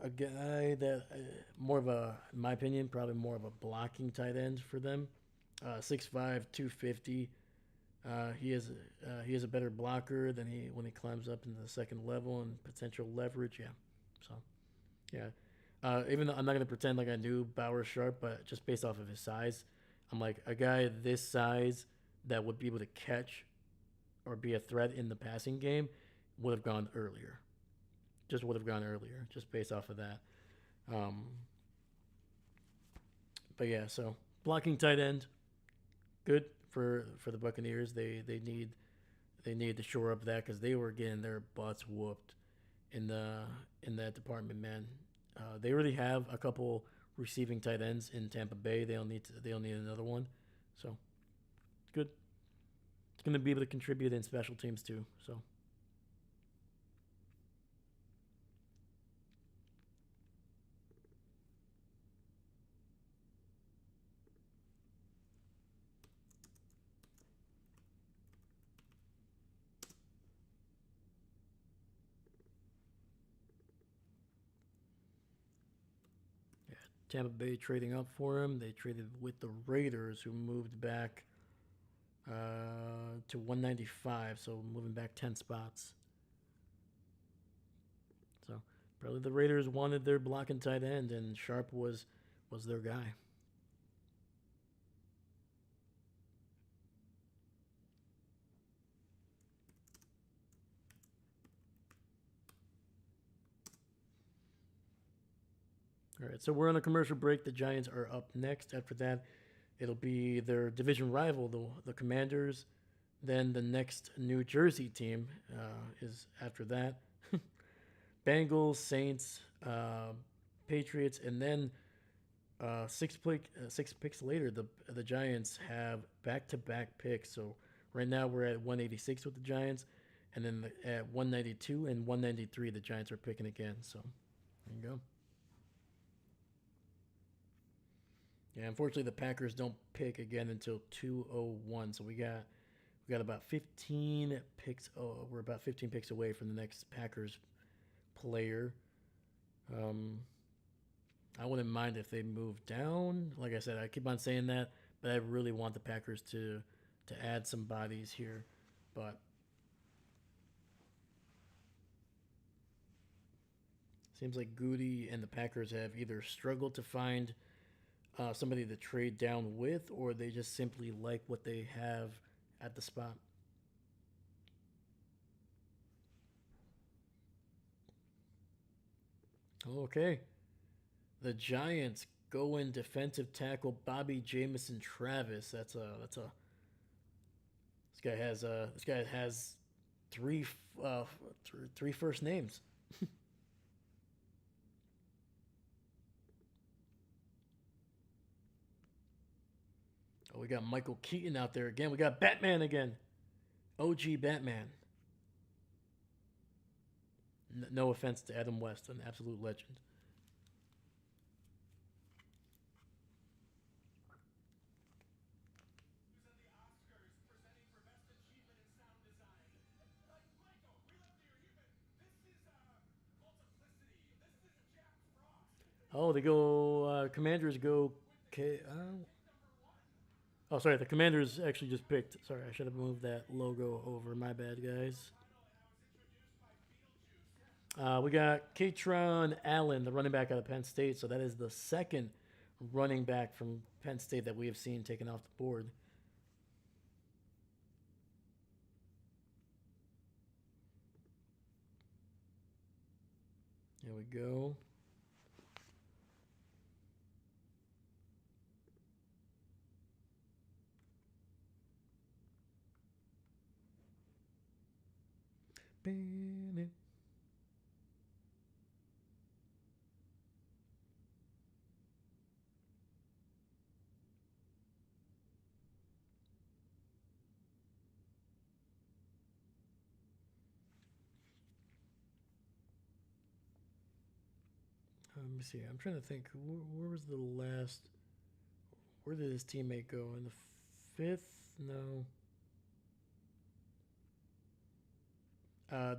a guy that more of a, in my opinion, probably more of a blocking tight end for them. 6'5", 250. He is a better blocker than when he climbs up into the second level and potential leverage. Yeah, so yeah. Even though I'm not gonna pretend like I knew Bauer Sharp, but just based off of his size, I'm like a guy this size that would be able to catch or be a threat in the passing game would have gone earlier. Just would have gone earlier, just based off of that. But yeah, so blocking tight end, good for the Buccaneers. They need to shore up that because they were getting their butts whooped in that department, man. They already have a couple receiving tight ends in Tampa Bay. They'll need another one. So good. It's going to be able to contribute in special teams too. So. Tampa Bay trading up for him. They traded with the Raiders, who moved back to 195, so moving back 10 spots. So probably the Raiders wanted their blocking tight end, and Sharp was their guy. All right, so we're on a commercial break. The Giants are up next. After that, it'll be their division rival, the Commanders. Then the next New Jersey team is after that. Bengals, Saints, Patriots, and then 6 picks later, the Giants have back-to-back picks. So right now we're at 186 with the Giants, and then at 192 and 193 the Giants are picking again. So there you go. Yeah, unfortunately the Packers don't pick again until 201. So we got about 15 picks. Oh, we're about 15 picks away from the next Packers player. I wouldn't mind if they move down. Like I said, I keep on saying that, but I really want the Packers to add some bodies here. But seems like Goody and the Packers have either struggled to find somebody to trade down with, or they just simply like what they have at the spot. Okay. The Giants go in defensive tackle Bobby Jamison Travis. That's a this guy has three three first names. Oh, we got Michael Keaton out there again. We got Batman again. OG Batman. No offense to Adam West, an absolute legend. Oh, they go. Commanders go. Oh, sorry. The Commanders actually just picked. Sorry, I should have moved that logo over. My bad, guys. We got Katron Allen, the running back out of Penn State. So that is the second running back from Penn State that we have seen taken off the board. Here we go. Let me see. I'm trying to think. Where was the last? Where did his teammate go? In the fifth? No.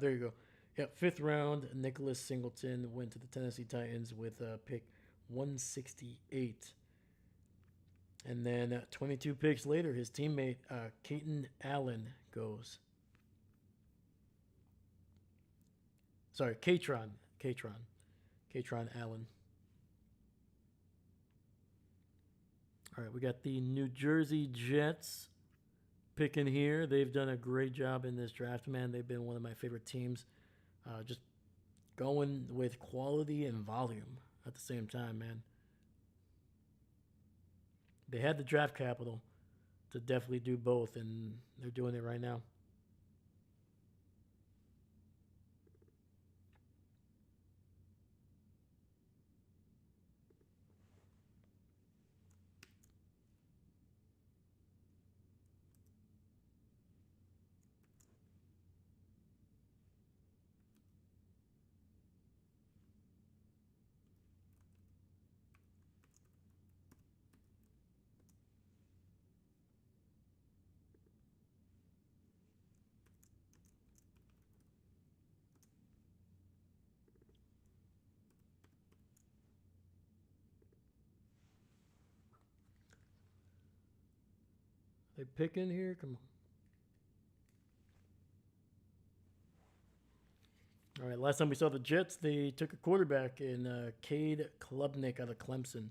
There you go. Yep, fifth round. Nicholas Singleton went to the Tennessee Titans with pick 168. And then 22 picks later, his teammate, Caton Allen, goes. Sorry, Katron. Katron Allen. All right, we got the New Jersey Jets picking here. They've done a great job in this draft, man. They've been one of my favorite teams. Just going with quality and volume at the same time, man. They had the draft capital to definitely do both, and they're doing it right now. They pick in here? Come on. All right, last time we saw the Jets, they took a quarterback in Cade Klubnik out of Clemson.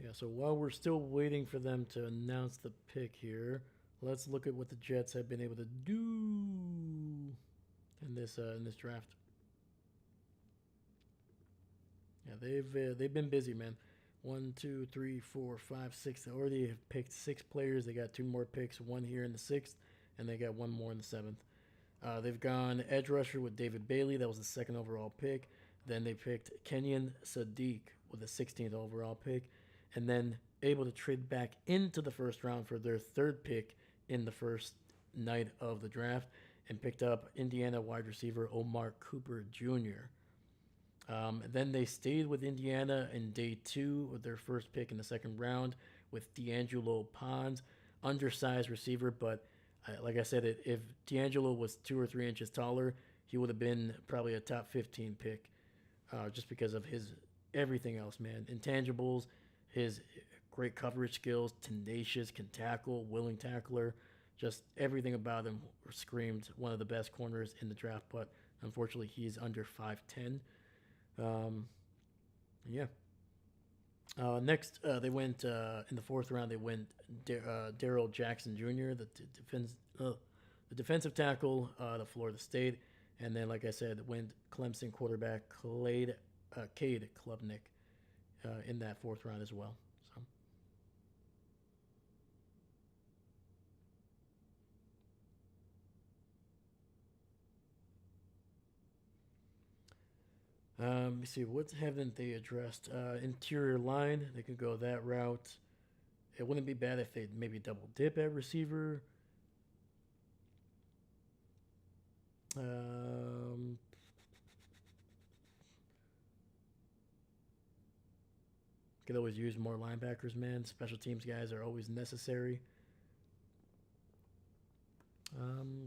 Yeah, so while we're still waiting for them to announce the pick here, let's look at what the Jets have been able to do in this draft. Yeah, they've been busy, man. One, two, three, four, five, six. They already have picked six players. They got two more picks, one here in the sixth, and they got one more in the seventh. They've gone edge rusher with David Bailey. That was the second overall pick. Then they picked Kenyon Sadiq with the 16th overall pick. And then able to trade back into the first round for their third pick in the first night of the draft and picked up Indiana wide receiver Omar Cooper Jr. Then they stayed with Indiana in day two with their first pick in the second round with D'Angelo Pons, undersized receiver, but like I said, if D'Angelo was 2 or 3 inches taller, he would have been probably a top 15 pick, just because of his everything else, man. Intangibles, his great coverage skills, tenacious, can tackle, willing tackler, just everything about him screamed one of the best corners in the draft. But unfortunately, he's under 5'10". Yeah. Next, they went in the fourth round. They went Daryl Jackson Jr., the defensive tackle to Florida State, and then, like I said, went Clemson quarterback Cade Klubnik in that fourth round as well. Let me see. What haven't they addressed? Interior line. They could go that route. It wouldn't be bad if they maybe double dip at receiver. Um, Could always use more linebackers, man. Special teams guys are always necessary.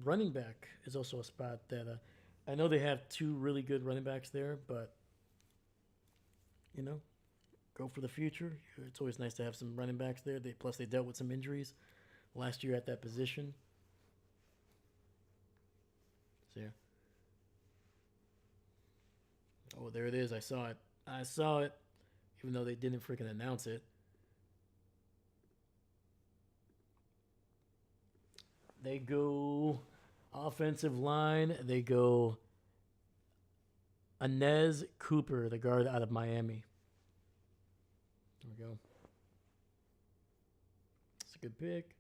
Running back is also a spot that I know they have two really good running backs there, but you know, go for the future. It's always nice to have some running backs there. Plus they dealt with some injuries last year at that position. So yeah. Oh, there it is. I saw it. I saw it, even though they didn't freaking announce it. They go offensive line. They go Inez Cooper, the guard out of Miami. There we go. It's a good pick.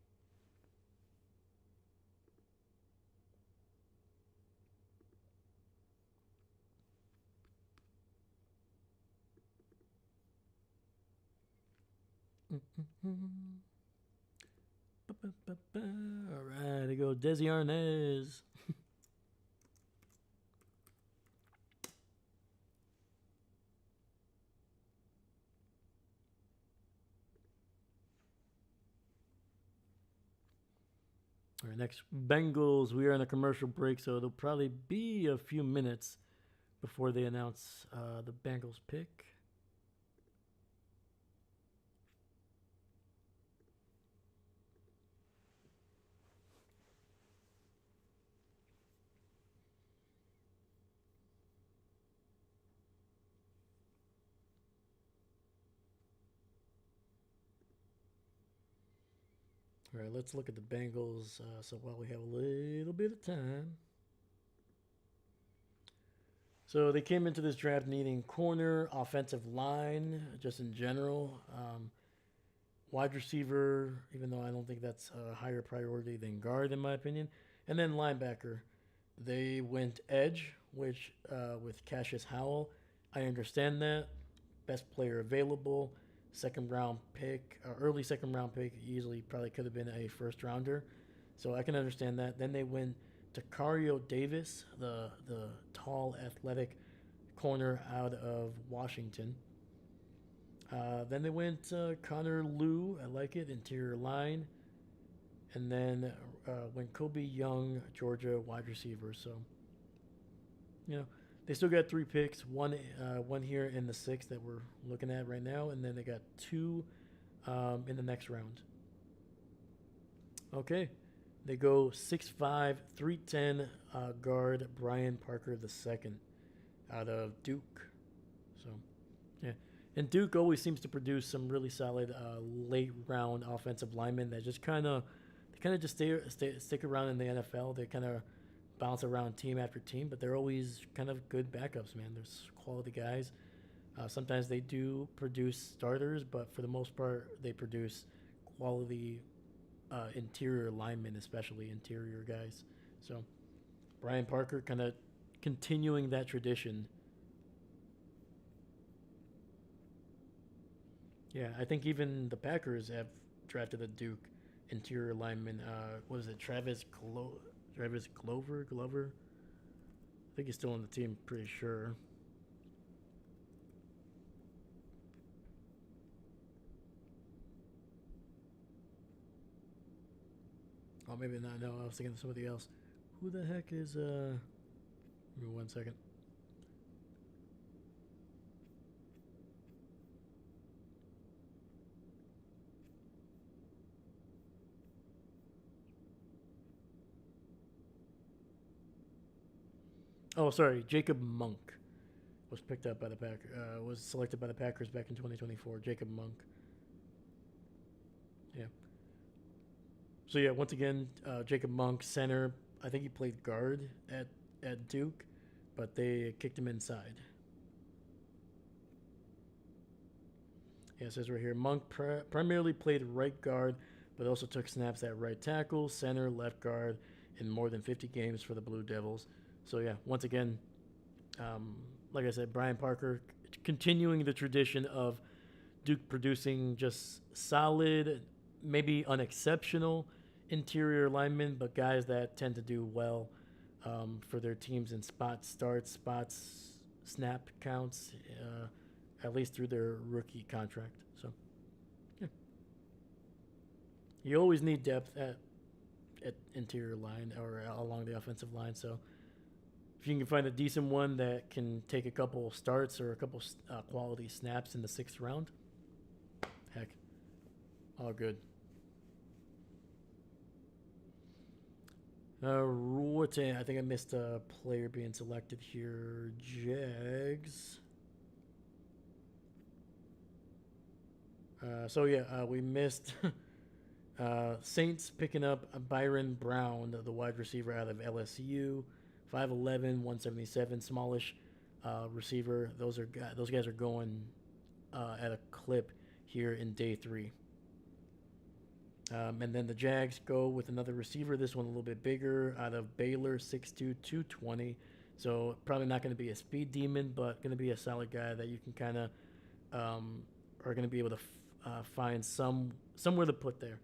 All right, they go Desi Arnaz. All right, next Bengals. We are in a commercial break, so it'll probably be a few minutes before they announce the Bengals pick. All right, let's look at the Bengals. So while we have a little bit of time. So they came into this draft needing corner, offensive line, just in general. Wide receiver, even though I don't think that's a higher priority than guard, in my opinion. And then linebacker. They went edge, which with Cassius Howell. I understand that. Best player available. Second round pick, early second round pick, easily probably could have been a first rounder. So I can understand that. Then they went to Cario Davis, the tall, athletic corner out of Washington. Then they went Connor Liu, I like it, interior line. And then went Kobe Young, Georgia, wide receiver. So, you know, they still got 3 picks. One here in the 6th that we're looking at right now, and then they got 2 in the next round. Okay, they go 6'5", 310 guard Brian Parker II out of Duke. So, yeah. And Duke always seems to produce some really solid late round offensive linemen that just kind of just stick around in the NFL. They kind of bounce around team after team, but they're always kind of good backups, man. There's quality guys. Sometimes they do produce starters, but for the most part, they produce quality interior linemen, especially interior guys. So Brian Parker kind of continuing that tradition. Yeah, I think even the Packers have drafted a Duke interior lineman. What was it, Travis Glover? I think he's still on the team, pretty sure. Oh, maybe not. No, I was thinking of somebody else. Who the heck is Give me 1 second. Oh, sorry, Jacob Monk was picked up by the was selected by the Packers back in 2024. Jacob Monk. Yeah. So yeah, once again, Jacob Monk, center. I think he played guard at Duke, but they kicked him inside. Yeah, it says right here, Monk primarily played right guard, but also took snaps at right tackle, center, left guard in more than 50 games for the Blue Devils. So yeah, once again, like I said, Brian Parker continuing the tradition of Duke producing just solid, maybe unexceptional interior linemen, but guys that tend to do well for their teams in spot starts, spots, snap counts, at least through their rookie contract. So yeah, you always need depth at interior line or along the offensive line. So if you can find a decent one that can take a couple starts or a couple quality snaps in the sixth round, heck, all good. I think I missed a player being selected here. Jags. We missed Saints picking up Byron Brown, the wide receiver out of LSU, 5'11", 177, smallish receiver. Those guys are going at a clip here in day three. And then the Jags go with another receiver. This one a little bit bigger, out of Baylor, 6'2", 220. So probably not going to be a speed demon, but going to be a solid guy that you can kind of are going to be able to find somewhere to put there.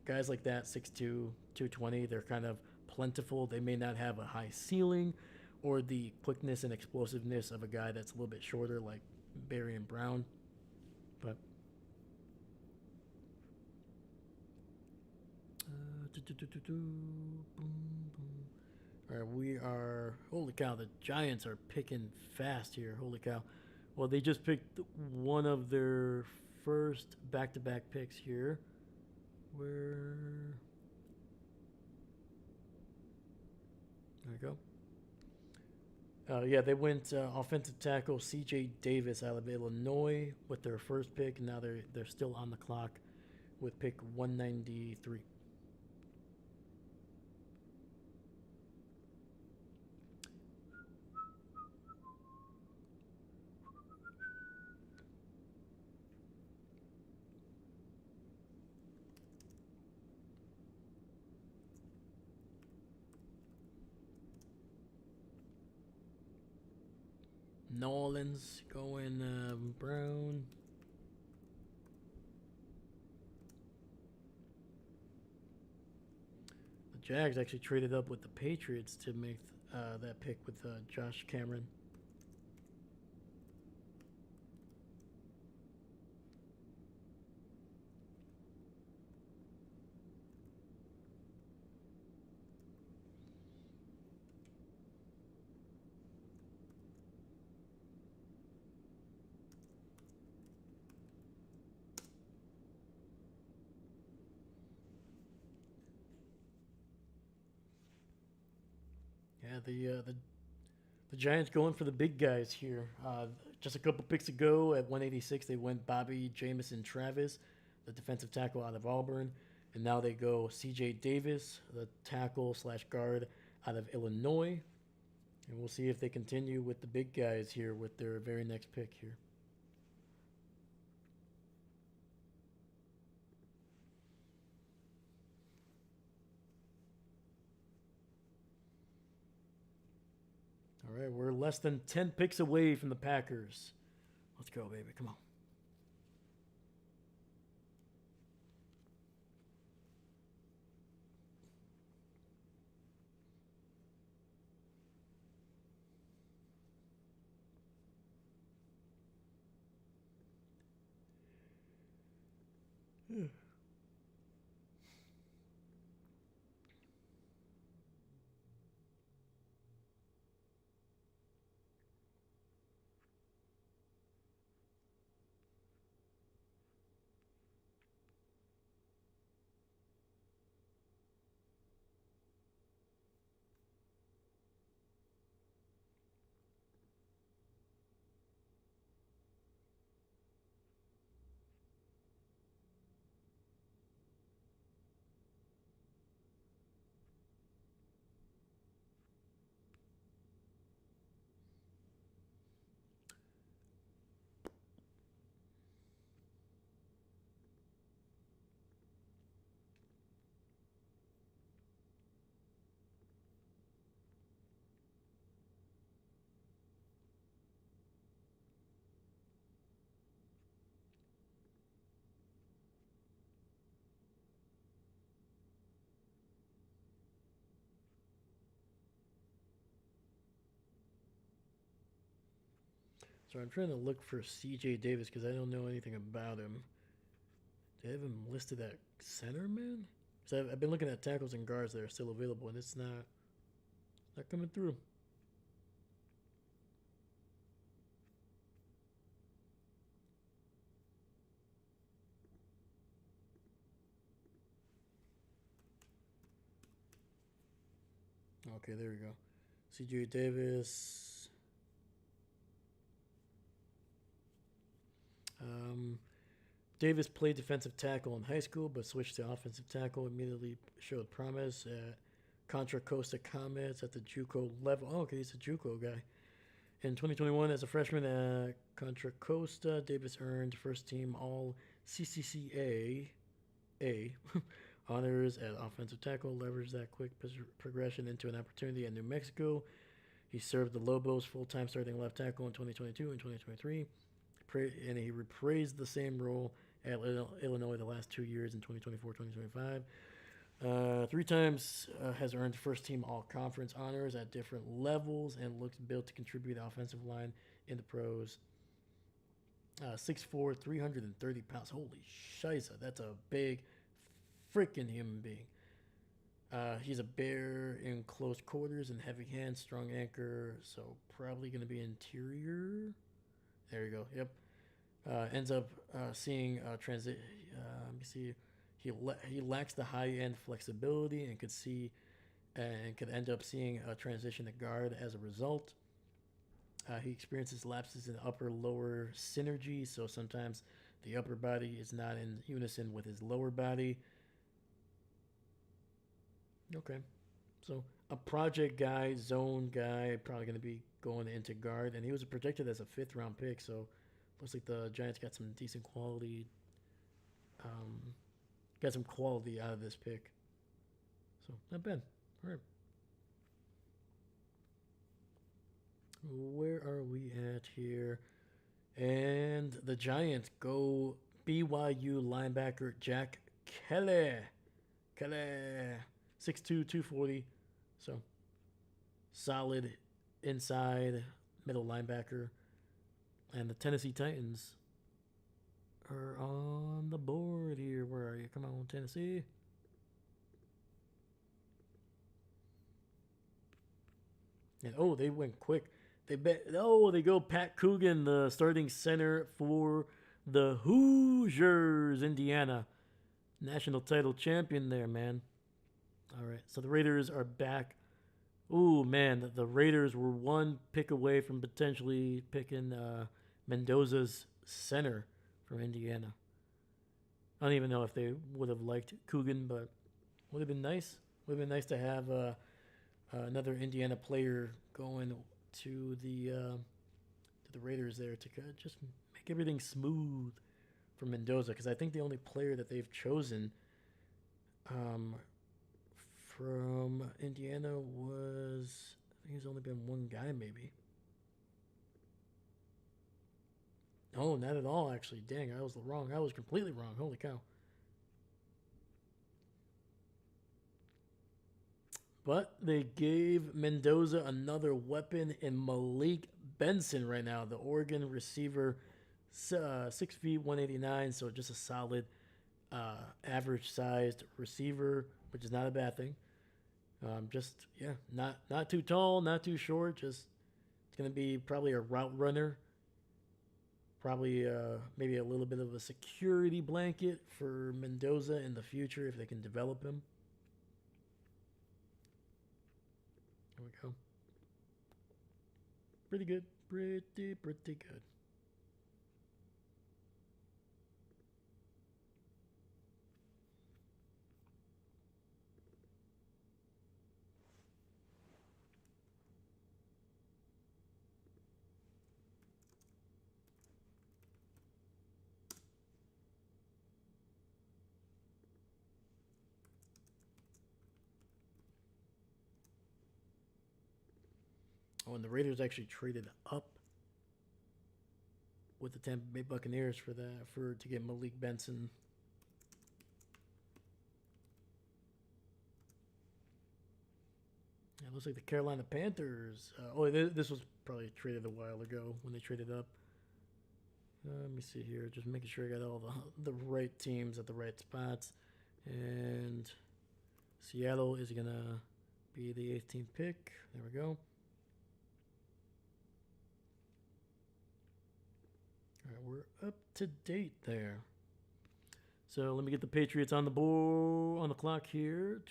Guys like that, 6'2", 220, they're kind of plentiful. They may not have a high ceiling or the quickness and explosiveness of a guy that's a little bit shorter like Barian Brown. But all right, we are. Holy cow! The Giants are picking fast here. Holy cow! Well, they just picked one of their first back-to-back picks here. Where? There we go. Yeah, they went offensive tackle C.J. Davis out of Illinois with their first pick. Now they're still on the clock with pick 193. Nolans going Brown. The Jags actually traded up with the Patriots to make that pick with Josh Cameron. Yeah, the Giants going for the big guys here. Just a couple picks ago at 186, they went Bobby Jamison Travis, the defensive tackle out of Auburn, and now they go C.J. Davis, the tackle slash guard out of Illinois, and we'll see if they continue with the big guys here with their very next pick here. All right, we're less than 10 picks away from the Packers. Let's go, baby. Come on. So I'm trying to look for C.J. Davis because I don't know anything about him. Do they have him listed at center, man? Because I've been looking at tackles and guards that are still available, and it's not coming through. Okay, there we go. C.J. Davis. Davis played defensive tackle in high school, but switched to offensive tackle. Immediately showed promise at Contra Costa Comets at the JUCO level. Oh, okay, he's a JUCO guy. In 2021, as a freshman at Contra Costa, Davis earned first team All CCCA A honors at offensive tackle, leveraged that quick progression into an opportunity at New Mexico. He served the Lobos full-time starting left tackle in 2022 and 2023, and he reprised the same role at Illinois the last 2 years in 2024, 2025. Three times has earned first team all conference honors at different levels and looks built to contribute the offensive line in the pros. 6'4", 330 pounds. Holy shiza, that's a big freaking human being. He's a bear in close quarters and heavy hands, strong anchor, so probably going to be interior. There you go. Yep. Ends up seeing transit. Let me see. He lacks the high end flexibility and could end up seeing a transition to guard as a result. He experiences lapses in upper lower synergy, so sometimes the upper body is not in unison with his lower body. Okay, so a project guy, zone guy, probably going to be going into guard, and he was projected as a 5th round pick, so looks like the Giants got some decent quality. Got some quality out of this pick. So, not bad. All right. Where are we at here? And the Giants go BYU linebacker Jack Kelly. 6'2", 240. So, solid inside middle linebacker. And the Tennessee Titans are on the board here. Where are you? Come on, Tennessee. And they went quick. They go Pat Coogan, the starting center for the Hoosiers, Indiana. National title champion there, man. All right, so the Raiders are back. Ooh, man, the Raiders were one pick away from potentially picking Mendoza's center from Indiana. I don't even know if they would have liked Coogan, but would have been nice. Would have been nice to have another Indiana player going to the Raiders there to just make everything smooth for Mendoza, because I think the only player that they've chosen from Indiana was, I think there's only been one guy maybe. Oh, not at all, actually. Dang, I was wrong. I was completely wrong. Holy cow. But they gave Mendoza another weapon in Malik Benson right now, the Oregon receiver, 6 feet, 189, so just a solid average-sized receiver, which is not a bad thing. Not too tall, not too short. Just it's gonna be probably a route runner. Probably maybe a little bit of a security blanket for Mendoza in the future if they can develop him. There we go. Pretty good. Pretty good. Oh, and the Raiders actually traded up with the Tampa Bay Buccaneers to get Malik Benson. It looks like the Carolina Panthers. This was probably traded a while ago when they traded up. Let me see here. Just making sure I got all the right teams at the right spots. And Seattle is going to be the 18th pick. There we go. All right, we're up to date there. So let me get the Patriots on the board, on the clock here.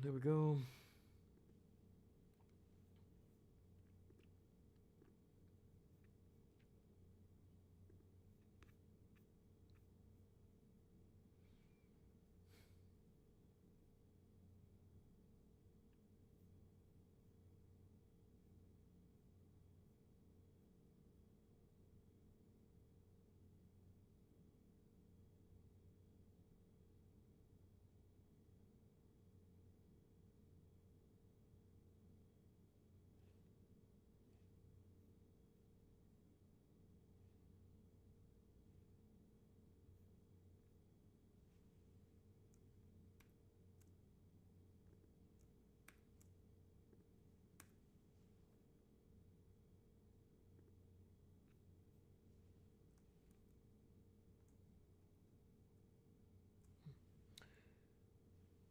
There we go.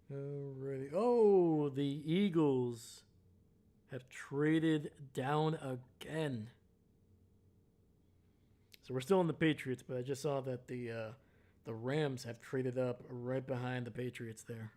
Alrighty. Oh, the Eagles have traded down again. So we're still in the Patriots, but I just saw that the Rams have traded up right behind the Patriots there.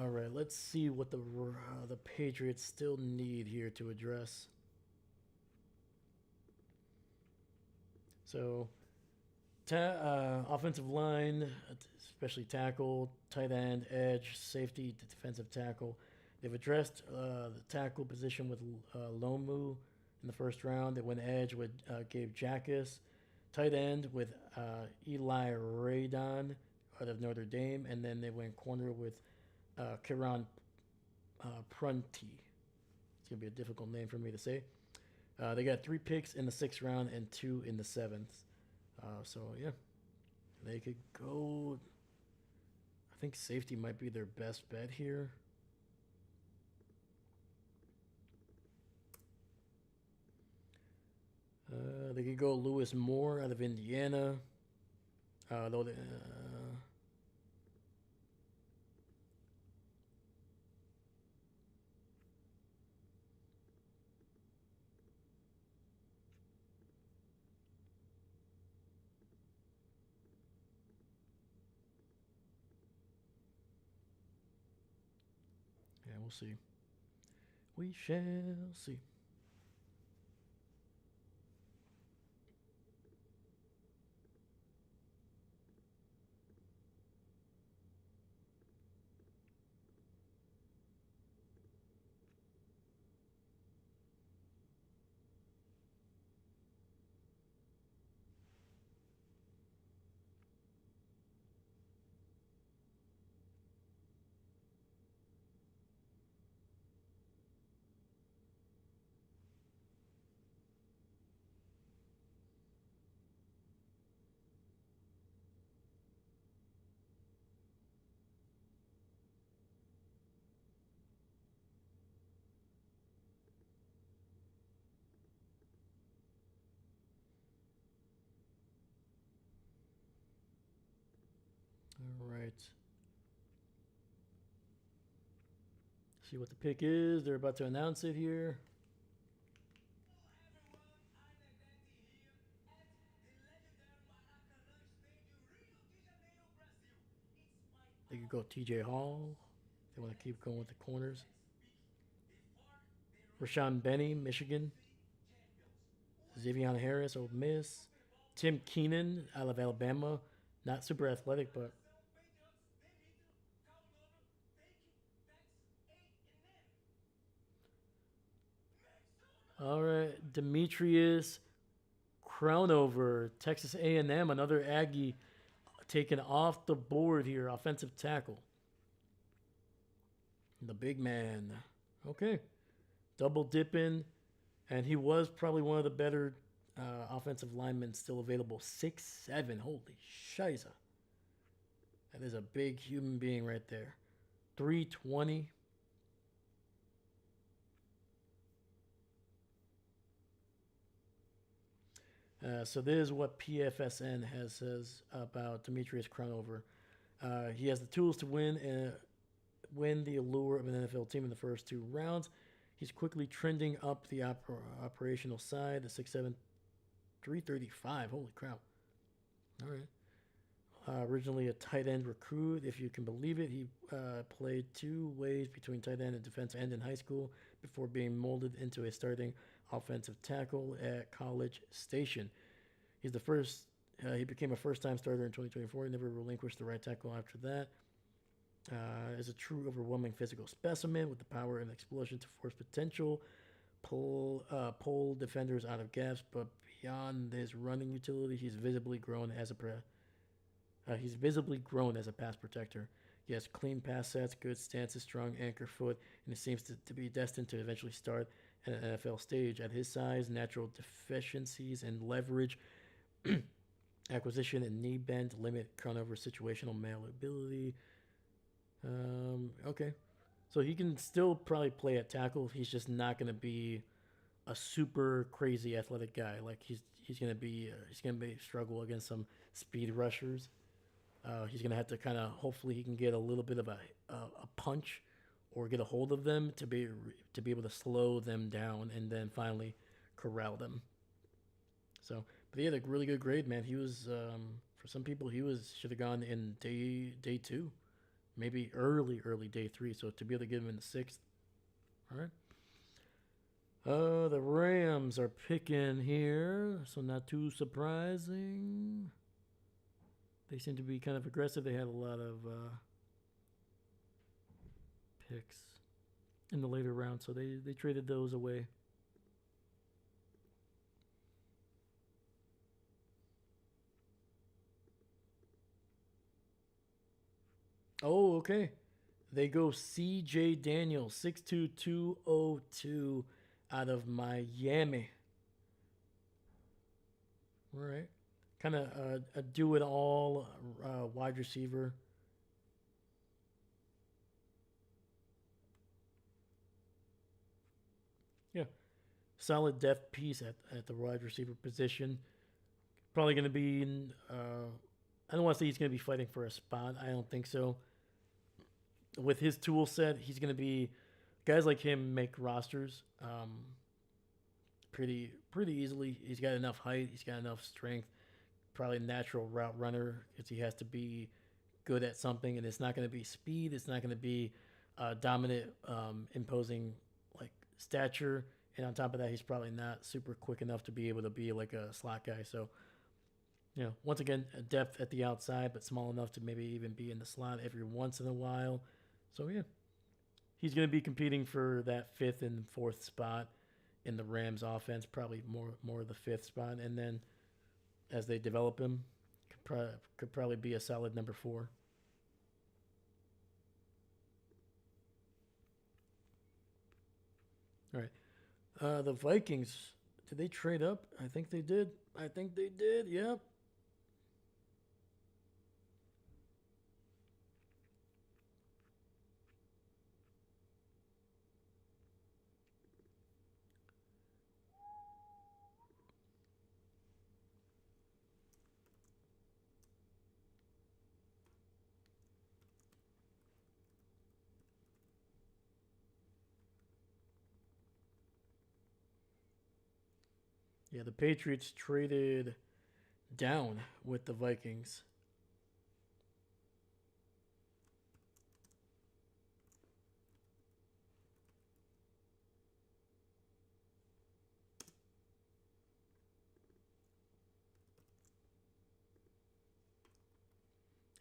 All right, let's see what the Patriots still need here to address. So, offensive line, especially tackle, tight end, edge, safety, defensive tackle. They've addressed the tackle position with Lomu in the first round. They went edge with Gabe Jackas, tight end with Eli Radon out of Notre Dame, and then they went corner with Kiran Prunty. It's gonna be a difficult name for me to say. They got 3 picks in the 6th round and 2 in the 7th. So yeah, they could go. I think safety might be their best bet here. They could go Lewis Moore out of Indiana. Though yeah, we'll see. We shall see. All right. See what the pick is. They're about to announce it here. They could go TJ Hall. They want to keep going with the corners. Rashawn Benny, Michigan. Xavier Harris, Ole Miss. Tim Keenan, out of Alabama. Not super athletic, but All right, Demetrius Crownover, Texas A&M, another Aggie taken off the board here, offensive tackle. The big man. Okay, double dipping, and he was probably one of the better offensive linemen still available. 6'7", holy shiza. That is a big human being right there. 320. So this is what PFSN has says about Demetrius Crownover. He has the tools to win the allure of an NFL team in the first 2 rounds. He's quickly trending up the operational side. The 6'7", 335. Holy crap! All right. Originally a tight end recruit, if you can believe it. He played 2 ways between tight end and defensive end in high school before being molded into a starting offensive tackle at College Station. He's the first. He became a first-time starter in 2024. He never relinquished the right tackle after that. Is a true overwhelming physical specimen with the power and explosion to force potential, pull defenders out of gaps. But beyond his running utility, he's visibly grown as a pass protector. He has clean pass sets, good stances, strong anchor foot, and it seems to be destined to eventually start at an NFL stage. At his size, natural deficiencies in leverage, acquisition, and knee bend limit Crownover situational malleability. Okay. So he can still probably play at tackle. He's just not going to be a super crazy athletic guy. Like he's going to be struggle against some speed rushers. He's going to have to kind of hopefully he can get a little bit of a punch or get a hold of them to be able to slow them down and then finally corral them. So, but he had a really good grade, man. He was for some people he should have gone in day 2, maybe early day 3. So to be able to get him in the 6th, all right. The Rams are picking here, so not too surprising. They seem to be kind of aggressive. They had a lot of picks in the later rounds, so they traded those away. Oh, okay. They go C.J. Daniels, 6'2", 202 out of Miami. All right. Kind of a do-it-all wide receiver. Yeah. Solid depth piece at the wide receiver position. Probably going to be in, I don't want to say he's going to be fighting for a spot. I don't think so. With his tool set, he's going to be guys like him make rosters pretty easily. He's got enough height. He's got enough strength. Probably natural route runner because he has to be good at something, and it's not going to be speed. It's not going to be dominant, imposing like stature. And on top of that, he's probably not super quick enough to be able to be like a slot guy. So, once again, a depth at the outside, but small enough to maybe even be in the slot every once in a while. So yeah, he's going to be competing for that 5th and 4th spot in the Rams offense, probably more the 5th spot, and then as they develop him, could probably be a solid number 4. All right, the Vikings. Did they trade up? I think they did. Yep. Yeah, the Patriots traded down with the Vikings.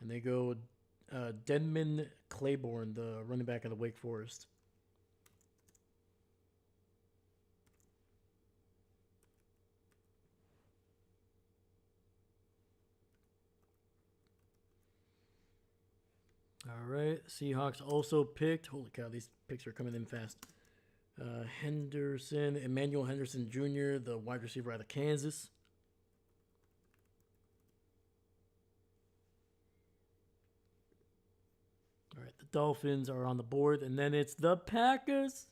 And they go Denman Claiborne, the running back of the Wake Forest. All right. Seahawks also picked. Holy cow, these picks are coming in fast. Henderson, Emmanuel Henderson Jr., the wide receiver out of Kansas. All right, the Dolphins are on the board, and then it's the Packers.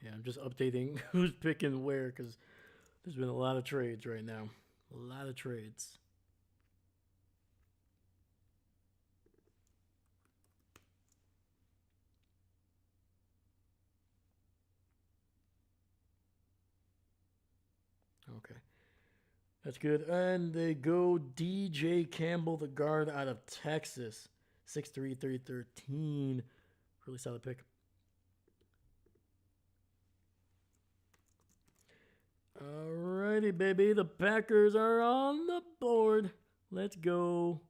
Yeah, I'm just updating who's picking where because there's been a lot of trades right now. A lot of trades. Okay. That's good. And they go DJ Campbell, the guard out of Texas. 6'3", 313. Really solid pick. Alrighty, baby. The Packers are on the board. Let's go.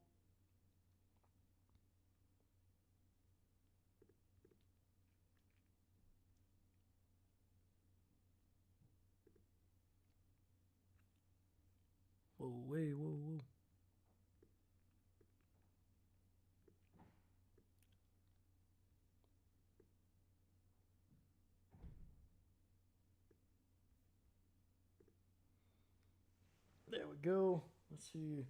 Whoa, wait, whoa, whoa. There we go. Let's see.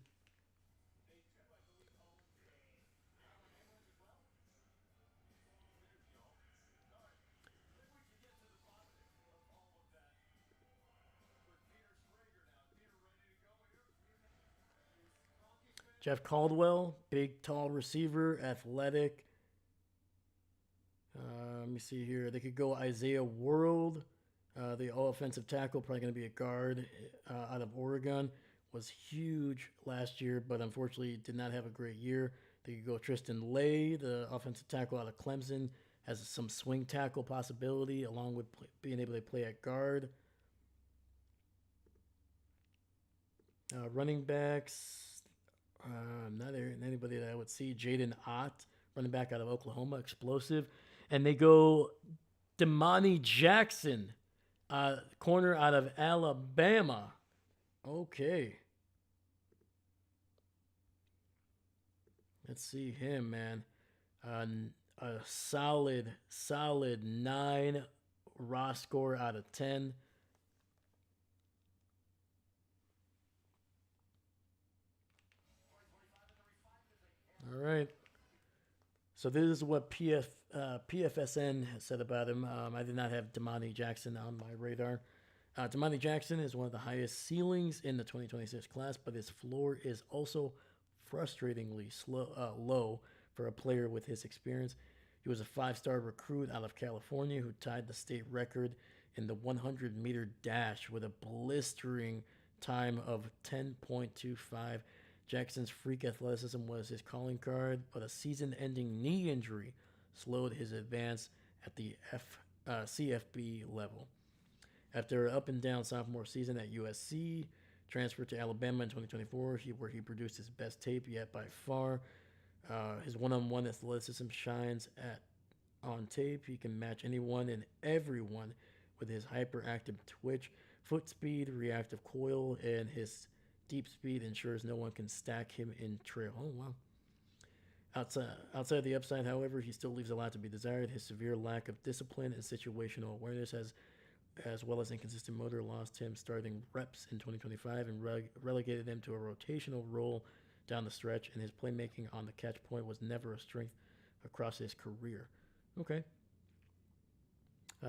Jeff Caldwell, big, tall receiver, athletic. Let me see here. They could go Isaiah World, the offensive tackle, probably going to be a guard out of Oregon. Was huge last year, but unfortunately did not have a great year. They could go Tristan Lay, the offensive tackle out of Clemson, has some swing tackle possibility along with being able to play at guard. Running backs, not anybody that I would see. Jaden Ott, running back out of Oklahoma, explosive. And they go Damani Jackson, corner out of Alabama. Okay. Let's see him, man. A solid 9 raw score out of 10. All right. So this is what PFSN has said about him. I did not have Damani Jackson on my radar. Damani Jackson is one of the highest ceilings in the 2026 class, but his floor is also frustratingly low for a player with his experience. He was a 5-star recruit out of California who tied the state record in the 100-meter dash with a blistering time of 10.25. Jackson's freak athleticism was his calling card, but a season-ending knee injury slowed his advance at the CFB level. After an up-and-down sophomore season at USC, transferred to Alabama in 2024, where he produced his best tape yet by far. His one-on-one athleticism shines on tape. He can match anyone and everyone with his hyperactive twitch, foot speed, reactive coil, and his deep speed ensures no one can stack him in trail. Oh, wow. Outside the upside, however, he still leaves a lot to be desired. His severe lack of discipline and situational awareness as well as inconsistent motor lost him starting reps in 2025 and relegated him to a rotational role down the stretch, and his playmaking on the catch point was never a strength across his career. Okay.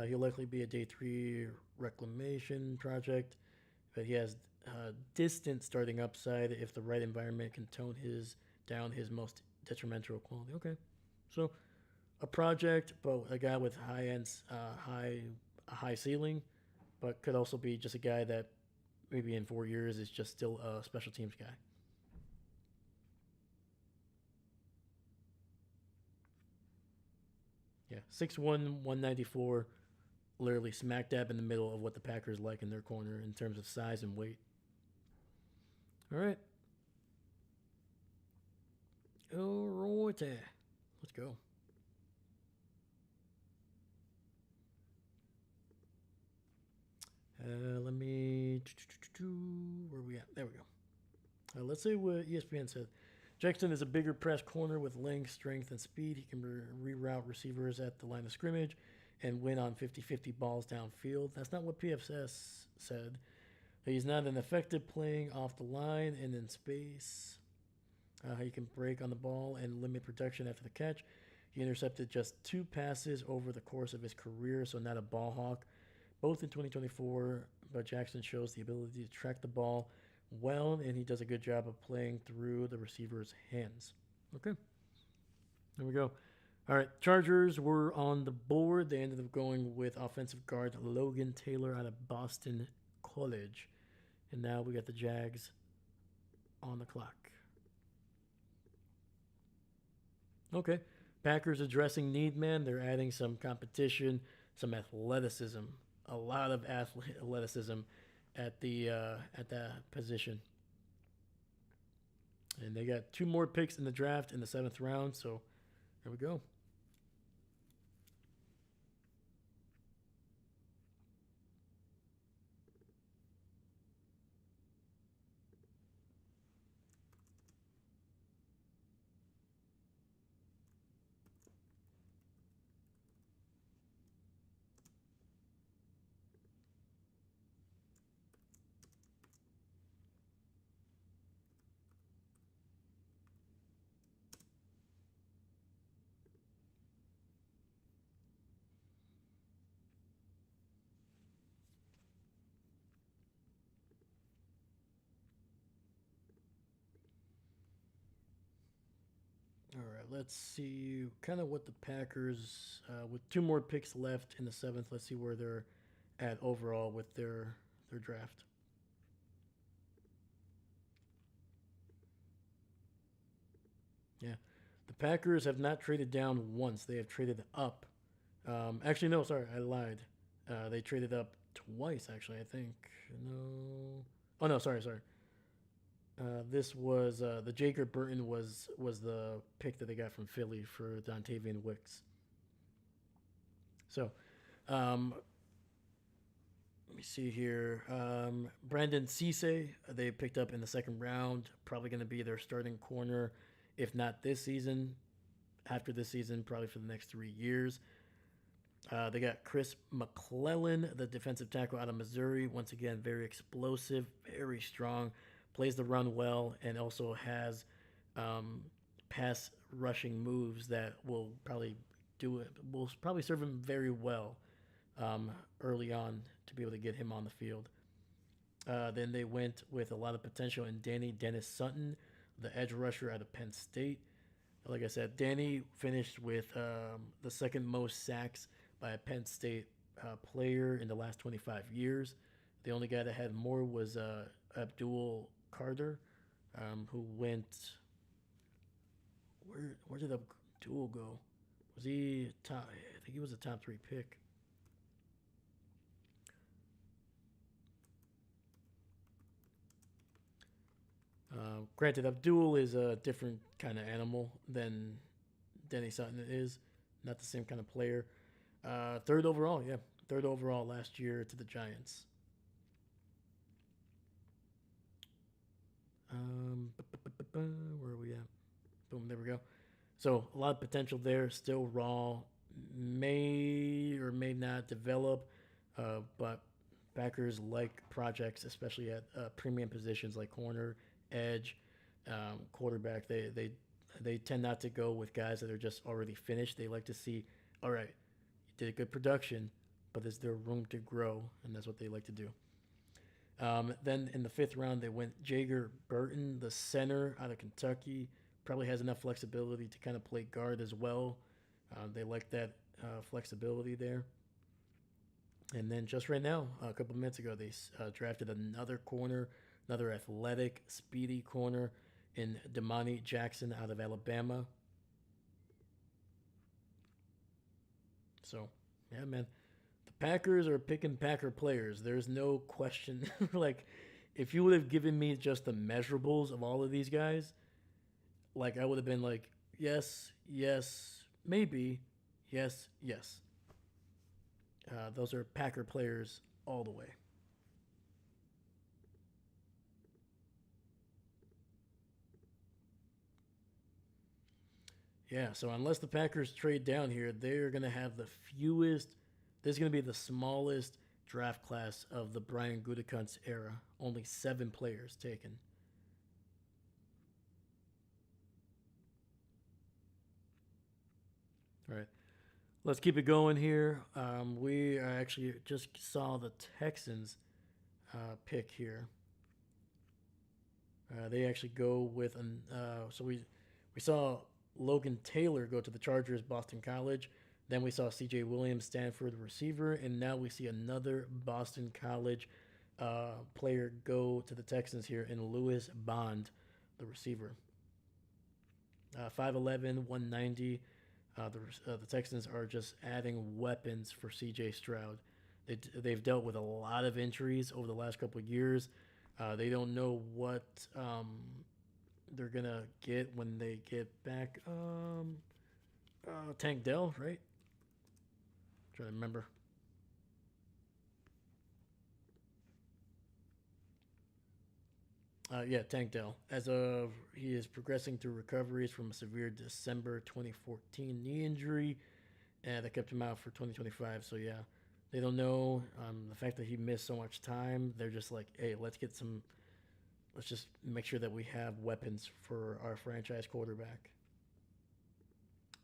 He'll likely be a day 3 reclamation project, but he has distant starting upside if the right environment can tone down his most detrimental quality. Okay. So a project, but a guy with a high ceiling, but could also be just a guy that maybe in 4 years is just still a special teams guy. Yeah, 6'1", 194, literally smack dab in the middle of what the Packers like in their corner in terms of size and weight. All right. All right. Let's go. Let me. Where are we at? There we go. Let's see what ESPN said. Jackson is a bigger press corner with length, strength, and speed. He can reroute receivers at the line of scrimmage and win on 50-50 balls downfield. That's not what PFS said. He's not an effective playing off the line and in space. He can break on the ball and limit protection after the catch. He intercepted just 2 passes over the course of his career, so not a ball hawk. Both in 2024, but Jackson shows the ability to track the ball well, and he does a good job of playing through the receiver's hands. Okay. There we go. All right. Chargers were on the board. They ended up going with offensive guard Logan Taylor out of Boston College. And now we got the Jags on the clock. Okay. Packers addressing need man. They're adding some competition, some athleticism, a lot of athleticism at that position. And they got 2 more picks in the draft in the 7th round. So there we go. All right, let's see kind of what the Packers, with 2 more picks left in the 7th. Let's see where they're at overall with their draft. Yeah, the Packers have not traded down once. They have traded up. Actually, no, sorry, I lied. They traded up twice. Actually, I think no. Oh no, sorry. This was the Jacob Burton was the pick that they got from Philly for Dontavian Wicks. So, let me see here. Brandon Cisse they picked up in the 2nd round. Probably going to be their starting corner, if not this season. After this season, probably for the next 3 years. They got Chris McClellan, the defensive tackle out of Missouri. Once again, very explosive, very strong, plays the run well, and also has pass rushing moves that will probably serve him very well early on to be able to get him on the field. Then they went with a lot of potential in Danny Dennis Sutton, the edge rusher out of Penn State. Like I said, Danny finished with the 2nd most sacks by a Penn State player in the last 25 years. The only guy that had more was Abdul Carter, who went. Where did Abdul go? Was he top? I think he was a top 3 pick. Granted, Abdul is a different kind of animal than Denny Sutton is. Not the same kind of player. 3rd overall, yeah. 3rd overall last year to the Giants. Where are we at? Boom, there we go. So a lot of potential there. Still raw. May or may not develop. But backers like projects, especially at premium positions like corner, edge, quarterback. They tend not to go with guys that are just already finished. They like to see, all right, you did a good production, but is there room to grow? And that's what they like to do. Then in the fifth round, they went Jager Burton, the center out of Kentucky. Probably has enough flexibility to kind of play guard as well. They like that flexibility there. And then just right now, a couple of minutes ago, they drafted another corner, another athletic, speedy corner in Damani Jackson out of Alabama. So, yeah, man. The Packers are picking Packer players. There's no question. Like, if you would have given me just the measurables of all of these guys, like, I would have been like, yes, yes, maybe, yes, yes. Those are Packer players all the way. Yeah, so unless the Packers trade down here, they're going to have the fewest. This is going to be the smallest draft class of the Brian Gutekunst era. Only 7 players taken. All right, let's keep it going here. We actually just saw the Texans pick here. They actually go with an. So we saw Logan Taylor go to the Chargers, Boston College. Then we saw C.J. Williams, Stanford receiver, and now we see another Boston College player go to the Texans here in Lewis Bond, the receiver. 5'11", 190. The Texans are just adding weapons for C.J. Stroud. They've dealt with a lot of injuries over the last couple of years. They don't know what they're gonna get when they get back. Tank Dell, right? I'm trying to remember. Yeah, Tank Dell. As of he is progressing through recoveries from a severe December 2014 knee injury, and that kept him out for 2025. So yeah, they don't know the fact that he missed so much time. They're just like, hey, let's get some. Let's just make sure that we have weapons for our franchise quarterback,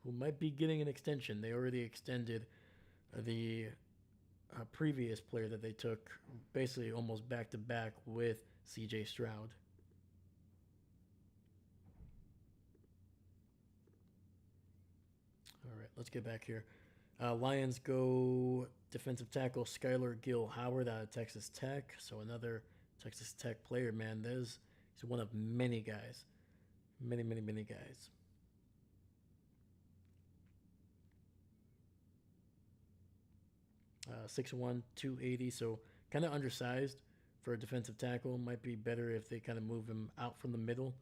who might be getting an extension. They already extended the previous player that they took basically almost back to back with C.J. Stroud. All right, let's get back here. Lions go defensive tackle Skylar Gill Howard out of Texas Tech. So another Texas Tech player, man. He's one of many guys. Many, many, many guys. 6'1", 280. So kind of undersized for a defensive tackle. Might be better if they kind of move him out from the middle.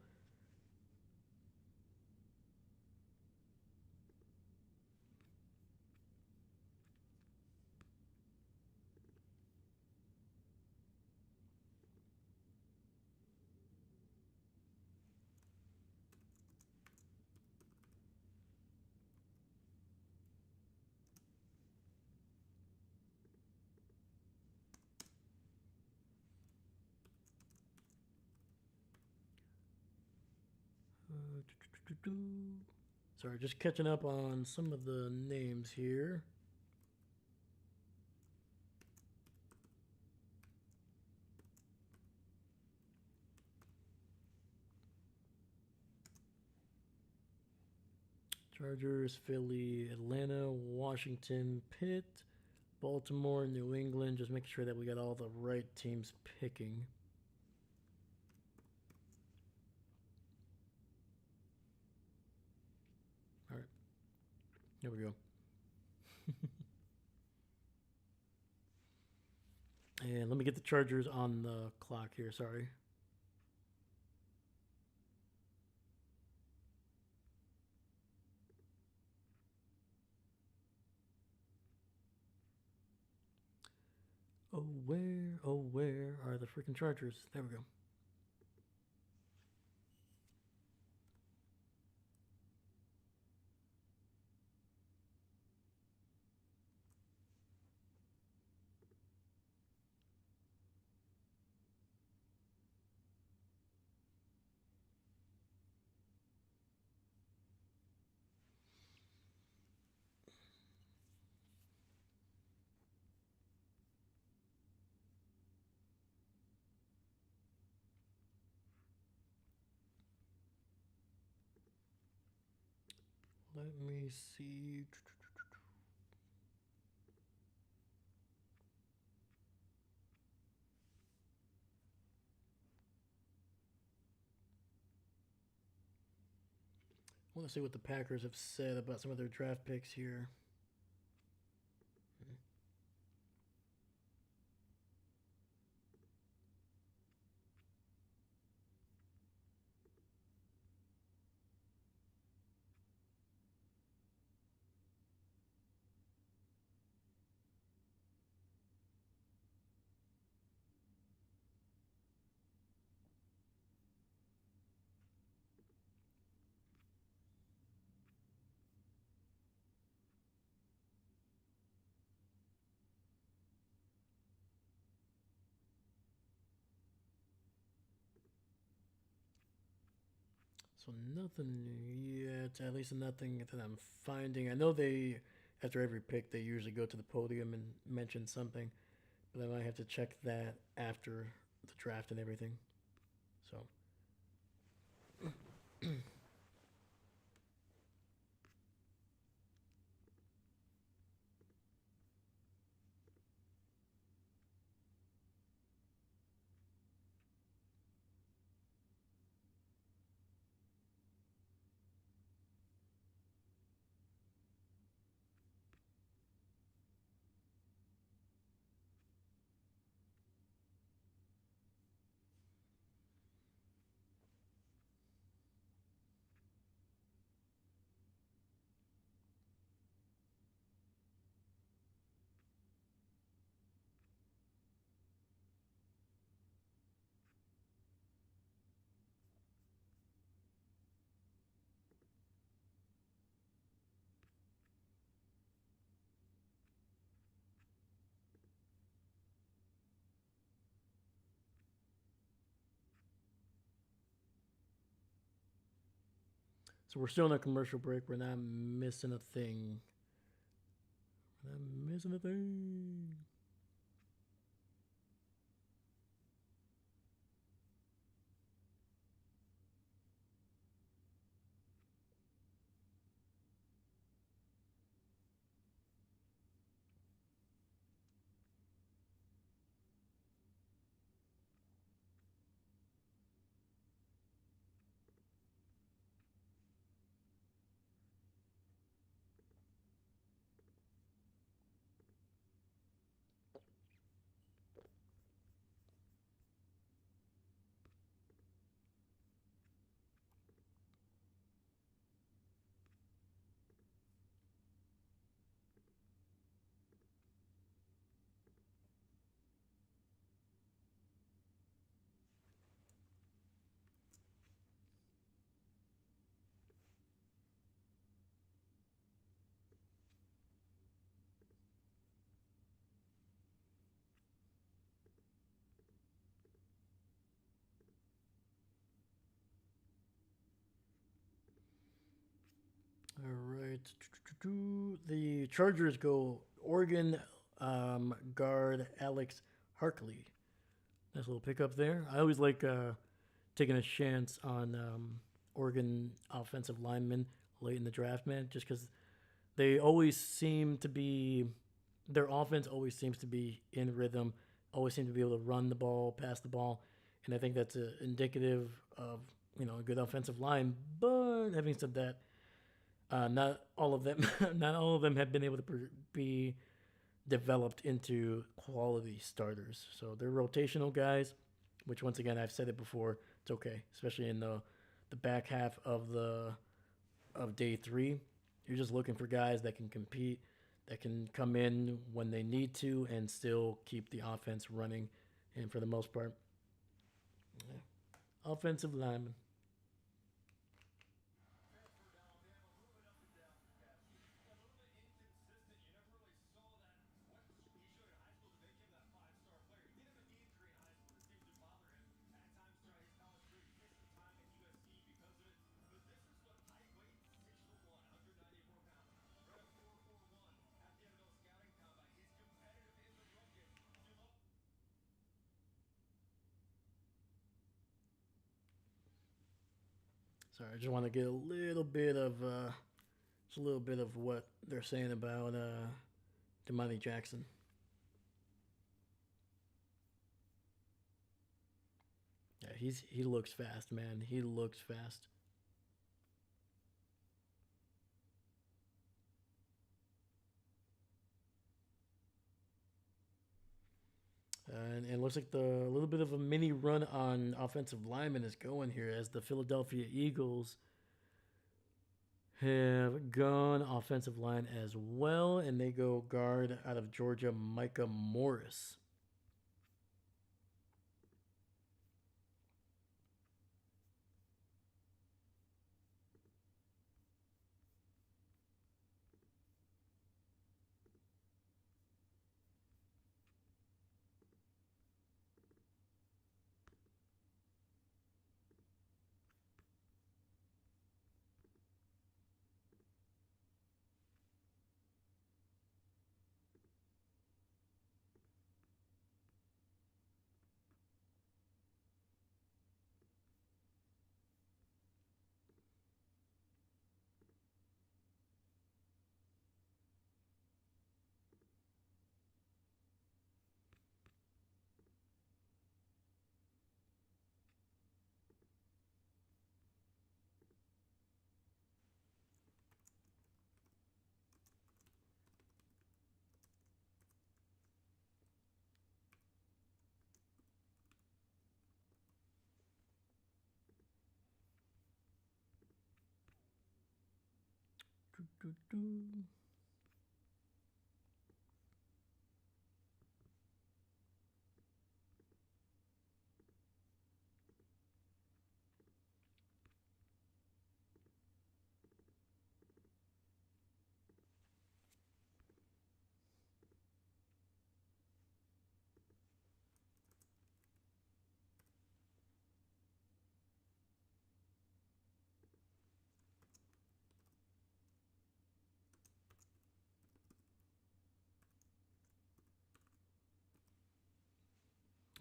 Sorry, just catching up on some of the names here. Chargers, Philly, Atlanta, Washington, Pitt, Baltimore, New England. Just making sure that we got all the right teams picking. All right, here we go. And let me get the Chargers on the clock here. Sorry. Oh, where are the freaking Chargers? There we go. Let me see. I want to see what the Packers have said about some of their draft picks here. So nothing yet, at least nothing that I'm finding. I know they, after every pick, they usually go to the podium and mention something, but I might have to check that after the draft and everything. So, so we're still in a commercial break. We're not missing a thing. We're not missing a thing. All right. The Chargers go Oregon guard Alex Harkley. Nice little pickup there. I always like taking a chance on Oregon offensive linemen late in the draft, man, just because they always seem to be, their offense always seems to be in rhythm, always seem to be able to run the ball, pass the ball. And I think that's indicative of, a good offensive line. But having said that, not all of them, not all of them have been able to be developed into quality starters. So they're rotational guys, which once again I've said it before. It's okay, especially in the back half of day three. You're just looking for guys that can compete, that can come in when they need to, and still keep the offense running. And for the most part, yeah. Offensive lineman. Sorry, I just want to get a little bit of It's a little bit of what they're saying about Damani Jackson. Yeah, he looks fast, man. He looks fast. And it looks like the a little bit of a mini run on offensive lineman is going here as the Philadelphia Eagles have gone offensive line as well, and they go guard out of Georgia, Micah Morris.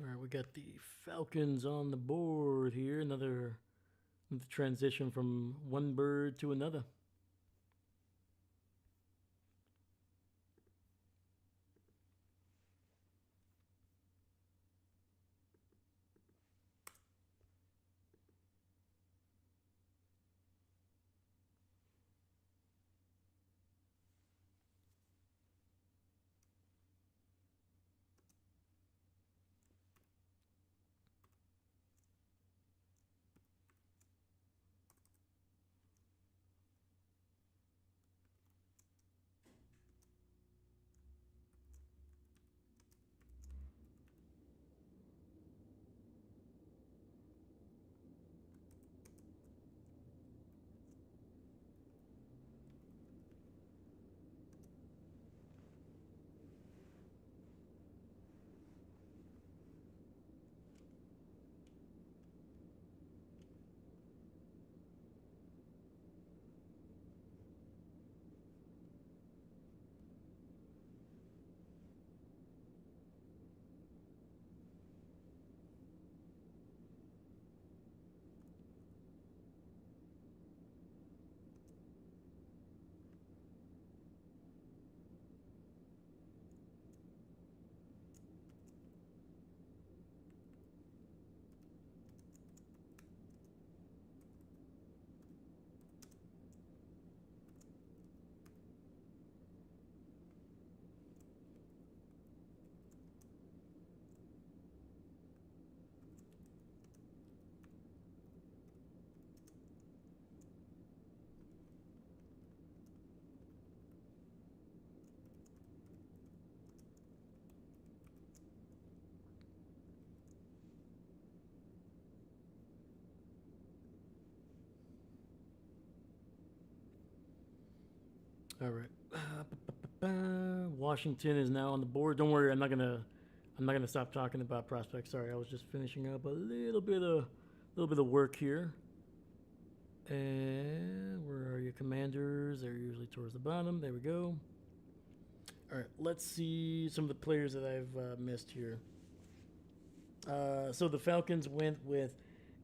All right, we got the Falcons on the board here. Another transition from one bird to another. All right. Washington is now on the board. Don't worry, I'm not gonna stop talking about prospects. Sorry, I was just finishing up a little bit of work here. And where are your commanders? They're usually towards the bottom. There we go. All right, let's see some of the players that I've missed here. So the Falcons went with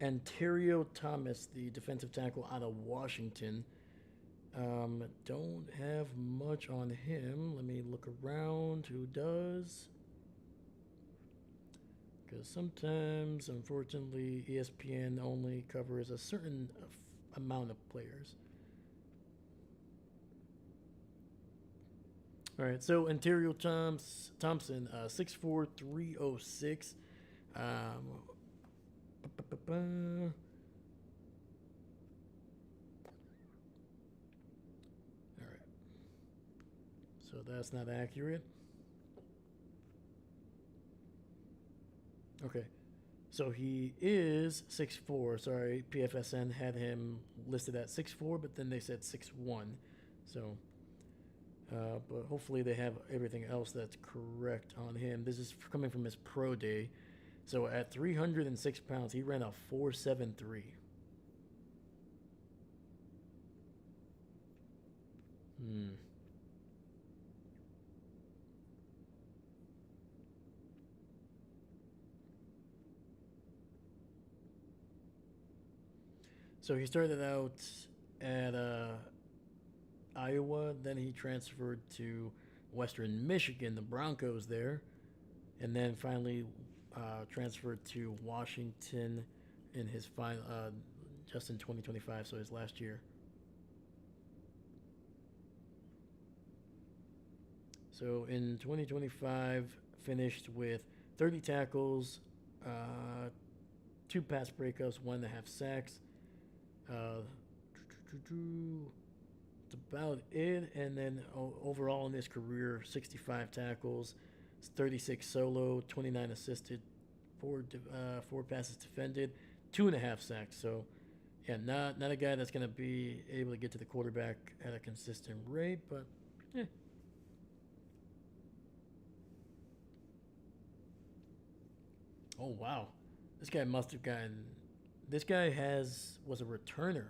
Ontario Thomas, the defensive tackle out of Washington. Don't have much on him. Let me look around who does. Because sometimes, unfortunately, ESPN only covers a certain amount of players. All right, so Ontario Thompson, 6'4", 306. All right, so that's not accurate. Okay, so he is 6'4". Sorry, PFSN had him listed at 6'4", but then they said 6'1". So, but hopefully they have everything else that's correct on him. This is coming from his pro day. So at 306 pounds, he ran a 4.73. Hmm. So he started out at Iowa, then he transferred to Western Michigan, the Broncos there, and then finally transferred to Washington in his final, just in 2025, so his last year. So in 2025, finished with 30 tackles, uh, two pass breakups, 1.5 sacks. Uh, That's about it. And then overall in his career, 65 tackles, 36 solo, 29 assisted, four passes defended, 2.5 sacks. So yeah, not a guy that's going to be able to get to the quarterback at a consistent rate, but yeah. Oh wow, this guy must have gotten. This guy was a returner.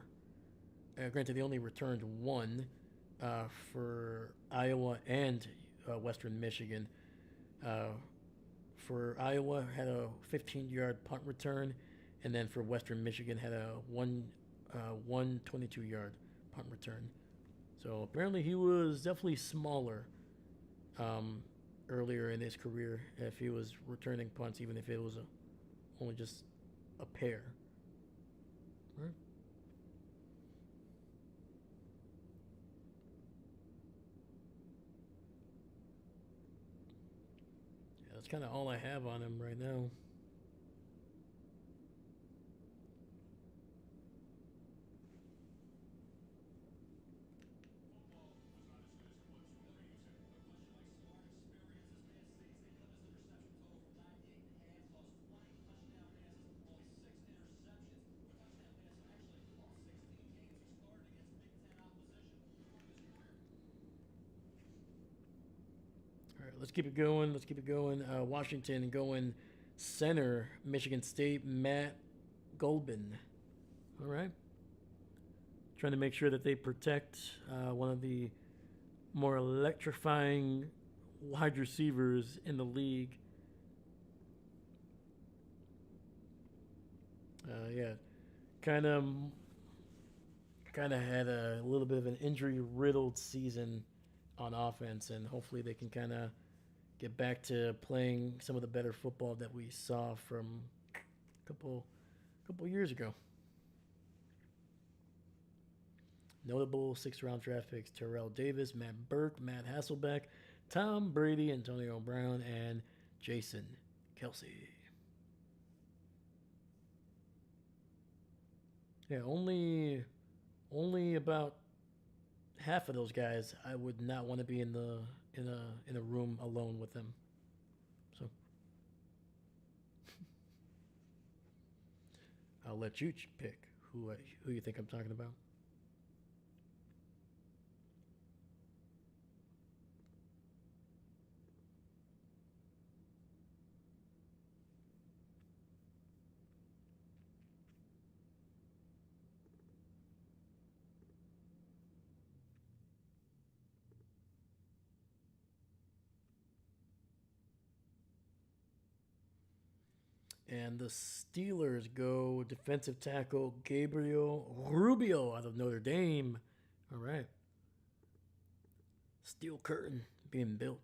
Granted, he only returned one for Iowa and Western Michigan. Uh, for Iowa, had a 15-yard punt return, and then for Western Michigan, had a 122-yard punt return. So apparently, he was definitely smaller um, earlier in his career. If he was returning punts, even if it was only just a pair. Right? Yeah, that's kind of all I have on him right now. All right, let's keep it going. Let's keep it going. Washington going center, Michigan State, Matt Golbin. All right. Trying to make sure that they protect one of the more electrifying wide receivers in the league. Yeah, kind of kind of had a little bit of an injury riddled season on offense, and hopefully they can kind of get back to playing some of the better football that we saw from a couple years ago. Notable sixth-round draft picks: Terrell Davis, Matt Burke, Matt Hasselbeck, Tom Brady, Antonio Brown, and Jason Kelsey. Yeah, only about half of those guys I would not want to be in a room alone with them. So I'll let you pick who you think I'm talking about. And the Steelers go defensive tackle Gabriel Rubio out of Notre Dame. All right. Steel curtain being built.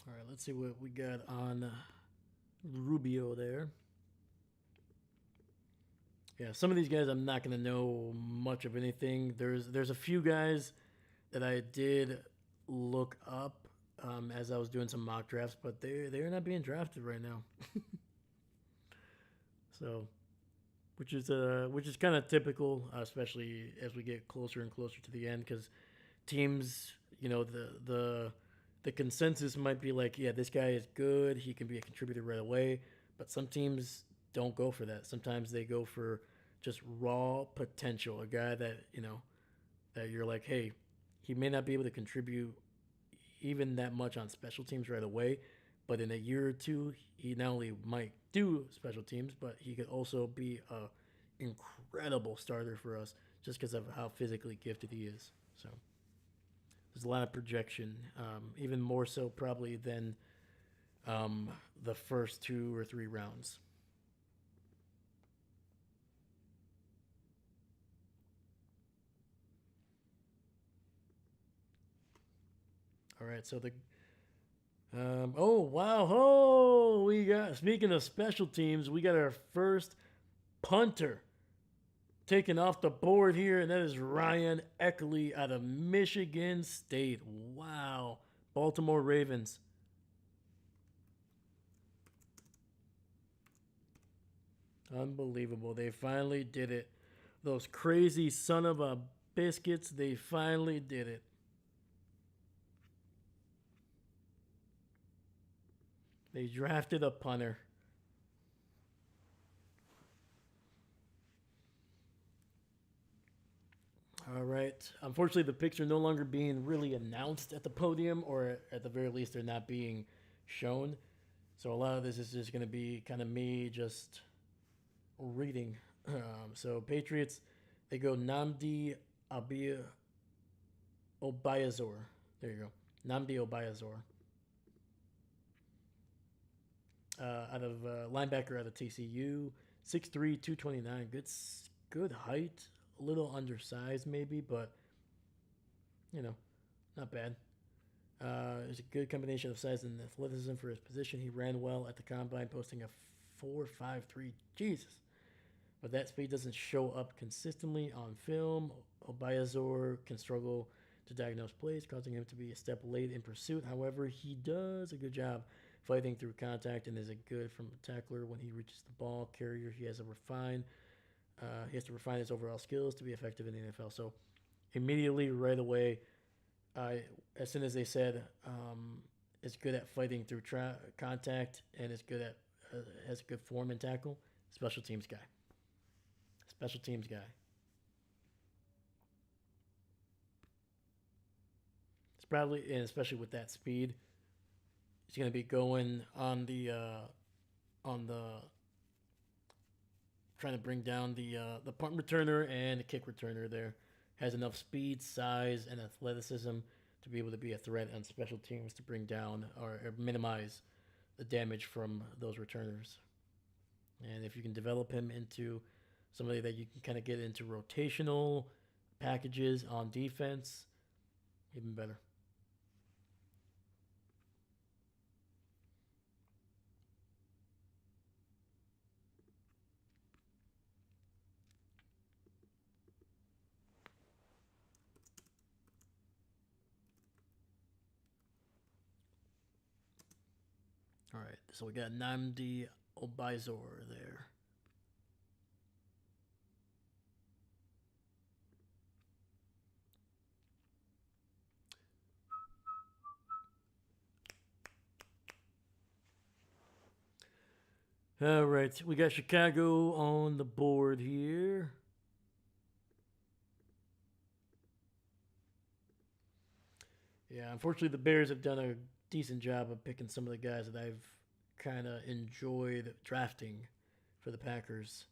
All right, let's see what we got on Rubio there. Yeah, some of these guys I'm not gonna know much of anything. There's a few guys that I did look up as I was doing some mock drafts, but they're not being drafted right now. So, which is kind of typical, especially as we get closer and closer to the end, because teams, you know, the consensus might be like, yeah, this guy is good, he can be a contributor right away, but some teams don't go for that. Sometimes they go for just raw potential, a guy that that you're like, hey, he may not be able to contribute even that much on special teams right away, but in a year or two, he not only might do special teams, but he could also be a incredible starter for us just because of how physically gifted he is. So there's a lot of projection, even more so probably than the first 2 or 3 rounds. All right, so the oh wow, oh we got, speaking of special teams, we got our first punter taken off the board here, and that is Ryan Eckley out of Michigan State. Wow, Baltimore Ravens. Unbelievable. They finally did it. Those crazy son of a biscuits, they finally did it. They drafted a punter. All right. Unfortunately, the picks are no longer being really announced at the podium, or at the very least, they're not being shown. So a lot of this is just going to be kind of me just reading. So Patriots, they go Namdi Abia Obayazor. There you go. Namdi Obayazor. Out of linebacker out of TCU, 6'3", 229. Good height. A little undersized maybe, but you know, not bad. It's a good combination of size and athleticism for his position. He ran well at the combine, posting a 4.53. Jesus. But that speed doesn't show up consistently on film. Obayazor can struggle to diagnose plays, causing him to be a step late in pursuit. However, he does a good job fighting through contact and is a good from a tackler when he reaches the ball carrier. He has to refine his overall skills to be effective in the NFL. So immediately, right away, as soon as they said is good at fighting through contact and is good at has good form and tackle, special teams guy. Special teams guy. It's probably, and especially with that speed, he's going to be going on the trying to bring down the punt returner and the kick returner. There has enough speed, size, and athleticism to be able to be a threat on special teams to bring down or minimize the damage from those returners. And if you can develop him into somebody that you can kind of get into rotational packages on defense, even better. All right, so we got Namdi Obayazor there. All right, we got Chicago on the board here. Yeah, unfortunately, the Bears have done a decent job of picking some of the guys that I've kind of enjoyed drafting for the Packers.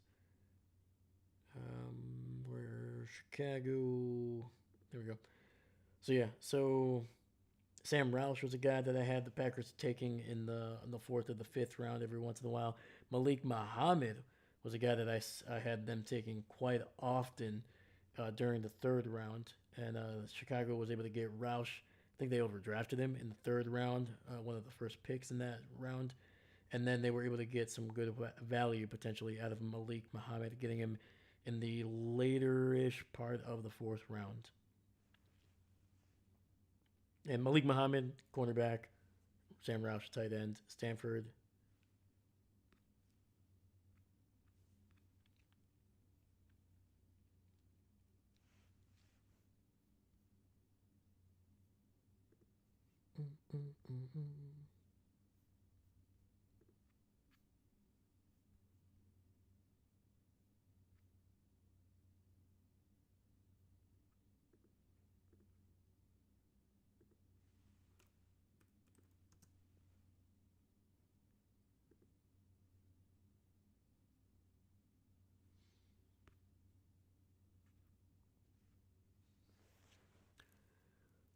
Where Chicago. There we go. So yeah, so Sam Roush was a guy that I had the Packers taking in the fourth or the fifth round every once in a while. Malik Muhammad was a guy that I had them taking quite often during the third round, and Chicago was able to get Roush. I think they overdrafted him in the third round, one of the first picks in that round, and then they were able to get some good value potentially out of Malik Muhammad, getting him in the later-ish part of the fourth round. And Malik Muhammad, cornerback, Sam Roush, tight end, Stanford.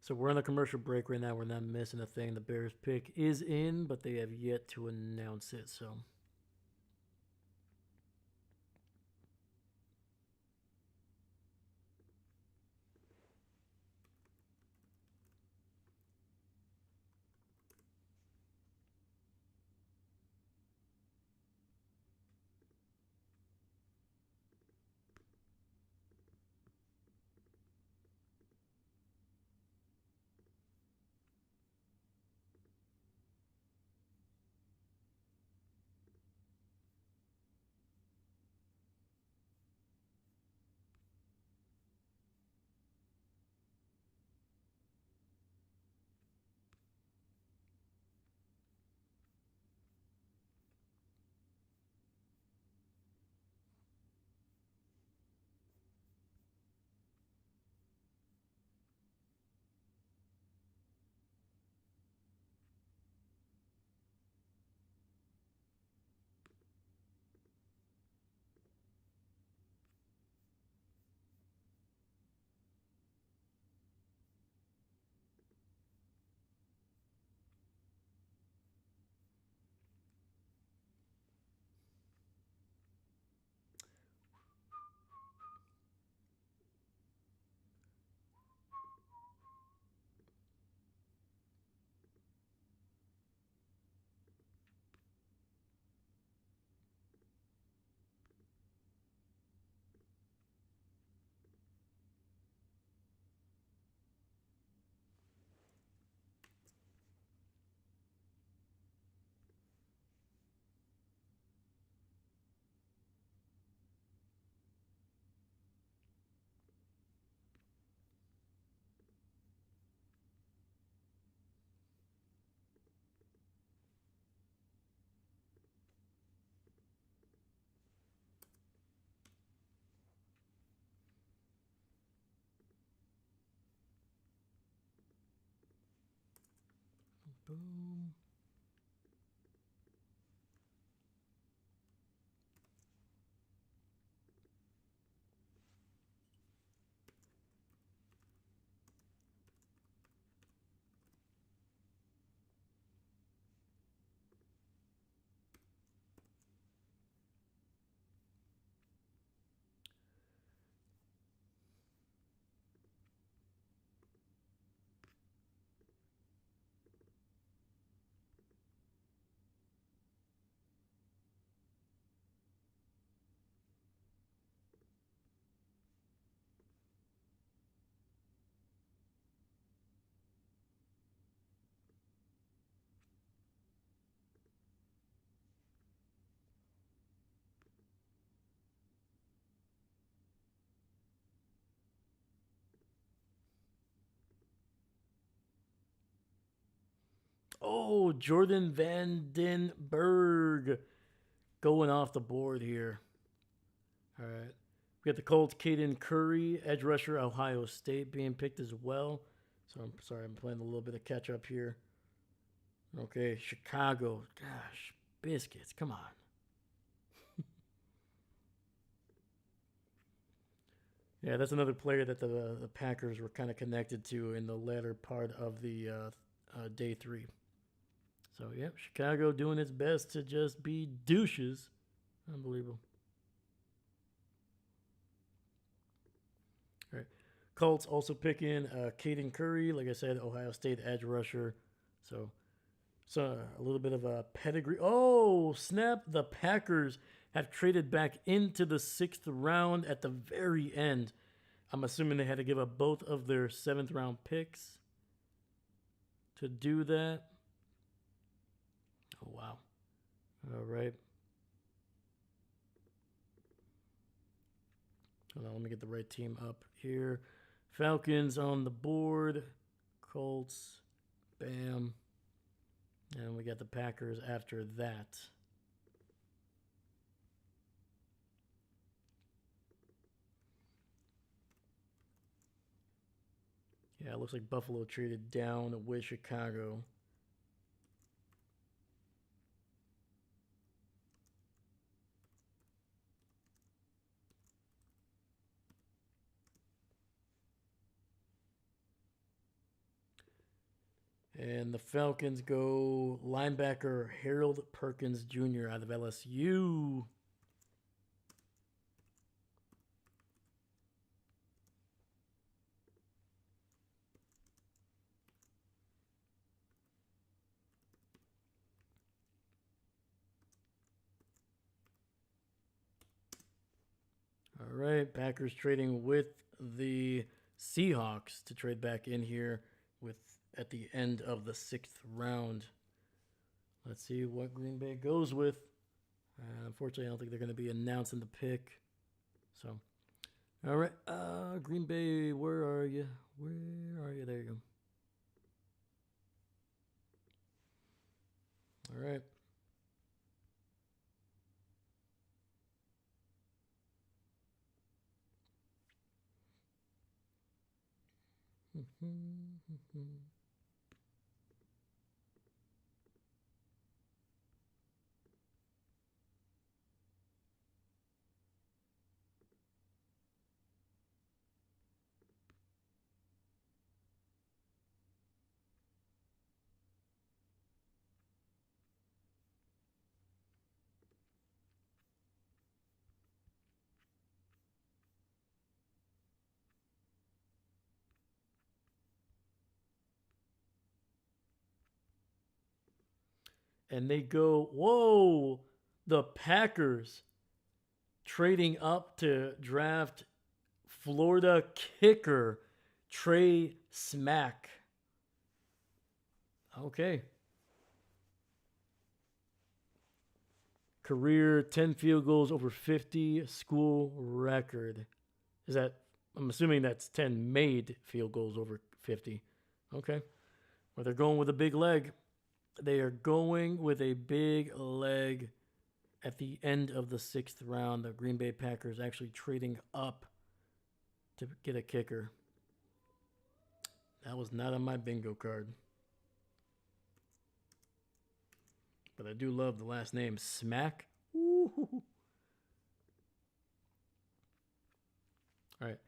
So we're on a commercial break right now. We're not missing a thing. The Bears pick is in, but they have yet to announce it. So boom. Oh, Jordan Van Den Berg. going off the board here. All right. We got the Colts, Caden Curry, edge rusher, Ohio State, being picked as well. So I'm sorry, I'm playing a little bit of catch up here. Okay, Chicago. Gosh, biscuits. Come on. Yeah, that's another player that the Packers were kind of connected to in the latter part of the day 3. So, yep, Chicago doing its best to just be douches. Unbelievable. All right. Colts also picking Caden Curry, like I said, Ohio State edge rusher. So a little bit of a pedigree. Oh, snap. The Packers have traded back into the 6th round at the very end. I'm assuming they had to give up both of their 7th round picks to do that. Oh, wow. All right. Hold on, let me get the right team up here. Falcons on the board. Colts. Bam. And we got the Packers after that. Yeah, it looks like Buffalo traded down with Chicago. And the Falcons go linebacker Harold Perkins Jr. out of LSU. All right, Packers trading with the Seahawks to trade back in here with at the end of the 6th round. Let's see what Green Bay goes with. Unfortunately, I don't think they're going to be announcing the pick. So, all right, Green Bay, where are you? Where are you? There you go. All right. And they go, whoa, the Packers trading up to draft Florida kicker Trey Smack. Okay. Career 10 field goals over 50, school record. Is that, I'm assuming that's 10 made field goals over 50. Okay. Well, they're going with a big leg. They are going with a big leg at the end of the 6th round. The Green Bay Packers actually trading up to get a kicker. That was not on my bingo card. But I do love the last name, Smack. Ooh. All right.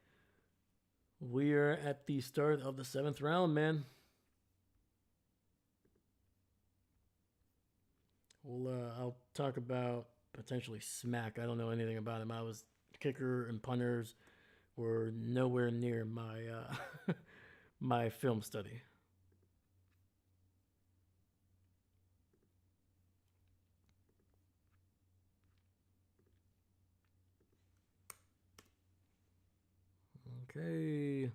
We are at the start of the 7th round, man. I'll talk about potentially Smack. I don't know anything about him. I was kicker and punters were nowhere near my my film study. Okay.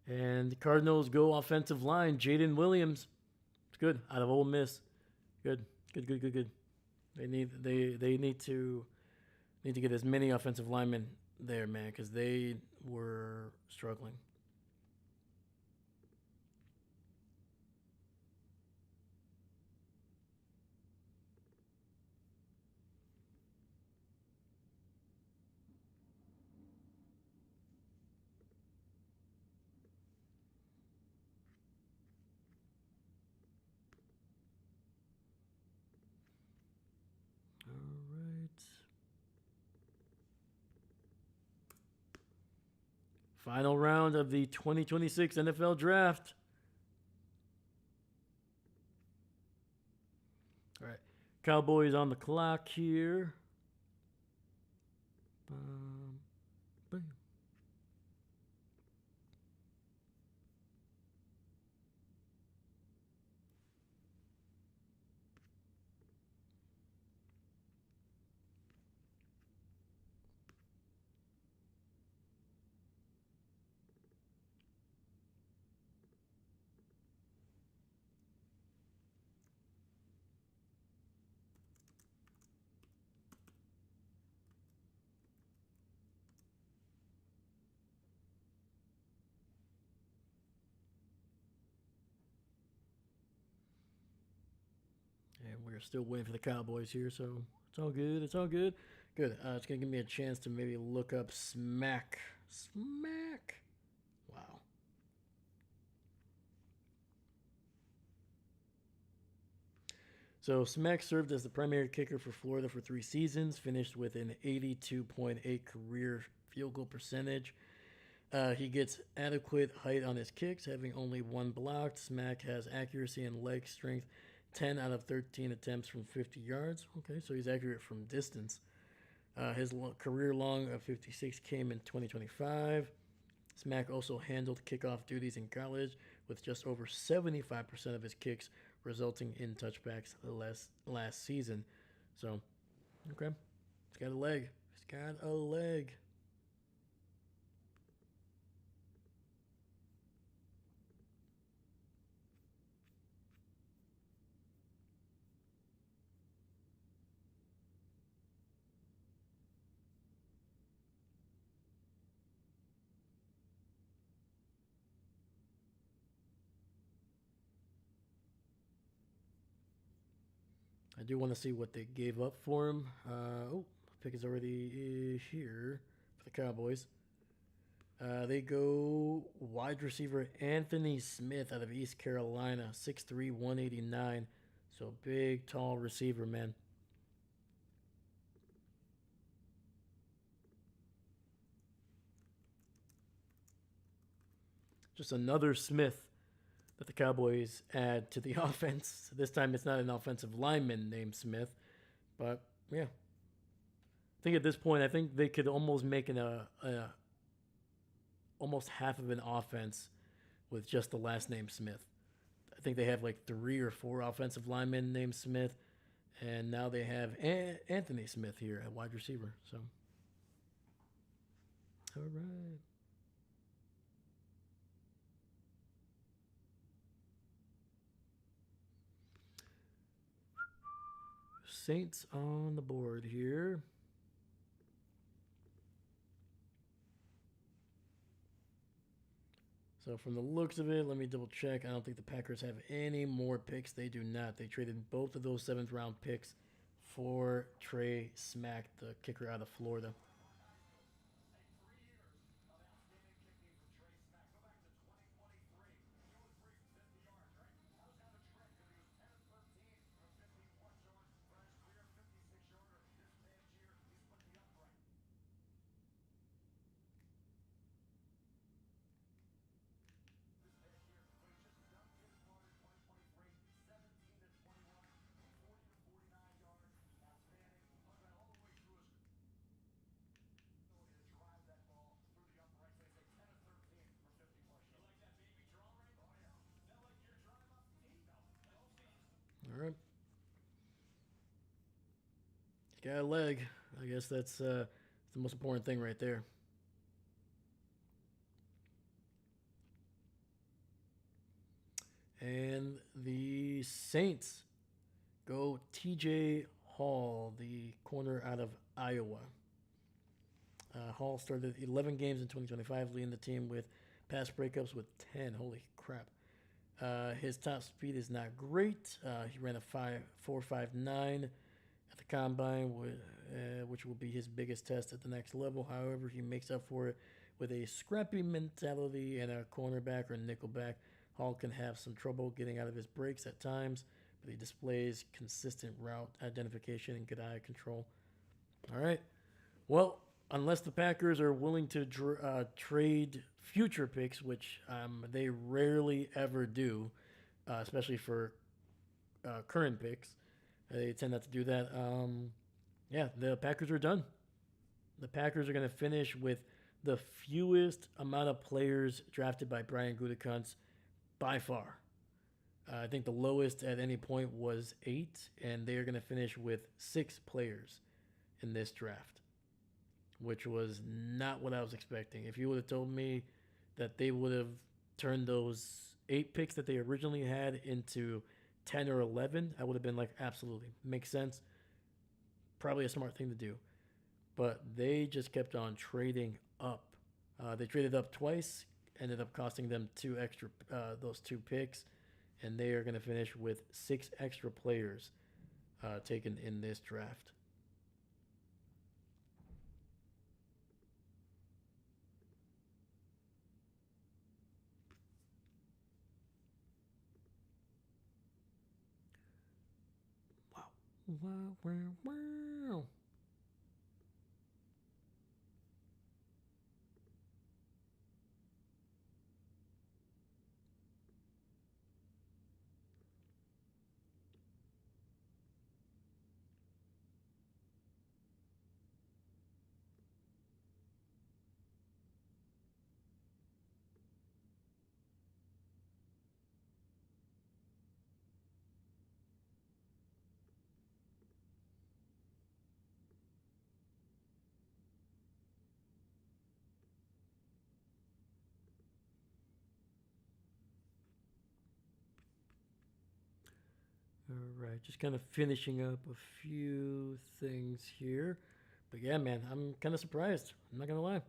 And the Cardinals go offensive line. Jaden Williams. It's good. Out of Ole Miss. Good. Good, good, good, good. They need to get as many offensive linemen there, man, because they were struggling. All right. Final round of the 2026 NFL Draft. All right. Cowboys on the clock here. Bam. And we're still waiting for the Cowboys here, so it's all good. It's all good. Good. It's gonna give me a chance to maybe look up Smack. Smack. Wow. So Smack served as the primary kicker for Florida for 3 seasons, finished with an 82.8 career field goal percentage. He gets adequate height on his kicks, having only one blocked. Smack has accuracy and leg strength, 10 out of 13 attempts from 50 yards. Okay, so he's accurate from distance. His career long of 56 came in 2025. Smack also handled kickoff duties in college, with just over 75% of his kicks resulting in touchbacks last season. So, okay, he's got a leg. He's got a leg. I do want to see what they gave up for him. Pick is already here for the Cowboys. They go wide receiver Anthony Smith out of East Carolina, 6'3", 189. So big, tall receiver, man. Just another Smith that the Cowboys add to the offense. This time it's not an offensive lineman named Smith, but yeah. I think at this point, I think they could almost make almost half of an offense with just the last name Smith. I think they have like 3 or 4 offensive linemen named Smith, and now they have Anthony Smith here at wide receiver. So, all right. Saints on the board here. So from the looks of it, let me double check. I don't think the Packers have any more picks. They do not. They traded both of those 7th-round picks for Trey Smack, the kicker out of Florida. All right. Got a leg. I guess that's the most important thing right there. And the Saints go TJ Hall, the corner out of Iowa. Hall started 11 games in 2025, leading the team with pass breakups with 10. Holy crap. His top speed is not great. He ran a 4.59 at the combine, which will be his biggest test at the next level. However, he makes up for it with a scrappy mentality and a cornerback or nickelback. Hall can have some trouble getting out of his breaks at times, but he displays consistent route identification and good eye control. All right. Well, unless the Packers are willing to trade future picks, which they rarely ever do, especially for current picks, they tend not to do that. Yeah, the Packers are done. The Packers are going to finish with the fewest amount of players drafted by Brian Gutekunst by far. I think the lowest at any point was 8, and they are going to finish with 6 players in this draft, which was not what I was expecting. If you would have told me that they would have turned those 8 picks that they originally had into 10 or 11, I would have been like, absolutely, makes sense. Probably a smart thing to do. But they just kept on trading up. They traded up twice, ended up costing them those 2 picks, and they are going to finish with 6 extra players taken in this draft. Wow, wow, wow. All right, just kind of finishing up a few things here. But yeah, man, I'm kind of surprised. I'm not going to lie.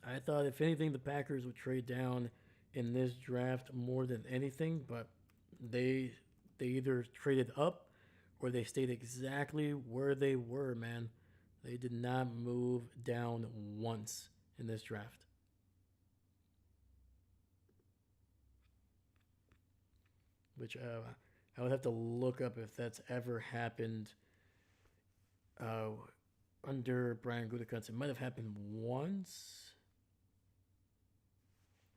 I thought, if anything, the Packers would trade down in this draft more than anything, but they either traded up or they stayed exactly where they were, man. They did not move down once in this draft. Which I would have to look up if that's ever happened uh, under Brian Gutekunst. It might have happened once.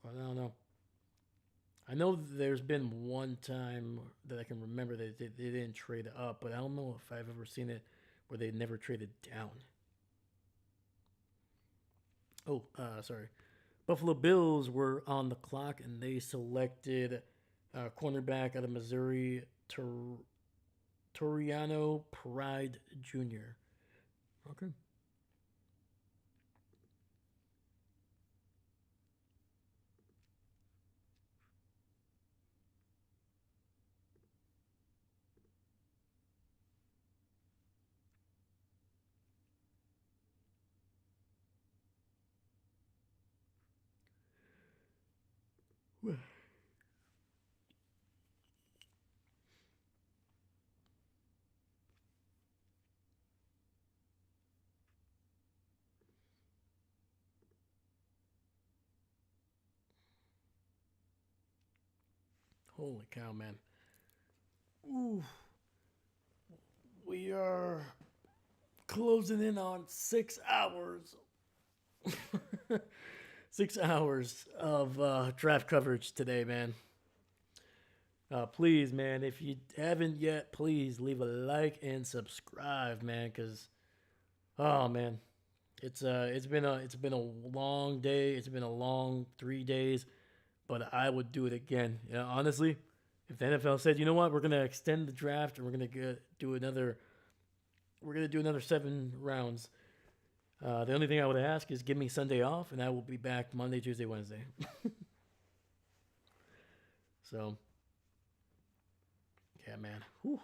I don't know. I know there's been one time that I can remember that they didn't trade up, but I don't know if I've ever seen it where they never traded down. Oh, sorry. Buffalo Bills were on the clock and they selected cornerback out of Missouri, Toriano Pride Jr. Okay. Holy cow, man. Ooh, we are closing in on 6 hours. 6 hours of draft coverage today, man. Please, man, if you haven't yet, please leave a like and subscribe, man. Cause, oh man, it's been a long day. It's been a long 3 days, but I would do it again. You know, honestly, if the NFL said, you know what, we're gonna extend the draft and we're gonna do another 7 rounds. The only thing I would ask is give me Sunday off, and I will be back Monday, Tuesday, Wednesday. So, yeah, man. Whew.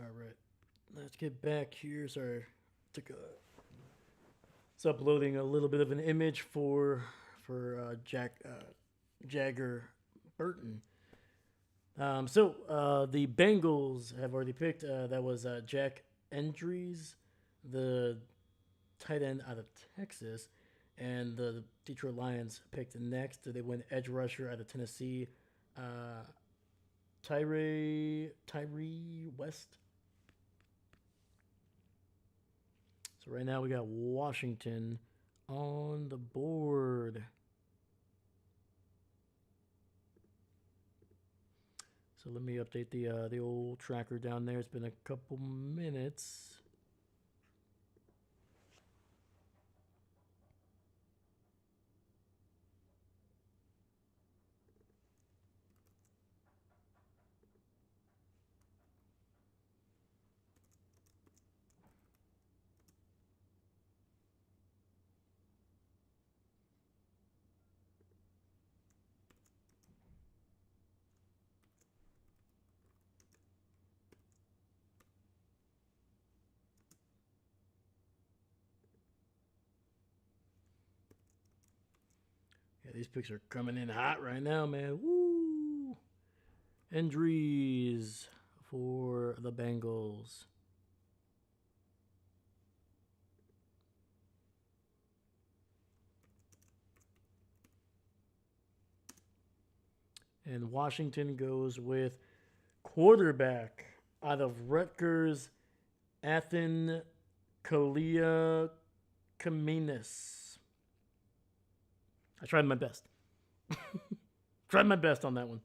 All right. Let's get back here. Sorry. Took a. It's uploading a little bit of an image for Jagger Burton. The Bengals have already picked. That was Jack Endries, the tight end out of Texas, and the Detroit Lions picked next. They went edge rusher out of Tennessee, uh, Tyree West. So right now we got Washington on the board. So let me update the old tracker down there. It's been a couple minutes. Yeah, these picks are coming in hot right now, man. Woo! Injuries for the Bengals. And Washington goes with quarterback out of Rutgers, Athan Kalia Kaminis. I tried my best. Tried my best on that one.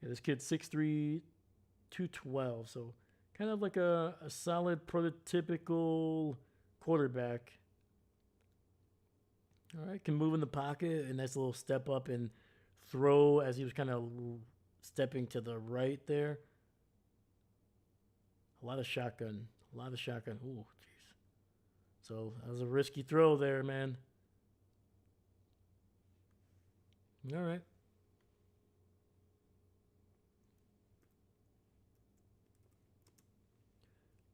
Yeah, this kid's 6'3", 212, so kind of like a solid prototypical quarterback. All right, can move in the pocket, a nice little step up and throw as he was kind of stepping to the right there. A lot of shotgun. A lot of shotgun. Ooh, jeez. So that was a risky throw there, man. All right.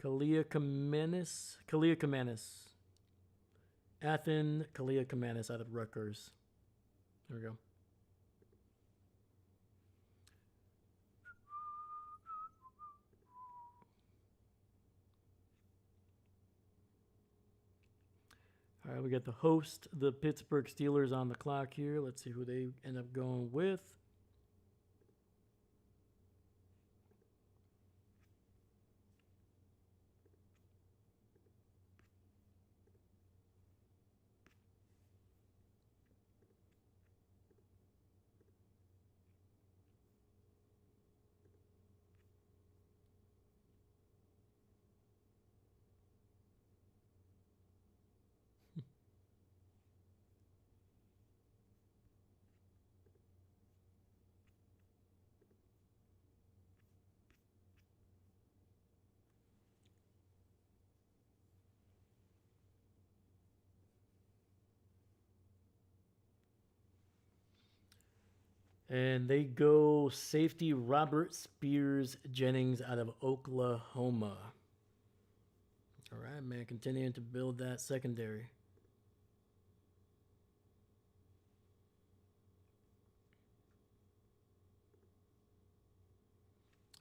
Kalia Kamanis. Kalia Kamanis. Athan Kalia Kamanis out of Rutgers. There we go. All right, we got the host, the Pittsburgh Steelers, on the clock here. Let's see who they end up going with. And they go safety Robert Spears Jennings out of Oklahoma. All right, man, continuing to build that secondary.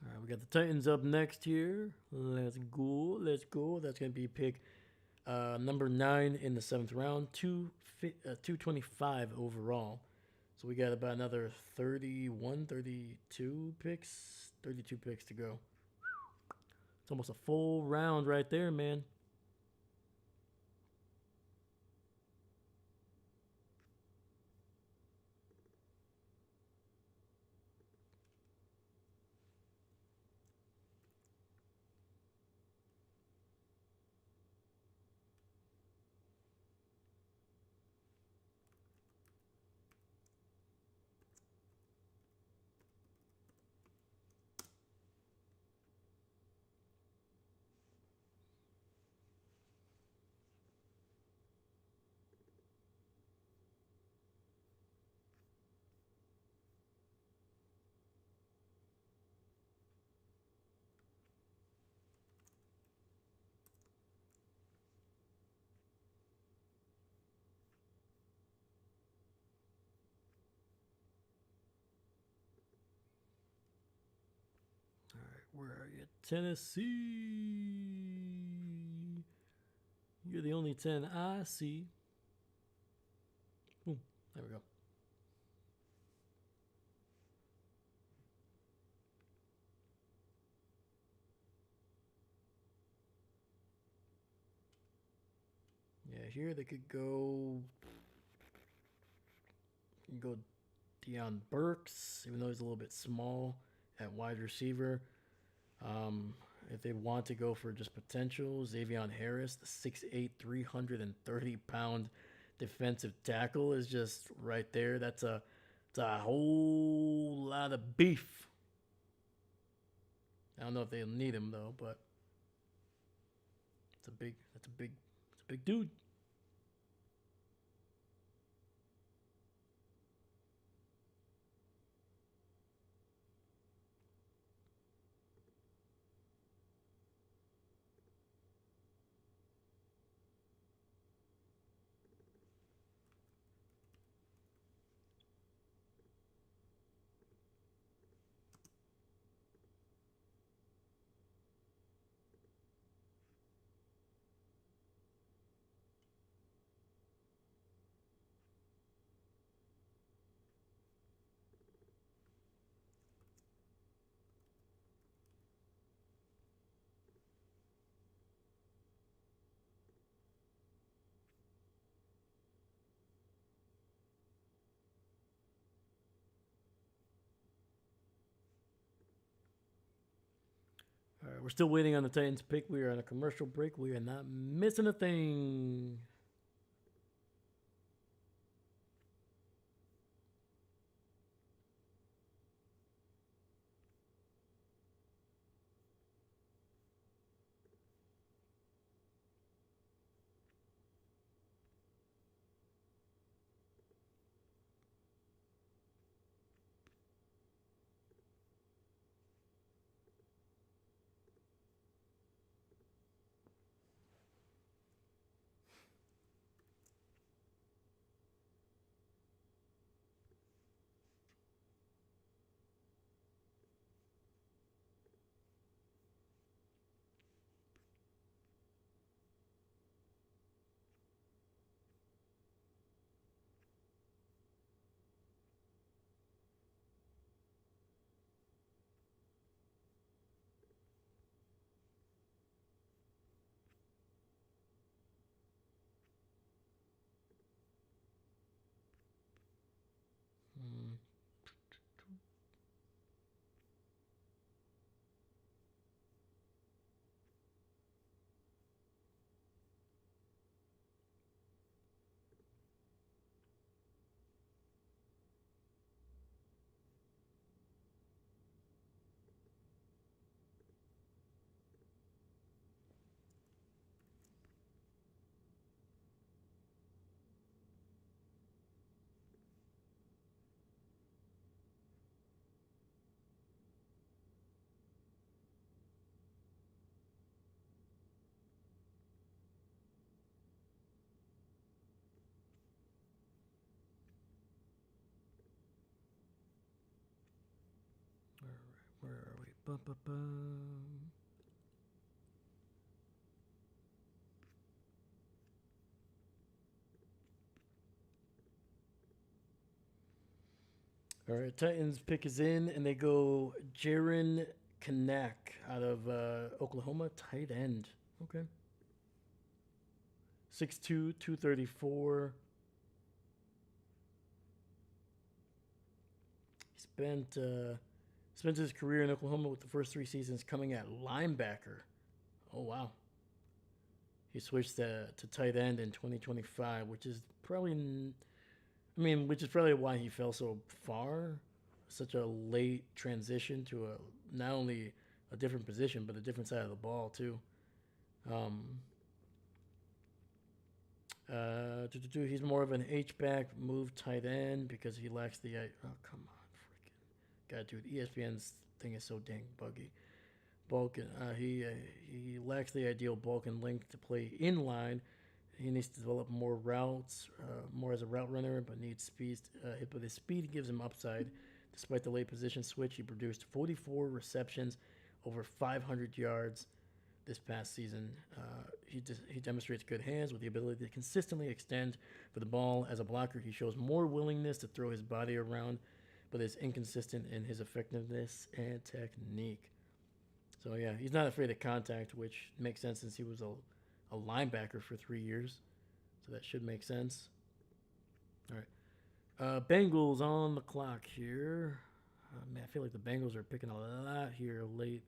All right, we got the Titans up next here. Let's go. Let's go. That's going to be pick number 9 in the 7th round, 225 overall. So we got about another 31, 32 picks. 32 picks to go. It's almost a full round right there, man. Where are you? Tennessee. You're the only 10 I see. Ooh, there we go. Yeah, here they could go. You can go Deion Burks, even though he's a little bit small at wide receiver. If they want to go for just potential, Xavier Harris, the 6'8", 330-pound defensive tackle, is just right there. It's a whole lot of beef. I don't know if they'll need him though, but it's a big dude. we're still waiting on the Titans pick. We are on a commercial break. We are not missing a thing. Hmm. Where are we? Ba-ba-bum. All right, Titans pick is in, and they go Jaron Kanak out of Oklahoma, tight end. Okay. 6'2", 234. He spent his career in Oklahoma with the first 3 seasons coming at linebacker. Oh, wow. He switched to tight end in 2025, which is probably, which is probably why he fell so far. Such a late transition to not only a different position, but a different side of the ball, too. He's more of an H-back move tight end because he lacks the. Oh, come on. Freaking. God, dude. ESPN's thing is so dang buggy. Balkan. He lacks the ideal Balkan length to play in line. He needs to develop more routes, more as a route runner, but needs speed. But his speed gives him upside. Despite the late position switch, he produced 44 receptions, over 500 yards this past season. He demonstrates good hands with the ability to consistently extend for the ball. As a blocker, he shows more willingness to throw his body around, but is inconsistent in his effectiveness and technique. So yeah, he's not afraid of contact, which makes sense since he was a linebacker for 3 years. So that should make sense. All right. Bengals on the clock here. Man, I feel like the Bengals are picking a lot here late.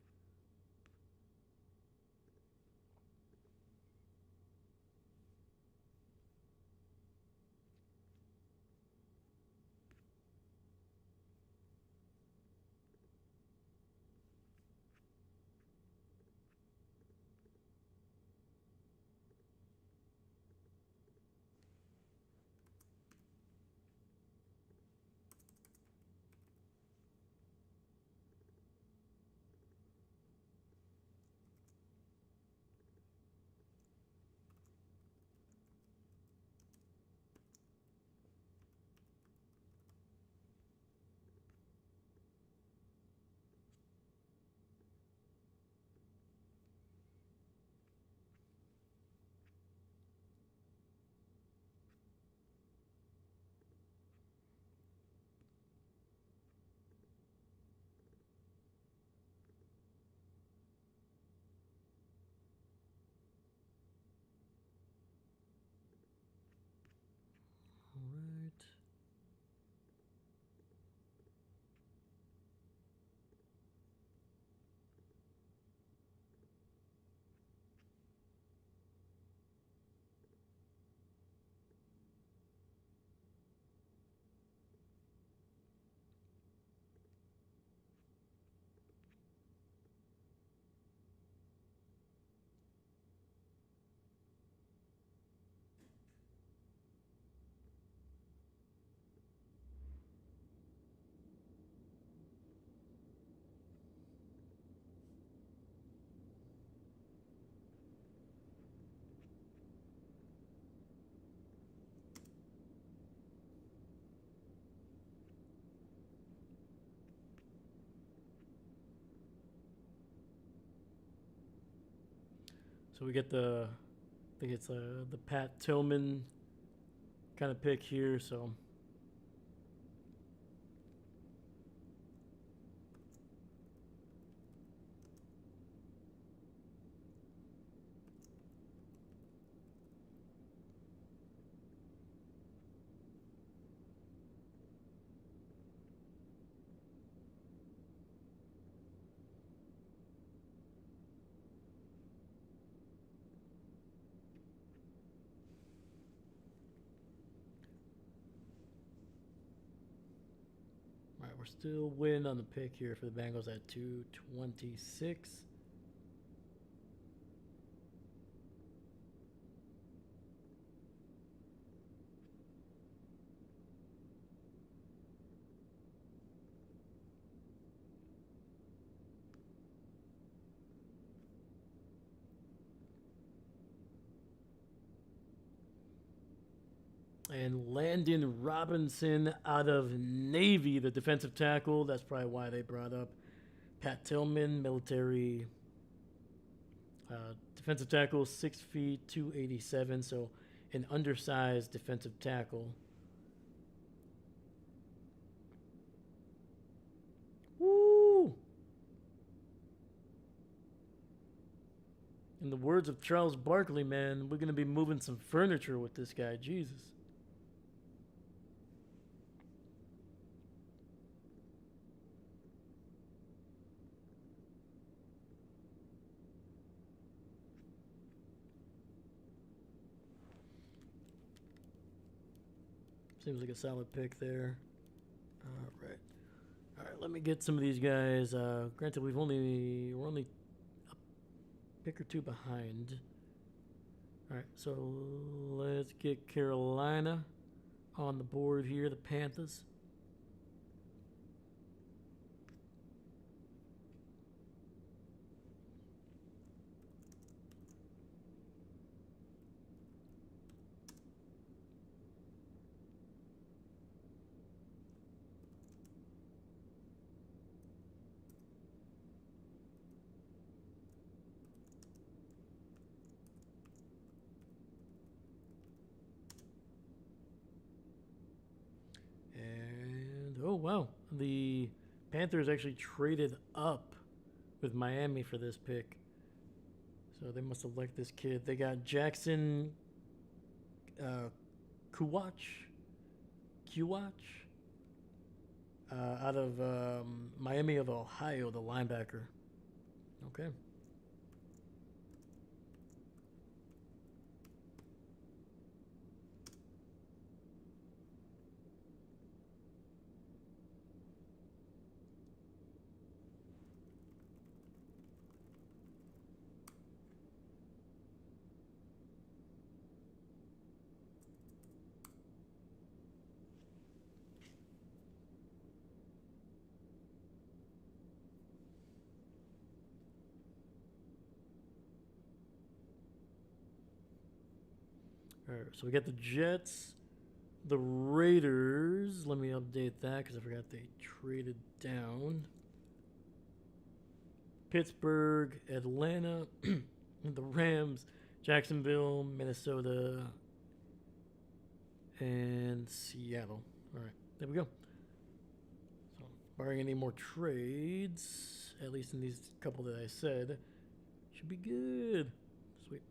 So we get I think it's the Pat Tillman kind of pick here. So all right, we're still winning on the pick here for the Bengals at 226. And Landon Robinson out of Navy, the defensive tackle. That's probably why they brought up Pat Tillman, military defensive tackle, 6 feet, 287. So an undersized defensive tackle. Woo! In the words of Charles Barkley, man, we're going to be moving some furniture with this guy. Jesus. Seems like a solid pick there. All right. All right, let me get some of these guys. Granted, we're only a pick or two behind. All right, so let's get Carolina on the board here, the Panthers. And oh wow, the Panthers actually traded up with Miami for this pick. So they must have liked this kid. They got Jackson Kuwach, out of Miami of Ohio, the linebacker. Okay. All right, so we got the Jets, the Raiders. Let me update that because I forgot they traded down. Pittsburgh, Atlanta, the Rams, Jacksonville, Minnesota, and Seattle. All right, there we go. So, barring any more trades, at least in these couple that I said, should be good. Sweet.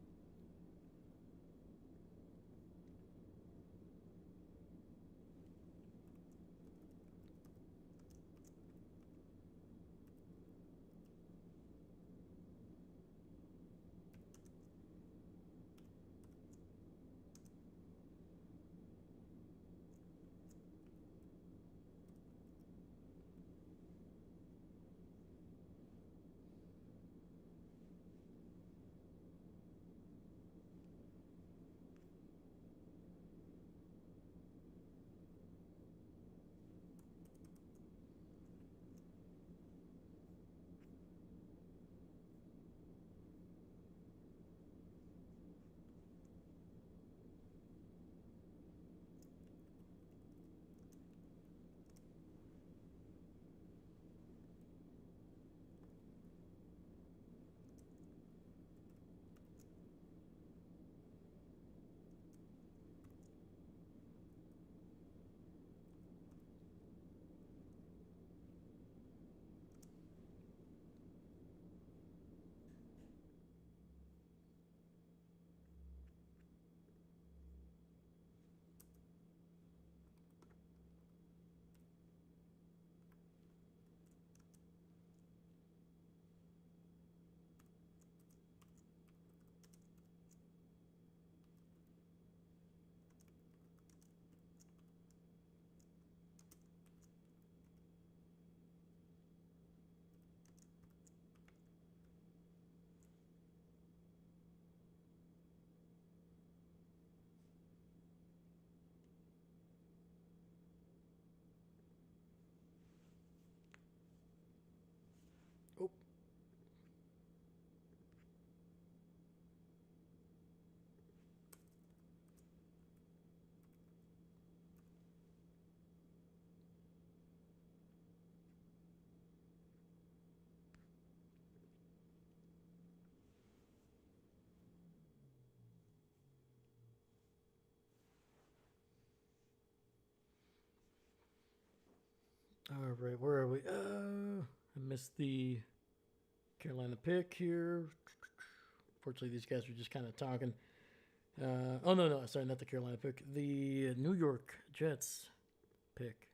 All right, where are we? I missed the Carolina pick here. Fortunately, these guys were just kind of talking. Oh no, sorry, not the Carolina pick. The New York Jets pick.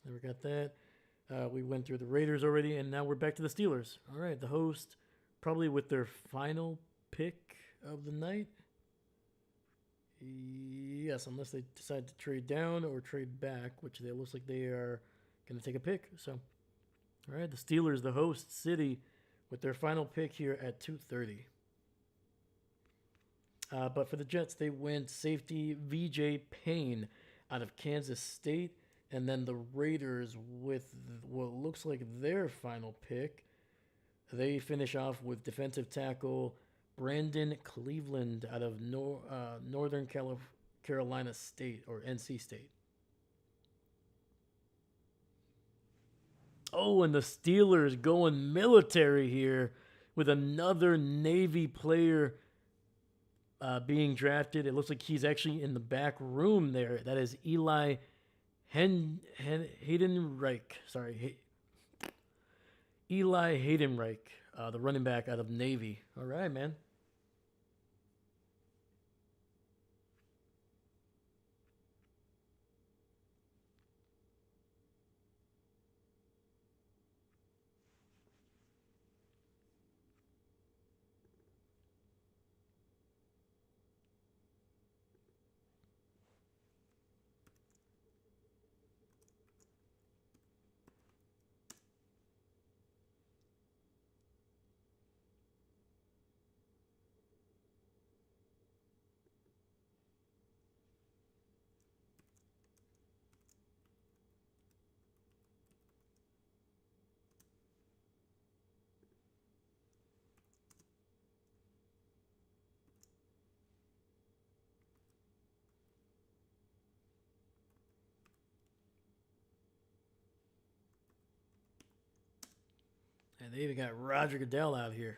Never got that. We went through the Raiders already, and now we're back to the Steelers. All right, the host, probably with their final pick of the night. Yes, unless they decide to trade down or trade back, which it looks like they are going to take a pick. So, all right, the Steelers, the host city, with their final pick here at 2:30. But for the Jets, they went safety VJ Payne out of Kansas State. And then the Raiders, with what looks like their final pick, they finish off with defensive tackle Brandon Cleveland out of Northern Carolina State, or NC State. Oh, and the Steelers going military here with another Navy player being drafted. It looks like he's actually in the back room there. That is Eli Haydenreich. Sorry, Eli Haydenreich, the running back out of Navy. All right, man. And they even got Roger Goodell out here.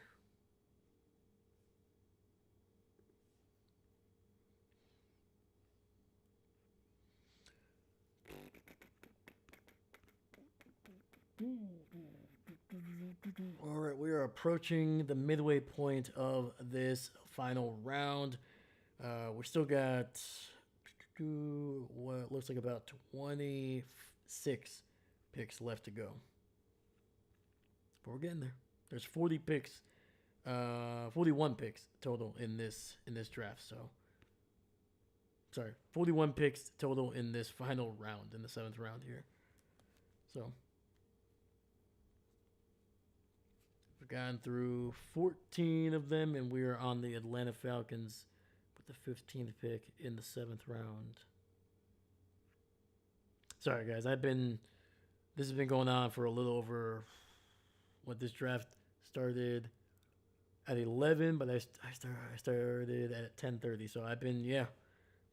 All right, we are approaching the midway point of this final round. We still got what looks like about 26 picks left to go. But we're getting there. There's 40 picks, 41 picks total in this draft. So, sorry, 41 picks total in this final round, in the 7th round here. So, we've gone through 14 of them, and we are on the Atlanta Falcons with the 15th pick in the 7th round. Sorry, guys. This has been going on for a little over. What, this draft started at 11, but I started at 10:30. So I've been,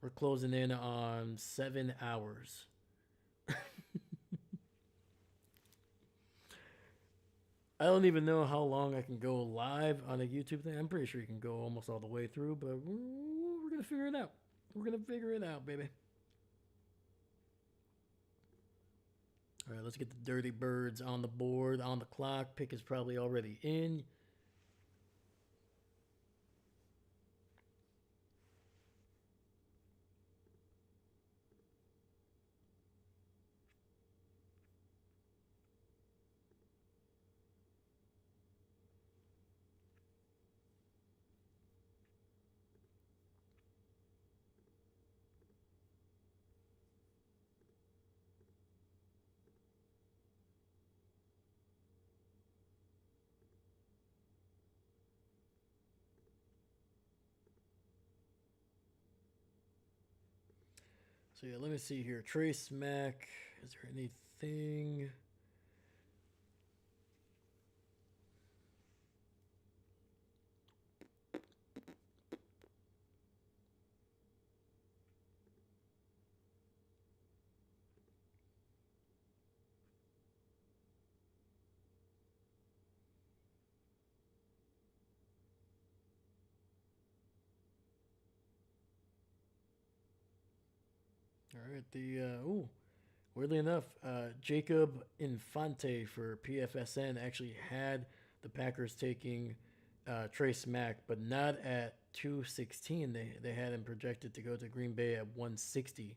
we're closing in on 7 hours. I don't even know how long I can go live on a YouTube thing. I'm pretty sure you can go almost all the way through, but we're going to figure it out. We're going to figure it out, baby. All right, let's get the Dirty Birds on the board, on the clock. Pick is probably already in. So yeah, let me see here. Trace Mack. Is there anything? All right, Weirdly enough, Jacob Infante for PFSN actually had the Packers taking Trey Smack, but not at 216. They had him projected to go to Green Bay at 160,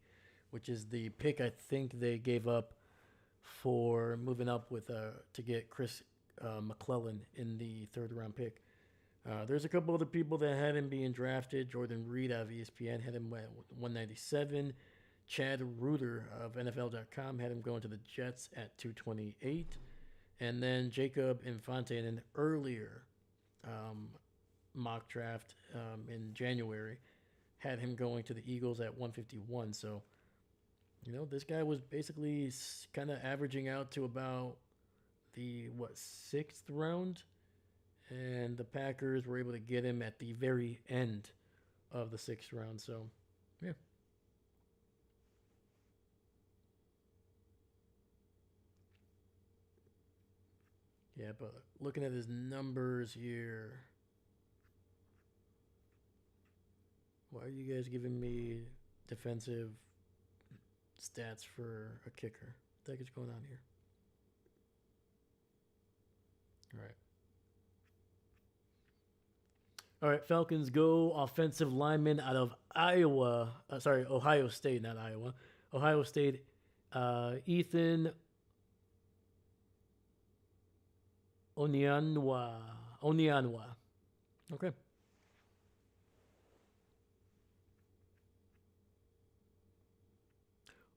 which is the pick I think they gave up for moving up with to get Chris McClellan in the third round pick. There's a couple other people that had him being drafted. Jordan Reed of ESPN had him at 197. Chad Reuter of NFL.com had him going to the Jets at 228. And then Jacob Infante in an earlier um, mock draft in January had him going to the Eagles at 151. So, this guy was basically kind of averaging out to about the, sixth round? And the Packers were able to get him at the very end of the sixth round. So, yeah. Yeah, but looking at his numbers here, why are you guys giving me defensive stats for a kicker? What the heck is going on here? All right. All right, Falcons go offensive lineman out of Iowa. Ohio State, not Iowa. Ohio State, Ethan Onianwa. Onianwa. Okay.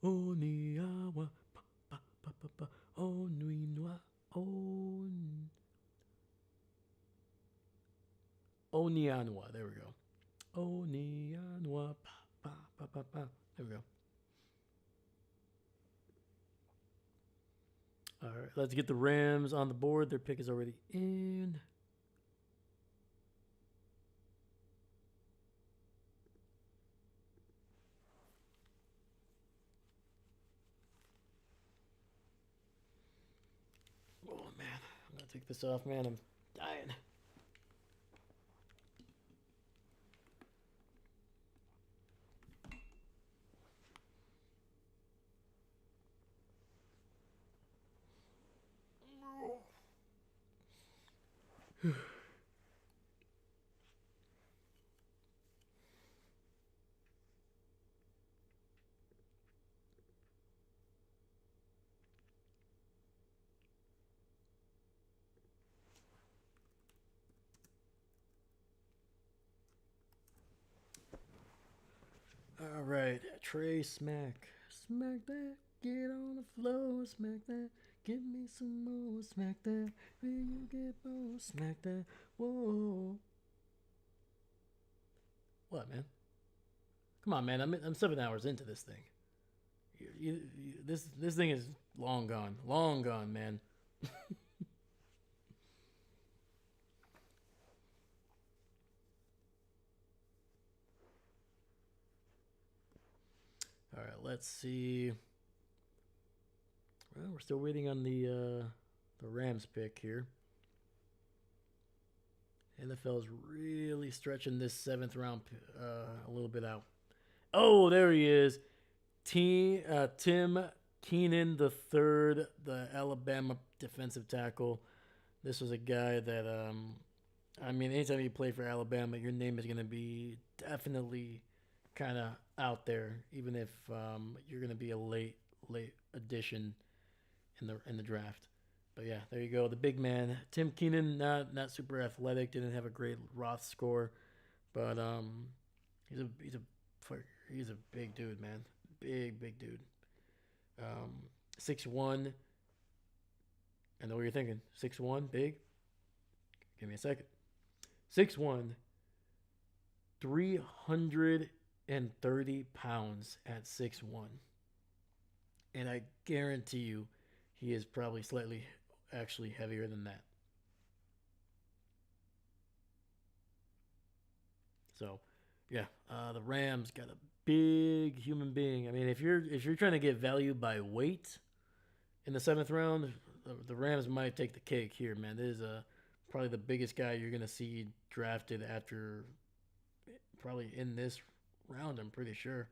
Oniawa. Onianwa. Onianwa. There we go. Onianwa. There we go. All right, let's get the Rams on the board. Their pick is already in. Oh, man. I'm going to take this off, man. I'm dying. All right, Trey Smack. Smack that. Get on the floor. Smack that. Give me some more. Smack that. Will you get more? Smack that. Whoa. What, man? Come on, man. I'm 7 hours into this thing. This thing is long gone. Long gone, man. All right, let's see. Well, we're still waiting on the Rams pick here. NFL's really stretching this seventh round a little bit out. Oh, there he is. Tim Keenan the third, the Alabama defensive tackle. This was a guy that, anytime you play for Alabama, your name is going to be definitely kind of out there, even if you're going to be a late addition in the draft. But yeah, there you go. The big man, Tim Keenan, not super athletic, didn't have a great Roth score, but he's a big dude, man. Big dude. 6'1". I know what you're thinking. 6'1", big. Give me a second. 6'1", 330 pounds at 6'1". And I guarantee you he is probably slightly actually heavier than that. So, yeah, the Rams got a big human being. I mean, if you're trying to get value by weight in the seventh round, the Rams might take the cake here, man. This is probably the biggest guy you're gonna see drafted after probably in this round. I'm pretty sure.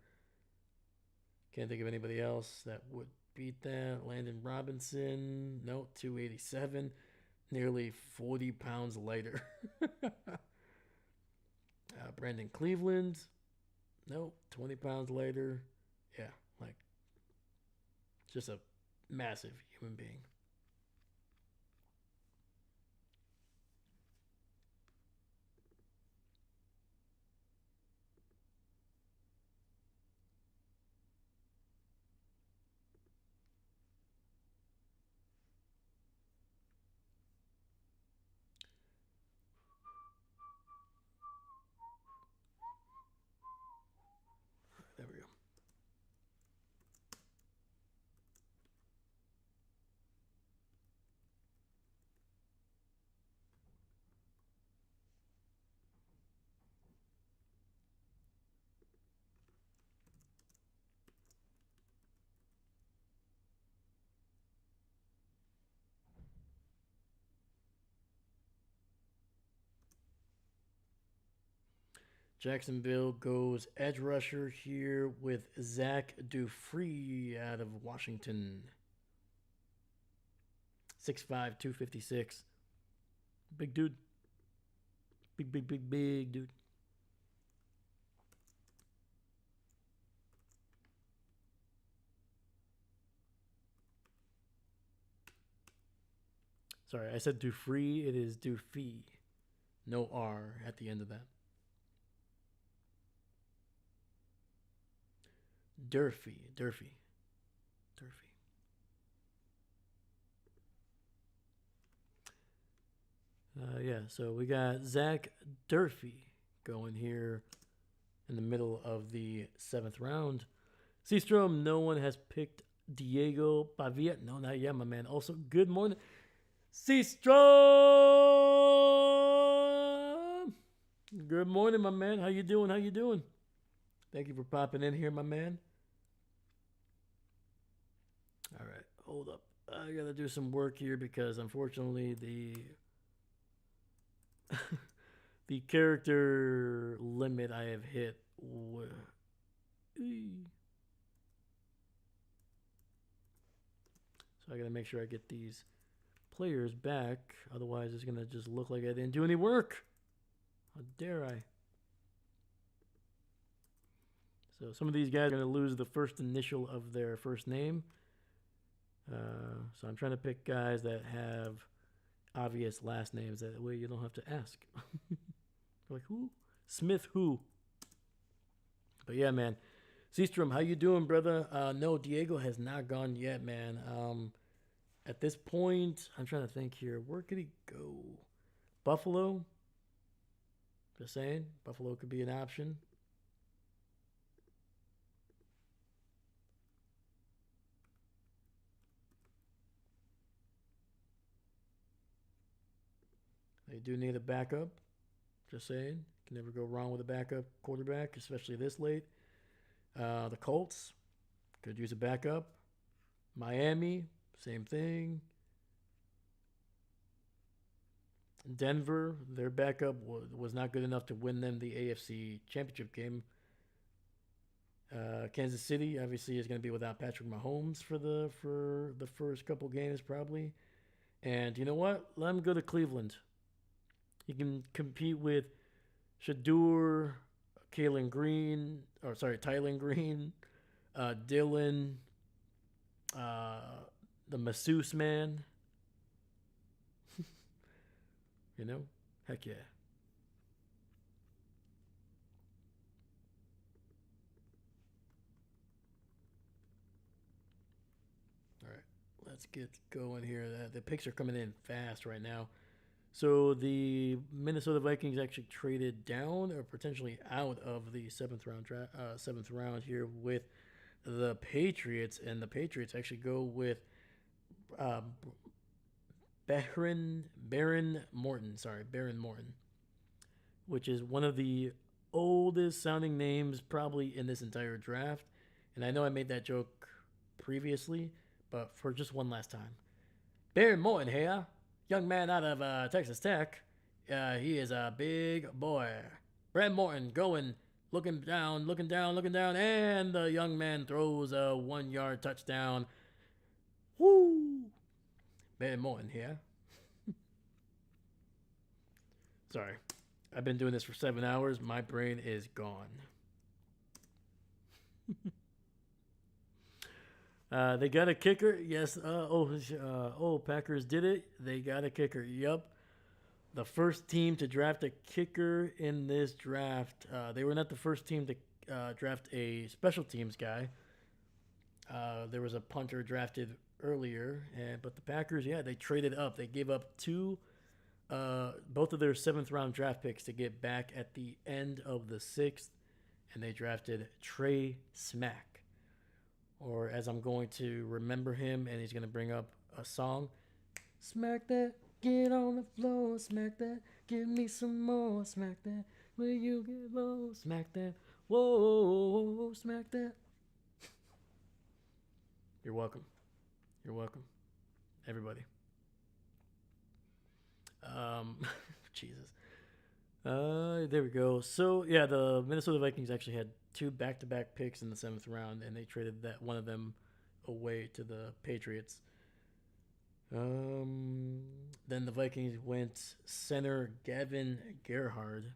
Can't think of anybody else that would beat that. Landon Robinson, no, 287. Nearly 40 pounds lighter. Brandon Cleveland, no, 20 pounds lighter. Yeah, like just a massive human being. There we go. Jacksonville goes edge rusher here with Zach Dufree out of Washington. 6'5", 256. Big dude. Big dude. Sorry, I said Dufree. It is Dufee. No R at the end of that. Durfee. Yeah, so we got Zach Durfee going here in the middle of the 7th round. Seastrom, no one has picked Diego Pavia. No, not yet, my man. Also, good morning. Seastrom! Good morning, my man. How you doing? Thank you for popping in here, my man. All right, hold up. I gotta do some work here because unfortunately the character limit I have hit. So I gotta make sure I get these players back. Otherwise, it's gonna just look like I didn't do any work. How dare I? So some of these guys are gonna lose the first initial of their first name. So I'm trying to pick guys that have obvious last names. That way you don't have to ask. Like who? Smith who? But yeah, man. Seastrom, how you doing, brother? No, Diego has not gone yet, man. At this point, I'm trying to think here. Where could he go? Buffalo? Just saying. Buffalo could be an option. They do need a backup. Just saying. Can never go wrong with a backup quarterback, especially this late. The Colts could use a backup. Miami, same thing. Denver, their backup was not good enough to win them the AFC Championship game. Kansas City obviously is going to be without Patrick Mahomes for the first couple games probably. And you know what? Let him go to Cleveland. He can compete with Shadur, Tylen Green, Dylan, the masseuse man. You know? Heck yeah. All right, let's get going here. The picks are coming in fast right now. So the Minnesota Vikings actually traded down or potentially out of the seventh round here with the Patriots, and the Patriots actually go with Baron Morton, which is one of the oldest sounding names probably in this entire draft. And I know I made that joke previously, but for just one last time. Baron Morton here, young man out of Texas Tech. He is a big boy. Brad Morton going, looking down, and the young man throws a 1-yard touchdown Woo! Man, Morton here. Sorry. I've been doing this for 7 hours. My brain is gone. They got a kicker. Yes. Packers did it. They got a kicker. Yup. The first team to draft a kicker in this draft. They were not the first team to draft a special teams guy. There was a punter drafted earlier, but the Packers, yeah, they traded up. They gave up both of their seventh round draft picks to get back at the end of the sixth, and they drafted Trey Smack, or as I'm going to remember him, and he's going to bring up a song. Smack that, get on the floor, smack that, give me some more, smack that, will you get low, smack that, whoa, smack that. You're welcome. You're welcome. Everybody. Jesus. There we go. So yeah, the Minnesota Vikings actually had two back-to-back picks in the seventh round, and they traded that one of them away to the Patriots. Then the Vikings went center Gavin Gerhard.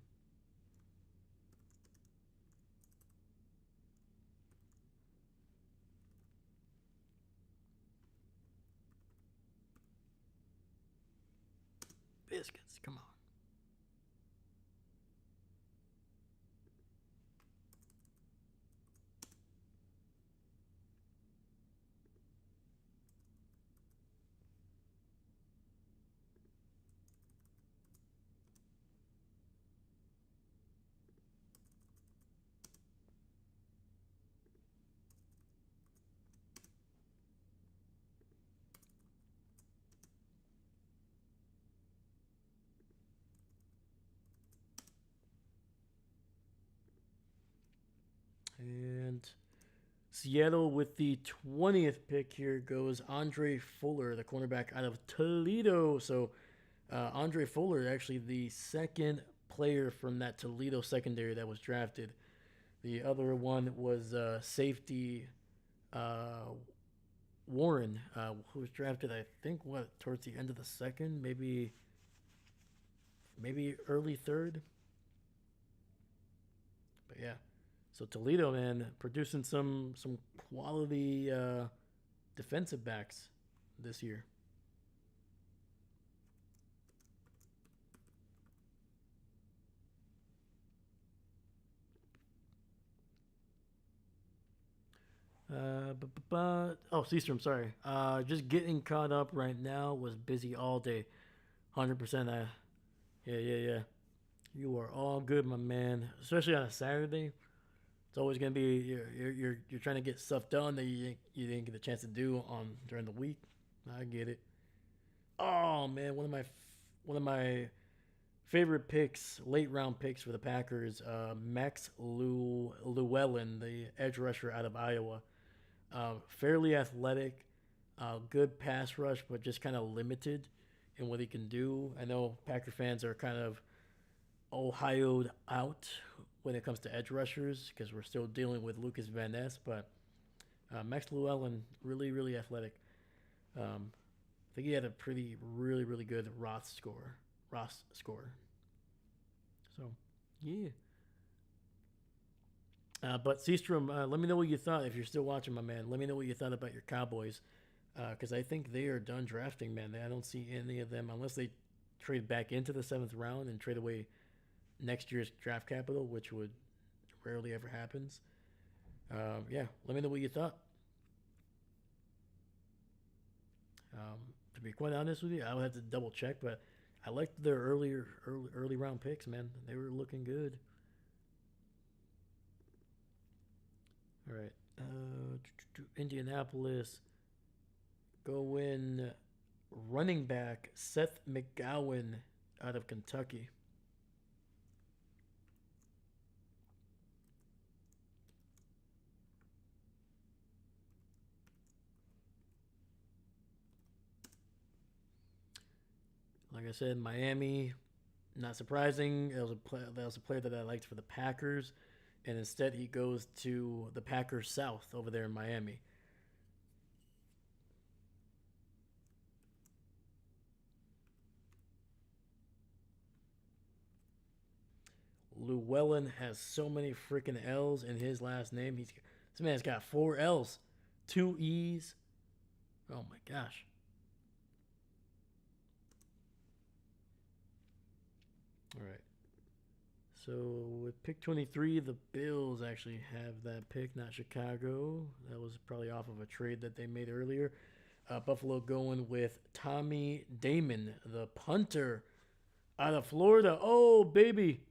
Biscuits, come on. And Seattle with the 20th pick here goes Andre Fuller, the cornerback out of Toledo. So Andre Fuller, actually the second player from that Toledo secondary that was drafted. The other one was safety Warren, who was drafted, I think, towards the end of the second, maybe early third. But yeah, so Toledo, man, producing some quality defensive backs this year. Seastrom, sorry. Just getting caught up right now. Was busy all day. 100%. Yeah. You are all good, my man. Especially on a Saturday. It's always gonna be you're trying to get stuff done that you didn't get a chance to do on during the week. I get it. Oh man, one of my favorite picks, late round picks for the Packers, Max Llewellyn, the edge rusher out of Iowa. Fairly athletic, good pass rush, but just kind of limited in what he can do. I know Packer fans are kind of Ohio'd out when it comes to edge rushers because we're still dealing with Lucas Van Ness, but Max Llewellyn, really, really athletic. I think he had a really good Ross score. So, yeah. But Seastrom, let me know what you thought. If you're still watching, my man, let me know what you thought about your Cowboys, because I think they are done drafting, man. I don't see any of them unless they trade back into the seventh round and trade away next year's draft capital, which would rarely ever happens. Yeah, let me know what you thought. To be quite honest with you, I would have to double check, but I liked their early round picks, man. They were looking good. All right. Indianapolis. Go in running back Seth McGowan out of Kentucky. Like I said, Miami, not surprising. That was a player that I liked for the Packers, and instead he goes to the Packers South over there in Miami. Llewellyn has so many freaking L's in his last name. This man's got 4 L's, 2 E's. Oh my gosh. All right. So with pick 23, the Bills actually have that pick, not Chicago. That was probably off of a trade that they made earlier. Buffalo going with Tommy Damon, the punter out of Florida. Oh, baby.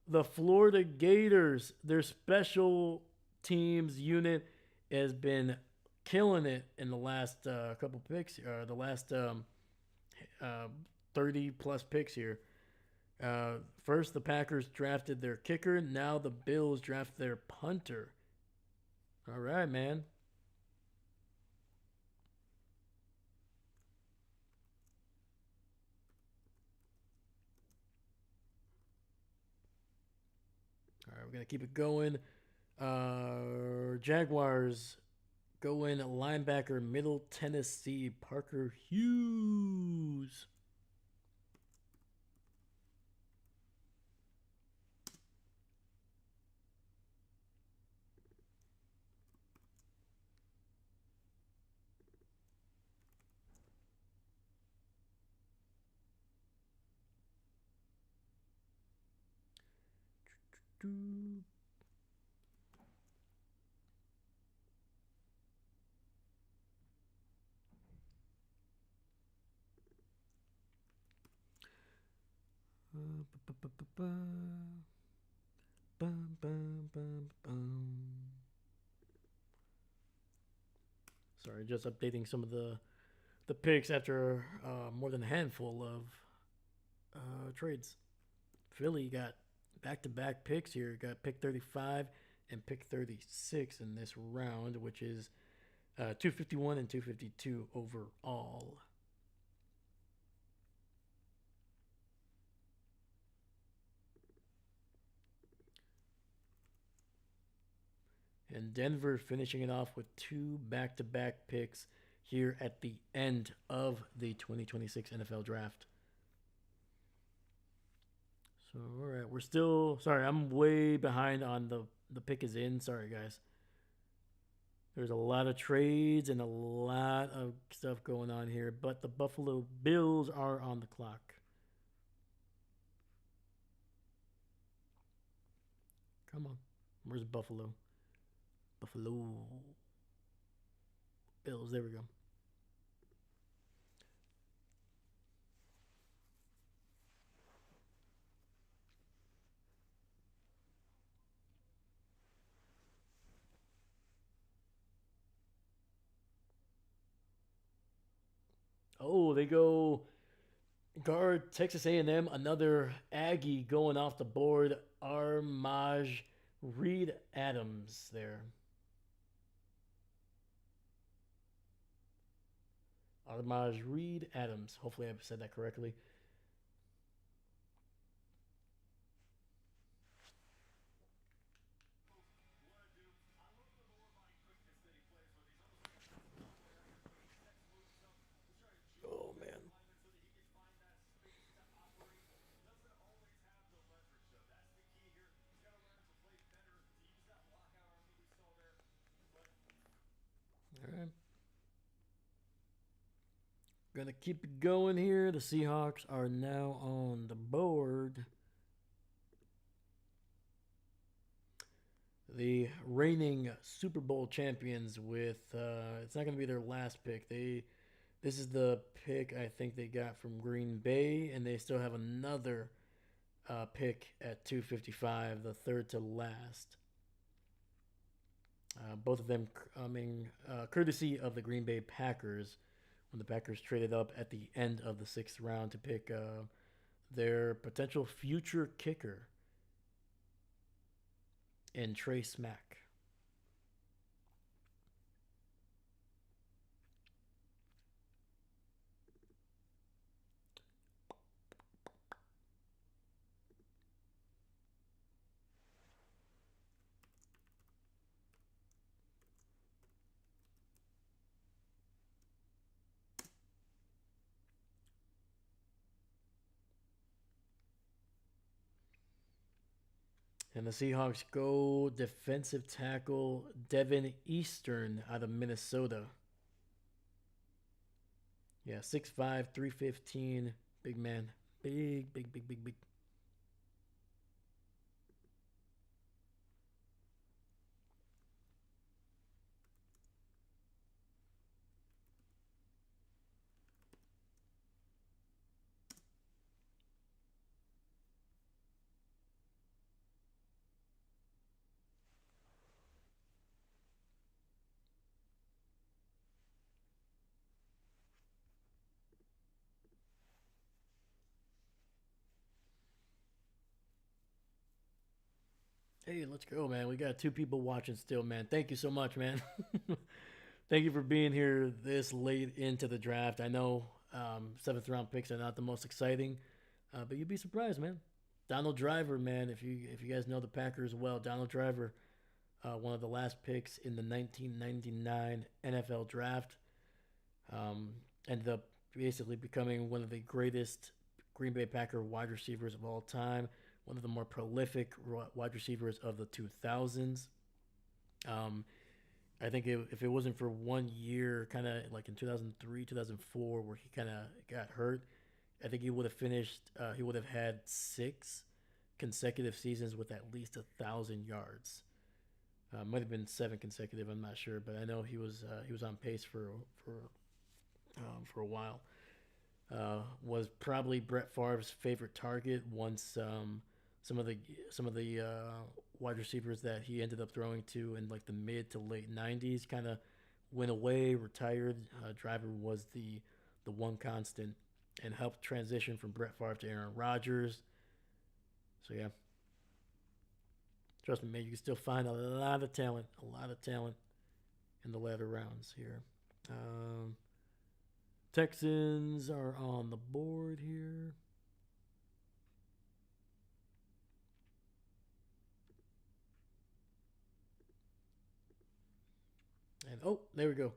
The Florida Gators, their special teams unit has been killing it in the last couple picks, the last uh, 30 plus picks here. First, the Packers drafted their kicker. Now the Bills draft their punter. All right, man. All right, we're going to keep it going. Jaguars go in linebacker, Middle Tennessee, Parker Hughes. Sorry, just updating some of the picks after more than a handful of trades. Philly got back-to-back picks here. Got pick 35 and pick 36 in this round, which is 251 and 252 overall. And Denver finishing it off with 2 back-to-back picks here at the end of the 2026 NFL Draft. So, all right, we're still... Sorry, I'm way behind on the pick is in. Sorry, guys. There's a lot of trades and a lot of stuff going on here, but the Buffalo Bills are on the clock. Come on. Where's Buffalo? Buffalo Bills. There we go. Oh, they go guard Texas A&M. Another Aggie going off the board. Armaj Reed Adams there. Armaj Reed Adams. Hopefully I said that correctly. Oh man. All right. Gonna keep it going here. The Seahawks are now on the board. The reigning Super Bowl champions with it's not gonna be their last pick. This is the pick I think they got from Green Bay, and they still have another pick at 255, the third to last. Both of them coming courtesy of the Green Bay Packers when the Packers traded up at the end of the 6th round to pick their potential future kicker in Trey Smack. And the Seahawks go defensive tackle Devin Eastern out of Minnesota. Yeah, 6'5", 315, big man. Big, big, big, big, big. Hey, let's go, man. We got two people watching still, man. Thank you so much, man. Thank you for being here this late into the draft. I know seventh round picks are not the most exciting, but you'd be surprised, man. Donald Driver, man. If you guys know the Packers well, Donald Driver, one of the last picks in the 1999 NFL draft, um, ended up basically becoming one of the greatest Green Bay Packer wide receivers of all time, one of the more prolific wide receivers of the 2000s. Um, I think if it wasn't for 1 year, kind of like in 2003, 2004, where he kind of got hurt, I think he would have finished. He would have had 6 consecutive seasons with at least 1,000 yards. Might have been 7 consecutive. I'm not sure, but I know he was on pace for a while. Was probably Brett Favre's favorite target once some of the some of the wide receivers that he ended up throwing to in like the mid to late '90s kind of went away, retired. Driver was the one constant and helped transition from Brett Favre to Aaron Rodgers. So yeah, trust me, man, you can still find a lot of talent in the latter rounds here. Um, Texans are on the board here. And oh, there we go.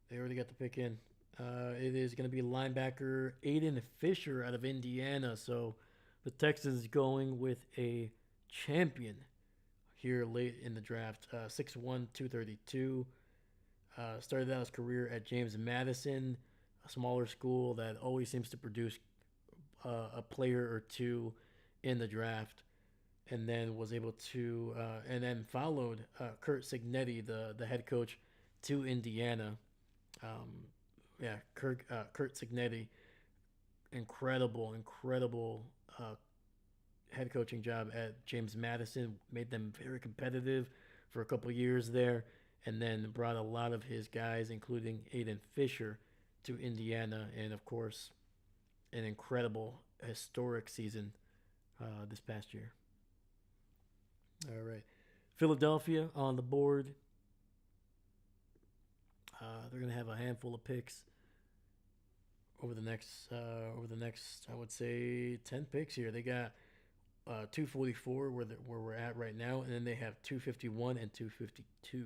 They already got the pick in. It is going to be linebacker Aiden Fisher out of Indiana. So the Texans going with a champion here late in the draft. 6'1", 232. Started out his career at James Madison, a smaller school that always seems to produce a player or two in the draft. And then was able to, and then followed Kurt Signetti, the head coach, to Indiana. Um, yeah, Kurt Signetti, incredible uh, head coaching job at James Madison. Made them very competitive for a couple years there, and then brought a lot of his guys, including Aiden Fisher, to Indiana, and of course, an incredible historic season this past year. All right, Philadelphia on the board. They're going to have a handful of picks over the next I would say 10 picks here. They got 244 where we're at right now, and then they have 251 and 252.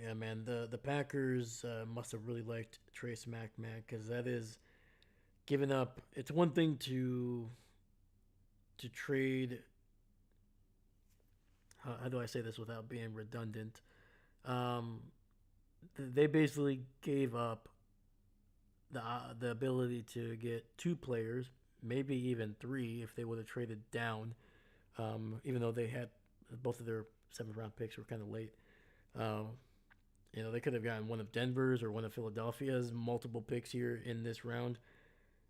Yeah, man, the Packers must have really liked Trace McMahon because that is giving up. It's one thing to trade. How do I say this without being redundant? Um, they basically gave up the ability to get two players, maybe even three, if they would have traded down. Even though they had both of their seventh round picks were kind of late. Um, they could have gotten one of Denver's or one of Philadelphia's multiple picks here in this round.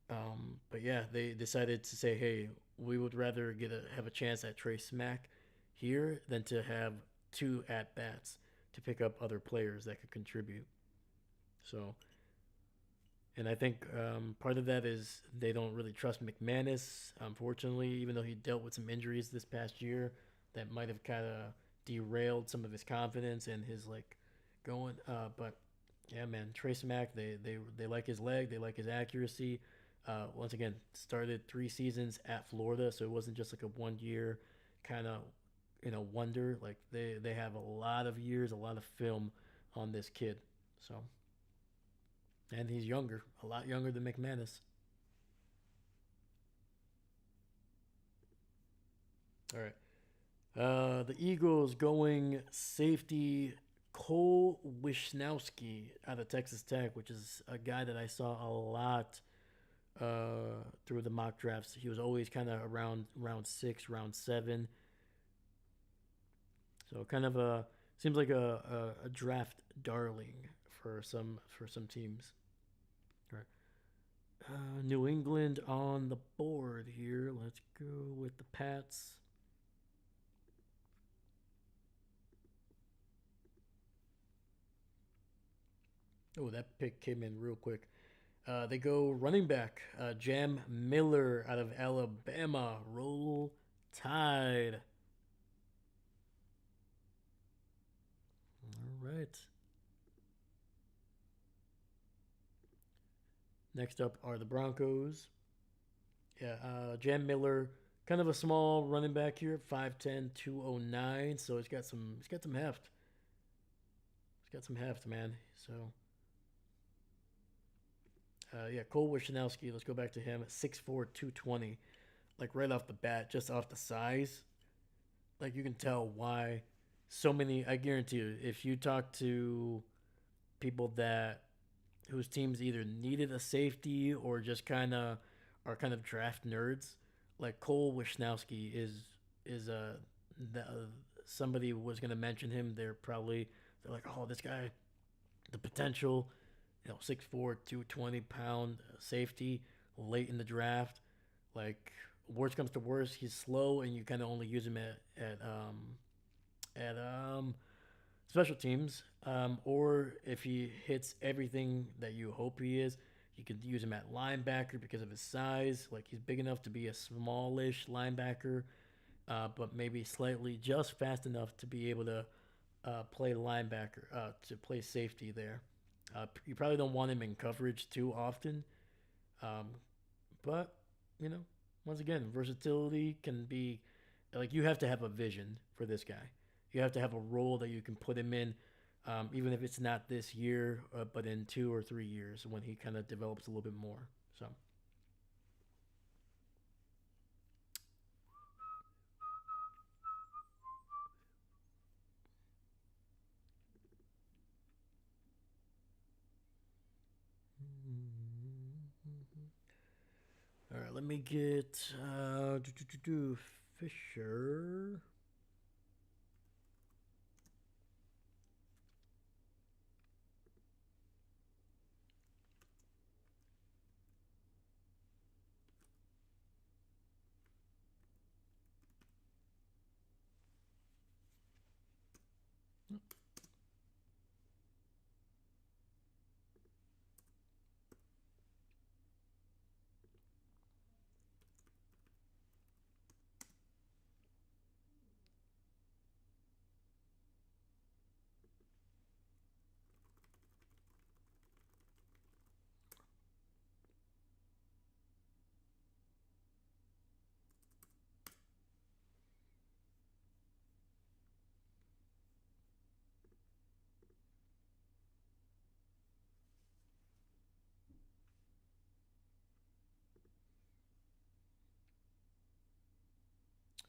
But yeah, they decided to say, hey, we would rather have a chance at Trey Smack here than to have two at bats to pick up other players that could contribute. So, and I think part of that is they don't really trust McManus. Unfortunately, even though he dealt with some injuries this past year, that might have kind of derailed some of his confidence and his like going. But yeah, man, Trace Mack, they like his leg, they like his accuracy. Once again, started 3 seasons at Florida, so it wasn't just like a 1 year kind of wonder. Like they have a lot of years, a lot of film on this kid. So, and he's younger, a lot younger than McManus. All right. The Eagles going safety Cole Wishnowski out of Texas Tech, which is a guy that I saw a lot through the mock drafts. He was always kind of around round 6, round 7. So kind of a seems like a draft darling for some teams. All right. New England on the board here. Let's go with the Pats. Oh, that pick came in real quick. They go running back, Jam Miller out of Alabama. Roll Tide. All right. Next up are the Broncos. Yeah, Jam Miller, kind of a small running back here, 5'10", 209. So he's got some heft. He's got some heft, man. So yeah, Cole Wishnowski. Let's go back to him. 6'4", 220. Like right off the bat, just off the size, like you can tell why so many. I guarantee you, if you talk to people that whose teams either needed a safety or just kind of are kind of draft nerds, like Cole Wishnowski is the, somebody was gonna mention him. They're like, oh, this guy, the potential, 6'4", 220 pound safety late in the draft. Like worst comes to worst, he's slow and you kind of only use him at special teams. Or if he hits everything that you hope he is, you could use him at linebacker because of his size. Like he's big enough to be a smallish linebacker, but maybe slightly just fast enough to be able to play linebacker, to play safety there. You probably don't want him in coverage too often, um, but you know, once again, versatility can be like you have to have a vision for this guy. You have to have a role that you can put him in, even if it's not this year, but in 2 or 3 years when he kind of develops a little bit more. So, all right, let me get Fisher.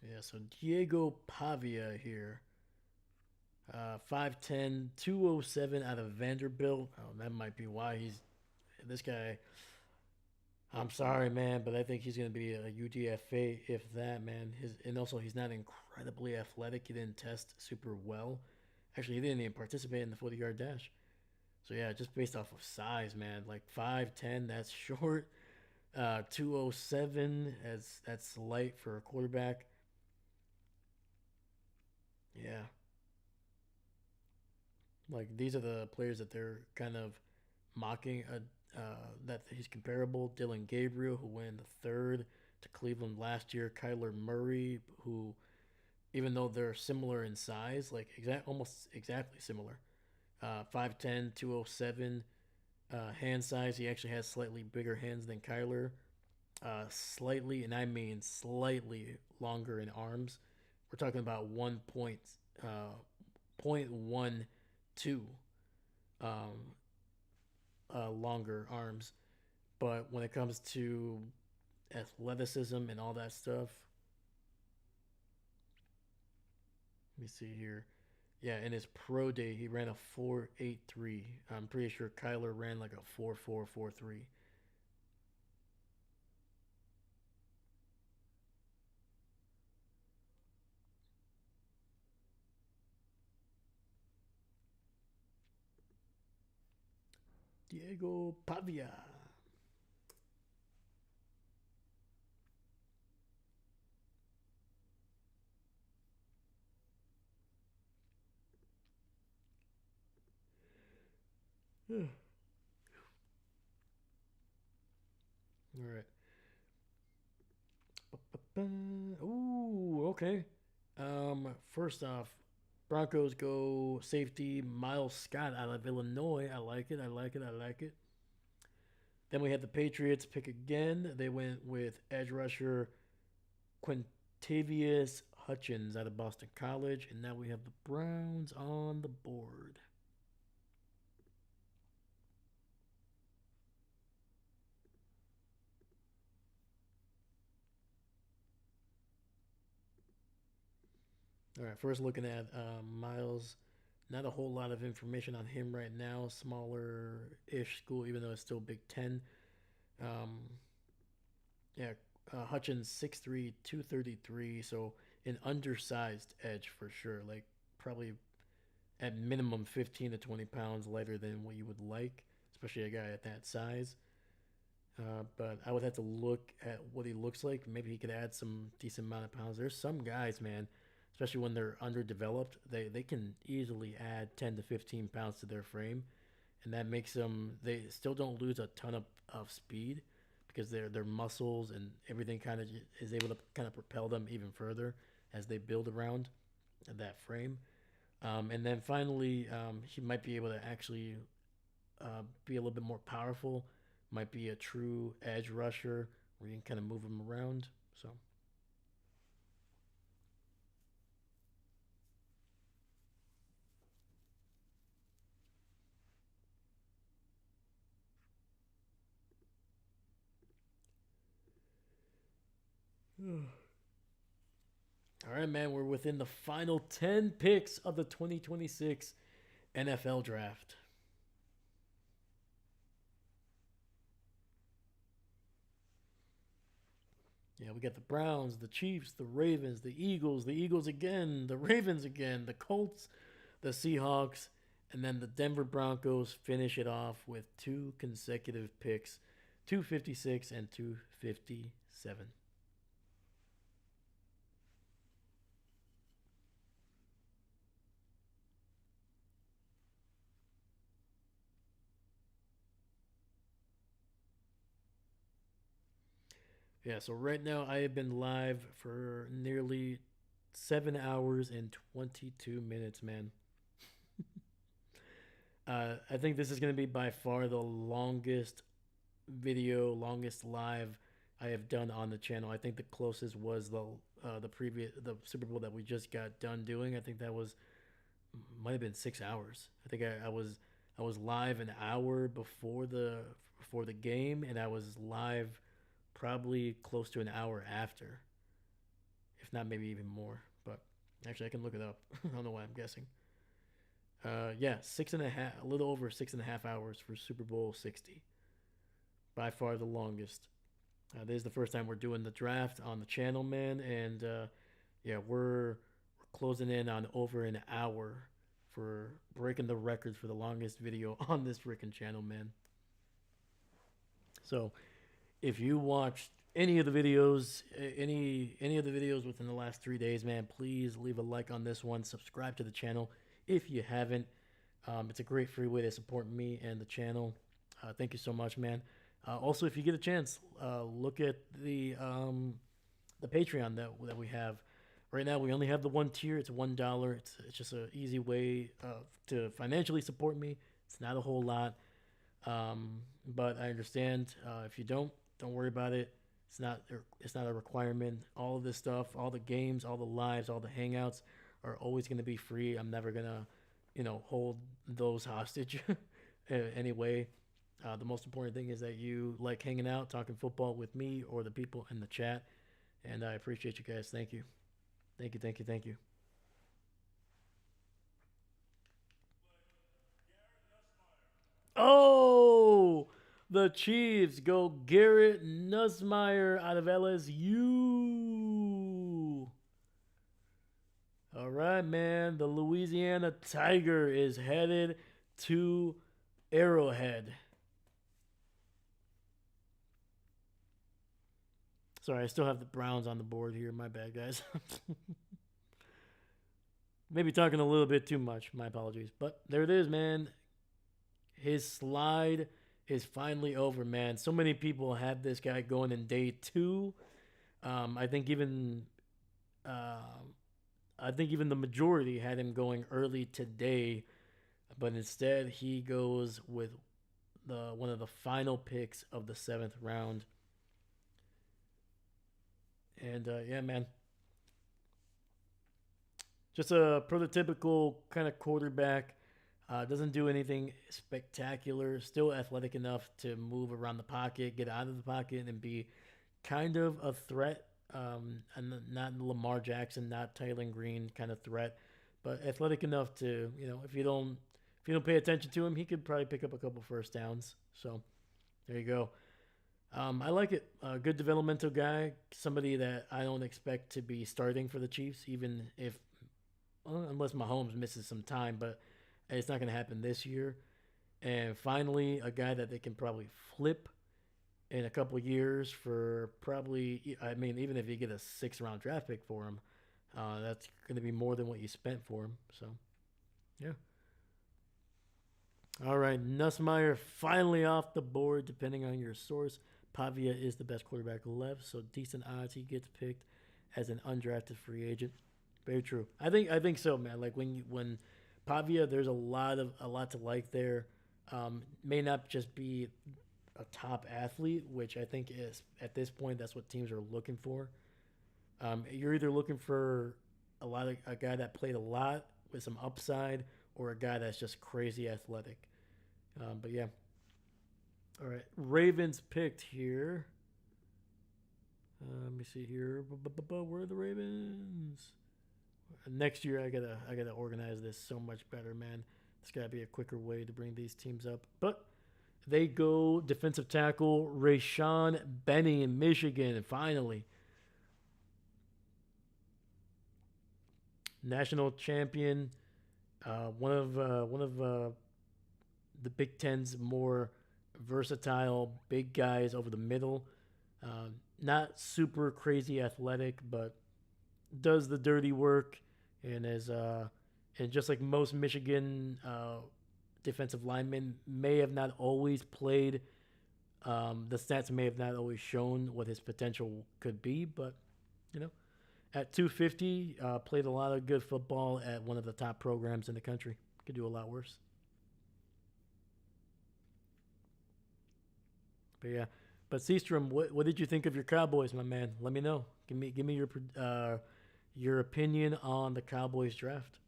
Yeah, so Diego Pavia here. 5'10", 207 out of Vanderbilt. Oh, that might be why he's this guy. I'm sorry, man, but I think he's going to be a UDFA if that, man. And also he's not incredibly athletic. He didn't test super well. Actually, he didn't even participate in the 40-yard dash. So yeah, just based off of size, man, like 5'10", that's short. 207, that's light for a quarterback. Yeah, like these are the players that they're kind of mocking. That he's comparable. Dylan Gabriel, who went in the third to Cleveland last year. Kyler Murray, who even though they're similar in size, like almost exactly similar. 5'10", 207 hand size. He actually has slightly bigger hands than Kyler. Slightly, and I mean slightly longer in arms. We're talking about uh, 0.12 um, longer arms. But when it comes to athleticism and all that stuff, let me see here. Yeah, in his pro day, he ran a 4.83. I'm pretty sure Kyler ran like a 4.443. Diego Pavia. All right. Ooh, okay. First off, Broncos go safety Miles Scott out of Illinois. I like it. I like it. I like it. Then we had the Patriots pick again. They went with edge rusher Quintavious Hutchins out of Boston College, and now we have the Browns on the board. All right, first looking at Miles. Not a whole lot of information on him right now. Smaller-ish school, even though it's still Big Ten. Um, yeah, Hutchins 6'3", 233, so an undersized edge for sure. Like probably at minimum 15 to 20 pounds lighter than what you would like, especially a guy at that size. But I would have to look at what he looks like. Maybe he could add some decent amount of pounds. There's some guys, man, especially when they're underdeveloped, they can easily add 10 to 15 pounds to their frame, and that makes them. They still don't lose a ton of speed because their muscles and everything kind of is able to kind of propel them even further as they build around that frame. And then finally, he might be able to actually be a little bit more powerful. Might be a true edge rusher where you can kind of move him around. So, all right, man, we're within the final 10 picks of the 2026 NFL draft. Yeah, we got the Browns, the Chiefs, the Ravens, the Eagles again, the Ravens again, the Colts, the Seahawks, and then the Denver Broncos finish it off with two consecutive picks, 256 and 257. Yeah, so right now I have been live for nearly 7 hours and 22 minutes, man. I think this is going to be by far the longest video, longest live I have done on the channel. I think the closest was the Super Bowl that we just got done doing. I think that was might have been 6 hours. I think I was live an hour before the game, and I was live probably close to an hour after, if not maybe even more. But actually, I can look it up. I don't know why I'm guessing. Yeah, 6.5, a little over 6.5 hours for Super Bowl 60. By far the longest. This is the first time we're doing the draft on the channel, man, and yeah, we're closing in on over an hour for breaking the record for the longest video on this freaking channel, man. So if you watched any of the videos, any of the videos within the last 3 days, man, please leave a like on this one. Subscribe to the channel if you haven't. It's a great free way to support me and the channel. Thank you so much, man. Also, if you get a chance, look at the Patreon that we have. Right now, we only have the one tier. It's $1. It's just an easy way to financially support me. It's not a whole lot, but I understand if you don't worry about it. It's not a requirement. All of this stuff, all the games, all the lives, all the hangouts are always going to be free. I'm never gonna, hold those hostage anyway. The most important thing is that you like hanging out, talking football with me or the people in the chat, and I appreciate you guys. Thank you, thank you, thank you, thank you. Oh, the Chiefs go Garrett Nussmeier out of LSU. All right, man. The Louisiana Tiger is headed to Arrowhead. Sorry, I still have the Browns on the board here. My bad, guys. Maybe talking a little bit too much. My apologies. But there it is, man. His slide is finally over, man. So many people had this guy going in day two. I think even the majority had him going early today, but instead he goes with one of the final picks of the 7th round. And yeah, man, just a prototypical kind of quarterback. Doesn't do anything spectacular. Still athletic enough to move around the pocket, get out of the pocket, and be kind of a threat. And not Lamar Jackson, not Tylen Green kind of threat, but athletic enough to, if you don't pay attention to him, he could probably pick up a couple first downs. So there you go. I like it. A good developmental guy, somebody that I don't expect to be starting for the Chiefs, even if unless Mahomes misses some time, but it's not going to happen this year. And finally, a guy that they can probably flip in a couple years for probably, I mean, even if you get a 6th-round draft pick for him, that's going to be more than what you spent for him. So, yeah. All right, Nussmeier finally off the board, depending on your source. Pavia is the best quarterback left, so decent odds he gets picked as an undrafted free agent. Very true. I think so, man. Like when Pavia, there's a lot to like there. May not just be a top athlete, which I think is at this point that's what teams are looking for. You're either looking for a guy that played a lot with some upside, or a guy that's just crazy athletic. But yeah. All right, Ravens picked here. Let me see here. Where are the Ravens? Next year, I gotta organize this so much better, man. There's gotta be a quicker way to bring these teams up. But they go defensive tackle Rayshawn Benny in Michigan, finally. National champion, one of the Big Ten's more versatile big guys over the middle. Not super crazy athletic, but does the dirty work, and and just like most Michigan defensive linemen may have not always played. The stats may have not always shown what his potential could be, but at 250, played a lot of good football at one of the top programs in the country. Could do a lot worse. But yeah, but Seastrom, what did you think of your Cowboys, my man? Let me know. Give me your opinion on the Cowboys draft.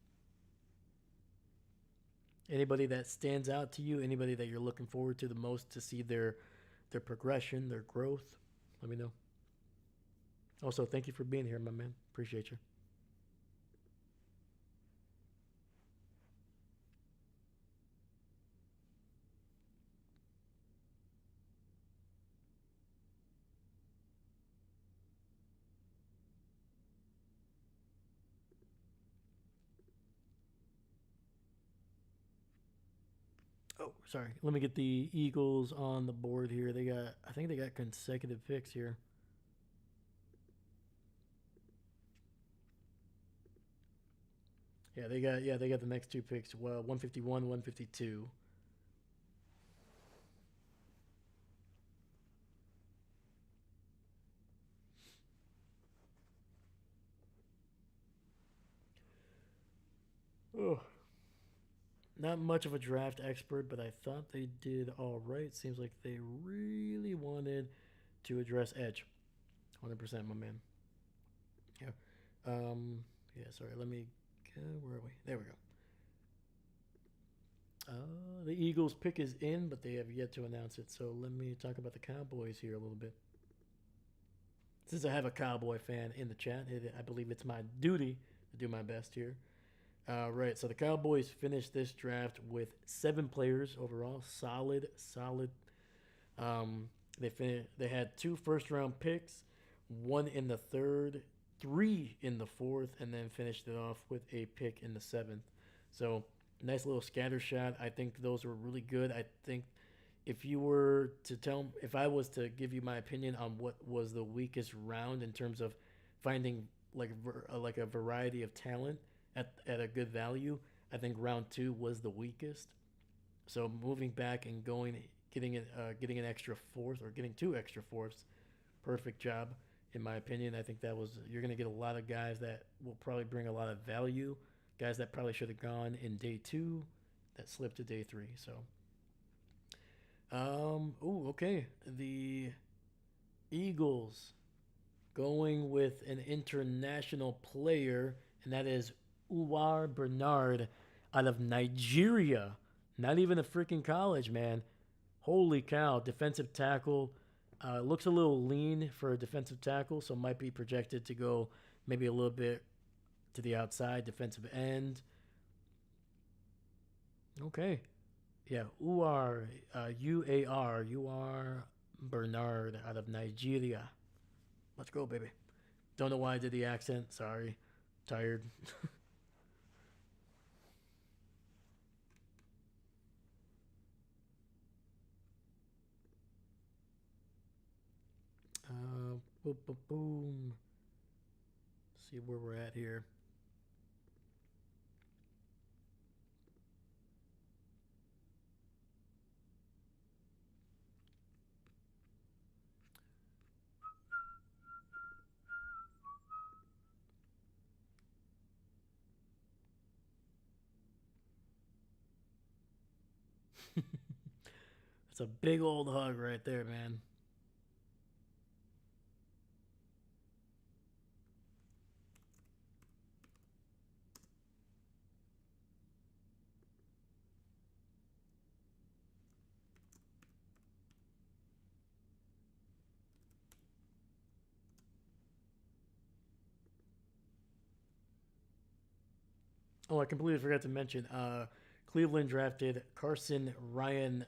Anybody that stands out to you? Anybody that you're looking forward to the most to see their progression, their growth? Let me know. Also, thank you for being here, my man. Appreciate you. Oh, sorry. Let me get the Eagles on the board here. They got, I think they got consecutive picks here. Yeah, they got the next two picks. Well, 151, 152. Oh, not much of a draft expert, but I thought they did all right. Seems like they really wanted to address edge. 100%, my man. Yeah. Um. Yeah. Sorry. Let me. Where are we? There we go. The Eagles pick is in, but they have yet to announce it. So let me talk about the Cowboys here a little bit. Since I have a Cowboy fan in the chat, I believe it's my duty to do my best here. Right, so the Cowboys finished this draft with 7 players overall. Solid, solid. They had 2 first-round picks, 1 in the 3rd, 3 in the 4th, and then finished it off with a pick in the 7th. So nice little scatter shot. I think those were really good. I think if I was to give you my opinion on what was the weakest round in terms of finding like a variety of talent at a good value, I think round 2 was the weakest. So moving back and getting an extra fourth or getting 2 extra fourths, perfect job in my opinion. I think that was you're gonna get a lot of guys that will probably bring a lot of value, guys that probably should have gone in day 2 that slipped to day 3. So okay. The Eagles going with an international player, and that is Uwar Bernard out of Nigeria. Not even a freaking college, man. Holy cow. Defensive tackle. Looks a little lean for a defensive tackle, so might be projected to go maybe a little bit to the outside, defensive end. Okay. Yeah, U-A-R Bernard out of Nigeria. Let's go, baby. Don't know why I did the accent. Sorry. Tired. Boom, boom, boom. See where we're at here. That's a big old hug right there, man. Oh, I completely forgot to mention. Cleveland drafted Carson Ryan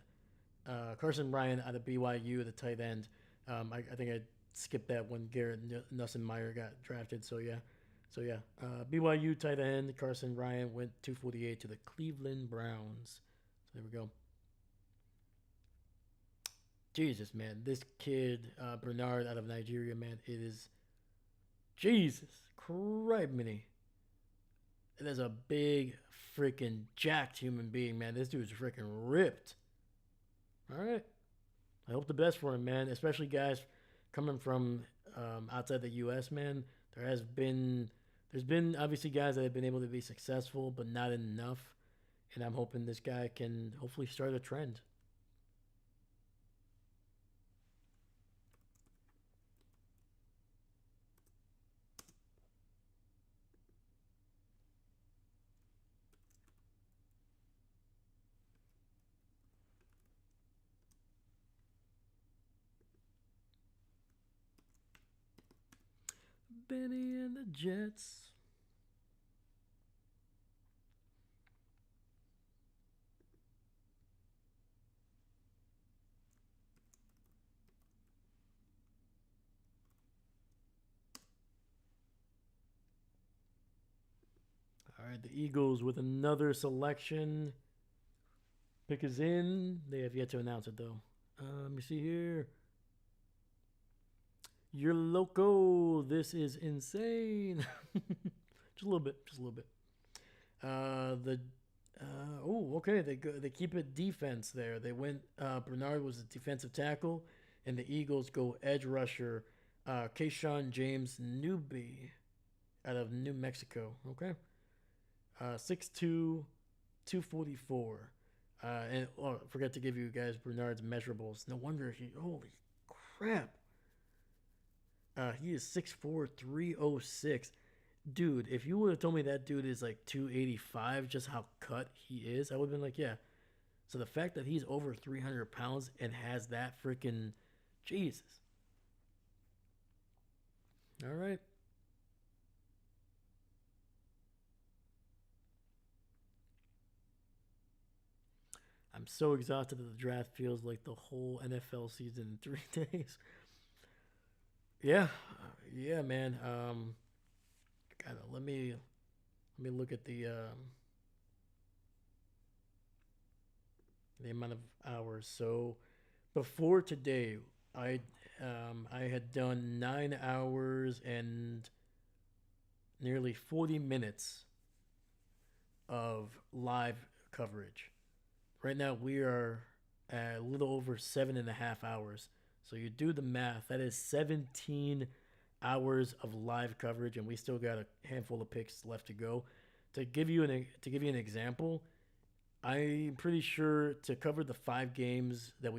out of BYU, the tight end. I think I skipped that when Garrett Nussmeier got drafted. So yeah. BYU tight end Carson Ryan went 248 to the Cleveland Browns. So there we go. Jesus, man, this kid Bernard out of Nigeria, man, it is Jesus Christ, mini. It is a big freaking jacked human being, man. This dude's freaking ripped. All right. I hope the best for him, man. Especially guys coming from outside the U.S., man. There's been obviously guys that have been able to be successful, but not enough. And I'm hoping this guy can hopefully start a trend. Benny and the Jets. All right, the Eagles with another selection. Pick is in. They have yet to announce it though. Let me see here. You're loco. This is insane. Just a little bit. Just a little bit. The okay. They keep it defense there. They went. Bernard was a defensive tackle, and the Eagles go edge rusher. Kayshawn James Newby, out of New Mexico. Okay. 6'2", 244. And forgot to give you guys Bernard's measurables. No wonder holy crap. He is 6'4", 306. Dude, if you would have told me that dude is like 285, just how cut he is, I would have been like, yeah. So the fact that he's over 300 pounds and has that freaking Jesus. All right. I'm so exhausted that the draft feels like the whole NFL season in 3 days. Yeah, yeah, man. God, let me look at the amount of hours. So before today, I had done 9 hours and nearly 40 minutes of live coverage. Right now we are at a little over 7.5 hours. So you do the math. That is 17 hours of live coverage, and we still got a handful of picks left to go. To give you an example, I'm pretty sure to cover the 5 games that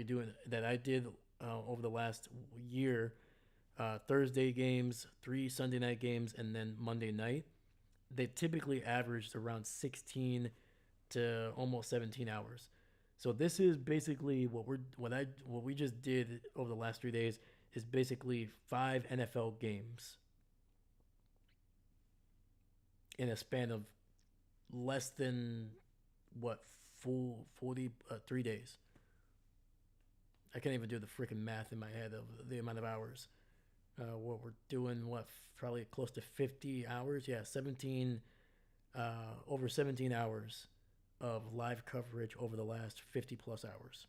I did over the last year, Thursday games, 3 Sunday night games, and then Monday night, they typically averaged around 16 to almost 17 hours. So this is basically what we just did over the last 3 days is basically 5 NFL games in a span of less than what full 40 3 days. I can't even do the freaking math in my head of the amount of hours. What we're doing, probably close to 50 hours. Yeah, 17 over 17 hours of live coverage over the last 50 plus hours.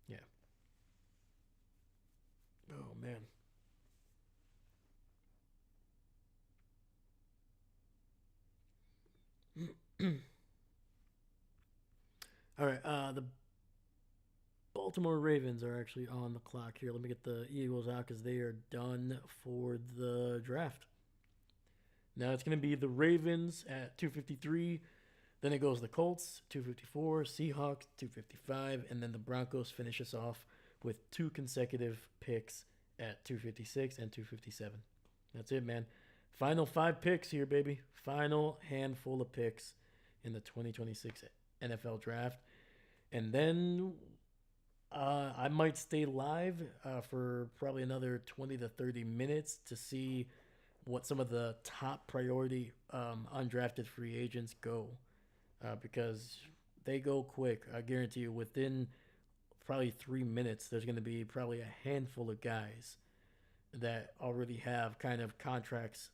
Yeah. Oh man. All right. The Baltimore Ravens are actually on the clock here. Let me get the Eagles out because they are done for the draft. Now it's going to be the Ravens at 253. Then it goes the Colts, 254, Seahawks, 255, and then the Broncos finish us off with 2 consecutive picks at 256 and 257. That's it, man. Final 5 picks here, baby. Final handful of picks in the 2026 NFL draft. And then I might stay live for probably another 20 to 30 minutes to see what some of the top priority undrafted free agents go because they go quick. I guarantee you, within probably 3 minutes, there's going to be probably a handful of guys that already have kind of contracts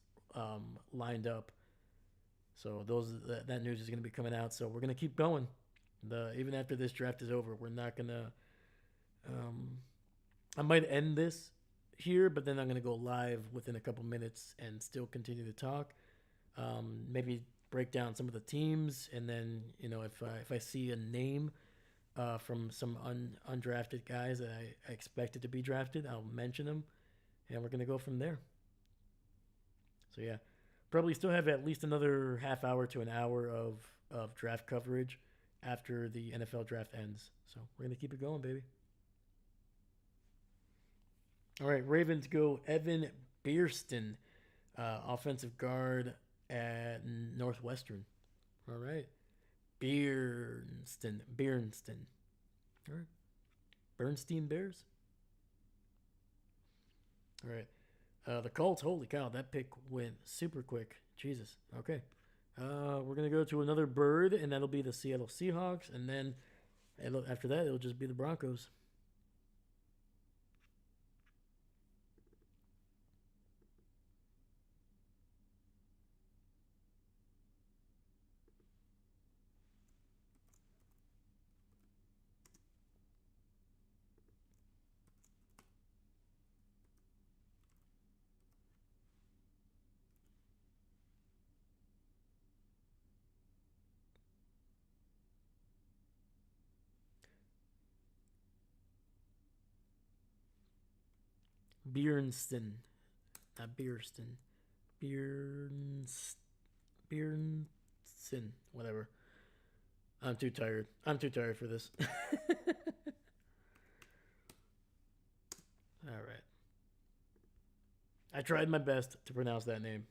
lined up. So that news is going to be coming out. So we're going to keep going. Even after this draft is over, we're not going to. I might end this here, but then I'm going to go live within a couple minutes and still continue to talk. Maybe break down some of the teams, and then if I see a name from some undrafted guys that I expected to be drafted, I'll mention them, and we're gonna go from there. So yeah, probably still have at least another half hour to an hour of draft coverage after the NFL draft ends. So we're gonna keep it going, baby. All right, Ravens go Evan Beerston, offensive guard at Northwestern. All right. Bernstein. All right. Bernstein Bears. All right. The Colts, holy cow, that pick went super quick. Jesus. Okay. We're going to go to another bird, and that'll be the Seattle Seahawks. And then after that, it'll just be the Broncos. Bjornsson. Not Bjornsson. Bjornsson. Bjornsson. Whatever. I'm too tired. I'm too tired for this. All right. I tried my best to pronounce that name.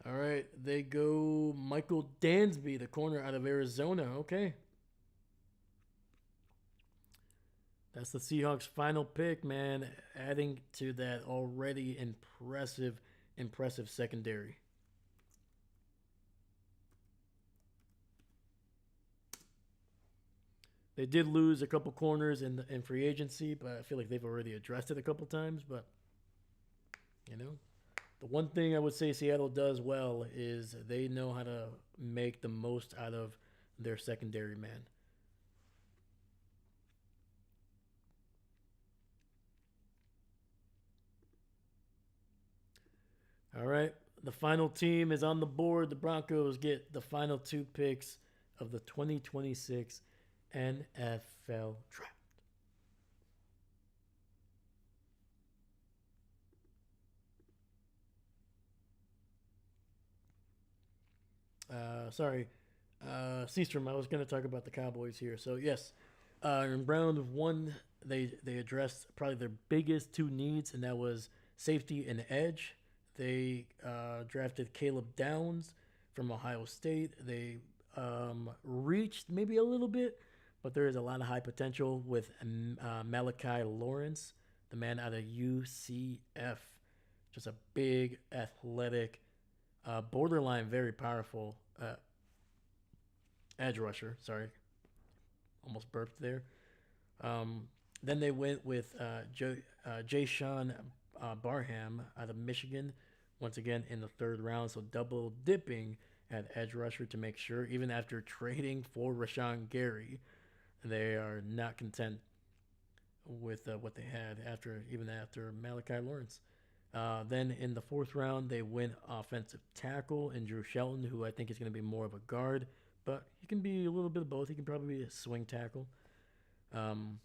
All right, they go Michael Dansby, the corner out of Arizona. Okay, that's the Seahawks' final pick, man. Adding to that already impressive secondary. They did lose a couple corners in free agency, but I feel like they've already addressed it a couple times. But you know, the one thing I would say Seattle does well is they know how to make the most out of their secondary man. All right. The final team is on the board. The Broncos get the final two picks of the 2026 NFL draft. Sorry, Seastrom, I was going to talk about the Cowboys here. So, yes, in round one, they addressed probably their biggest two needs, and that was safety and edge. They drafted Caleb Downs from Ohio State. They reached maybe a little bit, but there is a lot of high potential with Malachi Lawrence, the man out of UCF. Just a big, athletic, borderline very powerful edge rusher. Sorry, almost burped there. Um, then they went with Jay Sean Barham out of Michigan, once again in the third round. So double dipping at edge rusher to make sure, even after trading for Rashawn Gary, they are not content with what they had after Malachi Lawrence. Then in the fourth round, they went offensive tackle in Drew Shelton, who I think is going to be more of a guard, but he can be a little bit of both. He can probably be a swing tackle. Um,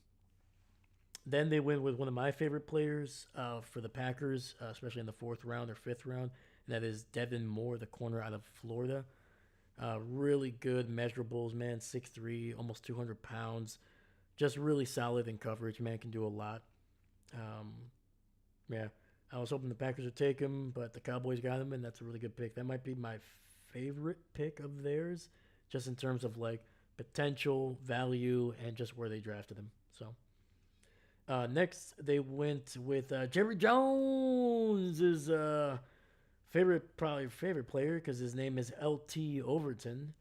then they went with one of my favorite players for the Packers, especially in the fourth round or fifth round, and that is Devin Moore, the corner out of Florida. Really good measurables, man. 6'3", almost 200 pounds. Just really solid in coverage, man. Can do a lot. Um, yeah, I was hoping the Packers would take him, but the Cowboys got him, and that's a really good pick. That might be my favorite pick of theirs, just in terms of like potential, value, and just where they drafted him. So next, they went with Jerry Jones, his favorite player, because his name is LT Overton.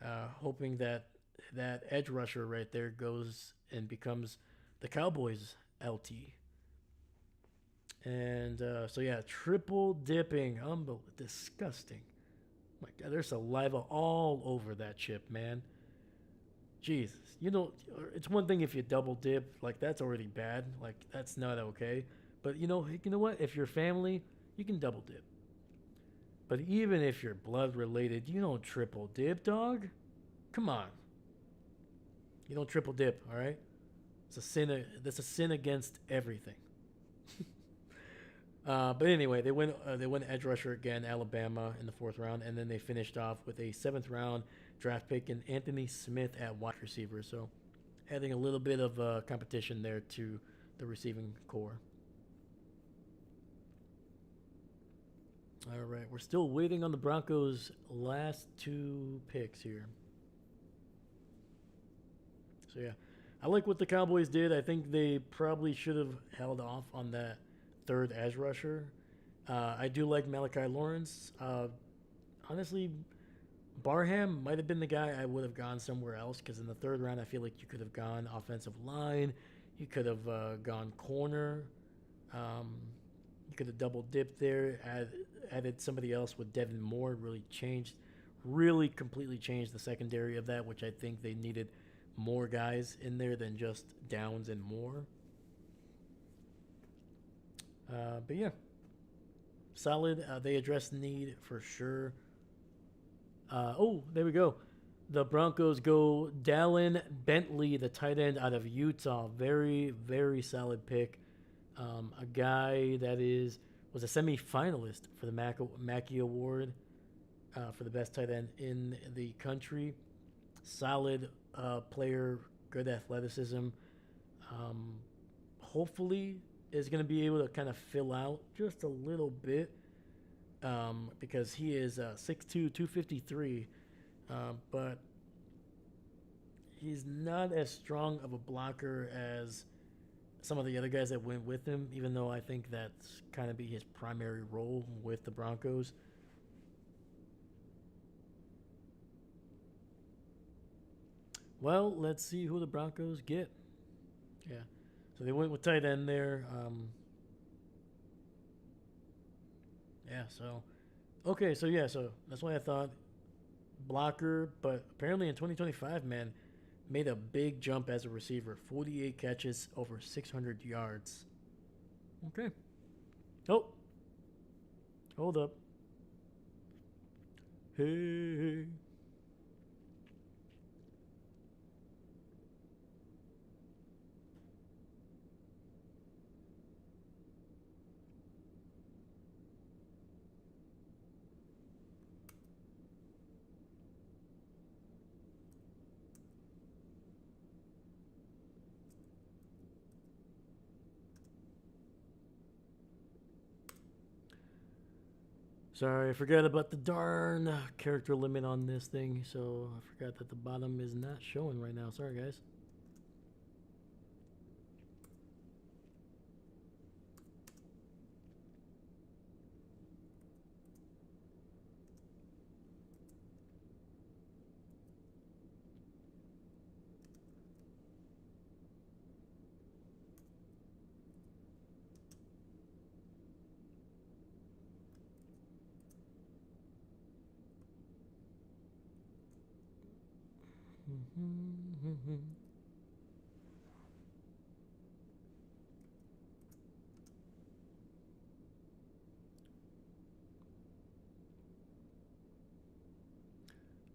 Hoping that that edge rusher right there goes and becomes the Cowboys LT. And so yeah, triple dipping, disgusting. My God, there's saliva all over that chip, man. Jesus, it's one thing if you double dip, like that's already bad, like that's not okay. But you know what? If you're family, you can double dip. But even if you're blood related, you don't triple dip, dog. Come on, you don't triple dip, all right? It's a sin. That's a sin against everything. But anyway, they went edge rusher again, Alabama in the fourth round, and then they finished off with a seventh round draft pick in Anthony Smith at wide receiver. So adding a little bit of competition there to the receiving core. All right, we're still waiting on the Broncos' last two picks here. So yeah, I like what the Cowboys did. I think they probably should have held off on that third edge rusher. I do like Malachi Lawrence. Honestly, Barham might have been the guy I would have gone somewhere else because in the third round, I feel like you could have gone offensive line. You could have gone corner. Um, you could have double dipped there, added somebody else with Devin Moore. Really completely changed the secondary of that, which I think they needed more guys in there than just Downs and Moore. But yeah, solid. They addressed need for sure. Oh, there we go. The Broncos go Dallin Bentley, the tight end out of Utah. Very, very solid pick. A guy that was a semifinalist for the Mackey Award for the best tight end in the country. Solid player, good athleticism. Um, Hopefully, is going to be able to kind of fill out just a little bit because he is 6'2", 253. But he's not as strong of a blocker as some of the other guys that went with him, even though I think that's kind of be his primary role with the Broncos. Well, let's see who the Broncos get. Yeah. So they went with tight end there. Yeah, so. Okay, so yeah, so that's why I thought blocker, but apparently in 2025, man, made a big jump as a receiver. 48 catches, over 600 yards. Okay. Oh, hold up. Hey. Sorry, I forgot about the darn character limit on this thing, so I forgot that the bottom is not showing right now. Sorry, guys.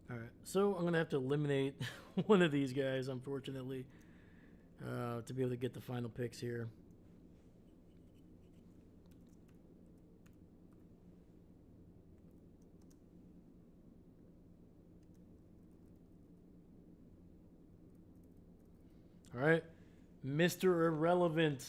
All right, so I'm gonna have to eliminate one of these guys, unfortunately, to be able to get the final picks here. All right, Mr. Irrelevant.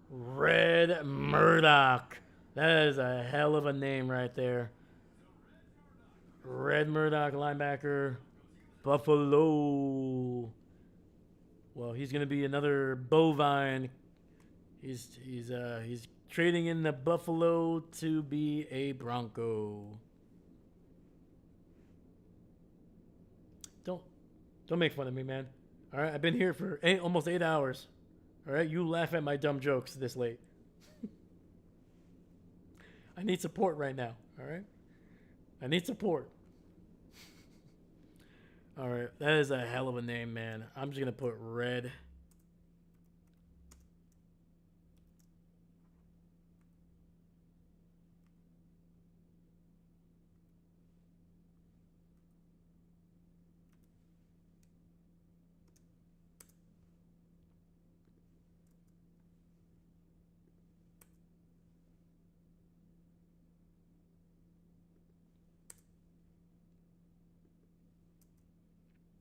Red Murdoch. That is a hell of a name right there. Red Murdoch, linebacker, Buffalo. Well, he's gonna be another bovine. He's trading in the Buffalo to be a Bronco. Don't don't make fun of me, man. All right, I've been here for almost 8 hours. All right, you laugh at my dumb jokes this late. I need support right now. All right, I need support. All right, that is a hell of a name, man. I'm just gonna put Red.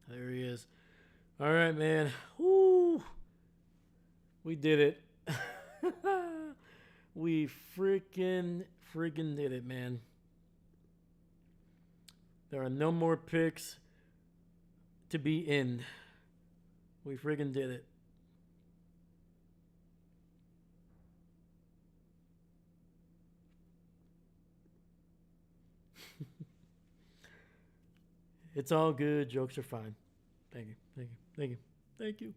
There he is. All right, man. Woo! We did it. We freaking did it, man. There are no more picks to be in. We freaking did it. It's all good. Jokes are fine. Thank you. Thank you. Thank you. Thank you.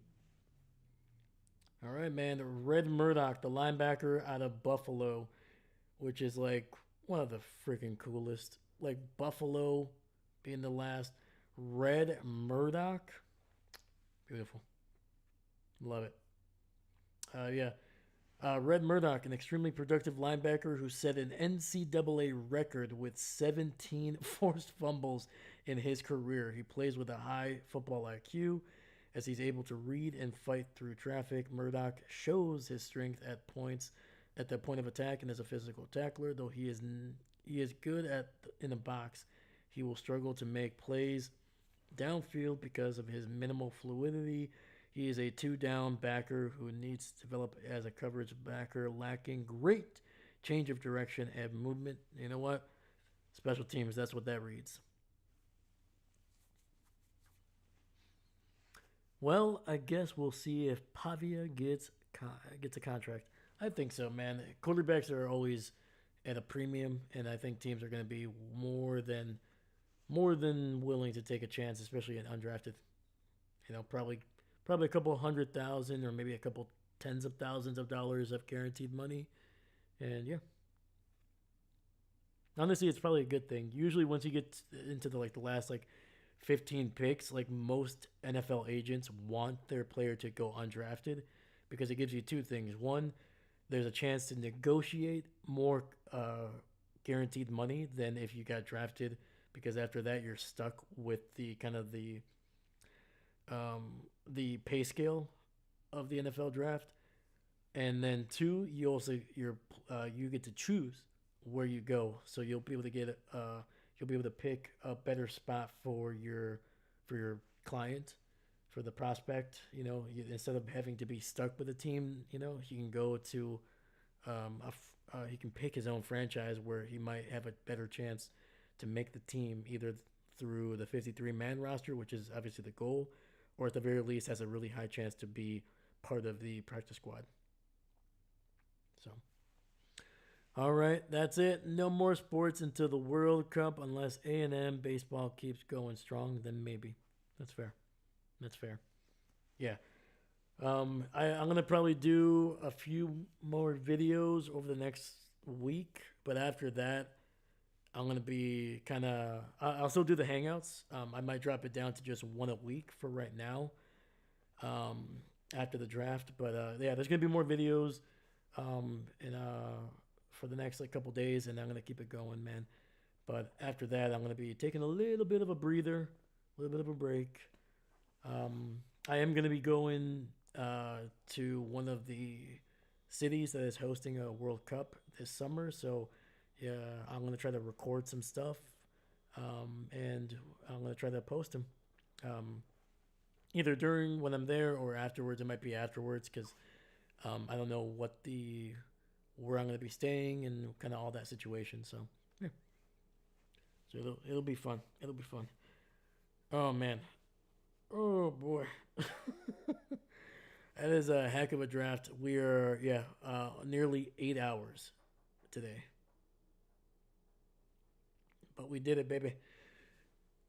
All right, man. Red Murdoch, the linebacker out of Buffalo, which is like one of the freaking coolest. Like Buffalo being the last. Red Murdoch. Beautiful. Love it. Yeah. Red Murdoch, an extremely productive linebacker who set an NCAA record with 17 forced fumbles in his career. He plays with a high football IQ as he's able to read and fight through traffic. Murdoch shows his strength at the point of attack and as a physical tackler, though he is good at in the box. He will struggle to make plays downfield because of his minimal fluidity. He is a two-down backer who needs to develop as a coverage backer, lacking great change of direction and movement. You know what? Special teams, that's what that reads. Well, I guess we'll see if Pavia gets a contract. I think so, man. Quarterbacks are always at a premium, and I think teams are going to be more than willing to take a chance, especially in undrafted. Probably a couple 100,000 or maybe a couple tens of thousands of dollars of guaranteed money, and yeah, honestly, it's probably a good thing. Usually, once you get into the last 15 picks, like most NFL agents want their player to go undrafted because it gives you two things. One, there's a chance to negotiate more guaranteed money than if you got drafted, because after that you're stuck with the kind of the pay scale of the NFL draft. And then two, you get to choose where you go, so you'll be able to pick a better spot for your client, for the prospect. Instead of having to be stuck with a team, he can go to he can pick his own franchise where he might have a better chance to make the team, either through the 53-man roster, which is obviously the goal, or at the very least has a really high chance to be part of the practice squad. So, all right, that's it. No more sports until the World Cup, unless A&M baseball keeps going strong. Then maybe. That's fair. That's fair. Yeah. I'm gonna probably do a few more videos over the next week, but after that, I'm gonna be kind of. I'll still do the hangouts. I might drop it down to just one a week for right now. Um, After the draft, but yeah, there's gonna be more videos. And For the next couple days, and I'm gonna keep it going, man. But after that, I'm gonna be taking a little bit of a breather, a little bit of a break. I am gonna be going to one of the cities that is hosting a World Cup this summer, so yeah, I'm gonna try to record some stuff, and I'm gonna try to post them, um, either during when I'm there or afterwards. It might be afterwards because I don't know where I'm gonna be staying and kind of all that situation. So yeah, so it'll be fun. It'll be fun. Oh man. Oh boy. That is a heck of a draft. We are nearly 8 hours today, but we did it, baby.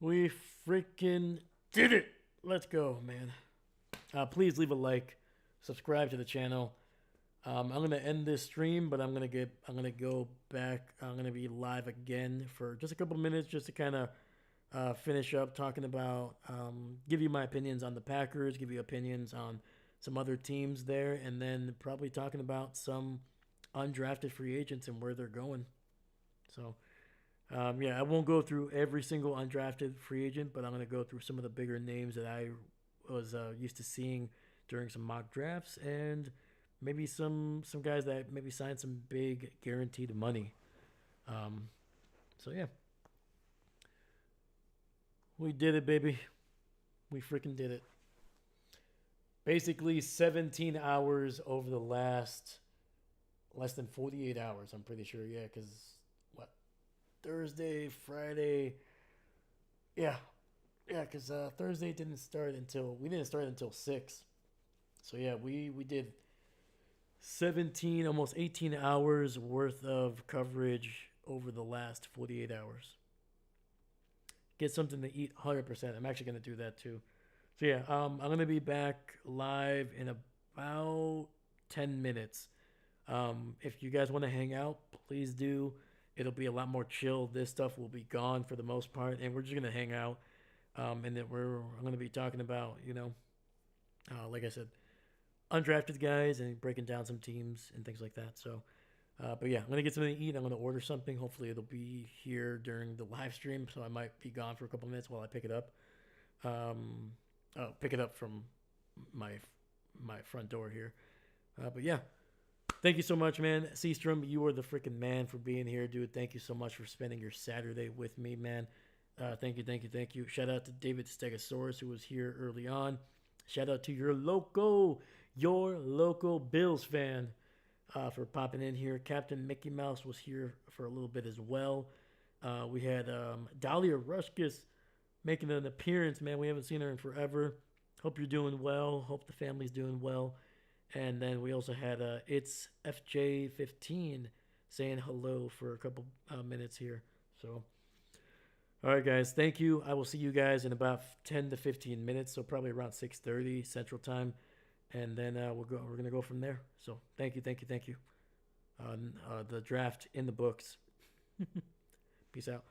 We freaking did it. Let's go, man. Please leave a like, subscribe to the channel. I'm gonna end this stream, but I'm gonna go back. I'm gonna be live again for just a couple of minutes, just to kind of finish up talking about, give you my opinions on the Packers, give you opinions on some other teams there, and then probably talking about some undrafted free agents and where they're going. So, yeah, I won't go through every single undrafted free agent, but I'm going to go through some of the bigger names that I was used to seeing during some mock drafts, and maybe some guys that maybe signed some big guaranteed money. So yeah, we did it, baby. We freaking did it. Basically 17 hours over the last less than 48 hours, I'm pretty sure. Yeah, because what? Thursday, Friday. Yeah. Yeah, because Thursday we didn't start until 6. So yeah, we did 17, almost 18 hours worth of coverage over the last 48 hours. Get something to eat 100%. I'm actually going to do that too. So yeah, I'm going to be back live in about 10 minutes. If you guys want to hang out, please do. It'll be a lot more chill. This stuff will be gone for the most part, and we're just going to hang out. And then I'm going to be talking about, like I said, undrafted guys and breaking down some teams and things like that. So, but yeah, I'm gonna get something to eat. I'm gonna order something. Hopefully, it'll be here during the live stream, so I might be gone for a couple minutes while I pick it up. Pick it up from my my front door here. But yeah, thank you so much, man. Seastrom, you are the freaking man for being here, dude. Thank you so much for spending your Saturday with me, man. Thank you, thank you, thank you. Shout out to David Stegosaurus, who was here early on. Shout out to your local Bills fan for popping in here. Captain Mickey Mouse was here for a little bit as well. We had Dahlia Rushkis making an appearance, man. We haven't seen her in forever. Hope you're doing well. Hope the family's doing well. And then we also had It's FJ15 saying hello for a couple minutes here. So, all right, guys. Thank you. I will see you guys in about 10 to 15 minutes. So probably around 6:30 Central Time, and then we're gonna go from there. So thank you, thank you, thank you. The draft in the books. Peace out.